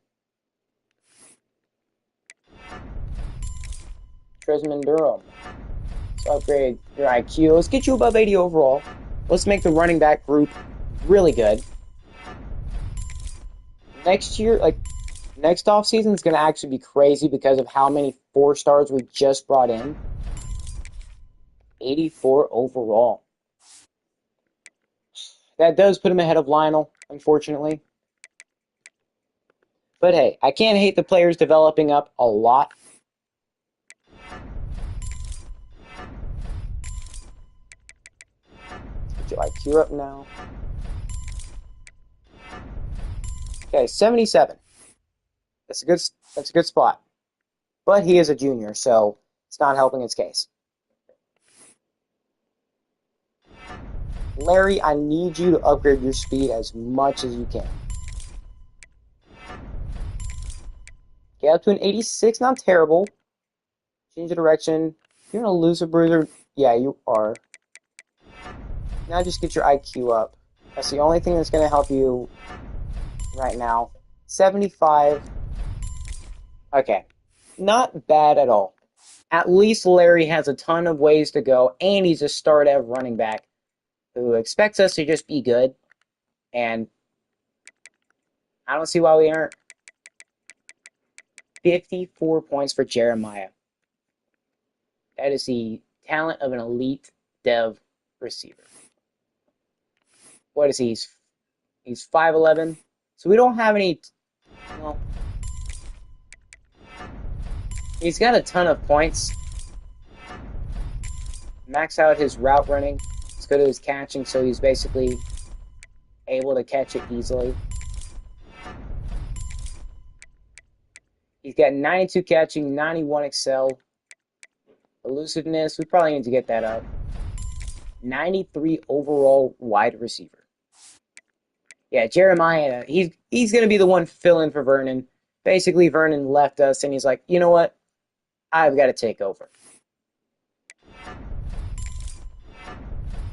Trisman Durham. Let's upgrade your IQ. Let's get you above 80 overall. Let's make the running back group really good. Next year, like next offseason is going to actually be crazy because of how many 4-stars we just brought in. 84 overall. That does put him ahead of Lionel, unfortunately. But hey, I can't hate the players developing up a lot. Get your IQ up now. Okay, 77. That's a good spot. But he is a junior, so it's not helping his case. Larry, I need you to upgrade your speed as much as you can. Get up to an 86, not terrible. Change the direction. You're gonna lose a bruiser. Yeah, you are. Now just get your IQ up. That's the only thing that's gonna help you right now. 75. Okay. Not bad at all. At least Larry has a ton of ways to go, and he's a start at running back who expects us to just be good. And I don't see why we aren't. 54 points for Jeremiah. That is the talent of an elite dev receiver. What is he? He's 5'11". So we don't have any. Well, he's got a ton of points. Max out his route running. It's good at his catching, so he's basically able to catch it easily. He's got 92 catching, 91 excel. Elusiveness, we probably need to get that up. 93 overall wide receiver. Yeah, Jeremiah, he's going to be the one filling for Vernon. Basically, Vernon left us, and he's like, you know what? I've got to take over.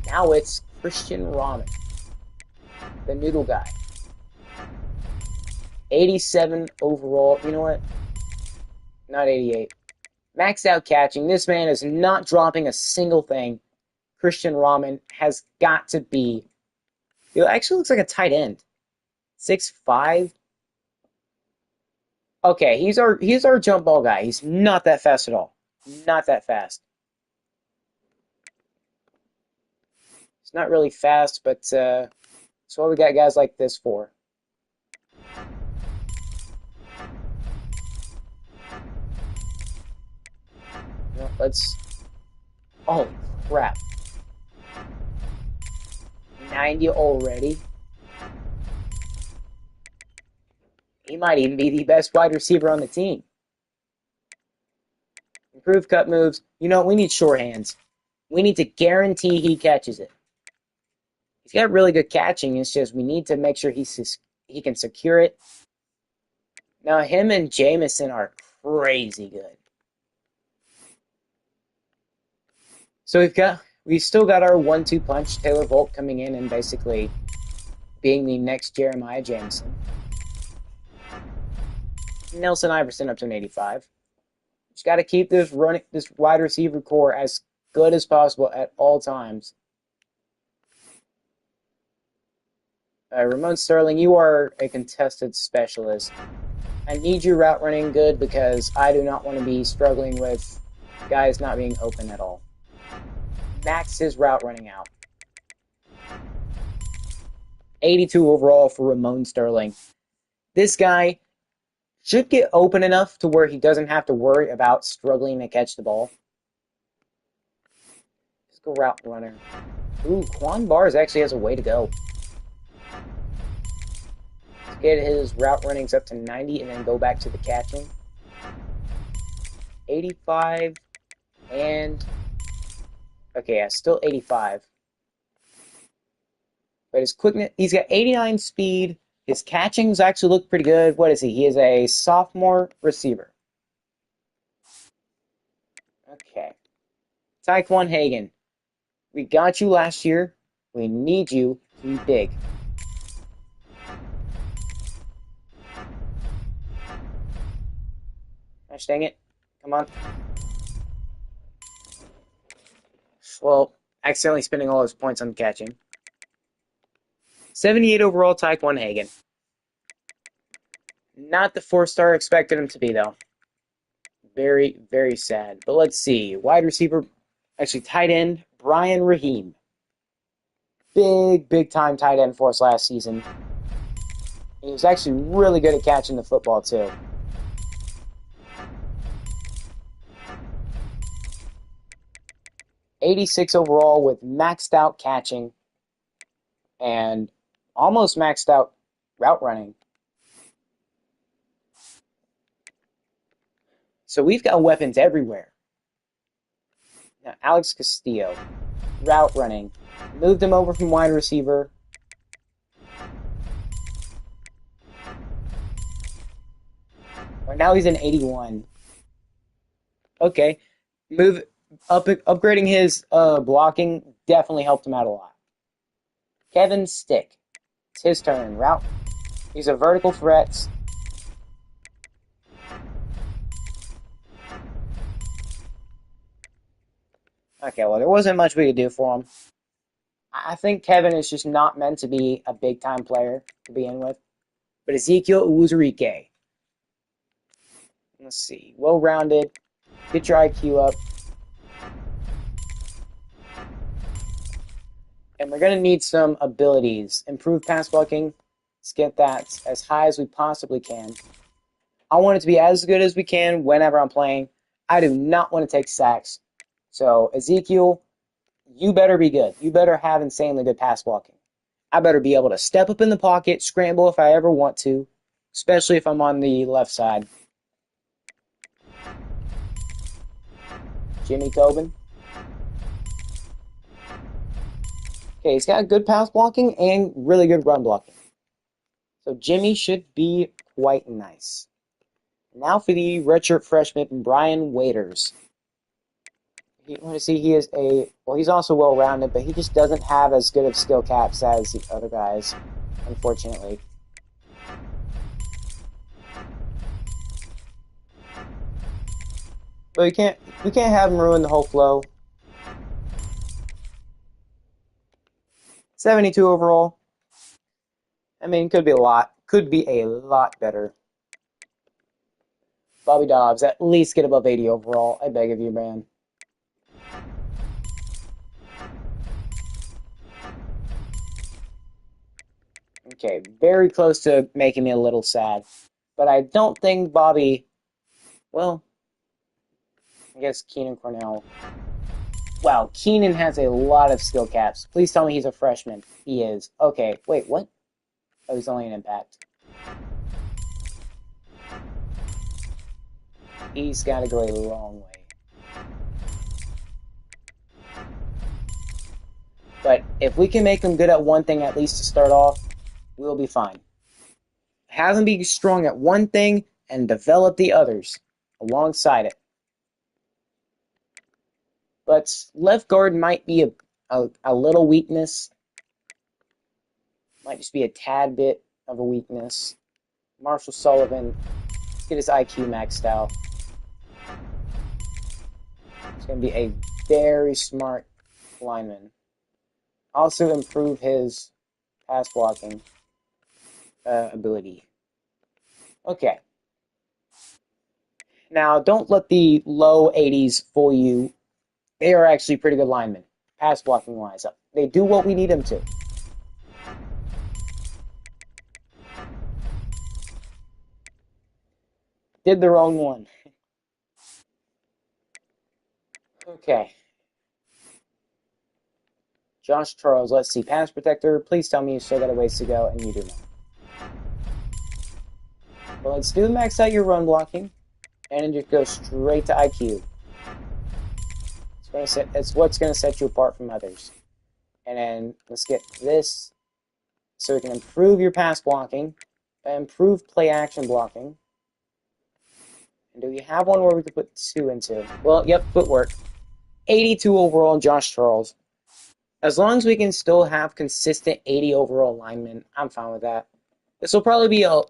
Now it's Christian Ramen, the noodle guy. 87 overall. You know what? Not 88. Maxed out catching. This man is not dropping a single thing. Christian Ramen has got to be. It actually looks like a tight end. 6'5". Okay, he's our jump ball guy. He's not that fast at all. Not that fast. It's not really fast, but that's what we got guys like this for. You know, let's. Oh crap! 90 already. He might even be the best wide receiver on the team. Improved cut moves. You know, we need short hands. We need to guarantee he catches it. He's got really good catching. It's just we need to make sure he can secure it. Now, him and Jameson are crazy good. So we've still got our 1-2 punch. Taylor Volk coming in and basically being the next Jeremiah Jameson. Nelson Iverson up to an 85. Just got to keep this wide receiver core as good as possible at all times. Ramon Sterling, you are a contested specialist. I need your route running good because I do not want to be struggling with guys not being open at all. Max his route running out. 82 overall for Ramon Sterling. This guy should get open enough to where he doesn't have to worry about struggling to catch the ball. Let's go route runner. Ooh, Quan Bars actually has a way to go. Let's get his route runnings up to 90 and then go back to the catching. 85 and... Okay, yeah, still 85. But his quickness, he's got 89 speed. His catchings actually look pretty good. What is he? He is a sophomore receiver. Okay. Taekwon Hagen. We got you last year. We need you to be big. Gosh dang it. Come on. Well, accidentally spending all his points on catching. 78 overall, Taekwon Hagen. Not the 4-star expected him to be, though. Very, very sad. But let's see. Wide receiver, actually tight end, Brian Raheem. Big time tight end for us last season. He was actually really good at catching the football, too. '86 overall with maxed out catching and almost maxed out route running. So we've got weapons everywhere. Now, Alex Castillo, route running. Moved him over from wide receiver. Right now he's in 81. Okay. upgrading his blocking definitely helped him out a lot. Kevin Stick. It's his turn. Route. These are vertical threats. Okay, well, there wasn't much we could do for him. I think Kevin is just not meant to be a big-time player to begin with. But Ezekiel Uzurike. Let's see. Well-rounded. Get your IQ up. And we're going to need some abilities. Improve pass blocking. Let's get that as high as we possibly can. I want it to be as good as we can whenever I'm playing. I do not want to take sacks. So, Ezekiel, you better be good. You better have insanely good pass blocking. I better be able to step up in the pocket, scramble if I ever want to, especially if I'm on the left side. Jimmy Tobin. Okay, he's got good pass blocking and really good run blocking. So Jimmy should be quite nice. Now for the redshirt freshman, Brian Waiters. You want to see he is he's also well-rounded, but he just doesn't have as good of skill caps as the other guys, unfortunately. But we can't have him ruin the whole flow. 72 overall. I mean, could be a lot. Could be a lot better. Bobby Dobbs, at least get above 80 overall. I beg of you, man. Okay, very close to making me a little sad. But I don't think Bobby... Well, I guess Keenan Cornell. Wow, Keenan has a lot of skill caps. Please tell me he's a freshman. He is. Okay, wait, what? Oh, he's only an impact. He's got to go a long way. But if we can make him good at one thing at least to start off, we'll be fine. Have him be strong at one thing and develop the others alongside it. But left guard might be a little weakness. Might just be a tad bit of a weakness. Marshall Sullivan, let's get his IQ maxed out. He's going to be a very smart lineman. Also improve his pass blocking ability. Okay. Now, don't let the low 80s fool you. They are actually pretty good linemen, pass blocking wise. They do what we need them to. Did the wrong one. Okay. Josh Charles, let's see. Pass protector, please tell me you still got a ways to go, and you do not. Well, let's do max out your run blocking, and then just go straight to IQ. It's what's going to set you apart from others. And then let's get this, so we can improve your pass blocking, improve play action blocking. And do we have one where we could put 2 into? Well, yep, footwork. 82 overall, Josh Charles. As long as we can still have consistent 80 overall linemen, I'm fine with that. This will probably be a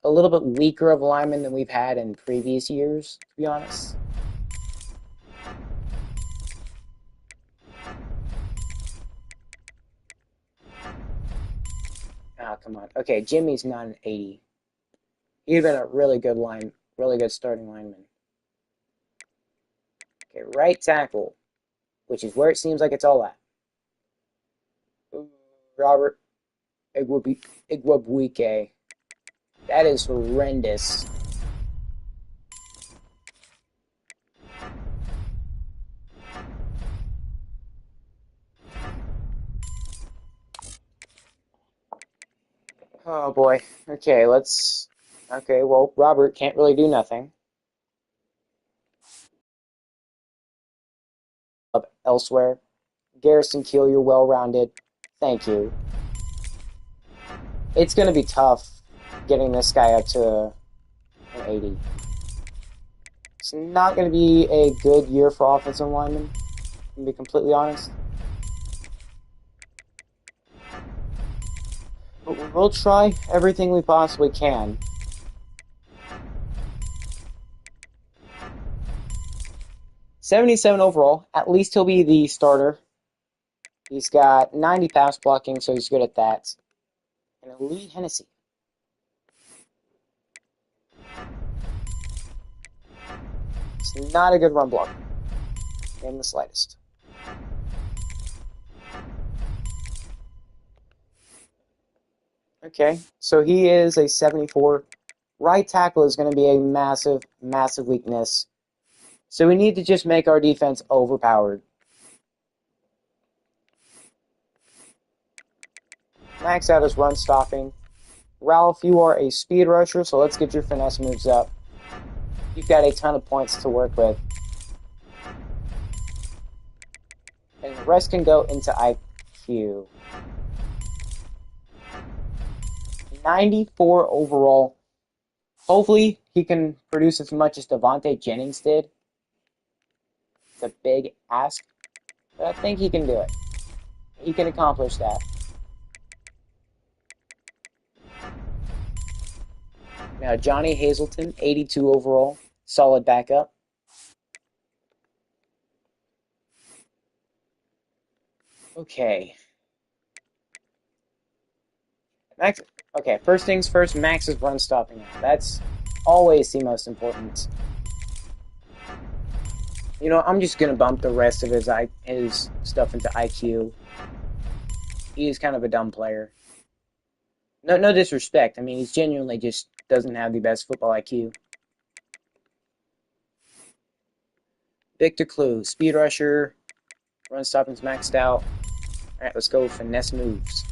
little bit weaker of a lineman than we've had in previous years, to be honest. Ah, come on. Okay, Jimmy's not an 80. He'd been a really good starting lineman. Okay, right tackle, which is where it seems like it's all at. Robert Igwabuike. That is horrendous. Oh boy. Okay, let's... Okay, well, Robert can't really do nothing. Up elsewhere. Garrison Keel, you're well-rounded. Thank you. It's going to be tough getting this guy up to an 80. It's not going to be a good year for offensive linemen, to be completely honest. But we will try everything we possibly can. .77 overall. At least he'll be the starter. He's got 90 pass blocking, so he's good at that. And Elite Hennessy. It's not a good run blocker in the slightest. Okay, so he is a 74. Right tackle is going to be a massive, massive weakness. So we need to just make our defense overpowered. Max out his run stopping. Ralph, you are a speed rusher, so let's get your finesse moves up. You've got a ton of points to work with. And the rest can go into IQ. 94 overall. Hopefully, he can produce as much as Devontae Jennings did. It's a big ask, but I think he can do it. He can accomplish that. Now, Johnny Hazelton, 82 overall. Solid backup. Okay. Max. Okay, first things first, Max is run stopping now. That's always the most important. You know, I'm just going to bump the rest of his stuff into IQ. He is kind of a dumb player. No disrespect. I mean, he's genuinely just doesn't have the best football IQ. Victor Clue, speed rusher, run stopping's maxed out. All right, let's go finesse moves.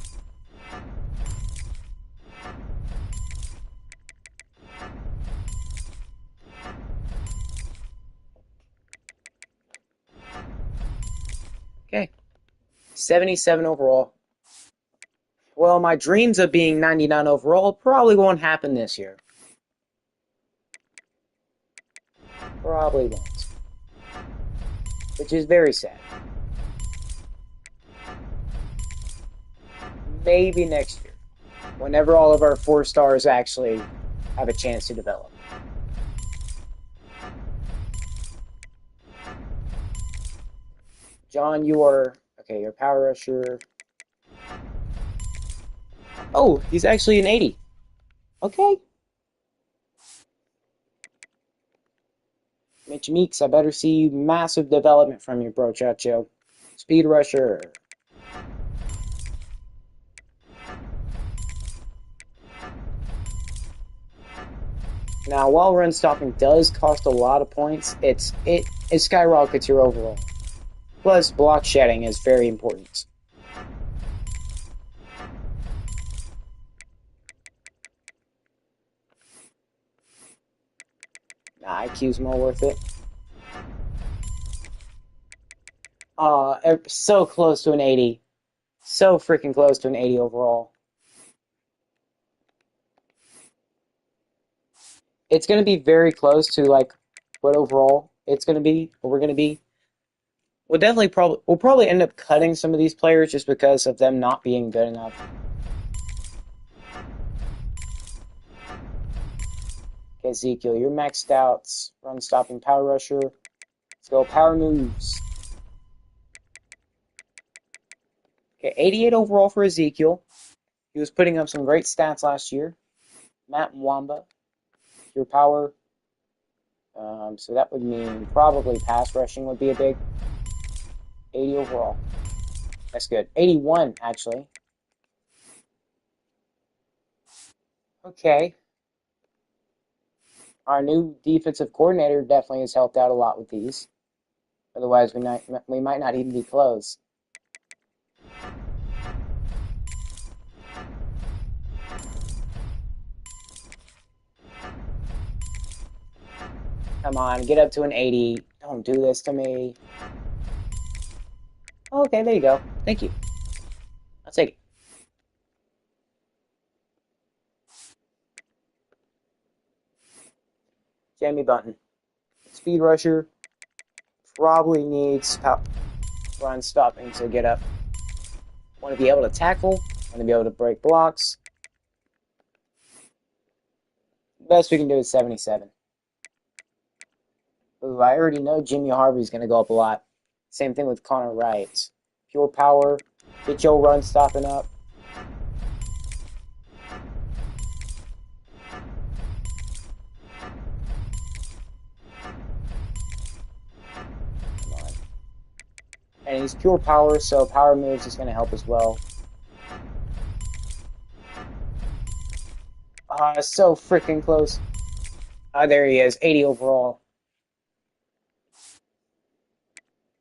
Okay, 77 overall. Well, my dreams of being 99 overall probably won't happen this year. Probably won't. Which is very sad. Maybe next year. Whenever all of our 4 stars actually have a chance to develop. John, you are... Okay, you're power rusher. Oh, he's actually an 80. Okay. Mitch Meeks, I better see massive development from you, bro, Chacho. Speed rusher. Now, while run stopping does cost a lot of points, it skyrockets your overall. Plus, block shedding is very important. Nah, IQ's more worth it. So close to an 80. So freaking close to an 80 overall. It's going to be very close to, like, what overall it's going to be, what we're going to be. We'll probably end up cutting some of these players just because of them not being good enough. Okay, Ezekiel, you're maxed out. Run stopping power rusher. Let's go power moves. Okay, 88 overall for Ezekiel. He was putting up some great stats last year. Matt Mwamba, your power. So that would mean probably pass rushing would be a big 80 overall. That's good. 81, actually. Okay. Our new defensive coordinator definitely has helped out a lot with these. Otherwise, we might not even be close. Come on, get up to an 80. Don't do this to me. Okay, there you go. Thank you. I'll take it. Jamie Bunton. Let's speed rusher. Probably needs run stopping to get up. Want to be able to tackle. Want to be able to break blocks. Best we can do is 77. Ooh, I already know Jimmy Harvey's going to go up a lot. Same thing with Connor Wright. Pure power. Get your run stopping up. Come on. And he's pure power, so power moves is going to help as well. So freaking close. There he is. 80 overall.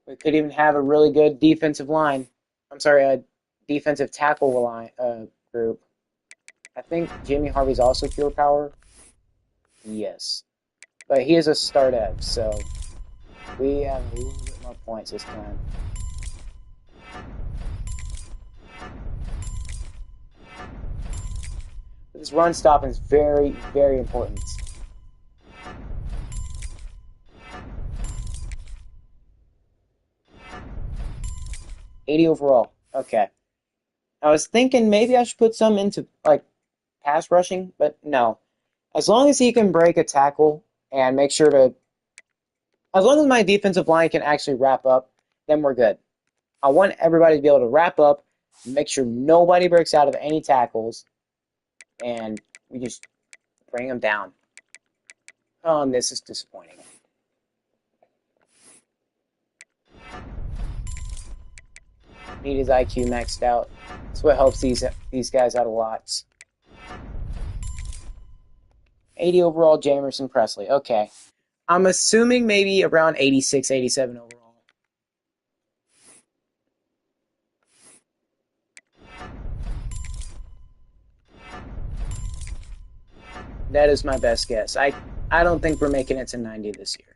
We could even have a really good defensive line. I'm sorry, a defensive tackle line group. I think Jimmy Harvey's also pure power. Yes. But he is a start ev, so we have a little bit more points this time. This run stopping is very, very important. $80 overall. Okay. I was thinking maybe I should put some into like pass rushing, but no. As long as he can break a tackle and make sure to, as long as my defensive line can actually wrap up, then we're good. I want everybody to be able to wrap up, make sure nobody breaks out of any tackles, and we just bring them down. Oh, and this is disappointing. Need his IQ maxed out. That's what helps these guys out a lot. 80 overall, Jamerson Presley. Okay. I'm assuming maybe around 86, 87 overall. That is my best guess. I don't think we're making it to 90 this year.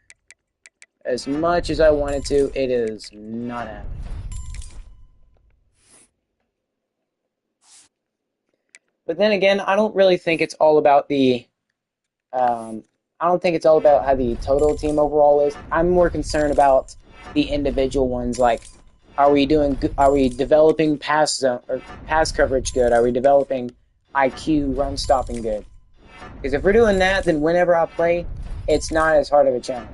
As much as I wanted to, it is not happening. But then again, I don't really think it's all about the I don't think it's all about how the total team overall is. I'm more concerned about the individual ones. Like, are we developing pass zone or pass coverage good? Are we developing IQ run stopping good? Because if we're doing that, then whenever I play, it's not as hard of a challenge.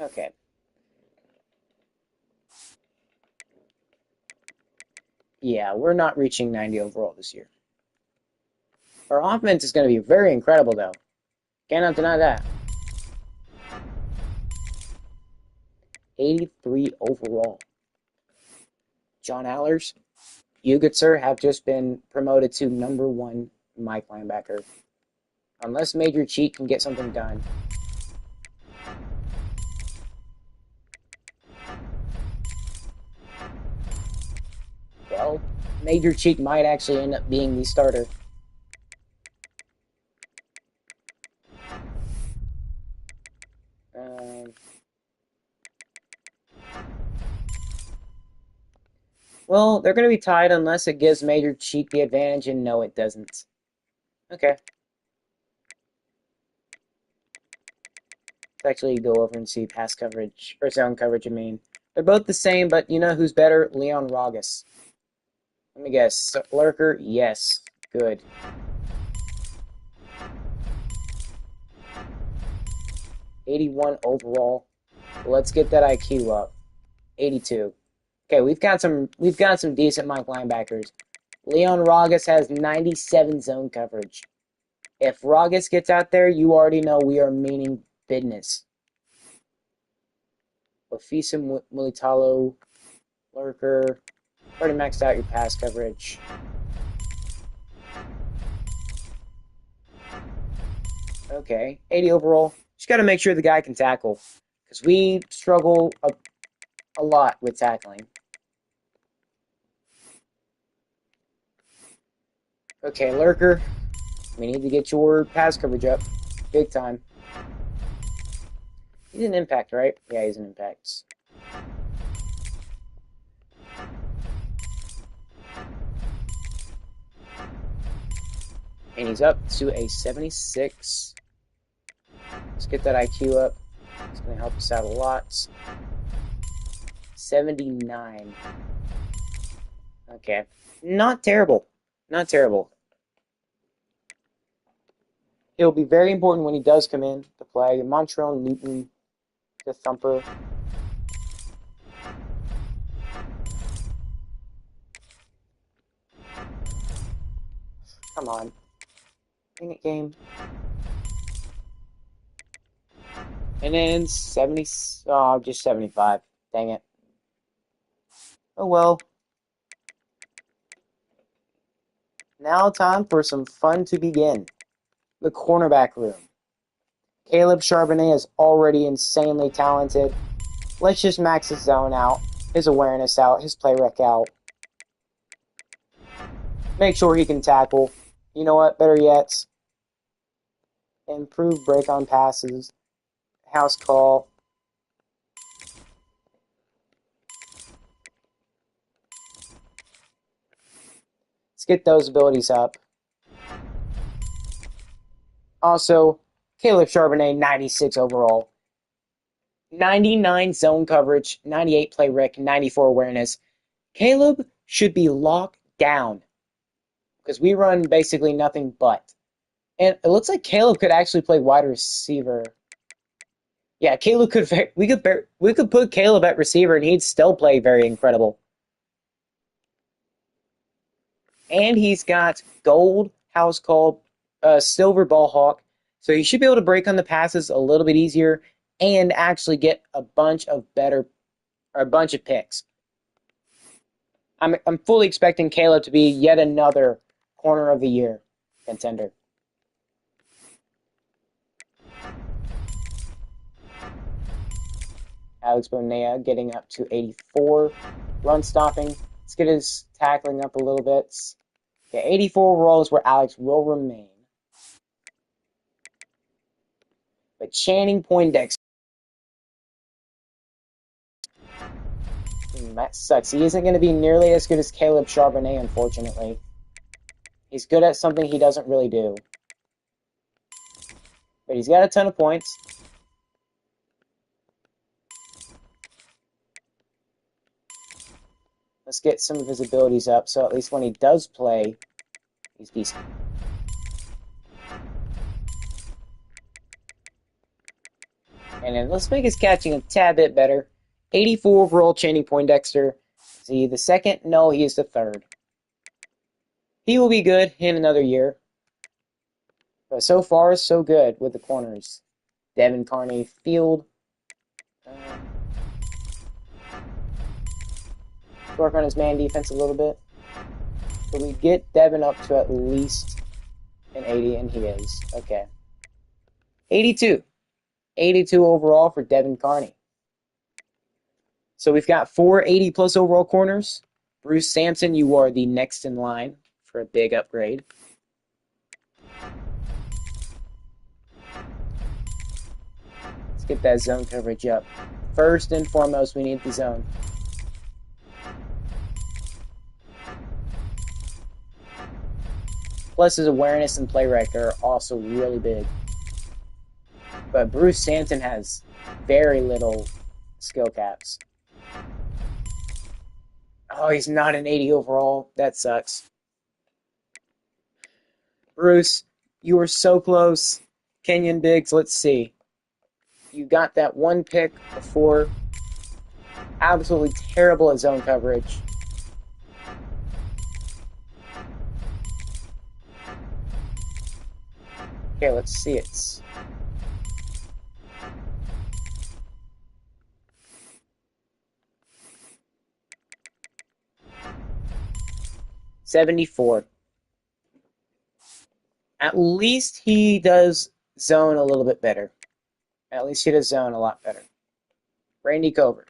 Okay. Yeah, we're not reaching 90 overall this year. Our offense is going to be very incredible, though. Cannot deny that. 83 overall. John Allers, you, good sir, have just been promoted to #1 Mike linebacker. Unless Major Cheat can get something done. Well, Major Cheat might actually end up being the starter. Well, they're going to be tied unless it gives Major Cheat the advantage, and no, it doesn't. Okay. Let's actually go over and see pass coverage, or zone coverage, I mean. They're both the same, but you know who's better? Leon Rogas. Let me guess. Lurker? Yes. Good. #81 overall. Let's get that IQ up. 82. Okay, we've got some decent Mike linebackers. Leon Rogas has 97 zone coverage. If Rogas gets out there, you already know we are meaning business. Ofisa Mulitalo, Lurker. Already maxed out your pass coverage. Okay, 80 overall. Just got to make sure the guy can tackle. Because we struggle a lot with tackling. Okay, Lurker. We need to get your pass coverage up. Big time. He's an impact, right? Yeah, he's an impact. And he's up to a 76. Let's get that IQ up. It's going to help us out a lot. 79. Okay. Not terrible. Not terrible. It'll be very important when he does come in to play. Montreal Newton, the thumper. Come on. Dang it, game. And then 70. Oh, just 75. Dang it. Oh well. Now time for some fun to begin. The cornerback room. Caleb Charbonnet is already insanely talented. Let's just max his zone out, his awareness out, his play rec out. Make sure he can tackle. You know what? Better yet, improve break on passes. House call. Let's get those abilities up. Also, Caleb Charbonnet, 96 overall. 99 zone coverage, 98 play rec, 94 awareness. Caleb should be locked down because we run basically nothing but. And it looks like Caleb could actually play wide receiver. Yeah, Caleb could. We could put Caleb at receiver and he'd still play very incredible. And he's got gold house call, silver ball hawk, so he should be able to break on the passes a little bit easier and actually get a bunch of picks. I'm fully expecting Caleb to be yet another corner of the year contender. Alex Bonilla getting up to 84. Run stopping. Let's get his tackling up a little bit. Okay, 84 overall is where Alex will remain. But Channing Poindexter. That sucks. He isn't going to be nearly as good as Caleb Charbonnet, unfortunately. He's good at something he doesn't really do. But he's got a ton of points. Let's get some of his abilities up, so at least when he does play, he's decent. And then let's make his catching a tad bit better. 84 overall, Channing Poindexter. Is he the second? No, he is the third. He will be good in another year. But so far, so good with the corners. Devin Carney, Field. Work on his man defense a little bit. But we get Devin up to at least an 80, and he is. Okay. 82. 82 overall for Devin Carney. So we've got 4 80-plus overall corners. Bruce Sampson, you are the next in line for a big upgrade. Let's get that zone coverage up. First and foremost, we need the zone. Plus his awareness and play rec are also really big. But Bruce Sampson has very little skill caps. Oh, he's not an 80 overall. That sucks. Bruce, you were so close. Kenyon Biggs, let's see. You got that one pick before. Absolutely terrible at zone coverage. Okay, let's see it. $74. At least he does zone a little bit better. At least he does zone a lot better. Randy Covert.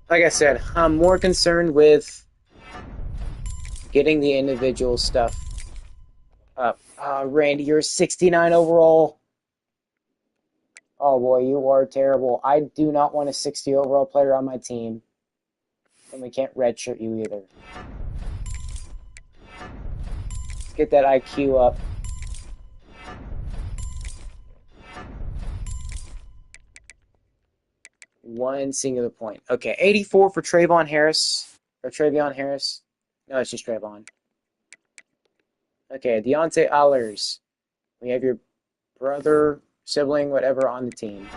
Like I said, I'm more concerned with getting the individual stuff up. Randy, you're 69 overall. Oh boy, you are terrible. I do not want a 60 overall player on my team. And we can't redshirt you either. get that IQ up. One singular point. Okay, 84 for Trayvon Harris. Or Travion Harris. No, it's just Trayvon. Okay, Deontay Allers. We have your brother, sibling, whatever on the team.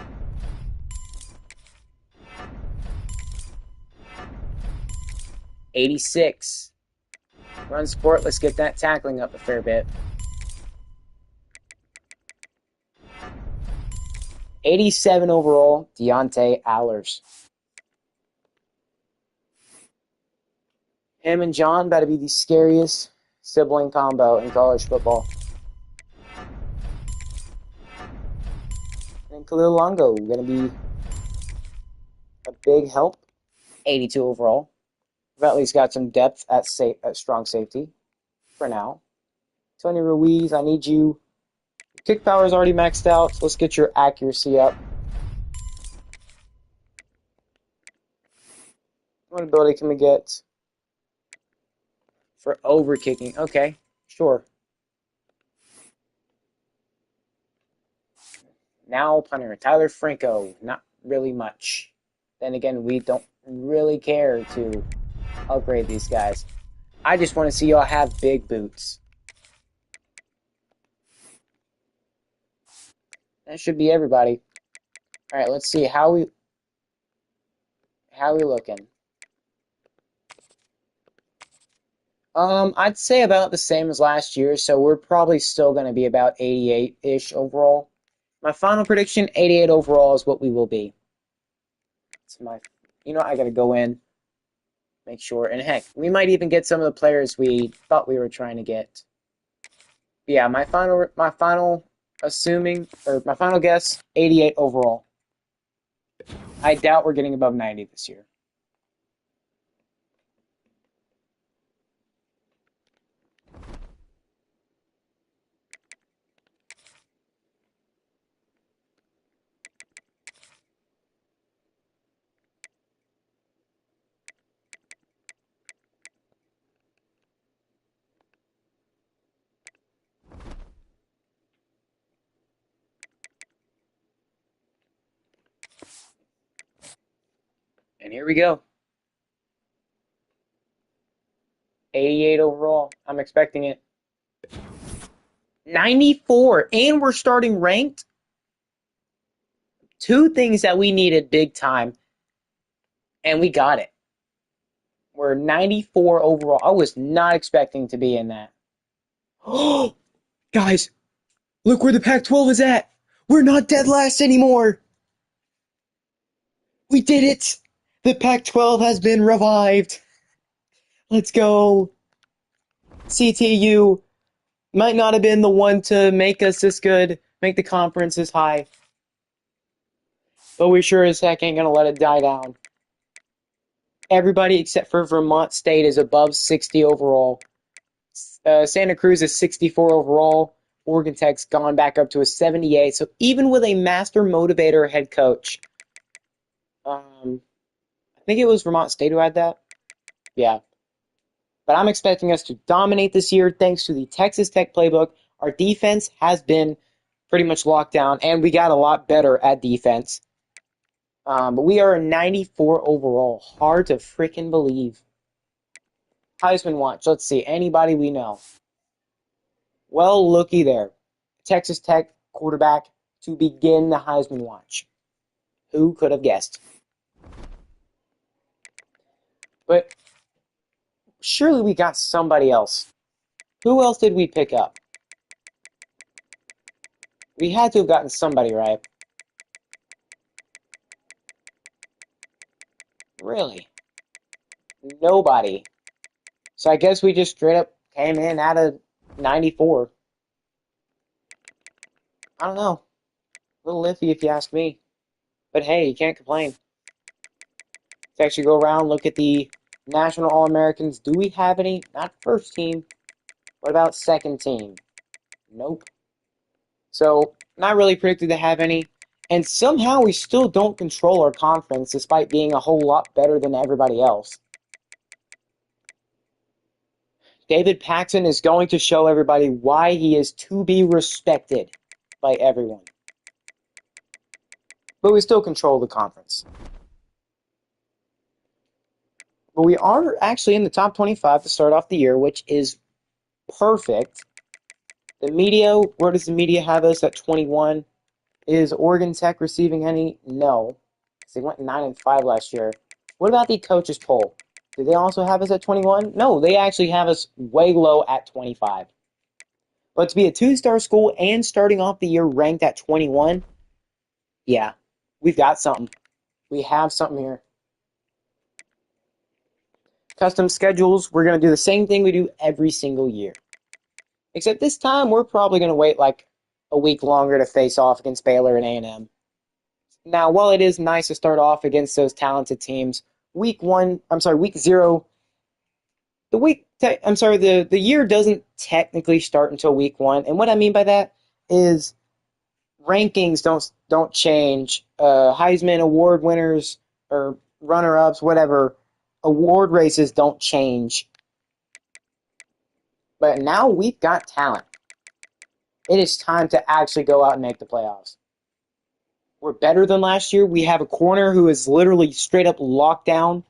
'86. Run sport. Let's get that tackling up a fair bit. 87 overall, Deontay Allers. Him and John about to be the scariest sibling combo in college football. And Khalil Longo going to be a big help. 82 overall. We've at least got some depth at strong safety for now. Tony Ruiz, I need you. Kick power is already maxed out, so let's get your accuracy up. What ability can we get for over kicking? Okay, sure. Now punter, Tyler Franco, not really much. Then again, we don't really care to upgrade these guys. I just want to see y'all have big boots. That should be everybody. All right, let's see how we looking. I'd say about the same as last year, so we're probably still going to be about 88-ish overall. My final prediction, 88 overall is what we will be. It's my, I got to go in, make sure, and heck, we might even get some of the players we thought we were trying to get. Yeah, my final guess, 88 overall. I doubt we're getting above 90 this year. And here we go. 88 overall. I'm expecting it. 94, and we're starting ranked. Two things that we needed big time, and we got it. We're 94 overall. I was not expecting to be in that. Oh, guys, look where the Pac-12 is at. We're not dead last anymore. We did it. The Pac-12 has been revived. Let's go. CTU might not have been the one to make us this good, make the conference this high, but we sure as heck ain't going to let it die down. Everybody except for Vermont State is above 60 overall. Santa Cruz is 64 overall. Oregon Tech's gone back up to a 78. So even with a master motivator head coach, I think it was Vermont State who had that. Yeah. But I'm expecting us to dominate this year thanks to the Texas Tech playbook. Our defense has been pretty much locked down, and we got a lot better at defense. But we are a 94 overall. Hard to freaking believe. Heisman watch. Let's see. Anybody we know? Well, looky there. Texas Tech quarterback to begin the Heisman watch. Who could have guessed? But surely we got somebody else. Who else did we pick up? We had to have gotten somebody, right? Really? Nobody. So I guess we just straight up came in at a 94. I don't know. A little iffy if you ask me. But hey, you can't complain. Let's actually go around, look at the National All-Americans. Do we have any? Not first team. What about second team? Nope. So, not really predicted to have any. And somehow we still don't control our conference despite being a whole lot better than everybody else. David Paxton is going to show everybody why he is to be respected by everyone. But we still control the conference. But we are actually in the top 25 to start off the year, which is perfect. The media, where does the media have us at 21? Is Oregon Tech receiving any? No. They went 9-5 last year. What about the coaches poll? Do they also have us at 21? No, they actually have us way low at 25. But to be a two-star school and starting off the year ranked at 21, yeah, we've got something. We have something here. Custom schedules, we're going to do the same thing we do every single year. Except this time, we're probably going to wait like a week longer to face off against Baylor and A&M. Now, while it is nice to start off against those talented teams, week 0, the year doesn't technically start until week 1. And what I mean by that is rankings don't change. Heisman Award winners or runner-ups, whatever, award races don't change. But now we've got talent. It is time to actually go out and make the playoffs. We're better than last year. We have a corner who is literally straight up locked down.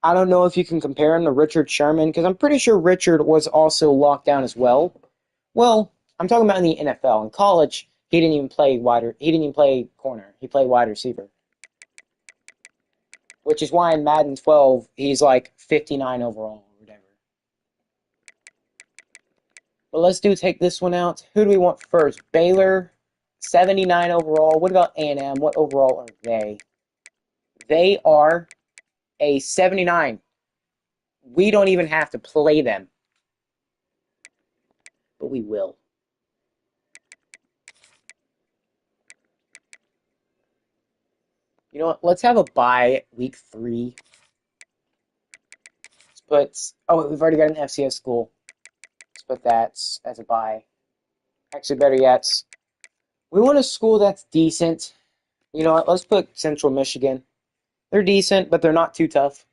I don't know if you can compare him to Richard Sherman, because I'm pretty sure Richard was also locked down as well. Well, I'm talking about in the NFL. In college, he didn't even play corner. He played wide receiver. Which is why in Madden 12, he's like 59 overall or whatever. But let's take this one out. Who do we want first? Baylor, 79 overall. What about A&M? What overall are they? They are a 79. We don't even have to play them. But we will. You know what? Let's have a bye week 3. We've already got an FCS school. Let's put that as a bye. Actually, better yet, we want a school that's decent. You know what? Let's put Central Michigan. They're decent, but they're not too tough.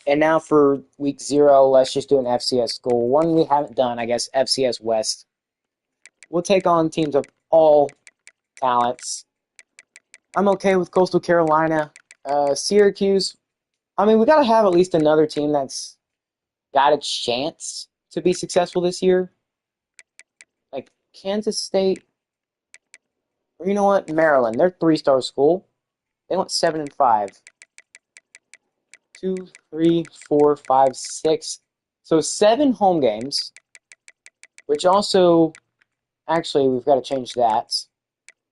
And now for week 0, let's just do an FCS school. One we haven't done, I guess, FCS West. We'll take on teams of all talents. I'm okay with Coastal Carolina. Syracuse, I mean, we got to have at least another team that's got a chance to be successful this year. Like Kansas State, or you know what? Maryland, they're 3-star school. They went 7-5. 2, 3, 4, 5, 6. So 7 home games, which also, actually, we've got to change that.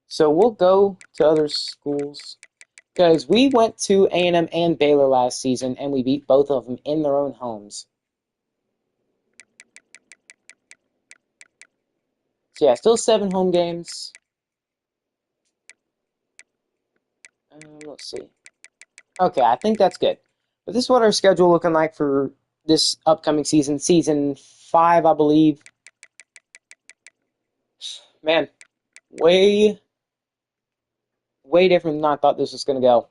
So we'll go to other schools. Because we went to A&M and Baylor last season, and we beat both of them in their own homes. So yeah, still 7 home games. Let's see. Okay, I think that's good. But this is what our schedule looking like for this upcoming season. Season 5, I believe. Man, way different than I thought this was going to go.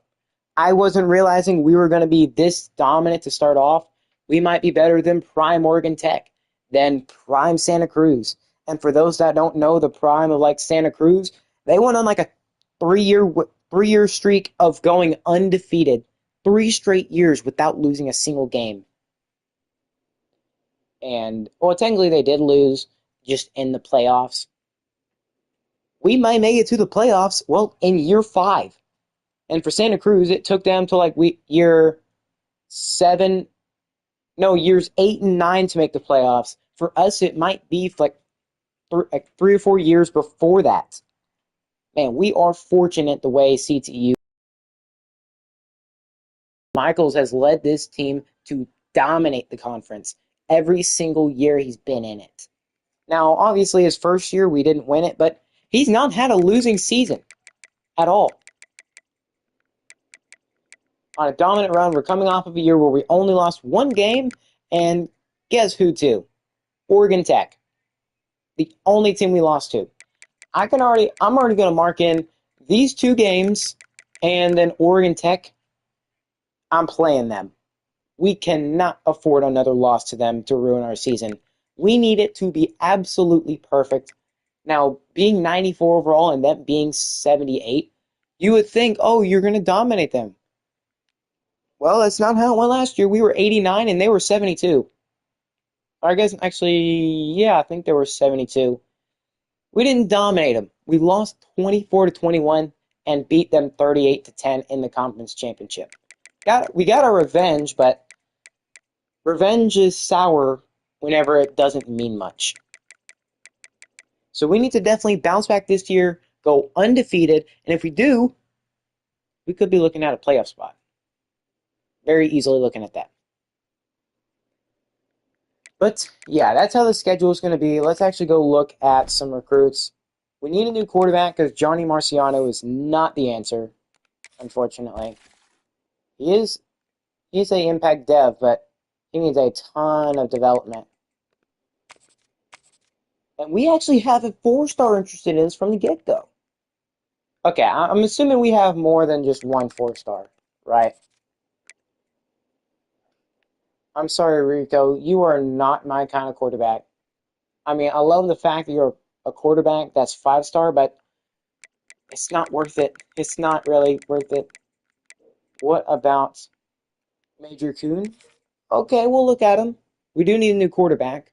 I wasn't realizing we were going to be this dominant to start off. We might be better than prime Oregon Tech, than prime Santa Cruz. And for those that don't know the prime of like Santa Cruz, they went on like a 3-year streak of going undefeated. 3 straight years without losing a single game. And, well, technically they did lose just in the playoffs. We might make it to the playoffs, well, in year 5. And for Santa Cruz, it took them to like years 8 and 9 to make the playoffs. For us, it might be like 3 or 4 years before that. Man, we are fortunate the way CTU Michaels has led this team to dominate the conference every single year he's been in it. Now, obviously, his first year, we didn't win it, but he's not had a losing season at all. On a dominant run, we're coming off of a year where we only lost 1 game, and guess who to? Oregon Tech. The only team we lost to. I'm already going to mark in these 2 games, and then Oregon Tech, I'm playing them. We cannot afford another loss to them to ruin our season. We need it to be absolutely perfect. Now, being 94 overall and them being 78, you would think, oh, you're going to dominate them. Well, that's not how it went last year. We were 89 and they were 72. I guess actually, yeah, I think they were 72. We didn't dominate them. We lost 24-21 and beat them 38-10 in the conference championship. We got our revenge, but revenge is sour whenever it doesn't mean much. So we need to definitely bounce back this year, go undefeated, and if we do, we could be looking at a playoff spot. Very easily looking at that. But yeah, that's how the schedule is going to be. Let's actually go look at some recruits. We need a new quarterback because Johnny Marciano is not the answer, unfortunately. He's a impact dev, but he needs a ton of development. And we actually have a 4-star interested in us from the get-go. Okay, I'm assuming we have more than just one 4-star, right? I'm sorry, Rico, you are not my kind of quarterback. I mean, I love the fact that you're a quarterback that's 5-star, but it's not worth it. It's not really worth it. What about Major Kuhn? Okay, we'll look at him. We do need a new quarterback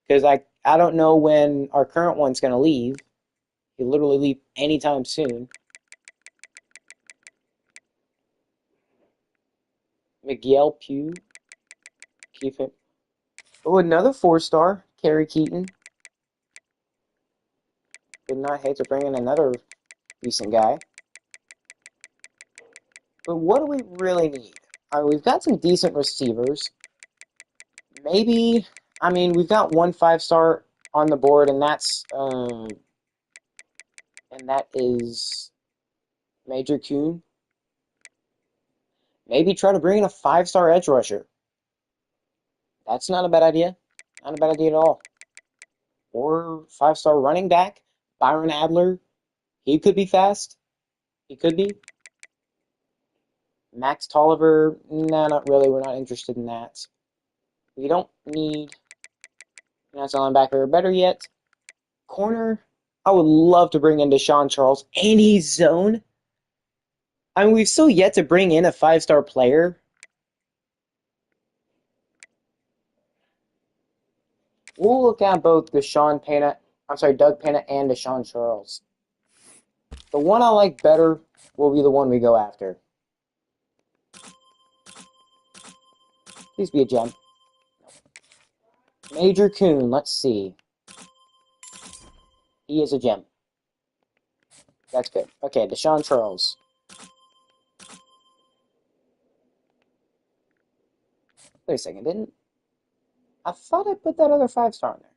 because I don't know when our current one's going to leave. He'll literally leave anytime soon. Miguel Pugh. Keep him. Oh, another 4-star. Kerry Keaton. Would not hate to bring in another decent guy. But what do we really need? We've got some decent receivers. Maybe, we've got one 5-star on the board, and that is Major Kuhn. Maybe try to bring in a 5-star edge rusher. That's not a bad idea. Not a bad idea at all. Or 5-star running back, Byron Adler. He could be fast. He could be. Max Tolliver. Nah, not really. We're not interested in that. We don't need an outside linebacker. Better yet, corner. I would love to bring in Deshaun Charles. And he's zone. We've still yet to bring in a 5-star player. We'll look at both Doug Pena and Deshaun Charles. The one I like better will be the one we go after. Please be a gem. Major Kuhn, let's see. He is a gem. That's good. Okay, Deshaun Charles. Wait a second, I thought I put that other 5-star in there.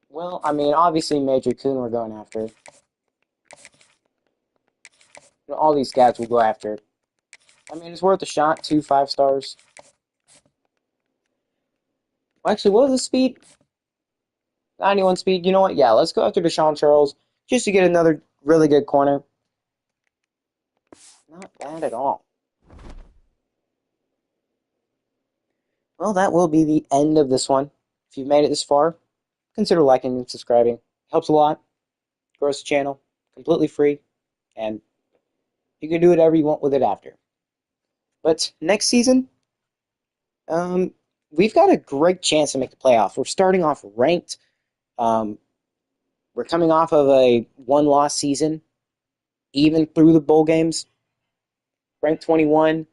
Well, obviously Major Kuhn we're going after. All these guys will go after. It's worth a shot. 2 5-stars. Well, actually, what was the speed? 91 speed. You know what? Yeah, let's go after Deshaun Charles just to get another really good corner. Not bad at all. Well, that will be the end of this one. If you've made it this far, consider liking and subscribing. It helps a lot. Grows the channel. Completely free. And you can do whatever you want with it after. But next season, we've got a great chance to make the playoffs. We're starting off ranked. We're coming off of a 1-loss season, even through the bowl games. Ranked 21.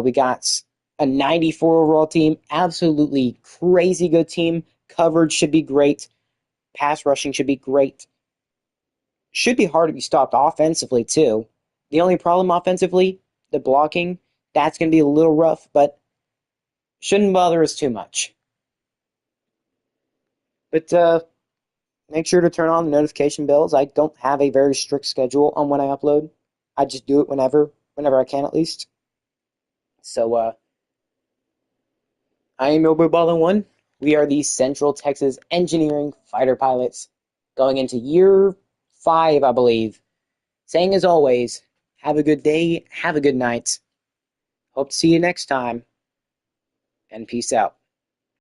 We got a 94 overall team. Absolutely crazy good team. Coverage should be great. Pass rushing should be great. Should be hard to be stopped offensively, too. The only problem offensively, the blocking, that's going to be a little rough, but shouldn't bother us too much. But make sure to turn on the notification bells. I don't have a very strict schedule on when I upload. I just do it whenever I can at least. So, I am Ballin1. We are the Central Texas Engineering Fighter Pilots going into year 5, I believe. saying as always, have a good day, have a good night. Hope to see you next time, and peace out.